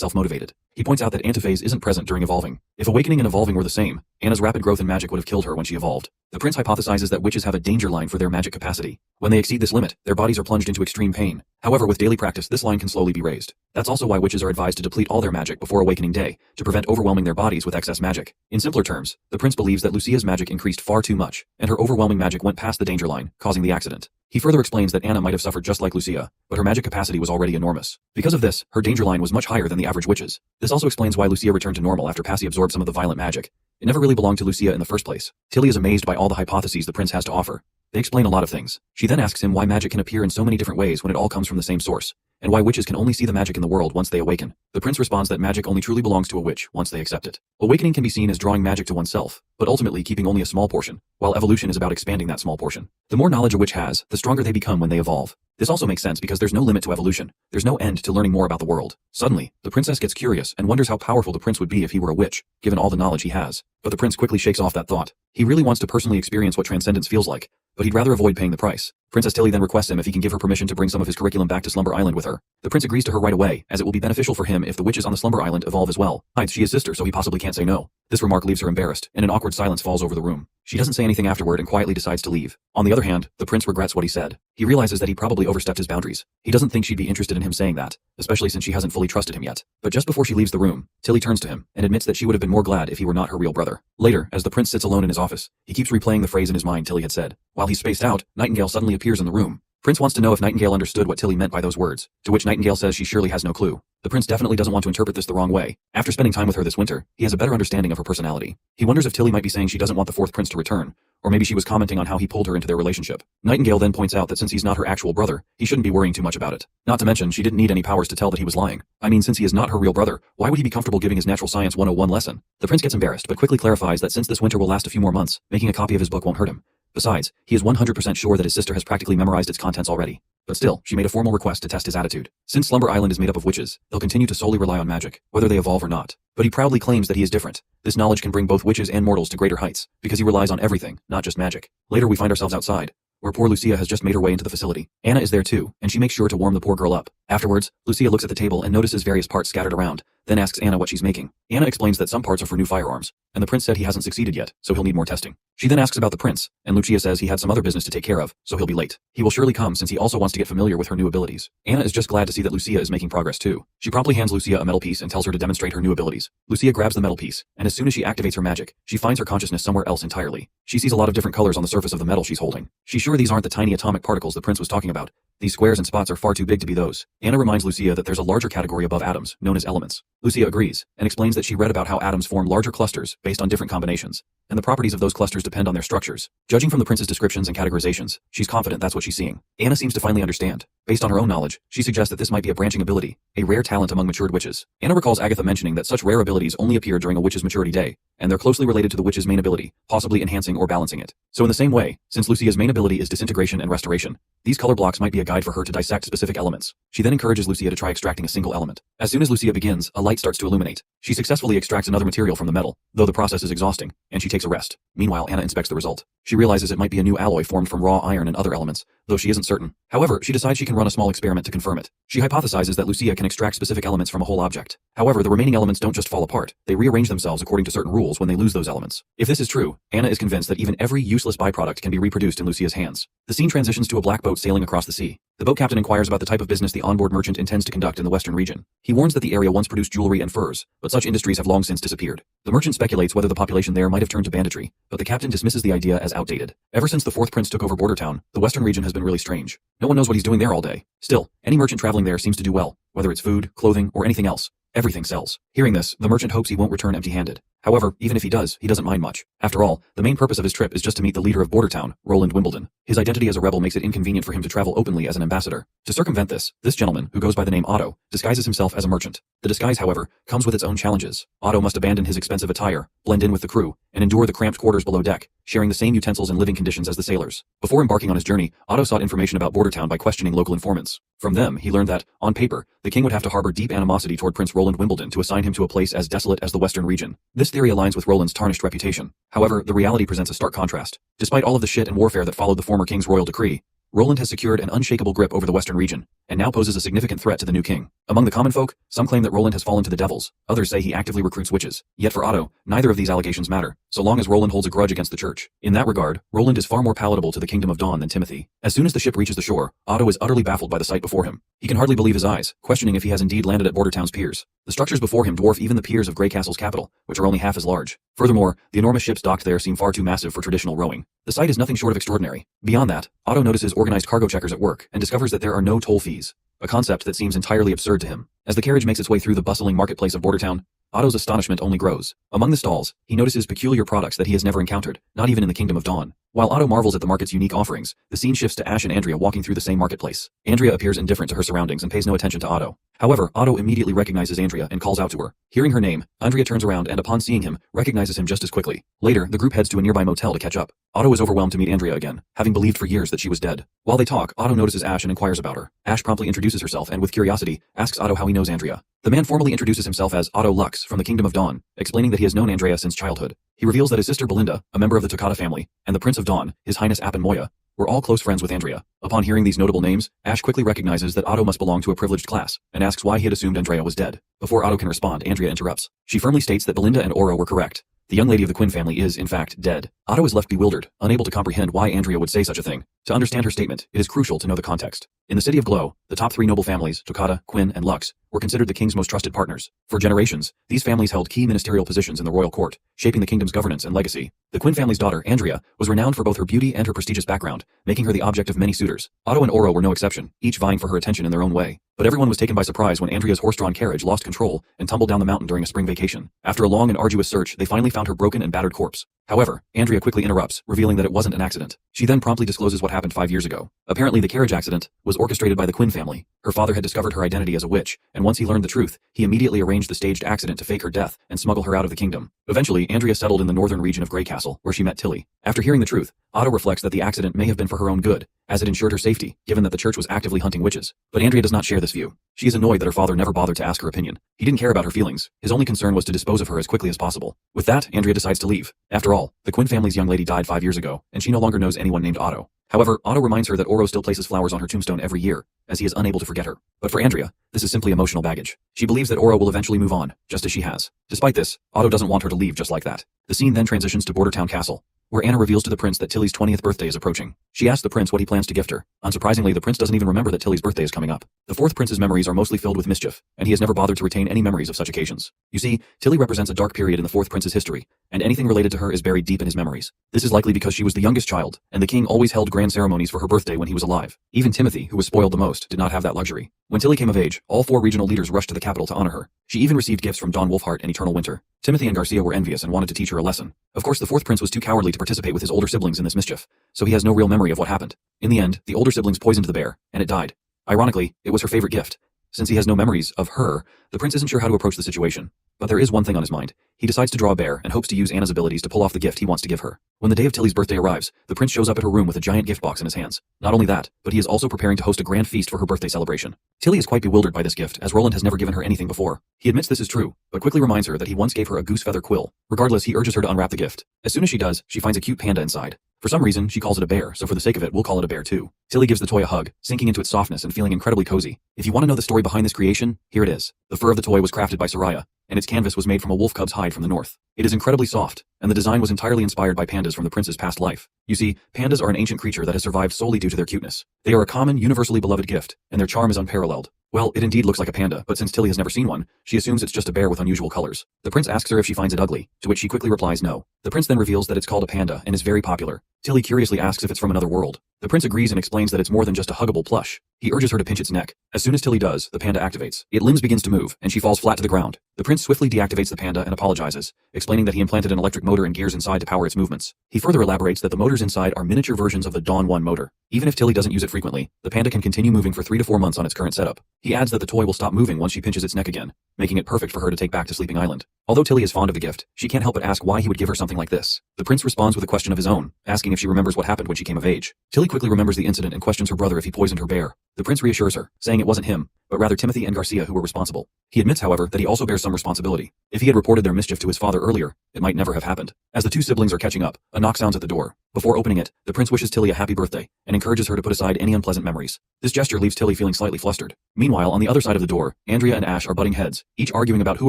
self-motivated. He points out that antiphase isn't present during evolving. If awakening and evolving were the same, Anna's rapid growth in magic would have killed her when she evolved. The prince hypothesizes that witches have a danger line for their magic capacity. When they exceed this limit, their bodies are plunged into extreme pain. However, with daily practice, this line can slowly be raised. That's also why witches are advised to deplete all their magic before awakening day, to prevent overwhelming their bodies with excess magic. In simpler terms, the prince believes that Lucia's magic increased far too much, and her overwhelming magic went past the danger line, causing the accident. He further explains that Anna might have suffered just like Lucia, but her magic capacity was already enormous. Because of this, her danger line was much higher than the average witches. This also explains why Lucia returned to normal after Passy absorbed some of the violent magic. It never really belonged to Lucia in the first place. Tilly is amazed by all the hypotheses the prince has to offer. They explain a lot of things. She then asks him why magic can appear in so many different ways when it all comes from the same source, and why witches can only see the magic in the world once they awaken. The prince responds that magic only truly belongs to a witch once they accept it. Awakening can be seen as drawing magic to oneself, but ultimately keeping only a small portion, while evolution is about expanding that small portion. The more knowledge a witch has, the stronger they become when they evolve. This also makes sense because there's no limit to evolution. There's no end to learning more about the world. Suddenly, the princess gets curious and wonders how powerful the prince would be if he were a witch, given all the knowledge he has. But the prince quickly shakes off that thought. He really wants to personally experience what transcendence feels like, but he'd rather avoid paying the price. Princess Tilly then requests him if he can give her permission to bring some of his curriculum back to Slumber Island with her. The prince agrees to her right away, as it will be beneficial for him if the witches on the Slumber Island evolve as well. Besides, she is sister, so he possibly can't say no. This remark leaves her embarrassed, and an awkward silence falls over the room. She doesn't say anything afterward and quietly decides to leave. On the other hand, the prince regrets what he said. He realizes that he probably overstepped his boundaries. He doesn't think she'd be interested in him saying that, especially since she hasn't fully trusted him yet. But just before she leaves the room, Tilly turns to him and admits that she would have been more glad if he were not her real brother. Later, as the prince sits alone in his office, he keeps replaying the phrase in his mind Tilly had said. While he's spaced out, Nightingale suddenly appears in the room. Prince wants to know if Nightingale understood what Tilly meant by those words, to which Nightingale says she surely has no clue. The prince definitely doesn't want to interpret this the wrong way. After spending time with her this winter, he has a better understanding of her personality. He wonders if Tilly might be saying she doesn't want the 4th prince to return, or maybe she was commenting on how he pulled her into their relationship. Nightingale then points out that since he's not her actual brother, he shouldn't be worrying too much about it. Not to mention, she didn't need any powers to tell that he was lying. I mean, since he is not her real brother, why would he be comfortable giving his Natural Science 101 lesson? The prince gets embarrassed but quickly clarifies that since this winter will last a few more months, making a copy of his book won't hurt him. Besides, he is 100% sure that his sister has practically memorized its contents already. But still, she made a formal request to test his attitude. Since Slumber Island is made up of witches, they'll continue to solely rely on magic, whether they evolve or not. But he proudly claims that he is different. This knowledge can bring both witches and mortals to greater heights, because he relies on everything, not just magic. Later we find ourselves outside, where poor Lucia has just made her way into the facility. Anna is there too, and she makes sure to warm the poor girl up. Afterwards, Lucia looks at the table and notices various parts scattered around, then asks Anna what she's making. Anna explains that some parts are for new firearms, and the prince said he hasn't succeeded yet, so he'll need more testing. She then asks about the prince, and Lucia says he had some other business to take care of, so he'll be late. He will surely come since he also wants to get familiar with her new abilities. Anna is just glad to see that Lucia is making progress too. She promptly hands Lucia a metal piece and tells her to demonstrate her new abilities. Lucia grabs the metal piece, and as soon as she activates her magic, she finds her consciousness somewhere else entirely. She sees a lot of different colors on the surface of the metal she's holding. She's sure these aren't the tiny atomic particles the prince was talking about. These squares and spots are far too big to be those. Anna reminds Lucia that there's a larger category above atoms, known as elements. Lucia agrees, and explains that she read about how atoms form larger clusters based on different combinations, and the properties of those clusters depend on their structures. Judging from the prince's descriptions and categorizations, she's confident that's what she's seeing. Anna seems to finally understand. Based on her own knowledge, she suggests that this might be a branching ability, a rare talent among matured witches. Anna recalls Agatha mentioning that such rare abilities only appear during a witch's maturity day, and they're closely related to the witch's main ability, possibly enhancing or balancing it. So in the same way, since Lucia's main ability is disintegration and restoration, these color blocks might be a guide for her to dissect specific elements. She then encourages Lucia to try extracting a single element. As soon as Lucia begins, a light starts to illuminate. She successfully extracts another material from the metal, though the process is exhausting, and she takes a rest. Meanwhile, Anna inspects the result. She realizes it might be a new alloy formed from raw iron and other elements, though she isn't certain. However, she decides she can run a small experiment to confirm it. She hypothesizes that Lucia can extract specific elements from a whole object. However, the remaining elements don't just fall apart, they rearrange themselves according to certain rules when they lose those elements. If this is true, Anna is convinced that even every useless byproduct can be reproduced in Lucia's hands. The scene transitions to a black boat sailing across the sea. The boat captain inquires about the type of business the onboard merchant intends to conduct in the western region. He warns that the area once produced jewelry and furs, but such industries have long since disappeared. The merchant speculates whether the population there might have turned to banditry, but the captain dismisses the idea as outdated. Ever since the fourth prince took over Bordertown, the western region has been really strange. No one knows what he's doing there all day. Still, any merchant traveling there seems to do well, whether it's food, clothing, or anything else. Everything sells. Hearing this, the merchant hopes he won't return empty-handed. However, even if he does, he doesn't mind much. After all, the main purpose of his trip is just to meet the leader of Bordertown, Roland Wimbledon. His identity as a rebel makes it inconvenient for him to travel openly as an ambassador. To circumvent this gentleman, who goes by the name Otto, disguises himself as a merchant. The disguise, however, comes with its own challenges. Otto must abandon his expensive attire, blend in with the crew, and endure the cramped quarters below deck, sharing the same utensils and living conditions as the sailors. Before embarking on his journey, Otto sought information about Bordertown by questioning local informants. From them, he learned that, on paper, the king would have to harbor deep animosity toward Prince Roland Wimbledon to assign him to a place as desolate as the western region. This theory aligns with Roland's tarnished reputation. However, the reality presents a stark contrast. Despite all of the shit and warfare that followed the former king's royal decree, Roland has secured an unshakable grip over the western region, and now poses a significant threat to the new king. Among the common folk, some claim that Roland has fallen to the devils, others say he actively recruits witches. Yet for Otto, neither of these allegations matter, so long as Roland holds a grudge against the church. In that regard, Roland is far more palatable to the kingdom of Dawn than Timothy. As soon as the ship reaches the shore, Otto is utterly baffled by the sight before him. He can hardly believe his eyes, questioning if he has indeed landed at Bordertown's piers. The structures before him dwarf even the piers of Grey Castle's capital, which are only half as large. Furthermore, the enormous ships docked there seem far too massive for traditional rowing. The sight is nothing short of extraordinary. Beyond that, Otto notices organized cargo checkers at work and discovers that there are no toll fees, a concept that seems entirely absurd to him. As the carriage makes its way through the bustling marketplace of Bordertown, Otto's astonishment only grows. Among the stalls, he notices peculiar products that he has never encountered, not even in the Kingdom of Dawn. While Otto marvels at the market's unique offerings, the scene shifts to Ash and Andrea walking through the same marketplace. Andrea appears indifferent to her surroundings and pays no attention to Otto. However, Otto immediately recognizes Andrea and calls out to her. Hearing her name, Andrea turns around and upon seeing him, recognizes him just as quickly. Later, the group heads to a nearby motel to catch up. Otto is overwhelmed to meet Andrea again, having believed for years that she was dead. While they talk, Otto notices Ash and inquires about her. Ash promptly introduces herself and with curiosity, asks Otto how he knows Andrea. The man formally introduces himself as Otto Lux from the Kingdom of Dawn, explaining that he has known Andrea since childhood. He reveals that his sister Belinda, a member of the Toccata family, and the Prince of Dawn, His Highness Appen Moya, were all close friends with Andrea. Upon hearing these notable names, Ash quickly recognizes that Otto must belong to a privileged class, and asks why he had assumed Andrea was dead. Before Otto can respond, Andrea interrupts. She firmly states that Belinda and Oro were correct. The young lady of the Quinn family is, in fact, dead. Otto is left bewildered, unable to comprehend why Andrea would say such a thing. To understand her statement, it is crucial to know the context. In the city of Glow, the top three noble families, Toccata, Quinn, and Lux, were considered the king's most trusted partners. For generations, these families held key ministerial positions in the royal court, shaping the kingdom's governance and legacy. The Quinn family's daughter, Andrea, was renowned for both her beauty and her prestigious background, making her the object of many suitors. Otto and Oro were no exception, each vying for her attention in their own way. But everyone was taken by surprise when Andrea's horse-drawn carriage lost control and tumbled down the mountain during a spring vacation. After a long and arduous search, they finally found her broken and battered corpse. However, Andrea quickly interrupts, revealing that it wasn't an accident. She then promptly discloses what happened 5 years ago. Apparently, the carriage accident was orchestrated by the Quinn family. Her father had discovered her identity as a witch, and once he learned the truth, he immediately arranged the staged accident to fake her death and smuggle her out of the kingdom. Eventually, Andrea settled in the northern region of Grey Castle, where she met Tilly. After hearing the truth, Otto reflects that the accident may have been for her own good, as it ensured her safety, given that the church was actively hunting witches. But Andrea does not share this view. She is annoyed that her father never bothered to ask her opinion. He didn't care about her feelings. His only concern was to dispose of her as quickly as possible. With that, Andrea decides to leave. After all, the Quinn family's young lady died 5 years ago, and she no longer knows anyone named Otto. However, Otto reminds her that Oro still places flowers on her tombstone every year, as he is unable to forget her. But for Andrea, this is simply emotional baggage. She believes that Oro will eventually move on, just as she has. Despite this, Otto doesn't want her to leave just like that. The scene then transitions to Bordertown Castle, where Anna reveals to the prince that Tilly's 20th birthday is approaching. She asks the prince what he plans to gift her. Unsurprisingly, the prince doesn't even remember that Tilly's birthday is coming up. The fourth prince's memories are mostly filled with mischief, and he has never bothered to retain any memories of such occasions. You see, Tilly represents a dark period in the fourth prince's history, and anything related to her is buried deep in his memories. This is likely because she was the youngest child, and the king always held grand ceremonies for her birthday when he was alive. Even Timothy, who was spoiled the most, did not have that luxury. When Tilly came of age, all 4 regional leaders rushed to the capital to honor her. She even received gifts from Don Wolfheart and Eternal Winter. Timothy and Garcia were envious and wanted to teach her a lesson. Of course, the fourth prince was too cowardly to participate with his older siblings in this mischief, so he has no real memory of what happened. In the end, the older siblings poisoned the bear, and it died. Ironically, it was her favorite gift. Since he has no memories of her, the prince isn't sure how to approach the situation. But there is one thing on his mind. He decides to draw a bear and hopes to use Anna's abilities to pull off the gift he wants to give her. When the day of Tilly's birthday arrives, the prince shows up at her room with a giant gift box in his hands. Not only that, but he is also preparing to host a grand feast for her birthday celebration. Tilly is quite bewildered by this gift, as Roland has never given her anything before. He admits this is true, but quickly reminds her that he once gave her a goose feather quill. Regardless, he urges her to unwrap the gift. As soon as she does, she finds a cute panda inside. For some reason, she calls it a bear, so for the sake of it, we'll call it a bear too. Tilly gives the toy a hug, sinking into its softness and feeling incredibly cozy. If you want to know the story behind this creation, here it is. The fur of the toy was crafted by Soraya, and its canvas was made from a wolf cub's hide from the north. It is incredibly soft, and the design was entirely inspired by pandas from the prince's past life. You see, pandas are an ancient creature that has survived solely due to their cuteness. They are a common, universally beloved gift, and their charm is unparalleled. Well, it indeed looks like a panda, but since Tilly has never seen one, she assumes it's just a bear with unusual colors. The prince asks her if she finds it ugly, to which she quickly replies no. The prince then reveals that it's called a panda and is very popular. Tilly curiously asks if it's from another world. The prince agrees and explains that it's more than just a huggable plush. He urges her to pinch its neck. As soon as Tilly does, the panda activates. Its limbs begins to move, and she falls flat to the ground. The prince swiftly deactivates the panda and apologizes, explaining that he implanted an electric motor and gears inside to power its movements. He further elaborates that the motors inside are miniature versions of the Dawn 1 motor. Even if Tilly doesn't use it frequently, the panda can continue moving for 3 to 4 months on its current setup. He adds that the toy will stop moving once she pinches its neck again, making it perfect for her to take back to Sleeping Island. Although Tilly is fond of the gift, she can't help but ask why he would give her something like this. The prince responds with a question of his own, asking if she remembers what happened when she came of age. Tilly quickly remembers the incident and questions her brother if he poisoned her bear. The prince reassures her, saying it wasn't him, but rather Timothy and Garcia who were responsible. He admits, however, that he also bears some responsibility. If he had reported their mischief to his father earlier, it might never have happened. As the 2 siblings are catching up, a knock sounds at the door. Before opening it, the prince wishes Tilly a happy birthday and encourages her to put aside any unpleasant memories. This gesture leaves Tilly feeling slightly flustered. Meanwhile, on the other side of the door, Andrea and Ash are butting heads, each arguing about who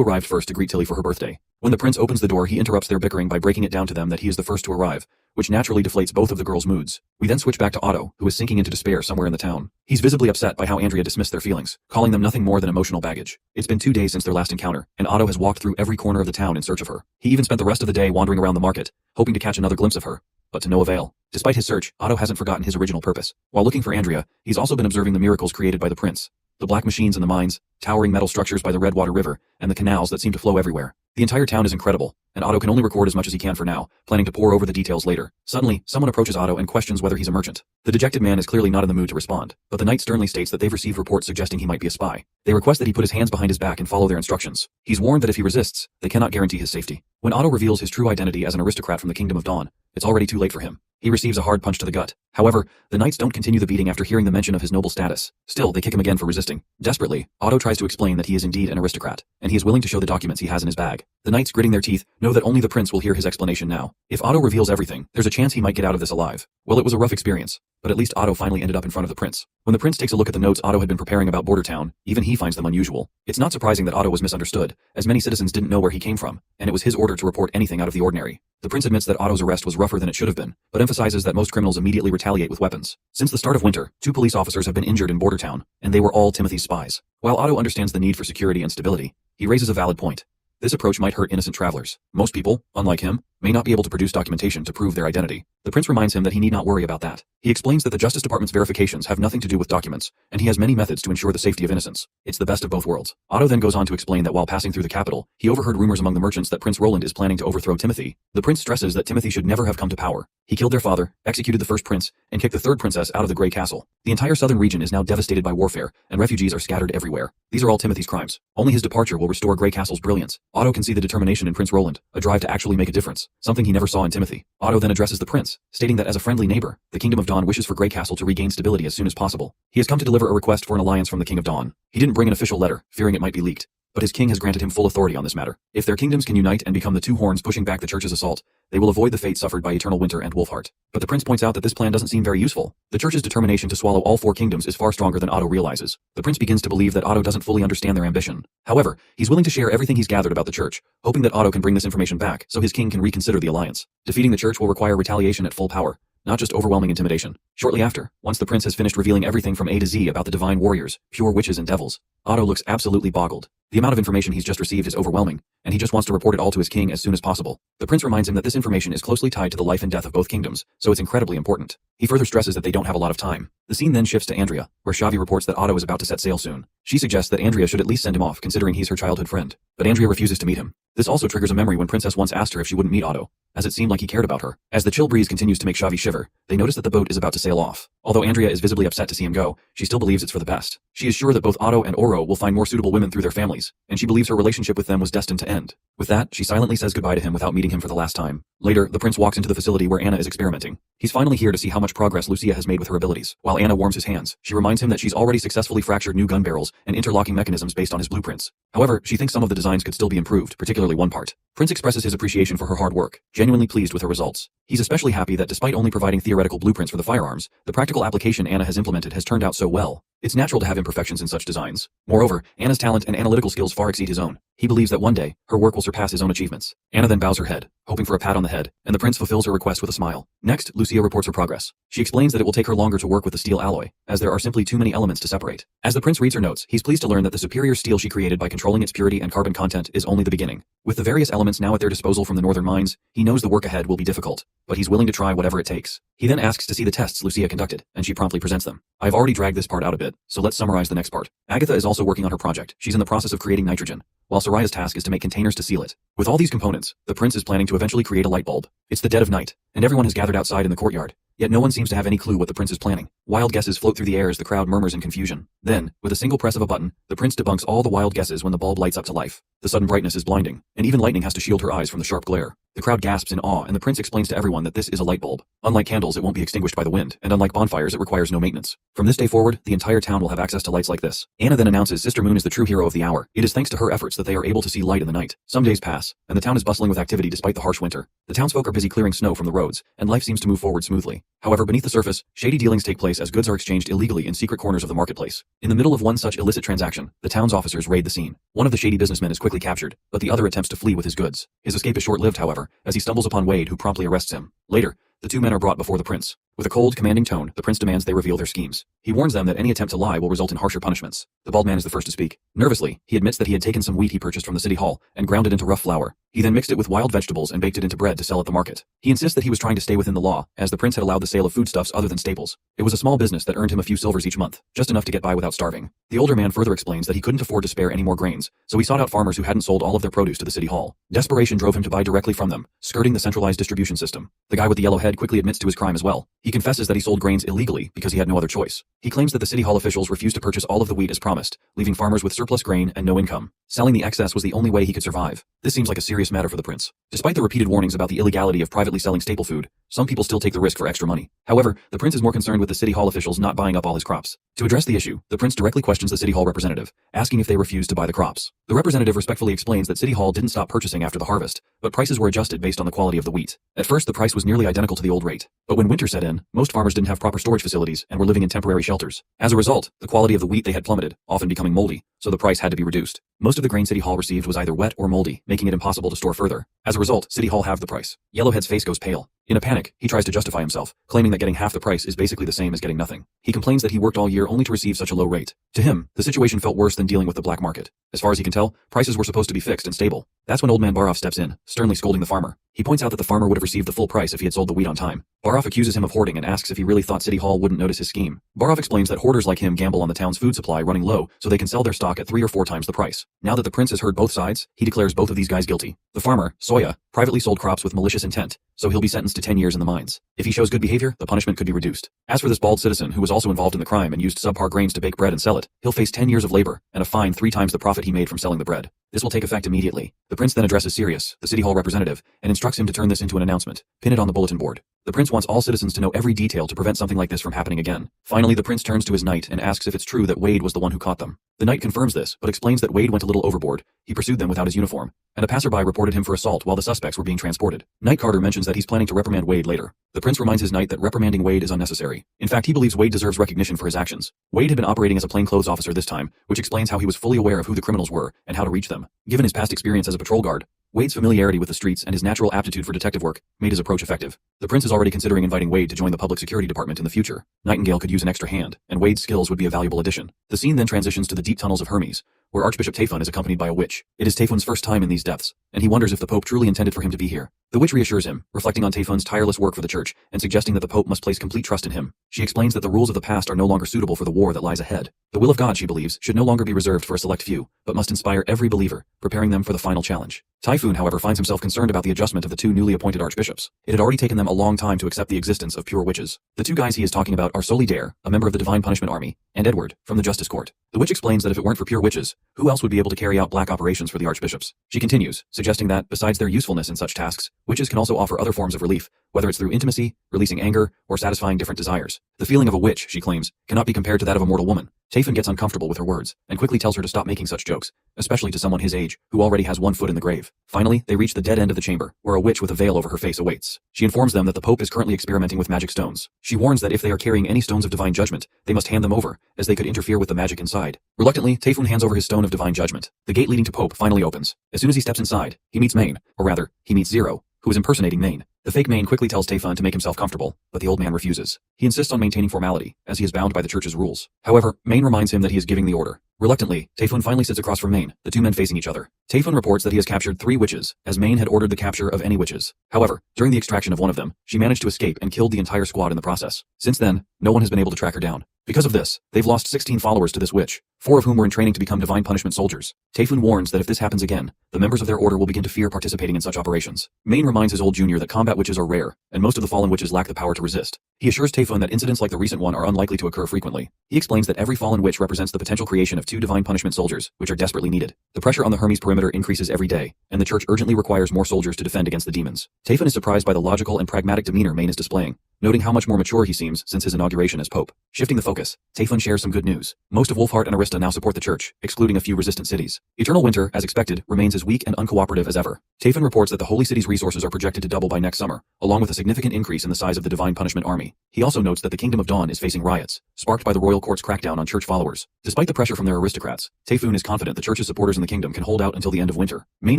arrived first to greet Tilly for her birthday. When the prince opens the door, he interrupts their bickering by breaking it down to them that he is the first to arrive, which naturally deflates both of the girls' moods. We then switch back to Otto, who is sinking into despair somewhere in the town. He's visibly upset by how Andrea dismissed their feelings, calling them nothing more than emotional baggage. It's been 2 days since their last encounter, and Otto has walked through every corner of the town in search of her. He even spent the rest of the day wandering around the market, hoping to catch another glimpse of her, but to no avail. Despite his search, Otto hasn't forgotten his original purpose. While looking for Andrea, he's also been observing the miracles created by the prince. The black machines in the mines, towering metal structures by the Redwater River, and the canals that seem to flow everywhere. The entire town is incredible, and Otto can only record as much as he can for now, planning to pore over the details later. Suddenly, someone approaches Otto and questions whether he's a merchant. The dejected man is clearly not in the mood to respond, but the knight sternly states that they've received reports suggesting he might be a spy. They request that he put his hands behind his back and follow their instructions. He's warned that if he resists, they cannot guarantee his safety. When Otto reveals his true identity as an aristocrat from the Kingdom of Dawn, it's already too late for him. He receives a hard punch to the gut. However, the knights don't continue the beating after hearing the mention of his noble status. Still, they kick him again for resisting. Desperately, Otto tries to explain that he is indeed an aristocrat, and he is willing to show the documents he has in his bag. The knights, gritting their teeth, know that only the prince will hear his explanation now. If Otto reveals everything, there's a chance he might get out of this alive. Well, it was a rough experience, but at least Otto finally ended up in front of the prince. When the prince takes a look at the notes Otto had been preparing about Border Town, even he finds them unusual. It's not surprising that Otto was misunderstood, as many citizens didn't know where he came from, and it was his order to report anything out of the ordinary. The prince admits that Otto's arrest was rougher than it should have been, but emphasizes that most criminals immediately retaliate with weapons. Since the start of winter, 2 police officers have been injured in Border Town, and they were all Timothy's spies. While Otto understands the need for security and stability, he raises a valid point. This approach might hurt innocent travelers. Most people, unlike him, may not be able to produce documentation to prove their identity. The prince reminds him that he need not worry about that. He explains that the Justice Department's verifications have nothing to do with documents, and he has many methods to ensure the safety of innocence. It's the best of both worlds. Otto then goes on to explain that while passing through the capital, he overheard rumors among the merchants that Prince Roland is planning to overthrow Timothy. The prince stresses that Timothy should never have come to power. He killed their father, executed the first prince, and kicked the third princess out of the Grey Castle. The entire southern region is now devastated by warfare, and refugees are scattered everywhere. These are all Timothy's crimes. Only his departure will restore Grey Castle's brilliance. Otto can see the determination in Prince Roland, a drive to actually make a difference, something he never saw in Timothy. Otto then addresses the prince, stating that as a friendly neighbor, the Kingdom of Dawn wishes for Grey Castle to regain stability as soon as possible. He has come to deliver a request for an alliance from the King of Dawn. He didn't bring an official letter, fearing it might be leaked, but his king has granted him full authority on this matter. If their kingdoms can unite and become the 2 horns pushing back the church's assault, they will avoid the fate suffered by Eternal Winter and Wolfheart. But the prince points out that this plan doesn't seem very useful. The church's determination to swallow all 4 kingdoms is far stronger than Otto realizes. The prince begins to believe that Otto doesn't fully understand their ambition. However, he's willing to share everything he's gathered about the church, hoping that Otto can bring this information back so his king can reconsider the alliance. Defeating the church will require retaliation at full power, not just overwhelming intimidation. Shortly after, once the prince has finished revealing everything from A to Z about the divine warriors, pure witches and devils, Otto looks absolutely boggled. The amount of information he's just received is overwhelming, and he just wants to report it all to his king as soon as possible. The prince reminds him that this information is closely tied to the life and death of both kingdoms, so it's incredibly important. He further stresses that they don't have a lot of time. The scene then shifts to Andrea, where Xavi reports that Otto is about to set sail soon. She suggests that Andrea should at least send him off, considering he's her childhood friend. But Andrea refuses to meet him. This also triggers a memory when Princess once asked her if she wouldn't meet Otto, as it seemed like he cared about her. As the chill breeze continues to make Xavi shiver, they notice that the boat is about to sail off. Although Andrea is visibly upset to see him go, she still believes it's for the best. She is sure that both Otto and Oro will find more suitable women through their families, and she believes her relationship with them was destined to end. With that, she silently says goodbye to him without meeting him for the last time. Later, the prince walks into the facility where Anna is experimenting. He's finally here to see how much progress Lucia has made with her abilities. While Anna warms his hands, she reminds him that she's already successfully fractured new gun barrels and interlocking mechanisms based on his blueprints. However, she thinks some of the designs could still be improved, particularly one part. Prince expresses his appreciation for her hard work, genuinely pleased with her results. He's especially happy that despite only providing theoretical blueprints for the firearms, the practical application Anna has implemented has turned out so well. It's natural to have imperfections in such designs. Moreover, Anna's talent and analytical skills far exceed his own. He believes that one day, her work will surpass his own achievements. Anna then bows her head, hoping for a pat on the head, and the prince fulfills her request with a smile. Next, Lucia reports her progress. She explains that it will take her longer to work with the steel alloy, as there are simply too many elements to separate. As the prince reads her notes, he's pleased to learn that the superior steel she created by controlling its purity and carbon content is only the beginning. With the various elements now at their disposal from the northern mines, he knows the work ahead will be difficult, but he's willing to try whatever it takes. He then asks to see the tests Lucia conducted, and she promptly presents them. I've already dragged this part out a bit, so let's summarize the next part. Agatha is also working on her project. She's in the process of creating nitrogen, while Soraya's task is to make containers to seal it. With all these components, the prince is planning to eventually create a light bulb. It's the dead of night, and everyone has gathered outside in the courtyard. Yet no one seems to have any clue what the prince is planning. Wild guesses float through the air as the crowd murmurs in confusion. Then, with a single press of a button, the prince debunks all the wild guesses when the bulb lights up to life. The sudden brightness is blinding, and even lightning has to shield her eyes from the sharp glare. The crowd gasps in awe, and the prince explains to everyone that this is a light bulb. Unlike candles, it won't be extinguished by the wind, and unlike bonfires, it requires no maintenance. From this day forward, the entire town will have access to lights like this. Anna then announces Sister Moon is the true hero of the hour. It is thanks to her efforts that they are able to see light in the night. Some days pass, and the town is bustling with activity despite the harsh winter. The townsfolk are busy clearing snow from the roads, and life seems to move forward smoothly. However, beneath the surface, shady dealings take place as goods are exchanged illegally in secret corners of the marketplace. In the middle of one such illicit transaction, the town's officers raid the scene. One of the shady businessmen is quickly captured, but the other attempts to flee with his goods. His escape is short-lived, however, as he stumbles upon Wade, who promptly arrests him. Later, the two men are brought before the prince. With a cold, commanding tone, the prince demands they reveal their schemes. He warns them that any attempt to lie will result in harsher punishments. The bald man is the first to speak. Nervously, he admits that he had taken some wheat he purchased from the city hall and ground it into rough flour. He then mixed it with wild vegetables and baked it into bread to sell at the market. He insists that he was trying to stay within the law, as the prince had allowed the sale of foodstuffs other than staples. It was a small business that earned him a few silvers each month, just enough to get by without starving. The older man further explains that he couldn't afford to spare any more grains, so he sought out farmers who hadn't sold all of their produce to the city hall. Desperation drove him to buy directly from them, skirting the centralized distribution system. The guy with the yellow head quickly admits to his crime as well. He confesses that he sold grains illegally because he had no other choice. He claims that the city hall officials refused to purchase all of the wheat as promised, leaving farmers with surplus grain and no income. Selling the excess was the only way he could survive. This seems like a serious matter for the prince. Despite the repeated warnings about the illegality of privately selling staple food, some people still take the risk for extra money. However, the prince is more concerned with the city hall officials not buying up all his crops. To address the issue, the prince directly questions the city hall representative, asking if they refused to buy the crops. The representative respectfully explains that city hall didn't stop purchasing after the harvest, but prices were adjusted based on the quality of the wheat. At first, the price was nearly identical to the old rate, but when winter set in, most farmers didn't have proper storage facilities and were living in temporary shelters. As a result, the quality of the wheat they had plummeted, often becoming moldy, so the price had to be reduced. Most of the grain City Hall received was either wet or moldy, making it impossible to store further. As a result, City Hall halved the price. Yellowhead's face goes pale. In a panic, he tries to justify himself, claiming that getting half the price is basically the same as getting nothing. He complains that he worked all year only to receive such a low rate. To him, the situation felt worse than dealing with the black market. As far as he can tell, prices were supposed to be fixed and stable. That's when Old Man Barov steps in, sternly scolding the farmer. He points out that the farmer would have received the full price if he had sold the wheat on time. Barov accuses him of hoarding and asks if he really thought City Hall wouldn't notice his scheme. Barov explains that hoarders like him gamble on the town's food supply running low so they can sell their stock at 3 or 4 times the price. Now that the prince has heard both sides, he declares both of these guys guilty. The farmer, Soya, privately sold crops with malicious intent, so he'll be sentenced to 10 years in the mines. If he shows good behavior, the punishment could be reduced. As for this bald citizen who was also involved in the crime and used subpar grains to bake bread and sell it, he'll face 10 years of labor and a fine 3 times the profit he made from selling the bread. This will take effect immediately. The prince then addresses Sirius, the City Hall representative, and instructs him to turn this into an announcement. Pin it on the bulletin board. The prince wants all citizens to know every detail to prevent something like this from happening again. Finally, the prince turns to his knight and asks if it's true that Wade was the one who caught them. The knight confirms this, but explains that Wade went a little overboard. He pursued them without his uniform, and a passerby reported him for assault while the suspects were being transported. Knight Carter mentions that he's planning to reprimand Wade later. The prince reminds his knight that reprimanding Wade is unnecessary. In fact, he believes Wade deserves recognition for his actions. Wade had been operating as a plainclothes officer this time, which explains how he was fully aware of who the criminals were and how to reach them. Given his past experience as a patrol guard, Wade's familiarity with the streets and his natural aptitude for detective work made his approach effective. The prince is already considering inviting Wade to join the public security department in the future. Nightingale could use an extra hand, and Wade's skills would be a valuable addition. The scene then transitions to the deep tunnels of Hermes, where Archbishop Tayfun is accompanied by a witch. It is Tayfun's first time in these depths, and he wonders if the Pope truly intended for him to be here. The witch reassures him, reflecting on Tayfun's tireless work for the church and suggesting that the Pope must place complete trust in him. She explains that the rules of the past are no longer suitable for the war that lies ahead. The will of God, she believes, should no longer be reserved for a select few, but must inspire every believer, preparing them for the final challenge. Typhoon, however, finds himself concerned about the adjustment of the two newly appointed archbishops. It had already taken them a long time to accept the existence of pure witches. The two guys he is talking about are Soli Dare, a member of the Divine Punishment Army, and Edward, from the Justice Court. The witch explains that if it weren't for pure witches, who else would be able to carry out black operations for the archbishops? She continues, suggesting that, besides their usefulness in such tasks, witches can also offer other forms of relief, whether it's through intimacy, releasing anger, or satisfying different desires. The feeling of a witch, she claims, cannot be compared to that of a mortal woman. Tayfun gets uncomfortable with her words, and quickly tells her to stop making such jokes, especially to someone his age, who already has one foot in the grave. Finally, they reach the dead end of the chamber, where a witch with a veil over her face awaits. She informs them that the Pope is currently experimenting with magic stones. She warns that if they are carrying any stones of divine judgment, they must hand them over, as they could interfere with the magic inside. Reluctantly, Tayfun hands over his stone of divine judgment. The gate leading to Pope finally opens. As soon as he steps inside, he meets Maine, or rather, he meets Zero, who is impersonating Maine. The fake Maine quickly tells Tayfun to make himself comfortable, but the old man refuses. He insists on maintaining formality, as he is bound by the church's rules. However, Maine reminds him that he is giving the order. Reluctantly, Tayfun finally sits across from Maine, the two men facing each other. Tayfun reports that he has captured 3 witches, as Maine had ordered the capture of any witches. However, during the extraction of one of them, she managed to escape and killed the entire squad in the process. Since then, no one has been able to track her down. Because of this, they've lost 16 followers to this witch, 4 of whom were in training to become divine punishment soldiers. Tayfun warns that if this happens again, the members of their order will begin to fear participating in such operations. Maine reminds his old junior that combat witches are rare, and most of the fallen witches lack the power to resist. He assures Tayfun that incidents like the recent one are unlikely to occur frequently. He explains that every fallen witch represents the potential creation of 2 divine punishment soldiers, which are desperately needed. The pressure on the Hermes perimeter increases every day, and the church urgently requires more soldiers to defend against the demons. Tayfun is surprised by the logical and pragmatic demeanor Maine is displaying, noting how much more mature he seems since his inauguration as Pope. Shifting the focus, Tayfun shares some good news. Most of Wolfheart and Arista now support the church, excluding a few resistant cities. Eternal Winter, as expected, remains as weak and uncooperative as ever. Tayfun reports that the Holy City's resources are projected to double by next summer, along with a significant increase in the size of the Divine Punishment Army. He also notes that the Kingdom of Dawn is facing riots, sparked by the royal court's crackdown on church followers. Despite the pressure from their aristocrats, Tayfun is confident the church's supporters in the kingdom can hold out until the end of winter. Maine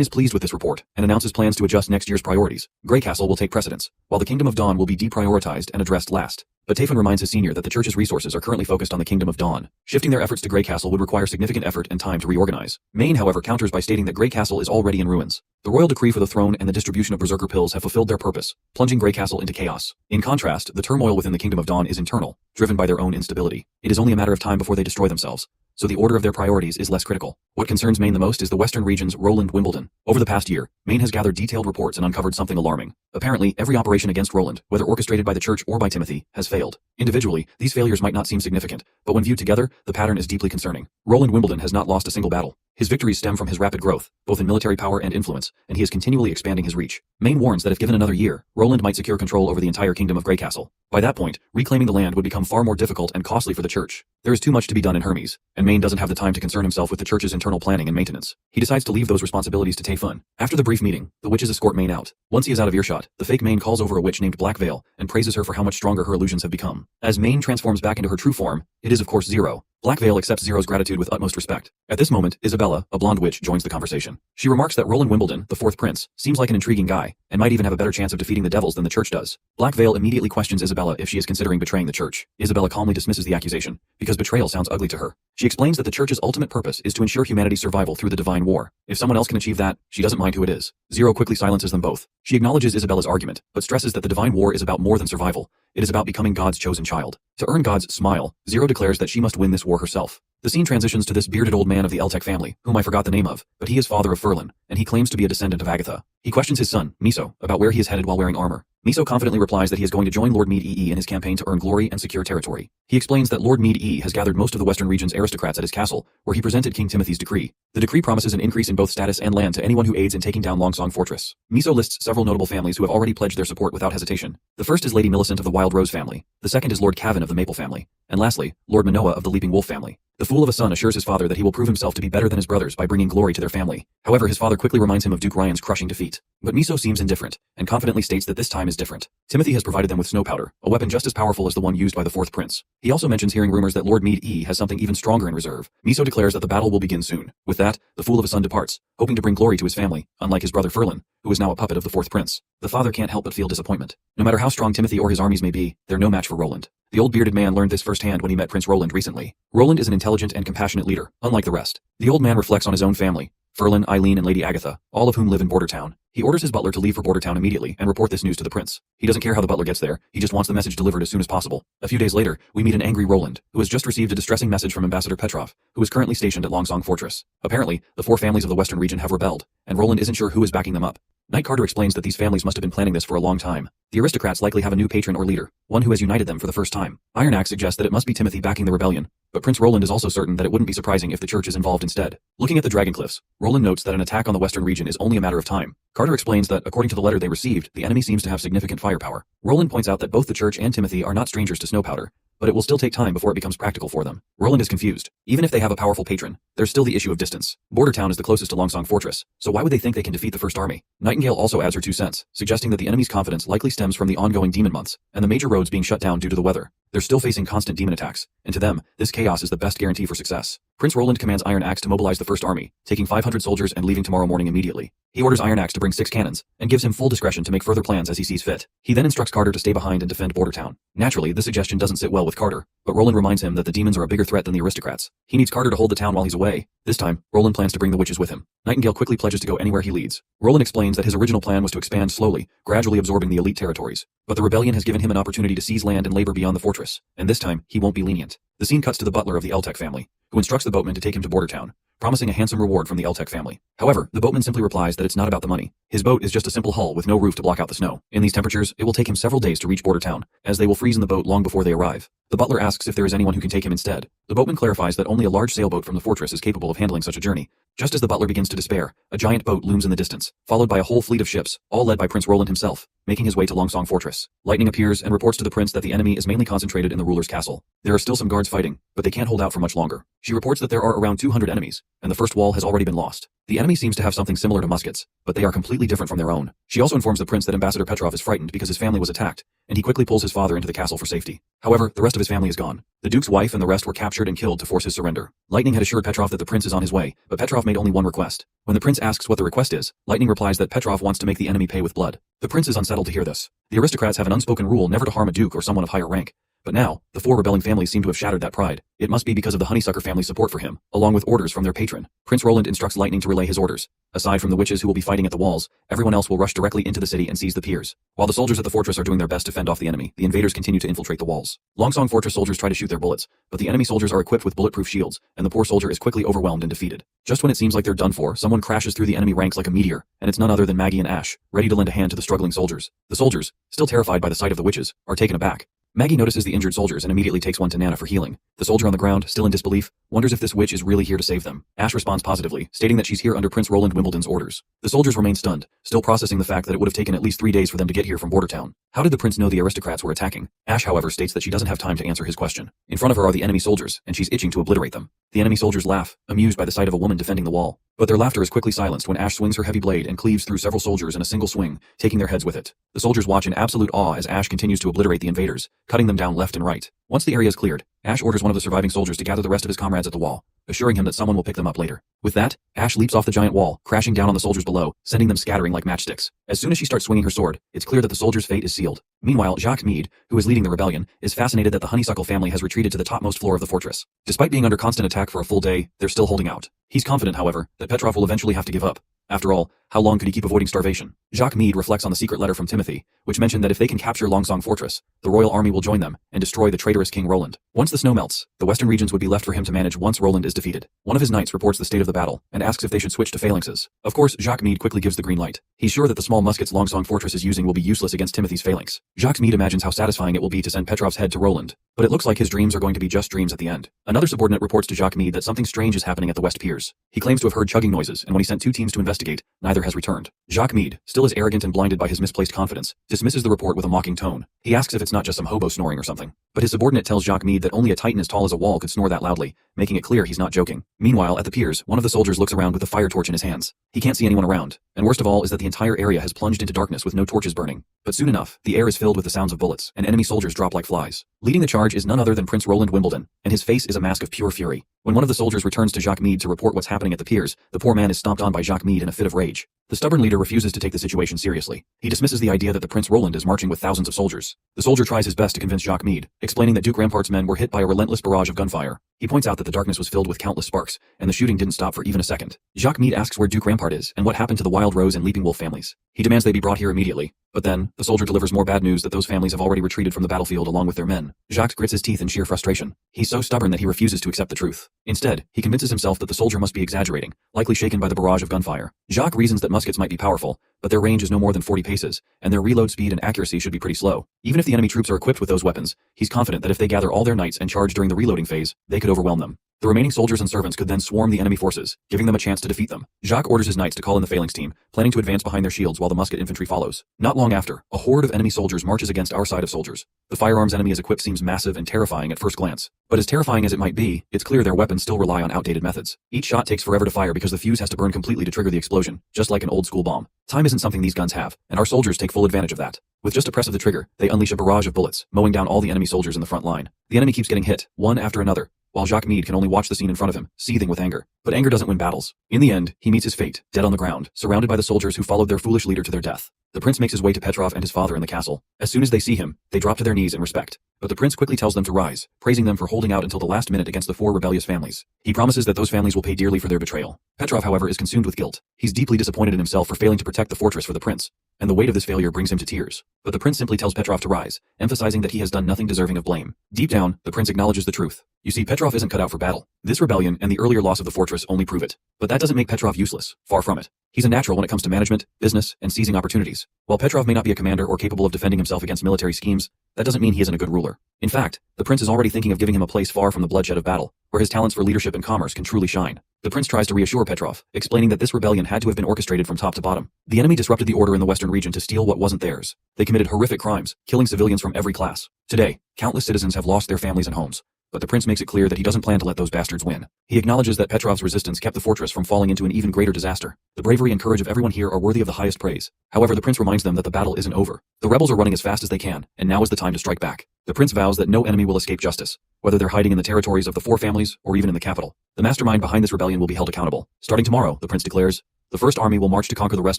is pleased with this report, and announces plans to adjust next year's priorities. Grey Castle will take precedence, while the Kingdom of Dawn will be deprioritized and addressed last. But Tayfun reminds his senior that the church's resources are currently focused on the Kingdom of Dawn. Shifting their efforts to Grey Castle would require significant effort and time to reorganize. Maine, however, counters by stating that Grey Castle is already in ruins. The royal decree for the throne and the distribution of berserker pills have fulfilled their purpose, plunging Grey Castle into chaos. In contrast, the turmoil within the Kingdom of Dawn is internal, driven by their own instability. It is only a matter of time before they destroy themselves, so the order of their priorities is less critical. What concerns Maine the most is the western region's Roland Wimbledon. Over the past year, Maine has gathered detailed reports and uncovered something alarming. Apparently, every operation against Roland, whether orchestrated by the church or by Timothy, has failed. Individually, these failures might not seem significant, but when viewed together, the pattern is deeply concerning. Roland Wimbledon has not lost a single battle. His victories stem from his rapid growth, both in military power and influence, and he is continually expanding his reach. Maine warns that if given another year, Roland might secure control over the entire kingdom of Grey Castle. By that point, reclaiming the land would become far more difficult and costly for the church. There is too much to be done in Hermes, and Maine doesn't have the time to concern himself with the church's internal planning and maintenance. He decides to leave those responsibilities to Tayfun. After the brief meeting, the witches escort Maine out. Once he is out of earshot, the fake Maine calls over a witch named Black Veil and praises her for how much stronger her illusions have become. As Maine transforms back into her true form, it is of course Zero. Black Veil accepts Zero's gratitude with utmost respect. At this moment, Isabella, a blonde witch, joins the conversation. She remarks that Roland Wimbledon, the 4th prince, seems like an intriguing guy, and might even have a better chance of defeating the devils than the church does. Black Veil immediately questions Isabella if she is considering betraying the church. Isabella calmly dismisses the accusation, because betrayal sounds ugly to her. She explains that the church's ultimate purpose is to ensure humanity's survival through the divine war. If someone else can achieve that, she doesn't mind who it is. Zero quickly silences them both. She acknowledges Isabella's argument, but stresses that the divine war is about more than survival. It is about becoming God's chosen child. To earn God's smile, Zero declares that she must win this war herself. The scene transitions to this bearded old man of the Eltec family, whom I forgot the name of, but he is father of Ferlin, and he claims to be a descendant of Agatha. He questions his son, Miso, about where he is headed while wearing armor. Miso confidently replies that he is going to join Lord Mead EE in his campaign to earn glory and secure territory. He explains that Lord Mead EE has gathered most of the Western region's aristocrats at his castle, where he presented King Timothy's decree. The decree promises an increase in both status and land to anyone who aids in taking down Longsong Fortress. Miso lists several notable families who have already pledged their support without hesitation. The first is Lady Millicent of the Wild Rose family. The second is Lord Cavan of the Maple family. And lastly, Lord Manhwa of the Leaping Wolf family. The fool of a son assures his father that he will prove himself to be better than his brothers by bringing glory to their family. However, his father quickly reminds him of Duke Ryan's crushing defeat. But Miso seems indifferent, and confidently states that this time is different. Timothy has provided them with snow powder, a weapon just as powerful as the one used by the fourth prince. He also mentions hearing rumors that Lord Mead E has something even stronger in reserve. Miso declares that the battle will begin soon. With that, the fool of a son departs, hoping to bring glory to his family, unlike his brother Ferlin, who is now a puppet of the fourth prince. The father can't help but feel disappointment. No matter how strong Timothy or his armies may be, they're no match for Roland. The old bearded man learned this firsthand when he met Prince Roland recently. Roland is an intelligent and compassionate leader, unlike the rest. The old man reflects on his own family, Ferlin, Eileen, and Lady Agatha, all of whom live in Bordertown. He orders his butler to leave for Bordertown immediately and report this news to the prince. He doesn't care how the butler gets there, he just wants the message delivered as soon as possible. A few days later, we meet an angry Roland, who has just received a distressing message from Ambassador Petrov, who is currently stationed at Longsong Fortress. Apparently, the four families of the western region have rebelled, and Roland isn't sure who is backing them up. Knight Carter explains that these families must have been planning this for a long time. The aristocrats likely have a new patron or leader, one who has united them for the first time. Iron Axe suggests that it must be Timothy backing the rebellion, but Prince Roland is also certain that it wouldn't be surprising if the church is involved instead. Looking at the Dragon Cliffs, Roland notes that an attack on the western region is only a matter of time. Carter explains that, according to the letter they received, the enemy seems to have significant firepower. Roland points out that both the church and Timothy are not strangers to snow powder, but it will still take time before it becomes practical for them. Roland is confused. Even if they have a powerful patron, there's still the issue of distance. Bordertown is the closest to Longsong Fortress, so why would they think they can defeat the First Army? Nightingale also adds her 2 cents, suggesting that the enemy's confidence likely stems from the ongoing demon months, and the major roads being shut down due to the weather. They're still facing constant demon attacks, and to them, this chaos is the best guarantee for success. Prince Roland commands Iron Axe to mobilize the First Army, taking 500 soldiers and leaving tomorrow morning immediately. He orders Iron Axe to bring 6 cannons, and gives him full discretion to make further plans as he sees fit. He then instructs Carter to stay behind and defend Bordertown. Naturally, this suggestion doesn't sit well with Carter, but Roland reminds him that the demons are a bigger threat than the aristocrats. He needs Carter to hold the town while he's away. This time, Roland plans to bring the witches with him. Nightingale quickly pledges to go anywhere he leads. Roland explains that his original plan was to expand slowly, gradually absorbing the elite territories. But the rebellion has given him an opportunity to seize land and labor beyond the fortress, and this time, he won't be lenient. The scene cuts to the butler of the Eltec family, who instructs the boatman to take him to Bordertown, promising a handsome reward from the Eltec family. However, the boatman simply replies that it's not about the money. His boat is just a simple hull with no roof to block out the snow. In these temperatures, it will take him several days to reach Bordertown, as they will freeze in the boat long before they arrive. The butler asks if there is anyone who can take him instead. The boatman clarifies that only a large sailboat from the fortress is capable of handling such a journey. Just as the butler begins to despair, a giant boat looms in the distance, followed by a whole fleet of ships, all led by Prince Roland himself, making his way to Longsong Fortress. Lightning appears and reports to the prince that the enemy is mainly concentrated in the ruler's castle. There are still some guards fighting, but they can't hold out for much longer. She reports that there are around 200 enemies, and the first wall has already been lost. The enemy seems to have something similar to muskets, but they are completely different from their own. She also informs the prince that Ambassador Petrov is frightened because his family was attacked, and he quickly pulls his father into the castle for safety. However, the rest of his family is gone. The duke's wife and the rest were captured and killed to force his surrender. Lightning had assured Petrov that the prince is on his way, but Petrov made only one request. When the prince asks what the request is, Lightning replies that Petrov wants to make the enemy pay with blood. The prince is unsettled to hear this. The aristocrats have an unspoken rule never to harm a duke or someone of higher rank. But now, the 4 rebelling families seem to have shattered that pride. It must be because of the Honeysucker family's support for him, along with orders from their patron. Prince Roland instructs Lightning to relay his orders. Aside from the witches who will be fighting at the walls, everyone else will rush directly into the city and seize the piers. While the soldiers at the fortress are doing their best to fend off the enemy, the invaders continue to infiltrate the walls. Longsong Fortress soldiers try to shoot their bullets, but the enemy soldiers are equipped with bulletproof shields, and the poor soldier is quickly overwhelmed and defeated. Just when it seems like they're done for, someone crashes through the enemy ranks like a meteor, and it's none other than Maggie and Ash, ready to lend a hand to the struggling soldiers. The soldiers, still terrified by the sight of the witches, are taken aback. Maggie notices the injured soldiers and immediately takes one to Nana for healing. The soldier on the ground, still in disbelief, wonders if this witch is really here to save them. Ash responds positively, stating that she's here under Prince Roland Wimbledon's orders. The soldiers remain stunned, still processing the fact that it would have taken at least 3 days for them to get here from Bordertown. How did the prince know the aristocrats were attacking? Ash, however, states that she doesn't have time to answer his question. In front of her are the enemy soldiers, and she's itching to obliterate them. The enemy soldiers laugh, amused by the sight of a woman defending the wall. But their laughter is quickly silenced when Ash swings her heavy blade and cleaves through several soldiers in a single swing, taking their heads with it. The soldiers watch in absolute awe as Ash continues to obliterate the invaders, cutting them down left and right. Once the area is cleared, Ash orders one of the surviving soldiers to gather the rest of his comrades at the wall, assuring him that someone will pick them up later. With that, Ash leaps off the giant wall, crashing down on the soldiers below, sending them scattering like matchsticks. As soon as she starts swinging her sword, it's clear that the soldier's fate is sealed. Meanwhile, Jacques Meade, who is leading the rebellion, is fascinated that the Honeysuckle family has retreated to the topmost floor of the fortress. Despite being under constant attack for a full day, they're still holding out. He's confident, however, that Petrov will eventually have to give up. After all, how long could he keep avoiding starvation? Jacques Meade reflects on the secret letter from Timothy, which mentioned that if they can capture Longsong Fortress, the royal army will join them and destroy the traitorous King Roland. Once the snow melts, the western regions would be left for him to manage once Roland is defeated. One of his knights reports the state of the battle and asks if they should switch to phalanxes. Of course, Jacques Meade quickly gives the green light. He's sure that the small muskets Longsong Fortress is using will be useless against Timothy's phalanx. Jacques Meade imagines how satisfying it will be to send Petrov's head to Roland, but it looks like his dreams are going to be just dreams at the end. Another subordinate reports to Jacques Meade that something strange is happening at the West Piers. He claims to have heard chugging noises, and when he sent 2 teams to investigate, neither has returned. Jacques Meade, still as arrogant and blinded by his misplaced confidence, dismisses the report with a mocking tone. He asks if it's not just some hobo snoring or something. But his subordinate tells Jacques Meade that only a titan as tall as a wall could snore that loudly, making it clear he's not joking. Meanwhile, at the piers, one of the soldiers looks around with a fire torch in his hands. He can't see anyone around, and worst of all is that the entire area has plunged into darkness with no torches burning. But soon enough, the air is filled with the sounds of bullets, and enemy soldiers drop like flies. Leading the charge is none other than Prince Roland Wimbledon, and his face is a mask of pure fury. When one of the soldiers returns to Jacques Meade to report what's happening at the piers, the poor man is stomped on by Jacques Meade in a fit of rage. The stubborn leader refuses to take the situation seriously. He dismisses the idea that the Prince Roland is marching with thousands of soldiers. The soldier tries his best to convince Jacques Meade, explaining that Duke Rampart's men were hit by a relentless barrage of gunfire. He points out that the darkness was filled with countless sparks, and the shooting didn't stop for even a second. Jacques Meade asks where Duke Rampart is and what happened to the Wild Rose and Leaping Wolf families. He demands they be brought here immediately. But then, the soldier delivers more bad news that those families have already retreated from the battlefield along with their men. Jacques grits his teeth in sheer frustration. He's so stubborn that he refuses to accept the truth. Instead, he convinces himself that the soldier must be exaggerating, likely shaken by the barrage of gunfire. Jacques reasons that muskets might be powerful, but their range is no more than 40 paces, and their reload speed and accuracy should be pretty slow. Even if the enemy troops are equipped with those weapons, he's confident that if they gather all their knights and charge during the reloading phase, they could overwhelm them. The remaining soldiers and servants could then swarm the enemy forces, giving them a chance to defeat them. Jacques orders his knights to call in the phalanx team, planning to advance behind their shields while the musket infantry follows. Not long after, a horde of enemy soldiers marches against our side of soldiers. The firearms enemy is equipped seems massive and terrifying at first glance. But as terrifying as it might be, it's clear their weapons still rely on outdated methods. Each shot takes forever to fire because the fuse has to burn completely to trigger the explosion, just like an old school bomb. Time isn't something these guns have, and our soldiers take full advantage of that. With just a press of the trigger, they unleash a barrage of bullets, mowing down all the enemy soldiers in the front line. The enemy keeps getting hit, one after another, while Jacques Meade can only watch the scene in front of him, seething with anger. But anger doesn't win battles. In the end, he meets his fate, dead on the ground, surrounded by the soldiers who followed their foolish leader to their death. The prince makes his way to Petrov and his father in the castle. As soon as they see him, they drop to their knees in respect. But the prince quickly tells them to rise, praising them for holding out until the last minute against the 4 rebellious families. He promises that those families will pay dearly for their betrayal. Petrov, however, is consumed with guilt. He's deeply disappointed in himself for failing to protect the fortress for the prince, and the weight of this failure brings him to tears. But the prince simply tells Petrov to rise, emphasizing that he has done nothing deserving of blame. Deep down, the prince acknowledges the truth. You see, Petrov isn't cut out for battle. This rebellion and the earlier loss of the fortress only prove it. But that doesn't make Petrov useless. Far from it. He's a natural when it comes to management, business, and seizing opportunities. While Petrov may not be a commander or capable of defending himself against military schemes, that doesn't mean he isn't a good ruler. In fact, the prince is already thinking of giving him a place far from the bloodshed of battle, where his talents for leadership and commerce can truly shine. The prince tries to reassure Petrov, explaining that this rebellion had to have been orchestrated from top to bottom. The enemy disrupted the order in the western region to steal what wasn't theirs. They committed horrific crimes, killing civilians from every class. Today, countless citizens have lost their families and homes. But the prince makes it clear that he doesn't plan to let those bastards win. He acknowledges that Petrov's resistance kept the fortress from falling into an even greater disaster. The bravery and courage of everyone here are worthy of the highest praise. However, the prince reminds them that the battle isn't over. The rebels are running as fast as they can, and now is the time to strike back. The prince vows that no enemy will escape justice, whether they're hiding in the territories of the 4 families or even in the capital. The mastermind behind this rebellion will be held accountable. Starting tomorrow, the prince declares, the First Army will march to conquer the rest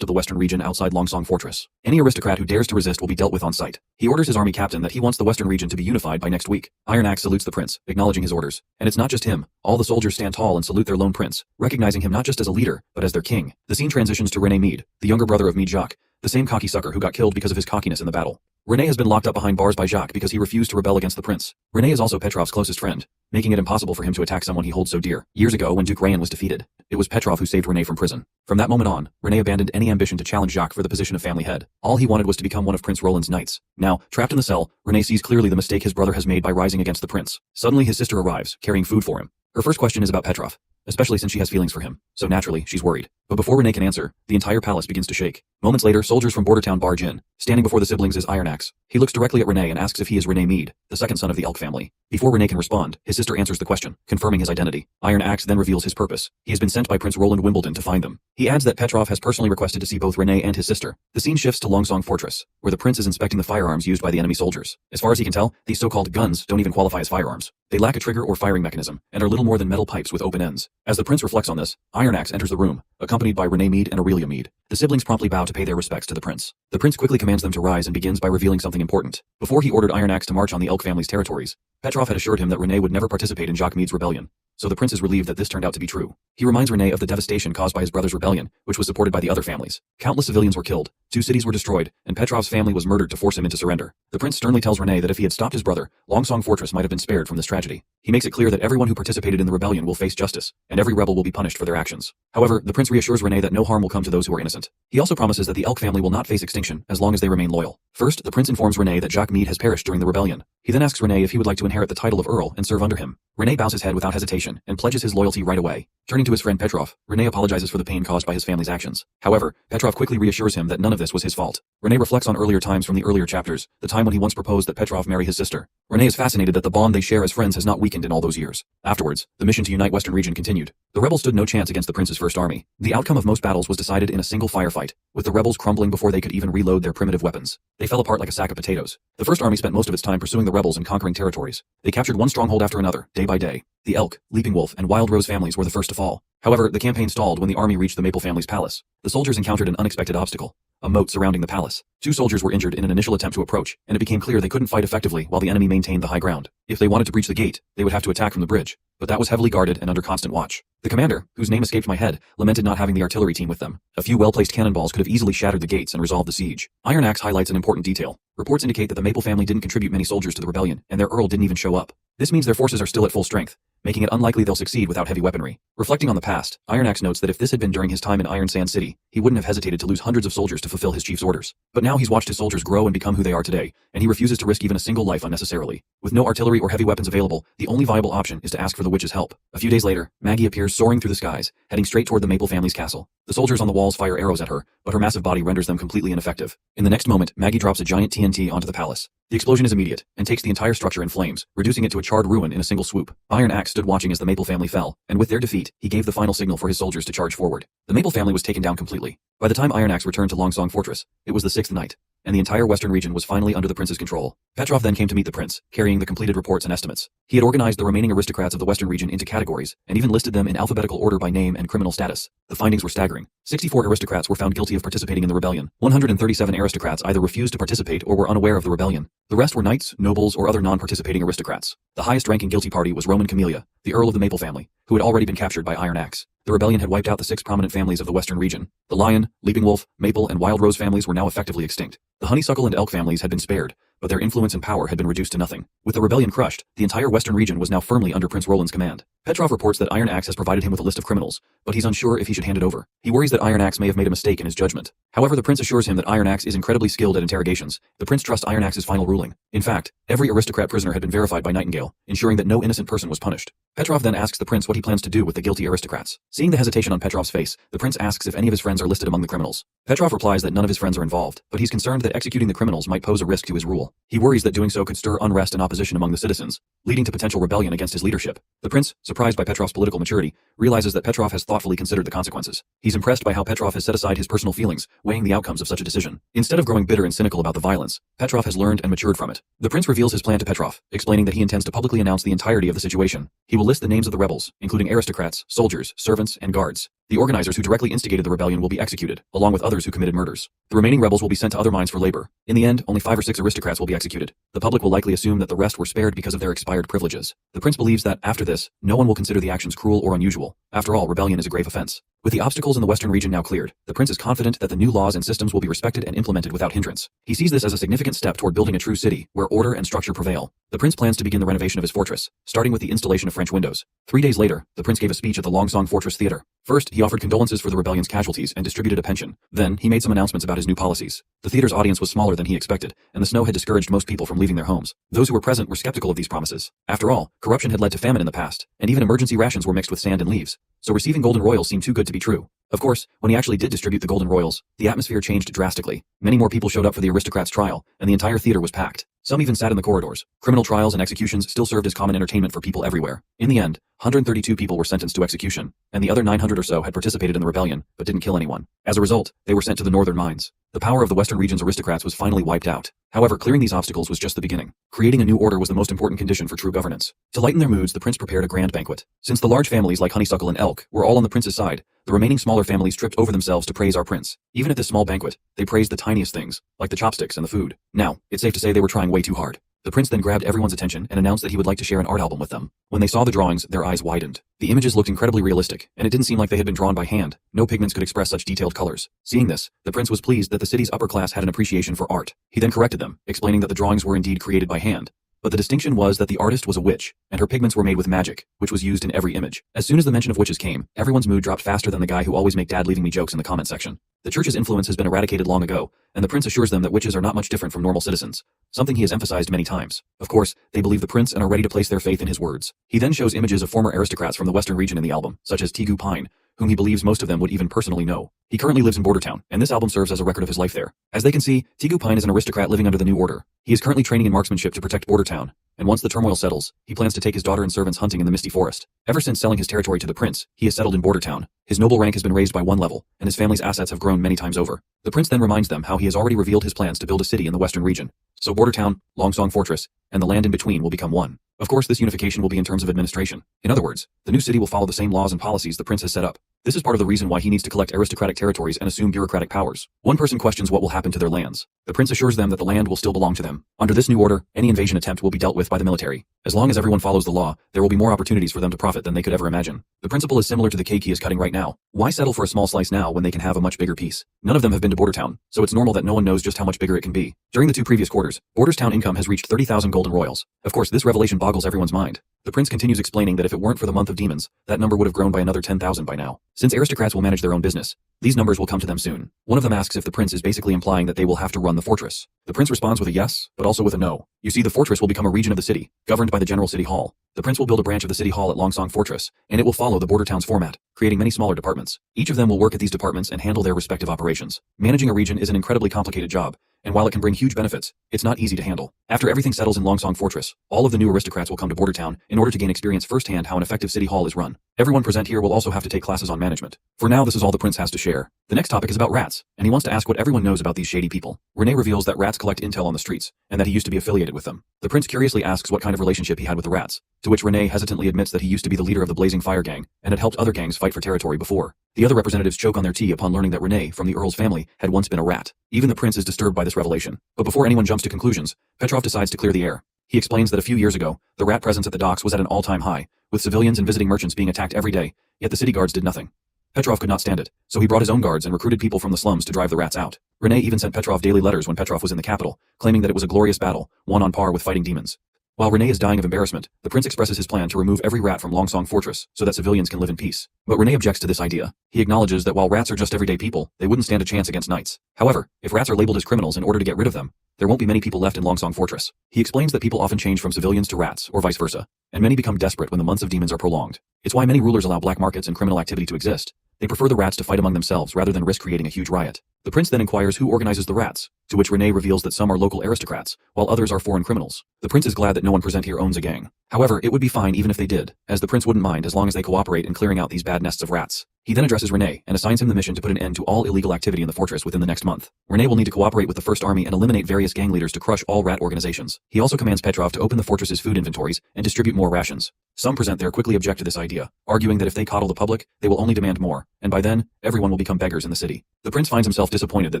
of the western region outside Longsong Fortress. Any aristocrat who dares to resist will be dealt with on sight. He orders his army captain that he wants the western region to be unified by next week. Iron Axe salutes the prince, acknowledging his orders. And it's not just him. All the soldiers stand tall and salute their lone prince, recognizing him not just as a leader, but as their king. The scene transitions to René Meade, the younger brother of Meade Jacques, the same cocky sucker who got killed because of his cockiness in the battle. René has been locked up behind bars by Jacques because he refused to rebel against the prince. René is also Petrov's closest friend, making it impossible for him to attack someone he holds so dear. Years ago, when Duke Rayan was defeated, it was Petrov who saved René from prison. From that moment on, René abandoned any ambition to challenge Jacques for the position of family head. All he wanted was to become one of Prince Roland's knights. Now, trapped in the cell, René sees clearly the mistake his brother has made by rising against the prince. Suddenly his sister arrives, carrying food for him. Her first question is about Petrov, especially since she has feelings for him, so naturally, she's worried. But before René can answer, the entire palace begins to shake. Moments later, soldiers from Border Town barge in. Standing before the siblings is Iron Axe. He looks directly at René and asks if he is René Meade, the second son of the Elk family. Before René can respond, his sister answers the question, confirming his identity. Iron Axe then reveals his purpose. He has been sent by Prince Roland Wimbledon to find them. He adds that Petrov has personally requested to see both René and his sister. The scene shifts to Longsong Fortress, where the prince is inspecting the firearms used by the enemy soldiers. As far as he can tell, these so-called guns don't even qualify as firearms. They lack a trigger or firing mechanism, and are little more than metal pipes with open ends. As the prince reflects on this, Iron Axe enters the room, accompanied by René Meade and Aurelia Meade. The siblings promptly bow to pay their respects to the prince. The prince quickly commands them to rise and begins by revealing something important. Before he ordered Iron Axe to march on the Elk family's territories, Petrov had assured him that René would never participate in Jacques Meade's rebellion. so the prince is relieved that this turned out to be true. He reminds Renee of the devastation caused by his brother's rebellion, which was supported by the other families. Countless civilians were killed, 2 cities were destroyed, and Petrov's family was murdered to force him into surrender. The prince sternly tells Renee that if he had stopped his brother, Longsong Fortress might have been spared from this tragedy. He makes it clear that everyone who participated in the rebellion will face justice, and every rebel will be punished for their actions. However, the prince reassures Renee that no harm will come to those who are innocent. He also promises that the Elk family will not face extinction as long as they remain loyal. First, the prince informs Renee that Jacques Meade has perished during the rebellion. He then asks Renee if he would like to inherit the title of Earl and serve under him. Renee bows his head without hesitation and pledges his loyalty right away. Turning to his friend Petrov, Renee apologizes for the pain caused by his family's actions. However, Petrov quickly reassures him that none of this was his fault. Renee reflects on earlier times from the earlier chapters, the time when he once proposed that Petrov marry his sister. Renee is fascinated that the bond they share as friends has not weakened in all those years. Afterwards, the mission to unite Western Region continued. The rebels stood no chance against the prince's first army. The outcome of most battles was decided in a single firefight, with the rebels crumbling before they could even reload their primitive weapons. They fell apart like a sack of potatoes. The first army spent most of its time pursuing the rebels and conquering territories. They captured one stronghold after another, day by day. The Elk, Leaping Wolf, and Wild Rose families were the first to fall. However, the campaign stalled when the army reached the Maple family's palace. The soldiers encountered an unexpected obstacle: a moat surrounding the palace. 2 soldiers were injured in an initial attempt to approach, and it became clear they couldn't fight effectively while the enemy maintained the high ground. If they wanted to breach the gate, they would have to attack from the bridge, but that was heavily guarded and under constant watch. The commander, whose name escaped my head, lamented not having the artillery team with them. A few well-placed cannonballs could have easily shattered the gates and resolved the siege. Iron Axe highlights an important detail. Reports indicate that the Maple family didn't contribute many soldiers to the rebellion, and their earl didn't even show up. This means their forces are still at full strength, making it unlikely they'll succeed without heavy weaponry. Reflecting on the past, Iron Axe notes that if this had been during his time in Iron Sand City, he wouldn't have hesitated to lose hundreds of soldiers to fulfill his chief's orders. But now he's watched his soldiers grow and become who they are today, and he refuses to risk even a single life unnecessarily. With no artillery or heavy weapons available, the only viable option is to ask for the witch's help. A few days later, Maggie appears soaring through the skies, heading straight toward the Maple family's castle. The soldiers on the walls fire arrows at her, but her massive body renders them completely ineffective. In the next moment, Maggie drops a giant TNT onto the palace. The explosion is immediate, and takes the entire structure in flames, reducing it to a charred ruin in a single swoop. Iron Axe stood watching as the Maple family fell, and with their defeat, he gave the final signal for his soldiers to charge forward. The Maple family was taken down completely. By the time Iron Axe returned to Longsong Fortress, it was the 6th night, and the entire western region was finally under the prince's control. Petrov then came to meet the prince, carrying the completed reports and estimates. He had organized the remaining aristocrats of the western region into categories, and even listed them in alphabetical order by name and criminal status. The findings were staggering. 64 aristocrats were found guilty of participating in the rebellion. 137 aristocrats either refused to participate or were unaware of the rebellion. The rest were knights, nobles, or other non-participating aristocrats. The highest-ranking guilty party was Roman Camellia, the Earl of the Maple family, who had already been captured by Iron Axe. The rebellion had wiped out the 6 prominent families of the western region. The Lion, Leaping Wolf, Maple, and Wild Rose families were now effectively extinct. The Honeysuckle and Elk families had been spared, but their influence and power had been reduced to nothing. With the rebellion crushed, the entire western region was now firmly under Prince Roland's command. Petrov reports that Iron Axe has provided him with a list of criminals, but he's unsure if he should hand it over. He worries that Iron Axe may have made a mistake in his judgment. However, the prince assures him that Iron Axe is incredibly skilled at interrogations. The prince trusts Iron Axe's final ruling. In fact, every aristocrat prisoner had been verified by Nightingale, ensuring that no innocent person was punished. Petrov then asks the prince what he plans to do with the guilty aristocrats. Seeing the hesitation on Petrov's face, the prince asks if any of his friends are listed among the criminals. Petrov replies that none of his friends are involved, but he's concerned that executing the criminals might pose a risk to his rule. He worries that doing so could stir unrest and opposition among the citizens, leading to potential rebellion against his leadership. The prince, surprised by Petrov's political maturity, realizes that Petrov has thoughtfully considered the consequences. He's impressed by how Petrov has set aside his personal feelings, weighing the outcomes of such a decision. Instead of growing bitter and cynical about the violence, Petrov has learned and matured from it. The prince reveals his plan to Petrov, explaining that he intends to publicly announce the entirety of the situation. He will list the names of the rebels, including aristocrats, soldiers, servants, and guards. The organizers who directly instigated the rebellion will be executed, along with others who committed murders. The remaining rebels will be sent to other mines for labor. In the end, only 5 or 6 aristocrats will be executed. The public will likely assume that the rest were spared because of their expired privileges. The prince believes that, after this, no one will consider the actions cruel or unusual. After all, rebellion is a grave offense. With the obstacles in the western region now cleared, the prince is confident that the new laws and systems will be respected and implemented without hindrance. He sees this as a significant step toward building a true city, where order and structure prevail. The prince plans to begin the renovation of his fortress, starting with the installation of French windows. 3 days later, the prince gave a speech at the Longsong Fortress Theater. First, he offered condolences for the rebellion's casualties and distributed a pension. Then, he made some announcements about his new policies. The theater's audience was smaller than he expected, and the snow had discouraged most people from leaving their homes. Those who were present were skeptical of these promises. After all, corruption had led to famine in the past, and even emergency rations were mixed with sand and leaves. So receiving golden royals seemed too good to be true. Of course, when he actually did distribute the golden royals, the atmosphere changed drastically. Many more people showed up for the aristocrats' trial, and the entire theater was packed. Some even sat in the corridors. Criminal trials and executions still served as common entertainment for people everywhere. In the end, 132 people were sentenced to execution, and the other 900 or so had participated in the rebellion, but didn't kill anyone. As a result, they were sent to the northern mines. The power of the western region's aristocrats was finally wiped out. However, clearing these obstacles was just the beginning. Creating a new order was the most important condition for true governance. To lighten their moods, the prince prepared a grand banquet. Since the large families like Honeysuckle and Elk were all on the prince's side, the remaining smaller families tripped over themselves to praise our prince. Even at this small banquet, they praised the tiniest things, like the chopsticks and the food. Now, it's safe to say they were trying way too hard. The prince then grabbed everyone's attention and announced that he would like to share an art album with them. When they saw the drawings, their eyes widened. The images looked incredibly realistic, and it didn't seem like they had been drawn by hand. No pigments could express such detailed colors. Seeing this, the prince was pleased that the city's upper class had an appreciation for art. He then corrected them, explaining that the drawings were indeed created by hand. But the distinction was that the artist was a witch, and her pigments were made with magic, which was used in every image. As soon as the mention of witches came, everyone's mood dropped faster than the guy who always make dad leaving me jokes in the comment section. The church's influence has been eradicated long ago, and the prince assures them that witches are not much different from normal citizens, something he has emphasized many times. Of course, they believe the prince and are ready to place their faith in his words. He then shows images of former aristocrats from the western region in the album, such as Tegu Pine, whom he believes most of them would even personally know. He currently lives in Bordertown, and this album serves as a record of his life there. As they can see, Tegu Pine is an aristocrat living under the new order. He is currently training in marksmanship to protect Bordertown, and once the turmoil settles, he plans to take his daughter and servants hunting in the misty forest. Ever since selling his territory to the prince, he has settled in Bordertown. His noble rank has been raised by one level, and his family's assets have grown many times over. The prince then reminds them how he has already revealed his plans to build a city in the western region. So Bordertown, Longsong Fortress, and the land in between will become one. Of course, this unification will be in terms of administration. In other words, the new city will follow the same laws and policies the prince has set up. This is part of the reason why he needs to collect aristocratic territories and assume bureaucratic powers. One person questions what will happen to their lands. The prince assures them that the land will still belong to them. Under this new order, any invasion attempt will be dealt with by the military. As long as everyone follows the law, there will be more opportunities for them to profit than they could ever imagine. The principle is similar to the cake he is cutting right now. Why settle for a small slice now when they can have a much bigger piece? None of them have been to Bordertown, so it's normal that no one knows just how much bigger it can be. During the two previous quarters, Bordertown income has reached 30,000 golden royals. Of course, this revelation boggles everyone's mind. The prince continues explaining that if it weren't for the month of demons, that number would have grown by another 10,000 by now. Since aristocrats will manage their own business, these numbers will come to them soon. One of them asks if the prince is basically implying that they will have to run the fortress. The prince responds with a yes, but also with a no. You see, the fortress will become a region of the city, governed by the general city hall. The prince will build a branch of the city hall at Longsong Fortress, and it will follow the Bordertown's format, creating many smaller departments. Each of them will work at these departments and handle their respective operations. Managing a region is an incredibly complicated job, and while it can bring huge benefits, it's not easy to handle. After everything settles in Longsong Fortress, all of the new aristocrats will come to Bordertown in order to gain experience firsthand how an effective city hall is run. Everyone present here will also have to take classes on management. For now, this is all the prince has to share. The next topic is about rats, and he wants to ask what everyone knows about these shady people. Renee reveals that rats collect intel on the streets, and that he used to be affiliated with them. The prince curiously asks what kind of relationship he had with the rats, to which Renee hesitantly admits that he used to be the leader of the Blazing Fire Gang, and had helped other gangs fight for territory before. The other representatives choke on their tea upon learning that Renee, from the Earl's family, had once been a rat. Even the prince is disturbed by this revelation. But before anyone jumps to conclusions, Petrov decides to clear the air. He explains that a few years ago, the rat presence at the docks was at an all-time high, with civilians and visiting merchants being attacked every day, yet the city guards did nothing. Petrov could not stand it, so he brought his own guards and recruited people from the slums to drive the rats out. Renee even sent Petrov daily letters when Petrov was in the capital, claiming that it was a glorious battle, one on par with fighting demons. While Renee is dying of embarrassment, the prince expresses his plan to remove every rat from Longsong Fortress so that civilians can live in peace. But Renee objects to this idea. He acknowledges that while rats are just everyday people, they wouldn't stand a chance against knights. However, if rats are labeled as criminals in order to get rid of them, there won't be many people left in Longsong Fortress. He explains that people often change from civilians to rats, or vice versa, and many become desperate when the months of demons are prolonged. It's why many rulers allow black markets and criminal activity to exist. They prefer the rats to fight among themselves rather than risk creating a huge riot. The prince then inquires who organizes the rats, to which Renee reveals that some are local aristocrats, while others are foreign criminals. The prince is glad that no one present here owns a gang. However, it would be fine even if they did, as the prince wouldn't mind as long as they cooperate in clearing out these bad nests of rats. He then addresses Renee and assigns him the mission to put an end to all illegal activity in the fortress within the next month. Renee will need to cooperate with the First Army and eliminate various gang leaders to crush all rat organizations. He also commands Petrov to open the fortress's food inventories and distribute more rations. Some present there quickly object to this idea, arguing that if they coddle the public, they will only demand more, and by then, everyone will become beggars in the city. The prince finds himself disappointed that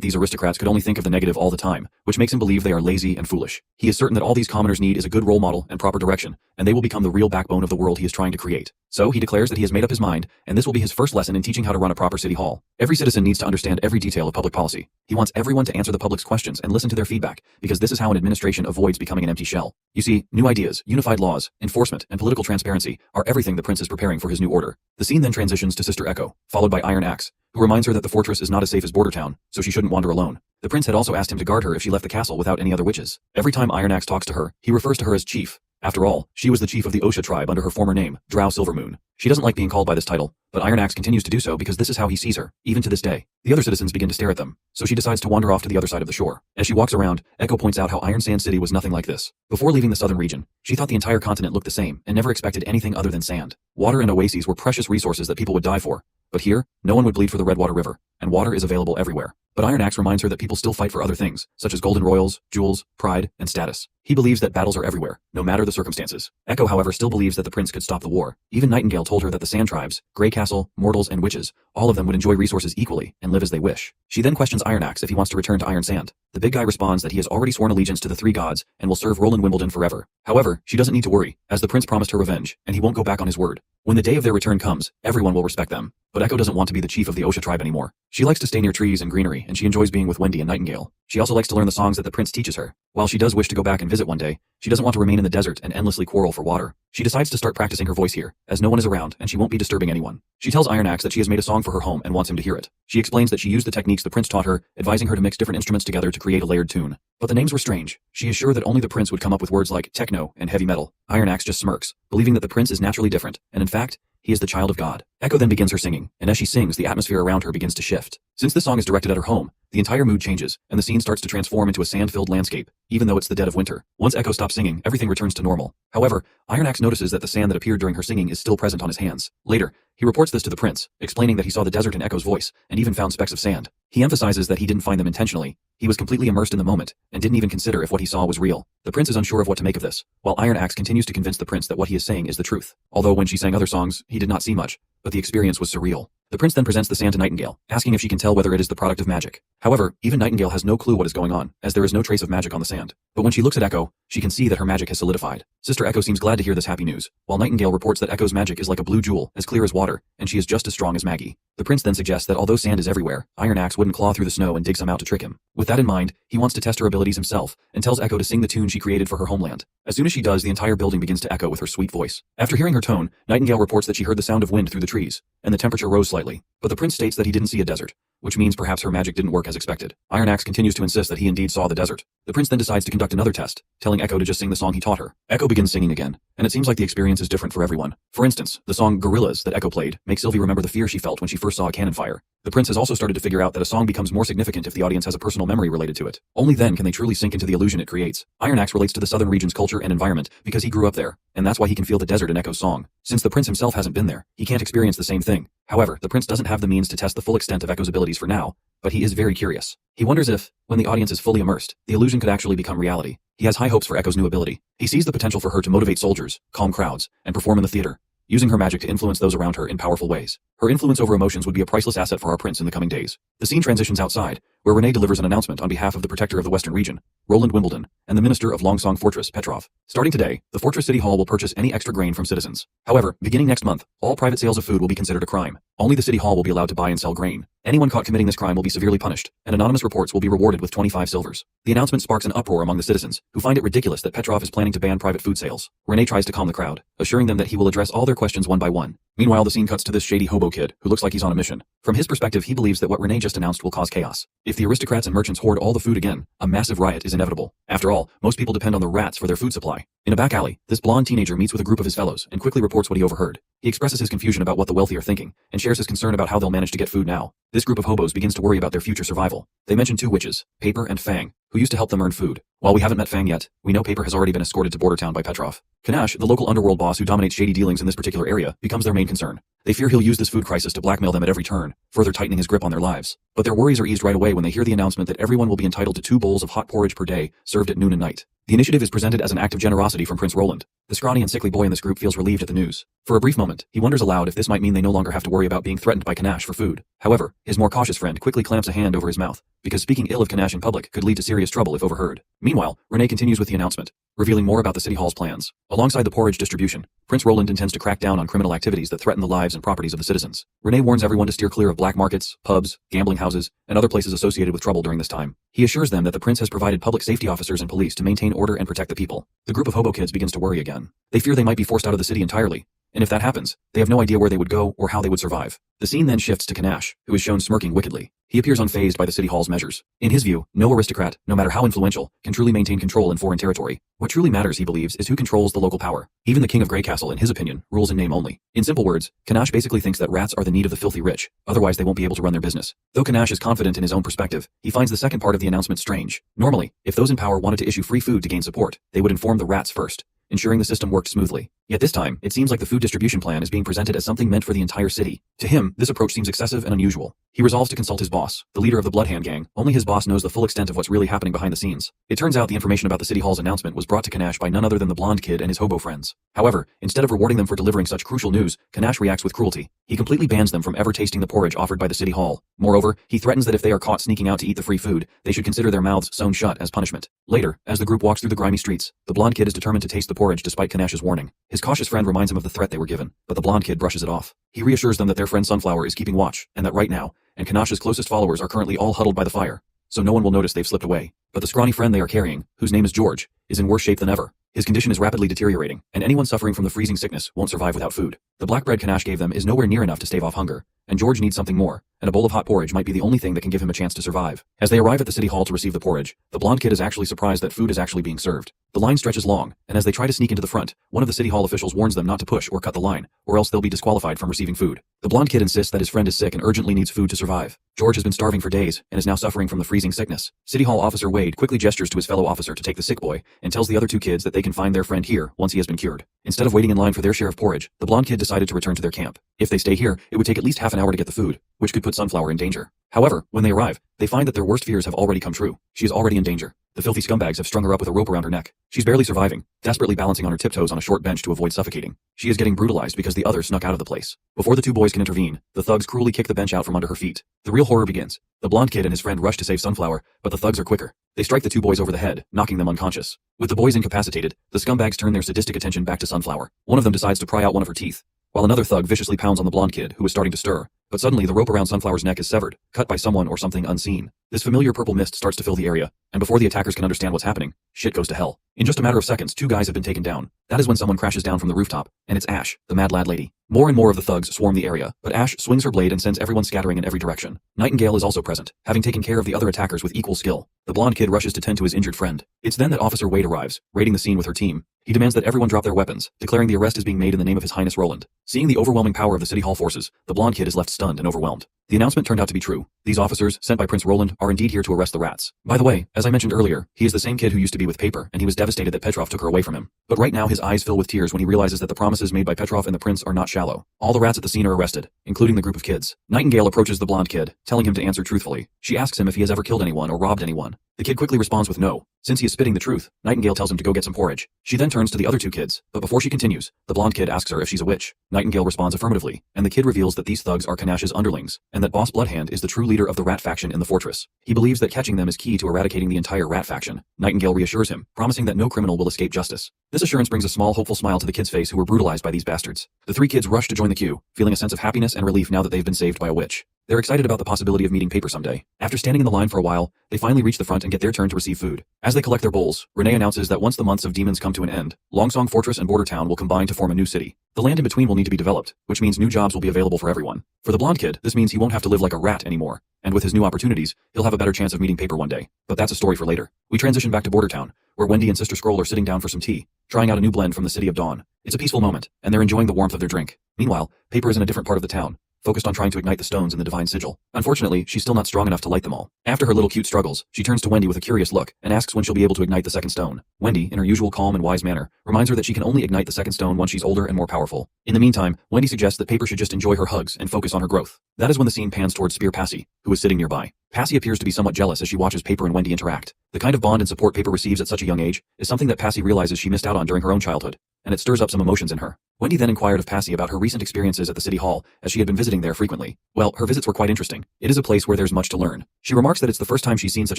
these aristocrats could only think of the negative all the time, which makes him believe they are lazy and foolish. He is certain that all these commoners need is a good role model and proper direction, and they will become the real backbone of the world he is trying to create. So he declares that he has made up his mind, and this will be his first lesson in teaching how to run a proper city hall. Every citizen needs to understand every detail of public policy. He wants everyone to answer the public's questions and listen to their feedback, because this is how an administration avoids becoming an empty shell. You see, new ideas, unified laws, enforcement, and political transparency are everything the prince is preparing for his new order. The scene then transitions to Sister Echo, followed by Iron Axe, who reminds her that the fortress is not as safe as Bordertown, so she shouldn't wander alone. The prince had also asked him to guard her if she left the castle without any other witches. Every time Iron Axe talks to her, he refers to her as chief. After all, she was the chief of the Osha tribe under her former name, Drow Silvermoon. She doesn't like being called by this title, but Iron Axe continues to do so because this is how he sees her, even to this day. The other citizens begin to stare at them, so she decides to wander off to the other side of the shore. As she walks around, Echo points out how Iron Sand City was nothing like this. Before leaving the southern region, she thought the entire continent looked the same and never expected anything other than sand. Water and oases were precious resources that people would die for. But here, no one would bleed for the Redwater River, and water is available everywhere. But Iron Axe reminds her that people still fight for other things, such as golden royals, jewels, pride, and status. He believes that battles are everywhere, no matter the circumstances. Echo, however, still believes that the prince could stop the war. Even Nightingale told her that the Sand Tribes, Grey Castle, Mortals, and Witches, all of them would enjoy resources equally and live as they wish. She then questions Iron Axe if he wants to return to Iron Sand. The big guy responds that he has already sworn allegiance to the three gods and will serve Roland Wimbledon forever. However, she doesn't need to worry, as the prince promised her revenge, and he won't go back on his word. When the day of their return comes, everyone will respect them. But Echo doesn't want to be the chief of the Osha tribe anymore. She likes to stay near trees and greenery, and she enjoys being with Wendy and Nightingale. She also likes to learn the songs that the prince teaches her. While she does wish to go back and visit one day, she doesn't want to remain in the desert and endlessly quarrel for water. She decides to start practicing her voice here, as no one is around and she won't be disturbing anyone. She tells Iron Axe that she has made a song for her home and wants him to hear it. She explains that she used the techniques the prince taught her, advising her to mix different instruments together to create a layered tune. But the names were strange. She is sure that only the prince would come up with words like techno and heavy metal. Iron Axe just smirks, believing that the prince is naturally different, and in fact, he is the child of God. Echo then begins her singing, and as she sings, the atmosphere around her begins to shift. Since this song is directed at her home, the entire mood changes, and the scene starts to transform into a sand-filled landscape, even though it's the dead of winter. Once Echo stops singing, everything returns to normal. However, Iron Axe notices that the sand that appeared during her singing is still present on his hands. Later, he reports this to the prince, explaining that he saw the desert in Echo's voice, and even found specks of sand. He emphasizes that he didn't find them intentionally. He was completely immersed in the moment, and didn't even consider if what he saw was real. The prince is unsure of what to make of this, while Iron Axe continues to convince the prince that what he is saying is the truth. Although when she sang other songs, he did not see much, but the experience was surreal. The prince then presents the sand to Nightingale, asking if she can tell whether it is the product of magic. However, even Nightingale has no clue what is going on, as there is no trace of magic on the sand. But when she looks at Echo, she can see that her magic has solidified. Sister Echo seems glad to hear this happy news, while Nightingale reports that Echo's magic is like a blue jewel, as clear as water, and she is just as strong as Maggie. The prince then suggests that although sand is everywhere, Iron Axe wouldn't claw through the snow and dig some out to trick him. With that in mind, he wants to test her abilities himself, and tells Echo to sing the tune she created for her homeland. As soon as she does, the entire building begins to echo with her sweet voice. After hearing her tone, Nightingale reports that she heard the sound of wind through the trees, and the temperature rose slightly. But the prince states that he didn't see a desert, which means perhaps her magic didn't work as expected. Iron Axe continues to insist that he indeed saw the desert. The prince then decides to conduct another test, telling Echo to just sing the song he taught her. Echo begins singing again, and it seems like the experience is different for everyone. For instance, the song Gorillas that Echo played makes Sylvie remember the fear she felt when she first saw a cannon fire. The prince has also started to figure out that a song becomes more significant if the audience has a personal memory related to it. Only then can they truly sink into the illusion it creates. Iron Axe relates to the southern region's culture and environment because he grew up there, and that's why he can feel the desert in Echo's song. Since the prince himself hasn't been there, he can't experience the same thing. However, the prince doesn't have the means to test the full extent of Echo's abilities for now, but he is very curious. He wonders if, when the audience is fully immersed, the illusion could actually become reality. He has high hopes for Echo's new ability. He sees the potential for her to motivate soldiers, calm crowds, and perform in the theater, using her magic to influence those around her in powerful ways. Her influence over emotions would be a priceless asset for our prince in the coming days. The scene transitions outside, where Renee delivers an announcement on behalf of the protector of the Western region, Roland Wimbledon, and the minister of Longsong Fortress, Petrov. Starting today, the Fortress City Hall will purchase any extra grain from citizens. However, beginning next month, all private sales of food will be considered a crime. Only the City Hall will be allowed to buy and sell grain. Anyone caught committing this crime will be severely punished, and anonymous reports will be rewarded with 25 silvers. The announcement sparks an uproar among the citizens, who find it ridiculous that Petrov is planning to ban private food sales. Renee tries to calm the crowd, assuring them that he will address all their questions one by one. Meanwhile, the scene cuts to this shady hobo kid, who looks like he's on a mission. From his perspective, he believes that what Renee just announced will cause chaos. If the aristocrats and merchants hoard all the food again, a massive riot is inevitable. After all, most people depend on the rats for their food supply. In a back alley, this blonde teenager meets with a group of his fellows and quickly reports what he overheard. He expresses his confusion about what the wealthy are thinking, and shares his concern about how they'll manage to get food now. This group of hobos begins to worry about their future survival. They mention two witches, Paper and Fang, who used to help them earn food. While we haven't met Fang yet, we know Paper has already been escorted to Border Town by Petrov. Kanash, the local underworld boss who dominates shady dealings in this particular area, becomes their main concern. They fear he'll use this food crisis to blackmail them at every turn, further tightening his grip on their lives. But their worries are eased right away when they hear the announcement that everyone will be entitled to 2 bowls of hot porridge per day, served at noon and night. The initiative is presented as an act of generosity from Prince Roland. The scrawny and sickly boy in this group feels relieved at the news. For a brief moment, he wonders aloud if this might mean they no longer have to worry about being threatened by Kanash for food. However, his more cautious friend quickly clamps a hand over his mouth, because speaking ill of Kanash in public could lead to serious trouble if overheard. Meanwhile, Renee continues with the announcement, revealing more about the City Hall's plans. Alongside the porridge distribution, Prince Roland intends to crack down on criminal activities that threaten the lives and properties of the citizens. Renee warns everyone to steer clear of black markets, pubs, gambling houses, and other places associated with trouble during this time. He assures them that the prince has provided public safety officers and police to maintain order and protect the people. The group of hobo kids begins to worry again. They fear they might be forced out of the city entirely, and if that happens, they have no idea where they would go or how they would survive. The scene then shifts to Kanash, who is shown smirking wickedly. He appears unfazed by the City Hall's measures. In his view, no aristocrat, no matter how influential, can truly maintain control in foreign territory. What truly matters, he believes, is who controls the local power. Even the King of Grey Castle, in his opinion, rules in name only. In simple words, Kanash basically thinks that rats are the need of the filthy rich, otherwise they won't be able to run their business. Though Kanash is confident in his own perspective, he finds the second part of the announcement strange. Normally, if those in power wanted to issue free food to gain support, they would inform the rats first, ensuring the system worked smoothly. Yet this time, it seems like the food distribution plan is being presented as something meant for the entire city. To him, this approach seems excessive and unusual. He resolves to consult his boss, the leader of the Bloodhand Gang. Only his boss knows the full extent of what's really happening behind the scenes. It turns out the information about the City Hall's announcement was brought to Kanash by none other than the blonde kid and his hobo friends. However, instead of rewarding them for delivering such crucial news, Kanash reacts with cruelty. He completely bans them from ever tasting the porridge offered by the City Hall. Moreover, he threatens that if they are caught sneaking out to eat the free food, they should consider their mouths sewn shut as punishment. Later, as the group walks through the grimy streets, the blonde kid is determined to taste the porridge despite Kanash's warning. His cautious friend reminds him of the threat they were given, but the blonde kid brushes it off. He reassures them that their friend Sunflower is keeping watch, and that right now, and Kanash's closest followers are currently all huddled by the fire, so no one will notice they've slipped away. But the scrawny friend they are carrying, whose name is George, is in worse shape than ever. His condition is rapidly deteriorating, and anyone suffering from the freezing sickness won't survive without food. The black bread Kanash gave them is nowhere near enough to stave off hunger, and George needs something more, and a bowl of hot porridge might be the only thing that can give him a chance to survive. As they arrive at the City Hall to receive the porridge, the blonde kid is actually surprised that food is actually being served. The line stretches long, and as they try to sneak into the front, one of the City Hall officials warns them not to push or cut the line, or else they'll be disqualified from receiving food. The blonde kid insists that his friend is sick and urgently needs food to survive. George has been starving for days, and is now suffering from the freezing sickness. City Hall officer Wade quickly gestures to his fellow officer to take the sick boy, and tells the other two kids that they can find their friend here once he has been cured. Instead of waiting in line for their share of porridge, the blonde kid decided to return to their camp. If they stay here, it would take at least half an hour to get the food, which could put Sunflower in danger. However, when they arrive, they find that their worst fears have already come true. She is already in danger. The filthy scumbags have strung her up with a rope around her neck. She's barely surviving, desperately balancing on her tiptoes on a short bench to avoid suffocating. She is getting brutalized because the others snuck out of the place. Before the two boys can intervene, the thugs cruelly kick the bench out from under her feet. The real horror begins. The blonde kid and his friend rush to save Sunflower, but the thugs are quicker. They strike the two boys over the head, knocking them unconscious. With the boys incapacitated, the scumbags turn their sadistic attention back to Sunflower. One of them decides to pry out one of her teeth, while another thug viciously pounds on the blonde kid, who is starting to stir. But suddenly the rope around Sunflower's neck is severed, cut by someone or something unseen. This familiar purple mist starts to fill the area, and before the attackers can understand what's happening, shit goes to hell. In just a matter of seconds, two guys have been taken down. That is when someone crashes down from the rooftop, and it's Ash, the mad lad lady. More and more of the thugs swarm the area, but Ash swings her blade and sends everyone scattering in every direction. Nightingale is also present, having taken care of the other attackers with equal skill. The blonde kid rushes to tend to his injured friend. It's then that Officer Wade arrives, raiding the scene with her team. He demands that everyone drop their weapons, declaring the arrest is being made in the name of His Highness Roland. Seeing the overwhelming power of the City Hall forces, the blonde kid is left stunned and overwhelmed. The announcement turned out to be true. These officers, sent by Prince Roland, are indeed here to arrest the rats. By the way, as I mentioned earlier, he is the same kid who used to be with Paper, and he was devastated that Petrov took her away from him. But right now his eyes fill with tears when he realizes that the promises made by Petrov and the prince are not shallow. All the rats at the scene are arrested, including the group of kids. Nightingale approaches the blonde kid, telling him to answer truthfully. She asks him if he has ever killed anyone or robbed anyone. The kid quickly responds with no. Since he is spitting the truth, Nightingale tells him to go get some porridge. She then turns to the other two kids, but before she continues, the blonde kid asks her if she's a witch. Nightingale responds affirmatively, and the kid reveals that these thugs are Kanash's underlings, and that Boss Bloodhand is the true leader of the rat faction in the fortress. He believes that catching them is key to eradicating the entire rat faction. Nightingale reassures him, promising that no criminal will escape justice. This assurance brings a small hopeful smile to the kid's face who were brutalized by these bastards. The three kids rush to join the queue, feeling a sense of happiness and relief now that they've been saved by a witch. They're excited about the possibility of meeting Paper someday. After standing in the line for a while, they finally reach the front and get their turn to receive food. As they collect their bowls, Renee announces that once the months of demons come to an end, Longsong Fortress and Border Town will combine to form a new city. The land in between will need to be developed, which means new jobs will be available for everyone. For the blonde kid, this means he won't have to live like a rat anymore, and with his new opportunities, he'll have a better chance of meeting Paper one day. But that's a story for later. We transition back to Border Town, where Wendy and Sister Scroll are sitting down for some tea, trying out a new blend from the City of Dawn. It's a peaceful moment, and they're enjoying the warmth of their drink. Meanwhile, Paper is in a different part of the town, focused on trying to ignite the stones in the divine sigil. Unfortunately, she's still not strong enough to light them all. After her little cute struggles, she turns to Wendy with a curious look and asks when she'll be able to ignite the second stone. Wendy, in her usual calm and wise manner, reminds her that she can only ignite the second stone once she's older and more powerful. In the meantime, Wendy suggests that Paper should just enjoy her hugs and focus on her growth. That is when the scene pans towards Spear Passy, who is sitting nearby. Passy appears to be somewhat jealous as she watches Paper and Wendy interact. The kind of bond and support Paper receives at such a young age is something that Passy realizes she missed out on during her own childhood, and it stirs up some emotions in her. Wendy then inquired of Passy about her recent experiences at the City Hall, as she had been visiting there frequently. Well, her visits were quite interesting. It is a place where there's much to learn. She remarks that it's the first time she's seen such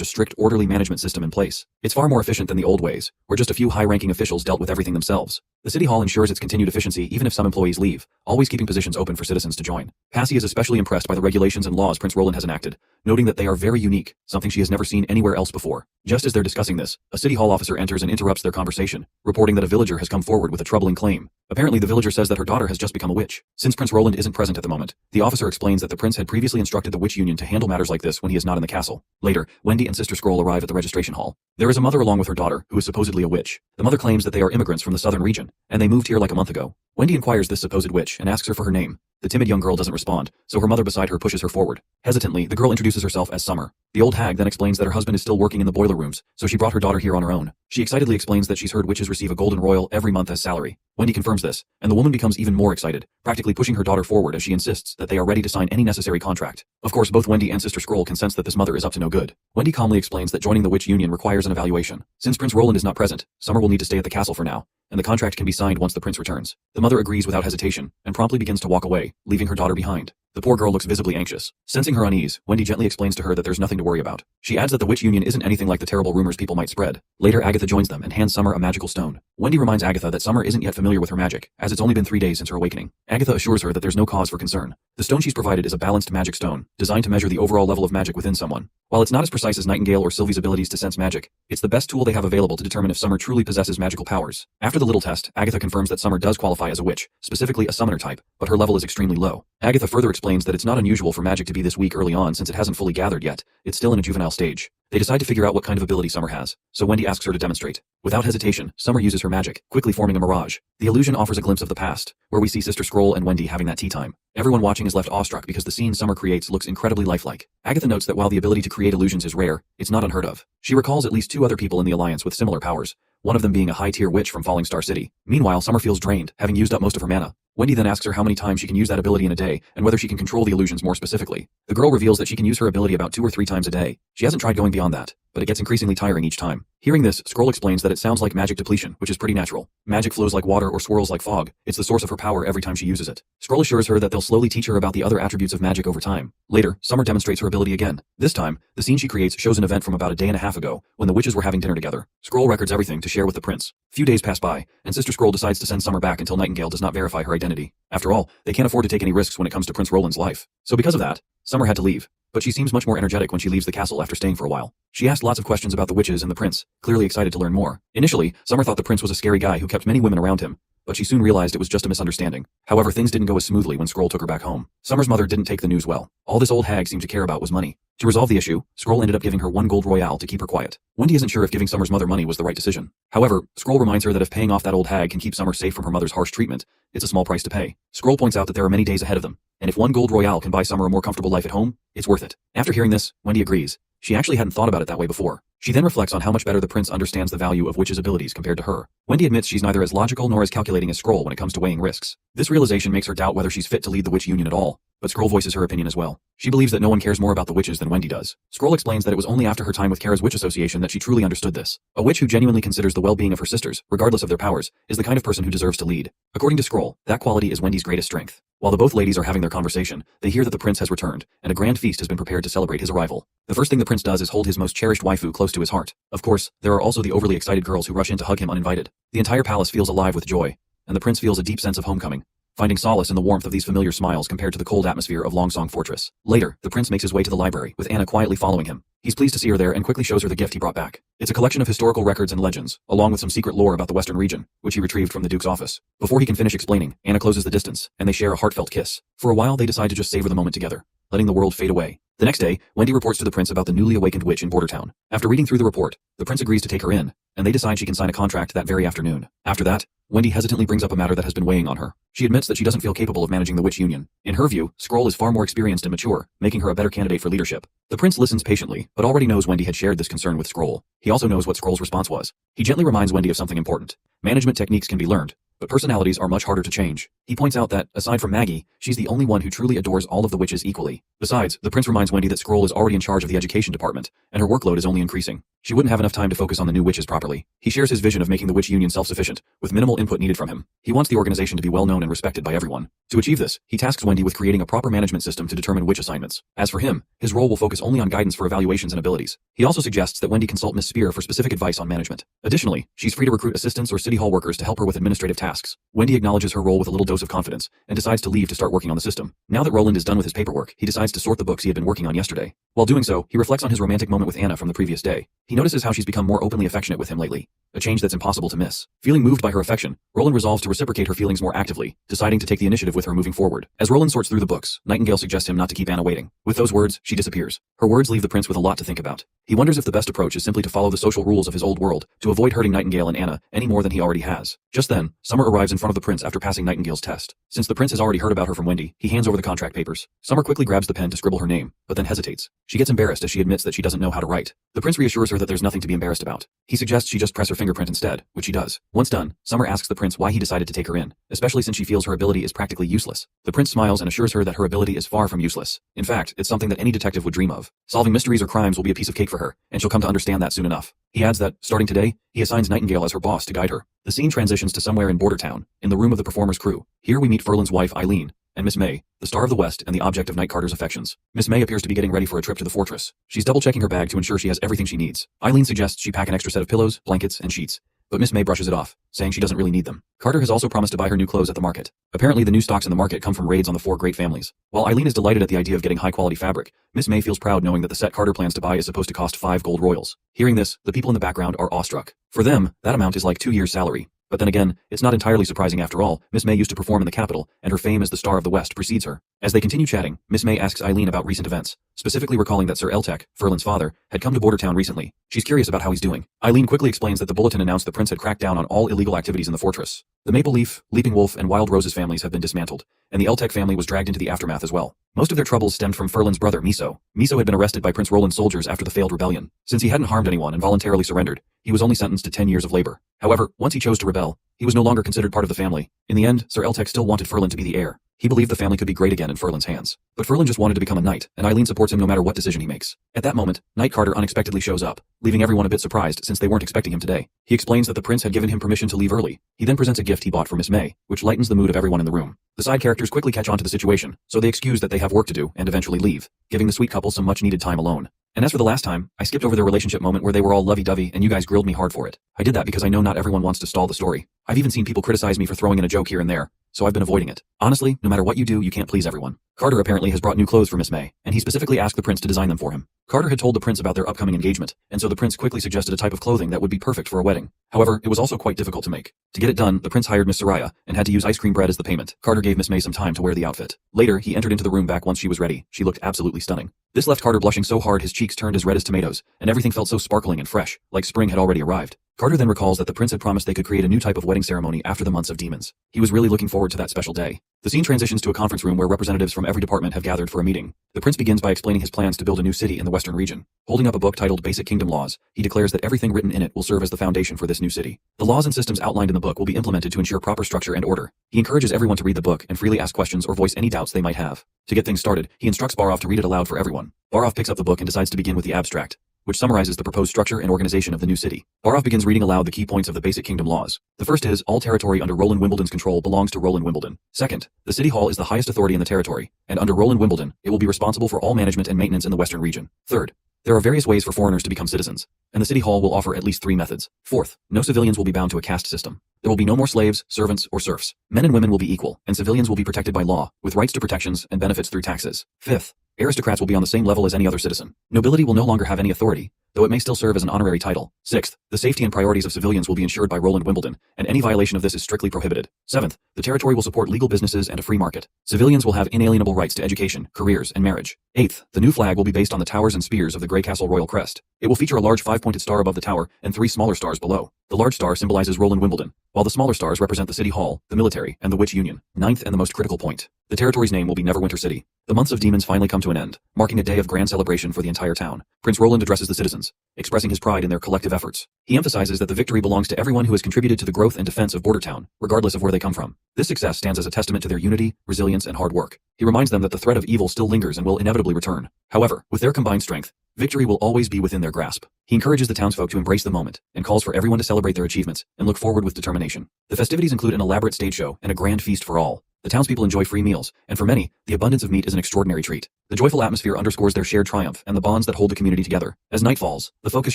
a strict, orderly management system in place. It's far more efficient than the old ways, where just a few high-ranking officials dealt with everything themselves. The City Hall ensures its continued efficiency even if some employees leave, always keeping positions open for citizens to join. Passy is especially impressed by the regulations and laws Prince Roland has enacted, noting that they are very unique, something she has never seen anywhere else before. Just as they're discussing this, a City Hall officer enters and interrupts their conversation, reporting that a villager has come forward with a troubling claim. Apparently the villager says that her daughter has just become a witch. Since Prince Roland isn't present at the moment, the officer explains that the prince had previously instructed the witch union to handle matters like this when he is not in the castle. Later, Wendy and Sister Scroll arrive at the registration hall. There is a mother along with her daughter, who is supposedly a witch. The mother claims that they are immigrants from the southern region, and they moved here like a month ago. Wendy inquires this supposed witch and asks her for her name. The timid young girl doesn't respond, so her mother beside her pushes her forward. Hesitantly, the girl introduces herself as Summer. The old hag then explains that her husband is still working in the boiler rooms, so she brought her daughter here on her own. She excitedly explains that she's heard witches receive a golden royal every month as salary. Wendy confirms this, and the woman becomes even more excited, practically pushing her daughter forward as she insists that they are ready to sign any necessary contract. Of course, both Wendy and Sister Scroll can sense that this mother is up to no good. Wendy calmly explains that joining the witch union requires an evaluation. Since Prince Roland is not present, Summer will need to stay at the castle for now, and the contract can be signed once the prince returns. The mother agrees without hesitation, and promptly begins to walk away, leaving her daughter behind. The poor girl looks visibly anxious. Sensing her unease, Wendy gently explains to her that there's nothing to worry about. She adds that the witch union isn't anything like the terrible rumors people might spread. Later, Agatha joins them and hands Summer a magical stone. Wendy reminds Agatha that Summer isn't yet familiar with her magic, as it's only been 3 days since her awakening. Agatha assures her that there's no cause for concern. The stone she's provided is a balanced magic stone, designed to measure the overall level of magic within someone. While it's not as precise as Nightingale or Sylvie's abilities to sense magic, it's the best tool they have available to determine if Summer truly possesses magical powers. After the little test, Agatha confirms that Summer does qualify as a witch, specifically a summoner type, but her level is extremely low. Agatha further explains that it's not unusual for magic to be this weak early on since it hasn't fully gathered yet. It's still in a juvenile stage. They decide to figure out what kind of ability Summer has, so Wendy asks her to demonstrate. Without hesitation, Summer uses her magic, quickly forming a mirage. The illusion offers a glimpse of the past, where we see Sister Scroll and Wendy having that tea time. Everyone watching is left awestruck because the scene Summer creates looks incredibly lifelike. Agatha notes that while the ability to create illusions is rare, it's not unheard of. She recalls at least 2 other people in the Alliance with similar powers, one of them being a high-tier witch from Falling Star City. Meanwhile, Summer feels drained, having used up most of her mana. Wendy then asks her how many times she can use that ability in a day, and whether she can control the illusions more specifically. The girl reveals that she can use her ability about 2 or 3 times a day. She hasn't tried going beyond that, but it gets increasingly tiring each time. Hearing this, Scroll explains that it sounds like magic depletion, which is pretty natural. Magic flows like water or swirls like fog. It's the source of her power every time she uses it. Scroll assures her that they'll slowly teach her about the other attributes of magic over time. Later, Summer demonstrates her ability again. This time, the scene she creates shows an event from about a day and a half ago, when the witches were having dinner together. Scroll records everything to share with the prince. Few days pass by, and Sister Scroll decides to send Summer back until Nightingale does not verify her identity. After all, they can't afford to take any risks when it comes to Prince Roland's life. So because of that, Summer had to leave. But she seems much more energetic when she leaves the castle after staying for a while. She asked lots of questions about the witches and the prince, clearly excited to learn more. Initially, Summer thought the prince was a scary guy who kept many women around him, but she soon realized it was just a misunderstanding. However, things didn't go as smoothly when Scroll took her back home. Summer's mother didn't take the news well. All this old hag seemed to care about was money. To resolve the issue, Scroll ended up giving her 1 gold royale to keep her quiet. Wendy isn't sure if giving Summer's mother money was the right decision. However, Scroll reminds her that if paying off that old hag can keep Summer safe from her mother's harsh treatment, it's a small price to pay. Scroll points out that there are many days ahead of them, and if 1 gold royale can buy Summer a more comfortable life at home, it's worth it. After hearing this, Wendy agrees. She actually hadn't thought about it that way before. She then reflects on how much better the prince understands the value of witches' abilities compared to her. Wendy admits she's neither as logical nor as calculating as Scroll when it comes to weighing risks. This realization makes her doubt whether she's fit to lead the witch union at all, but Scroll voices her opinion as well. She believes that no one cares more about the witches than Wendy does. Scroll explains that it was only after her time with Kara's Witch Association that she truly understood this. A witch who genuinely considers the well-being of her sisters, regardless of their powers, is the kind of person who deserves to lead. According to Scroll, that quality is Wendy's greatest strength. While the both ladies are having their conversation, they hear that the prince has returned, and a grand feast has been prepared to celebrate his arrival. The first thing the prince does is hold his most cherished waifu close to his heart. Of course, there are also the overly excited girls who rush in to hug him uninvited. The entire palace feels alive with joy, and the prince feels a deep sense of homecoming, finding solace in the warmth of these familiar smiles compared to the cold atmosphere of Longsong Fortress. Later, the prince makes his way to the library, with Anna quietly following him. He's pleased to see her there and quickly shows her the gift he brought back. It's a collection of historical records and legends, along with some secret lore about the Western region, which he retrieved from the Duke's office. Before he can finish explaining, Anna closes the distance, and they share a heartfelt kiss. For a while, they decide to just savor the moment together, letting the world fade away. The next day, Wendy reports to the prince about the newly awakened witch in Bordertown. After reading through the report, the prince agrees to take her in, and they decide she can sign a contract that very afternoon. After that, Wendy hesitantly brings up a matter that has been weighing on her. She admits that she doesn't feel capable of managing the witch union. In her view, Scroll is far more experienced and mature, making her a better candidate for leadership. The prince listens patiently, but already knows Wendy had shared this concern with Scroll. He also knows what Scroll's response was. He gently reminds Wendy of something important. Management techniques can be learned, but personalities are much harder to change. He points out that, aside from Maggie, she's the only one who truly adores all of the witches equally. Besides, the prince reminds Wendy that Scroll is already in charge of the education department, and her workload is only increasing. She wouldn't have enough time to focus on the new witches properly. He shares his vision of making the witch union self-sufficient, with minimal input needed from him. He wants the organization to be well-known and respected by everyone. To achieve this, he tasks Wendy with creating a proper management system to determine witch assignments. As for him, his role will focus only on guidance for evaluations and abilities. He also suggests that Wendy consult Miss Spear for specific advice on management. Additionally, she's free to recruit assistants or city hall workers to help her with administrative tasks. Wendy acknowledges her role with a little dose of confidence, and decides to leave to start working on the system. Now that Roland is done with his paperwork, he decides to sort the books he had been working on yesterday. While doing so, he reflects on his romantic moment with Anna from the previous day. He notices how she's become more openly affectionate with him lately, a change that's impossible to miss. Feeling moved by her affection, Roland resolves to reciprocate her feelings more actively, deciding to take the initiative with her moving forward. As Roland sorts through the books, Nightingale suggests him not to keep Anna waiting. With those words, she disappears. Her words leave the prince with a lot to think about. He wonders if the best approach is simply to follow the social rules of his old world, to avoid hurting Nightingale and Anna any more than he already has. Just then, Summer arrives in front of the prince after passing Nightingale's test. Since the prince has already heard about her from Wendy, he hands over the contract papers. Summer quickly grabs the pen to scribble her name, but then hesitates. She gets embarrassed as she admits that she doesn't know how to write. The prince reassures her that there's nothing to be embarrassed about. He suggests she just press her fingerprint instead, which she does. Once done, Summer asks the prince why he decided to take her in, especially since she feels her ability is practically useless. The prince smiles and assures her that her ability is far from useless. In fact, it's something that any detective would dream of. Solving mysteries or crimes will be a piece of cake for her, and she'll come to understand that soon enough. He adds that, starting today, he assigns Nightingale as her boss to guide her. The scene transitions to somewhere in Border Town, in the room of the performer's crew. Here we meet Ferlin's wife Eileen, and Miss May, the star of the West and the object of Night Carter's affections. Miss May appears to be getting ready for a trip to the fortress. She's double-checking her bag to ensure she has everything she needs. Eileen suggests she pack an extra set of pillows, blankets, and sheets, but Miss May brushes it off, saying she doesn't really need them. Carter has also promised to buy her new clothes at the market. Apparently the new stocks in the market come from raids on the 4 great families. While Eileen is delighted at the idea of getting high-quality fabric, Miss May feels proud knowing that the set Carter plans to buy is supposed to cost 5 gold royals. Hearing this, the people in the background are awestruck. For them, that amount is like 2 years' salary. But then again, it's not entirely surprising after all. Miss May used to perform in the capital, and her fame as the star of the West precedes her. As they continue chatting, Miss May asks Eileen about recent events, specifically recalling that Sir Eltek, Ferlin's father, had come to Border Town recently. She's curious about how he's doing. Eileen quickly explains that the bulletin announced the prince had cracked down on all illegal activities in the fortress. The Maple Leaf, Leaping Wolf, and Wild Rose's families have been dismantled, and the Eltek family was dragged into the aftermath as well. Most of their troubles stemmed from Ferlin's brother, Miso. Miso had been arrested by Prince Roland's soldiers after the failed rebellion. Since he hadn't harmed anyone and voluntarily surrendered, he was only sentenced to 10 years of labor. However, once he chose to rebel, he was no longer considered part of the family. In the end, Sir Eltek still wanted Ferlin to be the heir. He believed the family could be great again in Ferlin's hands. But Ferlin just wanted to become a knight, and Eileen supports him no matter what decision he makes. At that moment, Knight Carter unexpectedly shows up, leaving everyone a bit surprised since they weren't expecting him today. He explains that the prince had given him permission to leave early. He then presents a gift he bought for Miss May, which lightens the mood of everyone in the room. The side characters quickly catch on to the situation, so they excuse that they have work to do and eventually leave, giving the sweet couple some much-needed time alone. And as for the last time, I skipped over their relationship moment where they were all lovey-dovey and you guys grilled me hard for it. I did that because I know not everyone wants to stall the story. I've even seen people criticize me for throwing in a joke here and there, so I've been avoiding it. Honestly, no matter what you do, you can't please everyone. Carter apparently has brought new clothes for Miss May, and he specifically asked the prince to design them for him. Carter had told the prince about their upcoming engagement, and so the prince quickly suggested a type of clothing that would be perfect for a wedding. However, it was also quite difficult to make. To get it done, the prince hired Miss Soraya, and had to use ice cream bread as the payment. Carter gave Miss May some time to wear the outfit. Later, he entered into the room back once she was ready. She looked absolutely stunning. This left Carter blushing so hard his cheeks turned as red as tomatoes, and everything felt so sparkling and fresh, like spring had already arrived. Carter then recalls that the prince had promised they could create a new type of wedding ceremony after the months of demons. He was really looking forward to that special day. The scene transitions to a conference room where representatives from every department have gathered for a meeting. The prince begins by explaining his plans to build a new city in the western region. Holding up a book titled Basic Kingdom Laws, he declares that everything written in it will serve as the foundation for this new city. The laws and systems outlined in the book will be implemented to ensure proper structure and order. He encourages everyone to read the book and freely ask questions or voice any doubts they might have. To get things started, he instructs Barov to read it aloud for everyone. Barov picks up the book and decides to begin with the abstract, which summarizes the proposed structure and organization of the new city. Barov begins reading aloud the key points of the Basic Kingdom Laws. The first is, all territory under Roland Wimbledon's control belongs to Roland Wimbledon. Second, the City Hall is the highest authority in the territory, and under Roland Wimbledon, it will be responsible for all management and maintenance in the western region. Third, there are various ways for foreigners to become citizens, and the City Hall will offer at least 3 methods. Fourth, no civilians will be bound to a caste system. There will be no more slaves, servants, or serfs. Men and women will be equal, and civilians will be protected by law, with rights to protections and benefits through taxes. Fifth, aristocrats will be on the same level as any other citizen. Nobility will no longer have any authority, though it may still serve as an honorary title. Sixth, the safety and priorities of civilians will be ensured by Roland Wimbledon, and any violation of this is strictly prohibited. Seventh, the territory will support legal businesses and a free market. Civilians will have inalienable rights to education, careers, and marriage. Eighth, the new flag will be based on the towers and spears of the Grey Castle Royal Crest. It will feature a large 5-pointed star above the tower and 3 smaller stars below. The large star symbolizes Roland Wimbledon, while the smaller stars represent the City Hall, the military, and the Witch Union. Ninth, and the most critical point, the territory's name will be Neverwinter City. The months of demons finally come to an end, marking a day of grand celebration for the entire town. Prince Roland addresses the citizens, expressing his pride in their collective efforts. He emphasizes that the victory belongs to everyone who has contributed to the growth and defense of Border Town, regardless of where they come from. This success stands as a testament to their unity, resilience, and hard work. He reminds them that the threat of evil still lingers and will inevitably return. However, with their combined strength, victory will always be within their grasp. He encourages the townsfolk to embrace the moment, and calls for everyone to celebrate their achievements and look forward with determination. The festivities include an elaborate stage show and a grand feast for all. The townspeople enjoy free meals, and for many, the abundance of meat is an extraordinary treat. The joyful atmosphere underscores their shared triumph and the bonds that hold the community together. As night falls, the focus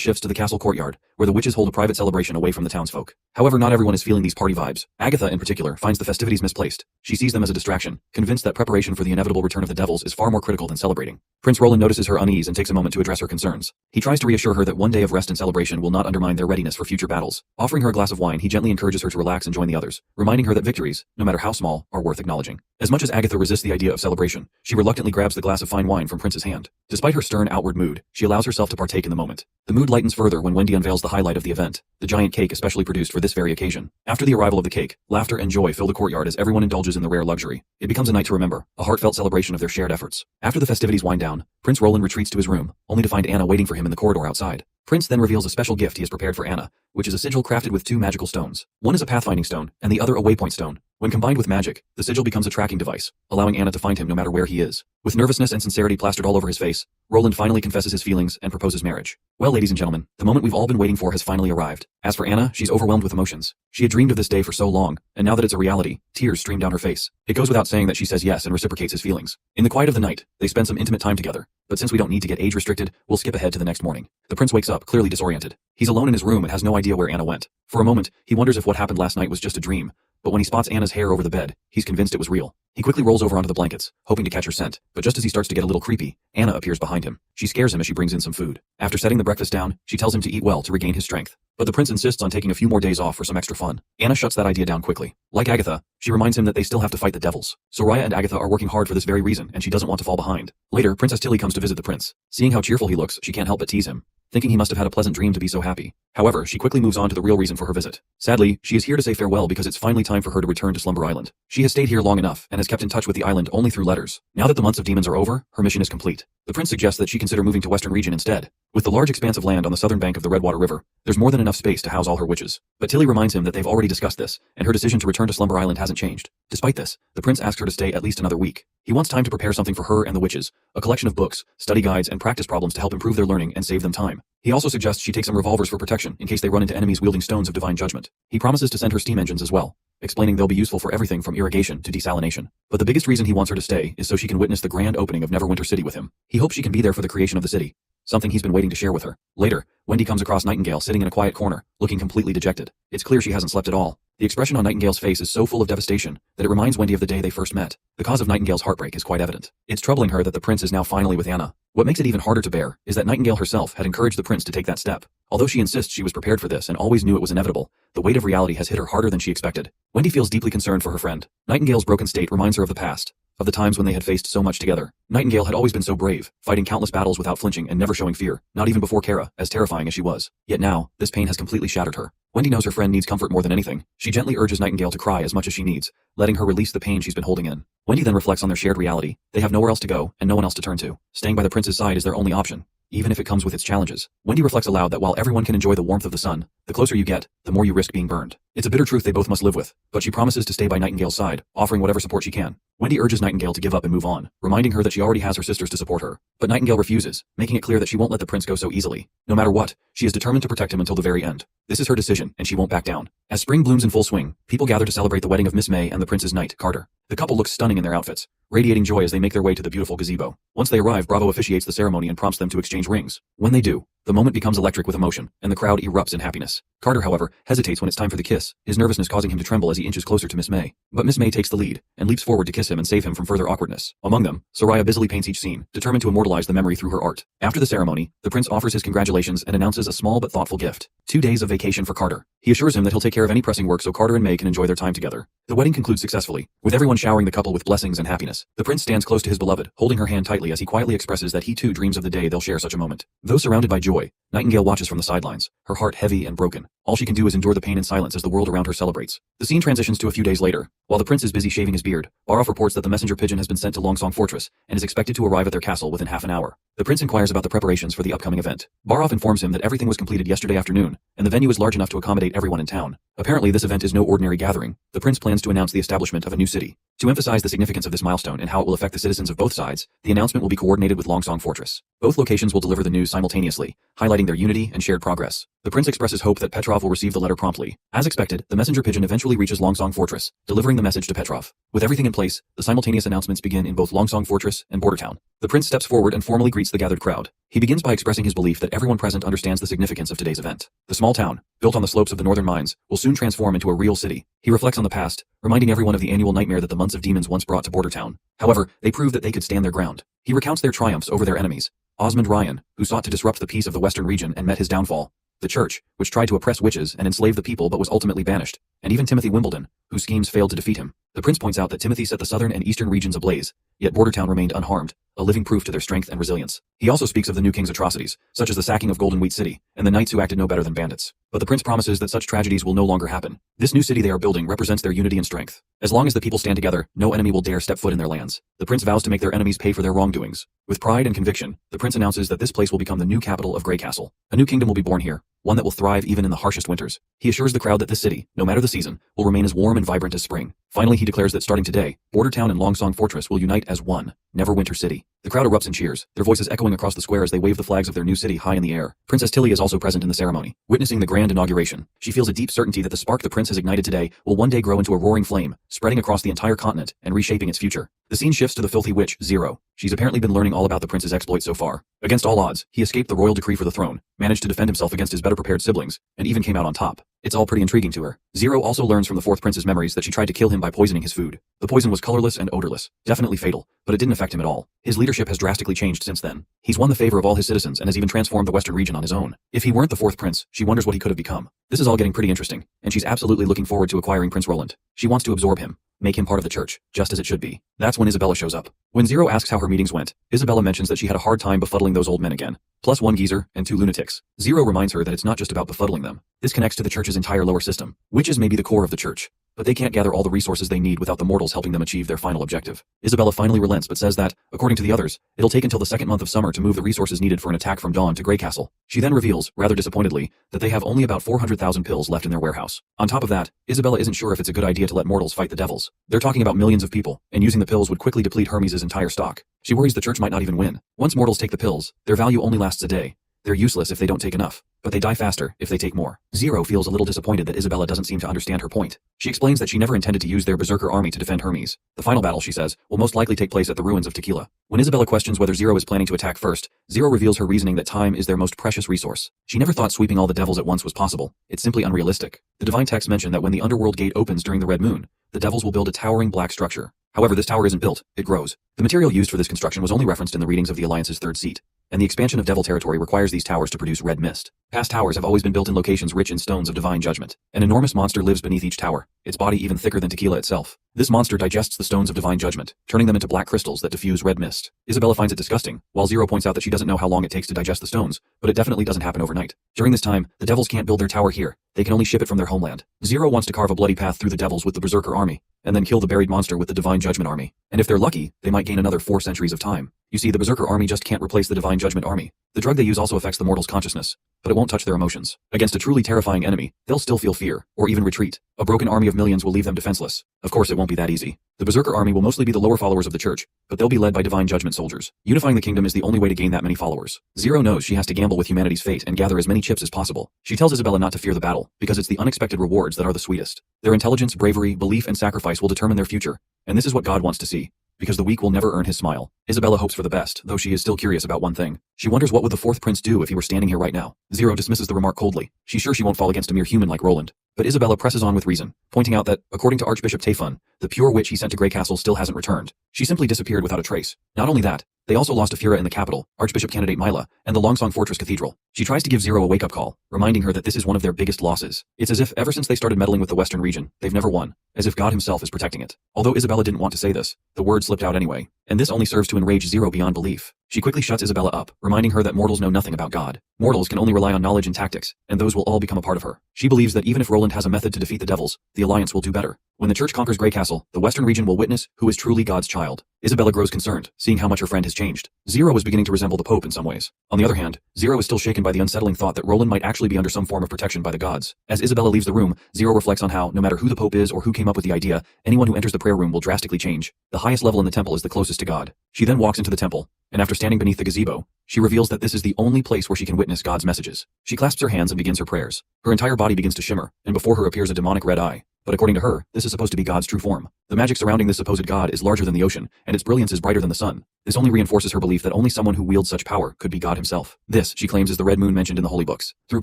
shifts to the castle courtyard, where the witches hold a private celebration away from the townsfolk. However, not everyone is feeling these party vibes. Agatha, in particular, finds the festivities misplaced. She sees them as a distraction, convinced that preparation for the inevitable return of the devils is far more critical than celebrating. Prince Roland notices her unease and takes a moment to address her concerns. He tries to reassure her that one day of rest and celebration will not undermine their readiness for future battles. Offering her a glass of wine, he gently encourages her to relax and join the others, reminding her that victories, no matter how small, are worth acknowledging. As much as Agatha resists the idea of celebration, she reluctantly grabs the glass of fine wine from Prince's hand. Despite her stern outward mood, she allows herself to partake in the moment. The mood lightens further when Wendy unveils the highlight of the event, the giant cake especially produced for this very occasion. After the arrival of the cake, laughter and joy fill the courtyard as everyone indulges in the rare luxury. It becomes a night to remember, a heartfelt celebration of their shared efforts. After the festivities wind down, Prince Roland retreats to his room, only to find Anna waiting for him in the corridor outside. Prince then reveals a special gift he has prepared for Anna, which is a sigil crafted with 2 magical stones. One is a pathfinding stone, and the other a waypoint stone. When combined with magic, the sigil becomes a tracking device, allowing Anna to find him no matter where he is. With nervousness and sincerity plastered all over his face, Roland finally confesses his feelings and proposes marriage. Well, ladies and gentlemen, the moment we've all been waiting for has finally arrived. As for Anna, she's overwhelmed with emotions. She had dreamed of this day for so long, and now that it's a reality, tears stream down her face. It goes without saying that she says yes and reciprocates his feelings. In the quiet of the night, they spend some intimate time together, but since we don't need to get age restricted, we'll skip ahead to the next morning. The prince wakes up, clearly disoriented. He's alone in his room and has no idea where Anna went. For a moment, he wonders if what happened last night was just a dream, but when he spots Anna's hair over the bed, he's convinced it was real. He quickly rolls over onto the blankets, hoping to catch her scent, but just as he starts to get a little creepy, Anna appears behind him. She scares him as she brings in some food. After setting the breakfast down, she tells him to eat well to regain his strength. But the prince insists on taking a few more days off for some extra fun. Anna shuts that idea down quickly. Like Agatha, she reminds him that they still have to fight the devils. Soraya and Agatha are working hard for this very reason, and she doesn't want to fall behind. Later, Princess Tilly comes to visit the prince. Seeing how cheerful he looks, she can't help but tease him, thinking he must have had a pleasant dream to be so happy. However, she quickly moves on to the real reason for her visit. Sadly, she is here to say farewell because it's finally time for her to return to Slumber Island. She has stayed here long enough and has kept in touch with the island only through letters. Now that the months of demons are over, her mission is complete. The prince suggests that she consider moving to Western Region instead. With the large expanse of land on the southern bank of the Redwater River, there's more than enough space to house all her witches. But Tilly reminds him that they've already discussed this, and her decision to return to Slumber Island hasn't changed. Despite this, the prince asks her to stay at least another week. He wants time to prepare something for her and the witches, a collection of books, study guides, and practice problems to help improve their learning and save them time. He also suggests she take some revolvers for protection in case they run into enemies wielding stones of divine judgment. He promises to send her steam engines as well, explaining they'll be useful for everything from irrigation to desalination. But the biggest reason he wants her to stay is so she can witness the grand opening of Neverwinter City with him. He hopes she can be there for the creation of the city, something he's been waiting to share with her. Later, Wendy comes across Nightingale sitting in a quiet corner, looking completely dejected. It's clear she hasn't slept at all. The expression on Nightingale's face is so full of devastation that it reminds Wendy of the day they first met. The cause of Nightingale's heartbreak is quite evident. It's troubling her that the prince is now finally with Anna. What makes it even harder to bear is that Nightingale herself had encouraged the prince to take that step. Although she insists she was prepared for this and always knew it was inevitable, the weight of reality has hit her harder than she expected. Wendy feels deeply concerned for her friend. Nightingale's broken state reminds her of the past, of the times when they had faced so much together. Nightingale had always been so brave, fighting countless battles without flinching and never showing fear, not even before Kara, as terrifying as she was. Yet now, this pain has completely shattered her. Wendy knows her friend needs comfort more than anything. She gently urges Nightingale to cry as much as she needs, letting her release the pain she's been holding in. Wendy then reflects on their shared reality. They have nowhere else to go, and no one else to turn to. Staying by the prince's side is their only option, even if it comes with its challenges. Wendy reflects aloud that while everyone can enjoy the warmth of the sun, the closer you get, the more you risk being burned. It's a bitter truth they both must live with, but she promises to stay by Nightingale's side, offering whatever support she can. Wendy urges Nightingale to give up and move on, reminding her that she already has her sisters to support her. But Nightingale refuses, making it clear that she won't let the prince go so easily. No matter what, she is determined to protect him until the very end. This is her decision, and she won't back down. As spring blooms in full swing, people gather to celebrate the wedding of Miss May and the prince's knight, Carter. The couple looks stunning in their outfits, radiating joy as they make their way to the beautiful gazebo. Once they arrive, Bravo officiates the ceremony and prompts them to exchange rings. When they do, the moment becomes electric with emotion, and the crowd erupts in happiness. Carter, however, hesitates when it's time for the kiss, his nervousness causing him to tremble as he inches closer to Miss May. But Miss May takes the lead, and leaps forward to kiss him and save him from further awkwardness. Among them, Soraya busily paints each scene, determined to immortalize the memory through her art. After the ceremony, the prince offers his congratulations and announces a small but thoughtful gift. 2 days of vacation for Carter. He assures him that he'll take care of any pressing work so Carter and May can enjoy their time together. The wedding concludes successfully, with everyone showering the couple with blessings and happiness. The prince stands close to his beloved, holding her hand tightly as he quietly expresses that he too dreams of the day they'll share such a moment. Though surrounded by joy, Nightingale watches from the sidelines, her heart heavy and broken. All she can do is endure the pain in silence as the world around her celebrates. The scene transitions to a few days later. While the prince is busy shaving his beard, Baroff reports that the messenger pigeon has been sent to Longsong Fortress and is expected to arrive at their castle within half an hour. The prince inquires about the preparations for the upcoming event. Baroff informs him that everything was completed yesterday afternoon, and the venue is large enough to accommodate everyone in town. Apparently, this event is no ordinary gathering. The prince plans to announce the establishment of a new city. To emphasize the significance of this milestone and how it will affect the citizens of both sides, the announcement will be coordinated with Longsong Fortress. Both locations will deliver the news simultaneously, highlighting their unity and shared progress. The prince expresses hope that Petrov will receive the letter promptly. As expected, the messenger pigeon eventually reaches Longsong Fortress, delivering the message to Petrov. With everything in place, the simultaneous announcements begin in both Longsong Fortress and Bordertown. The prince steps forward and formally greets the gathered crowd. He begins by expressing his belief that everyone present understands the significance of today's event. The small town, built on the slopes of the northern mines, will soon transform into a real city. He reflects on the past, reminding everyone of the annual nightmare that the months of demons once brought to Bordertown. However, they proved that they could stand their ground. He recounts their triumphs over their enemies. Osmond Ryan, who sought to disrupt the peace of the western region and met his downfall. The church, which tried to oppress witches and enslave the people but was ultimately banished. And even Timothy Wimbledon, whose schemes failed to defeat him. The prince points out that Timothy set the southern and eastern regions ablaze, yet Bordertown remained unharmed, a living proof to their strength and resilience. He also speaks of the new king's atrocities, such as the sacking of Golden Wheat City, and the knights who acted no better than bandits. But the prince promises that such tragedies will no longer happen. This new city they are building represents their unity and strength. As long as the people stand together, no enemy will dare step foot in their lands. The prince vows to make their enemies pay for their wrongdoings. With pride and conviction, the prince announces that this place will become the new capital of Grey Castle. A new kingdom will be born here, one that will thrive even in the harshest winters. He assures the crowd that this city, no matter the season, will remain as warm and vibrant as spring. Finally, he declares that starting today, Bordertown and Longsong Fortress will unite as one, Neverwinter City. The crowd erupts in cheers, their voices echoing across the square as they wave the flags of their new city high in the air. Princess Tilly is also present in the ceremony, witnessing the grand inauguration. She feels a deep certainty that the spark the prince has ignited today will one day grow into a roaring flame, spreading across the entire continent and reshaping its future. The scene shifts to the filthy witch, Zero. She's apparently been learning all about the prince's exploits so far. Against all odds, he escaped the royal decree for the throne, managed to defend himself against his better prepared siblings, and even came out on top. It's all pretty intriguing to her. Zero also learns from the fourth prince's memories that she tried to kill him by poisoning his food. The poison was colorless and odorless, definitely fatal, but it didn't affect him at all. His leadership has drastically changed since then. He's won the favor of all his citizens and has even transformed the western region on his own. If he weren't the fourth prince, she wonders what he could have become. This is all getting pretty interesting, and she's absolutely looking forward to acquiring Prince Roland. She wants to absorb him, make him part of the church, just as it should be. That's when Isabella shows up. When Zero asks how her meetings went, Isabella mentions that she had a hard time befuddling those old men again, plus one geezer and two lunatics. Zero reminds her that it's not just about befuddling them. This connects to the church's entire lower system, which is maybe the core of the church. But they can't gather all the resources they need without the mortals helping them achieve their final objective. Isabella finally relents but says that, according to the others, it'll take until the second month of summer to move the resources needed for an attack from Dawn to Grey Castle. She then reveals, rather disappointedly, that they have only about 400,000 pills left in their warehouse. On top of that, Isabella isn't sure if it's a good idea to let mortals fight the devils. They're talking about millions of people, and using the pills would quickly deplete Hermes' entire stock. She worries the church might not even win. Once mortals take the pills, their value only lasts a day. They're useless if they don't take enough, but they die faster if they take more. Zero feels a little disappointed that Isabella doesn't seem to understand her point. She explains that she never intended to use their berserker army to defend Hermes. The final battle, she says, will most likely take place at the ruins of Tequila. When Isabella questions whether Zero is planning to attack first, Zero reveals her reasoning that time is their most precious resource. She never thought sweeping all the devils at once was possible. It's simply unrealistic. The divine texts mention that when the underworld gate opens during the red moon, the devils will build a towering black structure. However, this tower isn't built, it grows. The material used for this construction was only referenced in the readings of the Alliance's third seat, and the expansion of devil territory requires these towers to produce red mist. Past towers have always been built in locations rich in stones of divine judgment. An enormous monster lives beneath each tower, its body even thicker than Tequila itself. This monster digests the stones of divine judgment, turning them into black crystals that diffuse red mist. Isabella finds it disgusting, while Zero points out that she doesn't know how long it takes to digest the stones, but it definitely doesn't happen overnight. During this time, the devils can't build their tower here. They can only ship it from their homeland. Zero wants to carve a bloody path through the devils with the berserker army, and then kill the buried monster with the divine judgment army. And if they're lucky, they might gain another 4 centuries of time. You see, the berserker army just can't replace the divine judgment army. The drug they use also affects the mortal's consciousness, but it won't touch their emotions. Against a truly terrifying enemy, they'll still feel fear, or even retreat. A broken army of millions will leave them defenseless. Of course, it won't be that easy. The berserker army will mostly be the lower followers of the church, but they'll be led by divine judgment soldiers. Unifying the kingdom is the only way to gain that many followers. Zero knows she has to gamble with humanity's fate and gather as many chips as possible. She tells Isabella not to fear the battle, because it's the unexpected rewards that are the sweetest. Their intelligence, bravery, belief, and sacrifice will determine their future, and this is what God wants to see. Because the weak will never earn his smile. Isabella hopes for the best, though she is still curious about one thing. She wonders what would the fourth prince do if he were standing here right now. Zero dismisses the remark coldly. She's sure she won't fall against a mere human like Roland. But Isabella presses on with reason, pointing out that, according to Archbishop Tayfun, the pure witch he sent to Grey Castle still hasn't returned. She simply disappeared without a trace. Not only that, they also lost Afira in the capital, Archbishop candidate Mila, and the Longsong Fortress Cathedral. She tries to give Zero a wake-up call, reminding her that this is one of their biggest losses. It's as if ever since they started meddling with the western region, they've never won, as if God himself is protecting it. Although Isabella didn't want to say this, the word slipped out anyway, and this only serves to enrage Zero beyond belief. She quickly shuts Isabella up, reminding her that mortals know nothing about God. Mortals can only rely on knowledge and tactics, and those will all become a part of her. She believes that even if Roland has a method to defeat the devils, the Alliance will do better. When the church conquers Grey Castle, the western region will witness who is truly God's child. Isabella grows concerned, seeing how much her friend has changed. Zero is beginning to resemble the Pope in some ways. On the other hand, Zero is still shaken by the unsettling thought that Roland might actually be under some form of protection by the gods. As Isabella leaves the room, Zero reflects on how, no matter who the Pope is or who came up with the idea, anyone who enters the prayer room will drastically change. The highest level in the temple is the closest to God. She then walks into the temple, and after standing beneath the gazebo, she reveals that this is the only place where she can witness God's messages. She clasps her hands and begins her prayers. Her entire body begins to shimmer, and before her appears a demonic red eye. But according to her, this is supposed to be God's true form. The magic surrounding this supposed God is larger than the ocean, and its brilliance is brighter than the sun. This only reinforces her belief that only someone who wields such power could be God himself. This, she claims, is the red moon mentioned in the holy books. Through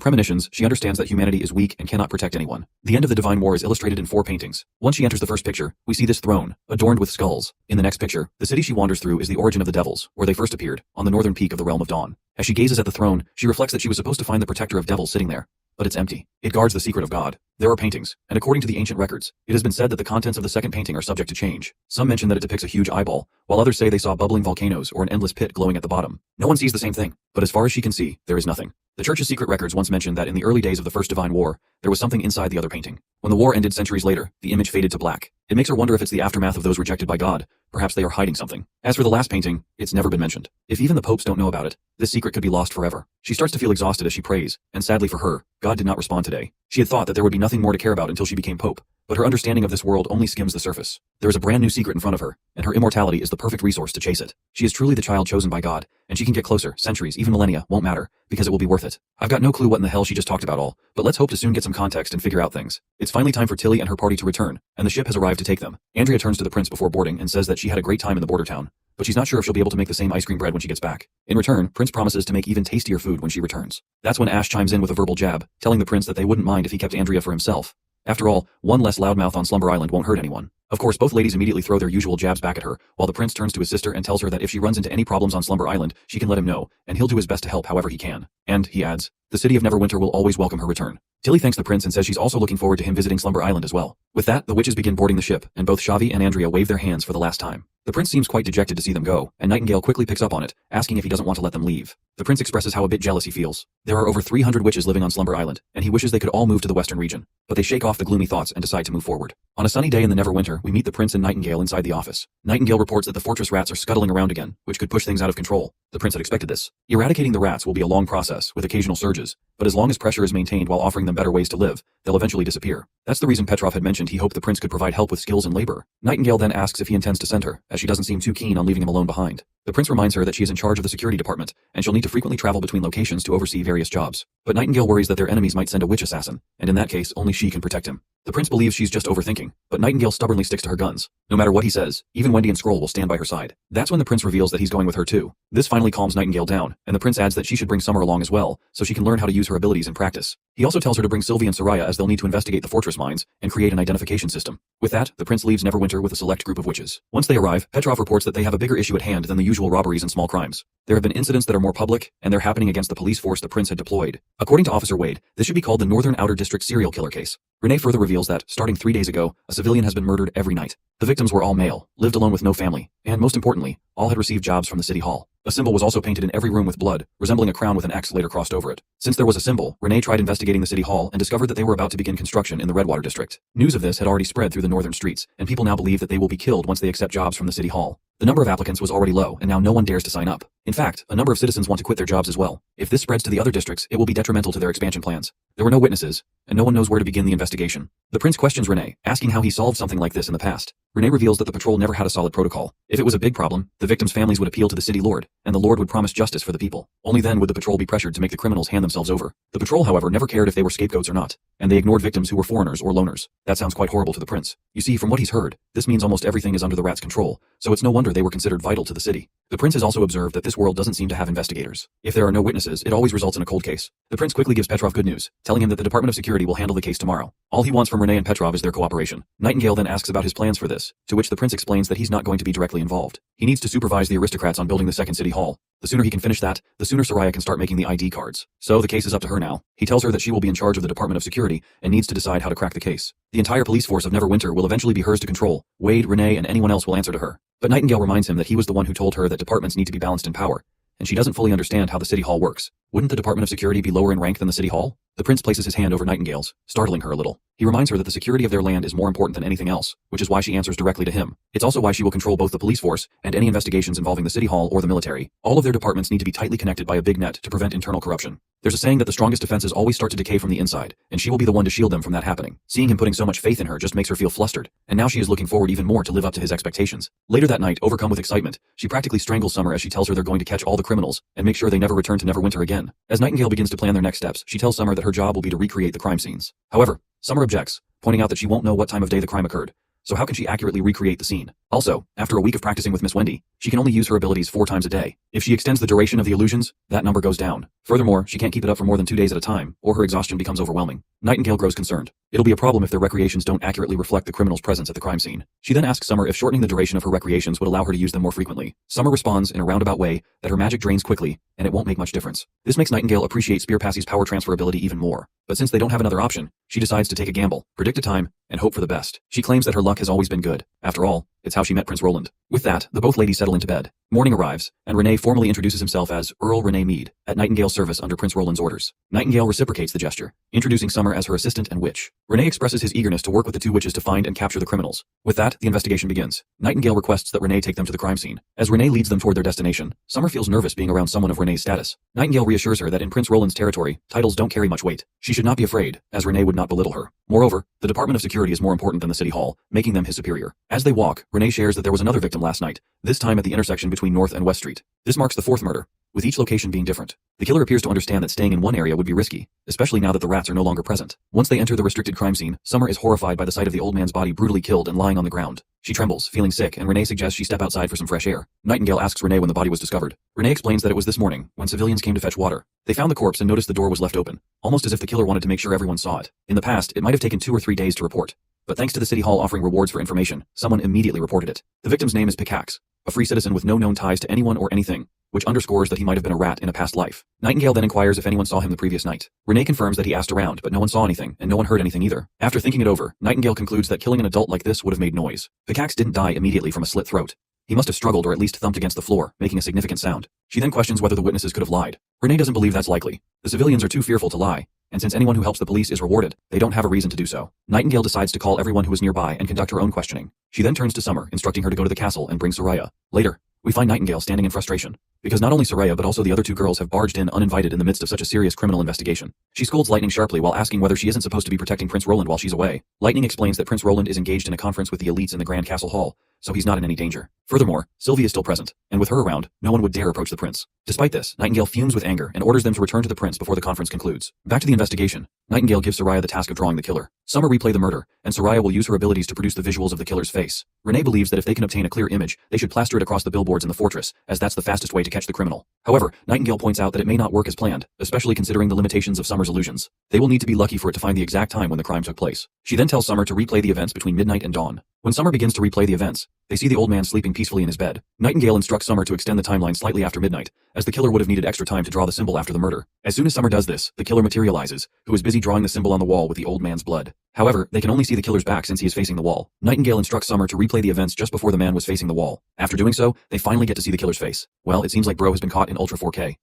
premonitions, she understands that humanity is weak and cannot protect anyone. The end of the divine war is illustrated in 4 paintings. Once she enters the first picture, we see this throne, adorned with skulls. In the next picture, the city she wanders through is the origin of the devils, where they first appeared, on the northern peak of the realm of Dawn. As she gazes at the throne, she reflects that she was supposed to find the protector of devils sitting there. But it's empty. It guards the secret of God. There are paintings, and according to the ancient records, it has been said that the contents of the second painting are subject to change. Some mention that it depicts a huge eyeball, while others say they saw bubbling volcanoes or an endless pit glowing at the bottom. No one sees the same thing, but as far as she can see, there is nothing. The church's secret records once mentioned that in the early days of the First Divine War, there was something inside the other painting. When the war ended centuries later, the image faded to black. It makes her wonder if it's the aftermath of those rejected by God. Perhaps they are hiding something. As for the last painting, it's never been mentioned. If even the popes don't know about it, this secret could be lost forever. She starts to feel exhausted as she prays, and sadly for her, God did not respond today. She had thought that there would be nothing more to care about until she became pope, but her understanding of this world only skims the surface. There is a brand new secret in front of her, and her immortality is the perfect resource to chase it. She is truly the child chosen by God, and she can get closer. Centuries, even millennia, won't matter, because it will be worth it. I've got no clue what in the hell she just talked about all, but let's hope to soon get some context and figure out things. It's finally time for Tilly and her party to return, and the ship has arrived to take them. Andrea turns to the prince before boarding and says that she had a great time in the border town, but she's not sure if she'll be able to make the same ice cream bread when she gets back. In return, Prince promises to make even tastier food when she returns. That's when Ash chimes in with a verbal jab, telling the prince that they wouldn't mind if he kept Andrea for himself. After all, one less loudmouth on Slumber Island won't hurt anyone. Of course, both ladies immediately throw their usual jabs back at her, while the prince turns to his sister and tells her that if she runs into any problems on Slumber Island, she can let him know, and he'll do his best to help however he can. And, he adds, the city of Neverwinter will always welcome her return. Tilly thanks the prince and says she's also looking forward to him visiting Slumber Island as well. With that, the witches begin boarding the ship, and both Shavi and Andrea wave their hands for the last time. The prince seems quite dejected to see them go, and Nightingale quickly picks up on it, asking if he doesn't want to let them leave. The prince expresses how a bit jealous he feels. There are over 300 witches living on Slumber Island, and he wishes they could all move to the western region. But they shake off the gloomy thoughts and decide to move forward. On a sunny day in the Neverwinter, we meet the prince and Nightingale inside the office. Nightingale reports that the fortress rats are scuttling around again, which could push things out of control. The prince had expected this. Eradicating the rats will be a long process, with occasional surges, but as long as pressure is maintained while offering them better ways to live, they'll eventually disappear. That's the reason Petrov had mentioned he hoped the prince could provide help with skills and labor. Nightingale then asks if he intends to send her, as she doesn't seem too keen on leaving him alone behind. The prince reminds her that she is in charge of the security department, and she'll need to frequently travel between locations to oversee various jobs. But Nightingale worries that their enemies might send a witch assassin, and in that case, only she can protect him. The prince believes she's just overthinking, but Nightingale stubbornly sticks to her guns. No matter what he says, even Wendy and Scroll will stand by her side. That's when the prince reveals that he's going with her too. This finally calms Nightingale down, and the prince adds that she should bring Summer along as well, so she can learn how to use her abilities in practice. He also tells her to bring Sylvie and Soraya as they'll need to investigate the fortress mines and create an identification system. With that, the prince leaves Neverwinter with a select group of witches. Once they arrive, Petrov reports that they have a bigger issue at hand than the usual robberies and small crimes. There have been incidents that are more public, and they're happening against the police force the prince had deployed. According to Officer Wade, this should be called the Northern Outer District serial killer case. Renee further reveals that, starting 3 days ago, a civilian has been murdered every night. The victims were all male, lived alone with no family, and most importantly, all had received jobs from the city hall. A symbol was also painted in every room with blood, resembling a crown with an X later crossed over it. Since there was a symbol, Renee tried investigating the city hall and discovered that they were about to begin construction in the Redwater district. News of this had already spread through the northern streets, and people now believe that they will be killed once they accept jobs from the city hall. The number of applicants was already low, and now no one dares to sign up. In fact, a number of citizens want to quit their jobs as well. If this spreads to the other districts, it will be detrimental to their expansion plans. There were no witnesses, and no one knows where to begin the investigation. The prince questions Renee, asking how he solved something like this in the past. Renee reveals that the patrol never had a solid protocol. If it was a big problem, the victims' families would appeal to the city lord, and the lord would promise justice for the people. Only then would the patrol be pressured to make the criminals hand themselves over. The patrol, however, never cared if they were scapegoats or not, and they ignored victims who were foreigners or loners. That sounds quite horrible to the prince. You see, from what he's heard, this means almost everything is under the rats' control, so it's no wonder they were considered vital to the city. The prince has also observed that this world doesn't seem to have investigators. If there are no witnesses, it always results in a cold case. The prince quickly gives Petrov good news, telling him that the Department of Security will handle the case tomorrow. All he wants from Renee and Petrov is their cooperation. Nightingale then asks about his plans for this, to which the prince explains that he's not going to be directly involved. He needs to supervise the aristocrats on building the second city hall. The sooner he can finish that, the sooner Soraya can start making the ID cards. So the case is up to her now. He tells her that she will be in charge of the Department of Security and needs to decide how to crack the case. The entire police force of Neverwinter will eventually be hers to control. Wade, Renee, and anyone else will answer to her. But Nightingale reminds him that he was the one who told her that departments need to be balanced in power, and she doesn't fully understand how the city hall works. Wouldn't the Department of Security be lower in rank than the city hall? The prince places his hand over Nightingale's, startling her a little. He reminds her that the security of their land is more important than anything else, which is why she answers directly to him. It's also why she will control both the police force and any investigations involving the city hall or the military. All of their departments need to be tightly connected by a big net to prevent internal corruption. There's a saying that the strongest defenses always start to decay from the inside, and she will be the one to shield them from that happening. Seeing him putting so much faith in her just makes her feel flustered, and now she is looking forward even more to live up to his expectations. Later that night, overcome with excitement, she practically strangles Summer as she tells her they're going to catch all the criminals and make sure they never return to Neverwinter again. As Nightingale begins to plan their next steps, she tells Summer that her job will be to recreate the crime scenes. However, Summer objects, pointing out that she won't know what time of day the crime occurred, so how can she accurately recreate the scene? Also, after a week of practicing with Miss Wendy, she can only use her abilities 4 times a day. If she extends the duration of the illusions, that number goes down. Furthermore, she can't keep it up for more than 2 days at a time, or her exhaustion becomes overwhelming. Nightingale grows concerned. It'll be a problem if their recreations don't accurately reflect the criminal's presence at the crime scene. She then asks Summer if shortening the duration of her recreations would allow her to use them more frequently. Summer responds in a roundabout way that her magic drains quickly, and it won't make much difference. This makes Nightingale appreciate Spearpassy's power transfer ability even more. But since they don't have another option, she decides to take a gamble, predict a time, and hope for the best. She claims that her luck has always been good. After all, it's how she met Prince Roland. With that, the both ladies settle into bed. Morning arrives, and Renee formally introduces himself as Earl Renee Mead, at Nightingale's service under Prince Roland's orders. Nightingale reciprocates the gesture, introducing Summer as her assistant and witch. Renee expresses his eagerness to work with the 2 witches to find and capture the criminals. With that, the investigation begins. Nightingale requests that Renee take them to the crime scene. As Renee leads them toward their destination, Summer feels nervous being around someone of Renee's status. Nightingale reassures her that in Prince Roland's territory, titles don't carry much weight. She should not be afraid, as Renee would not belittle her. Moreover, the Department of Security is more important than the City Hall, making them his superior. As they walk, Renee shares that there was another victim last night, this time at the intersection between North and West Street. This marks the 4th murder, with each location being different. The killer appears to understand that staying in one area would be risky, especially now that the rats are no longer present. Once they enter the restricted crime scene, Summer is horrified by the sight of the old man's body brutally killed and lying on the ground. She trembles, feeling sick, and Renee suggests she step outside for some fresh air. Nightingale asks Renee when the body was discovered. Renee explains that it was this morning, when civilians came to fetch water. They found the corpse and noticed the door was left open, almost as if the killer wanted to make sure everyone saw it. In the past, it might have taken 2 or 3 days to report. But thanks to the City Hall offering rewards for information, someone immediately reported it. The victim's name is Pickaxe, a free citizen with no known ties to anyone or anything, which underscores that he might have been a rat in a past life. Nightingale then inquires if anyone saw him the previous night. Renee confirms that he asked around, but no one saw anything, and no one heard anything either. After thinking it over, Nightingale concludes that killing an adult like this would have made noise. Pickaxe didn't die immediately from a slit throat. He must have struggled or at least thumped against the floor, making a significant sound. She then questions whether the witnesses could have lied. Renee doesn't believe that's likely. The civilians are too fearful to lie, and since anyone who helps the police is rewarded, they don't have a reason to do so. Nightingale decides to call everyone who is nearby and conduct her own questioning. She then turns to Summer, instructing her to go to the castle and bring Soraya. Later, we find Nightingale standing in frustration, because not only Soraya but also the other 2 girls have barged in uninvited in the midst of such a serious criminal investigation. She scolds Lightning sharply while asking whether she isn't supposed to be protecting Prince Roland while she's away. Lightning explains that Prince Roland is engaged in a conference with the elites in the Grand Castle Hall, so he's not in any danger. Furthermore, Sylvie is still present, and with her around, no one would dare approach the prince. Despite this, Nightingale fumes with anger and orders them to return to the prince before the conference concludes. Back to the investigation, Nightingale gives Soraya the task of drawing the killer. Summer replay the murder, and Soraya will use her abilities to produce the visuals of the killer's face. Renee believes that if they can obtain a clear image, they should plaster it across the billboards in the fortress, as that's the fastest way to catch the criminal. However, Nightingale points out that it may not work as planned, especially considering the limitations of Summer's illusions. They will need to be lucky for it to find the exact time when the crime took place. She then tells Summer to replay the events between midnight and dawn. When Summer begins to replay the events, they see the old man sleeping peacefully in his bed. Nightingale instructs Summer to extend the timeline slightly after midnight, as the killer would have needed extra time to draw the symbol after the murder. As soon as Summer does this, the killer materializes, who is busy drawing the symbol on the wall with the old man's blood. However, they can only see the killer's back since he is facing the wall. Nightingale instructs Summer to replay the events just before the man was facing the wall. After doing so, they finally get to see the killer's face. Well, it seems like Bro has been caught in Ultra 4K.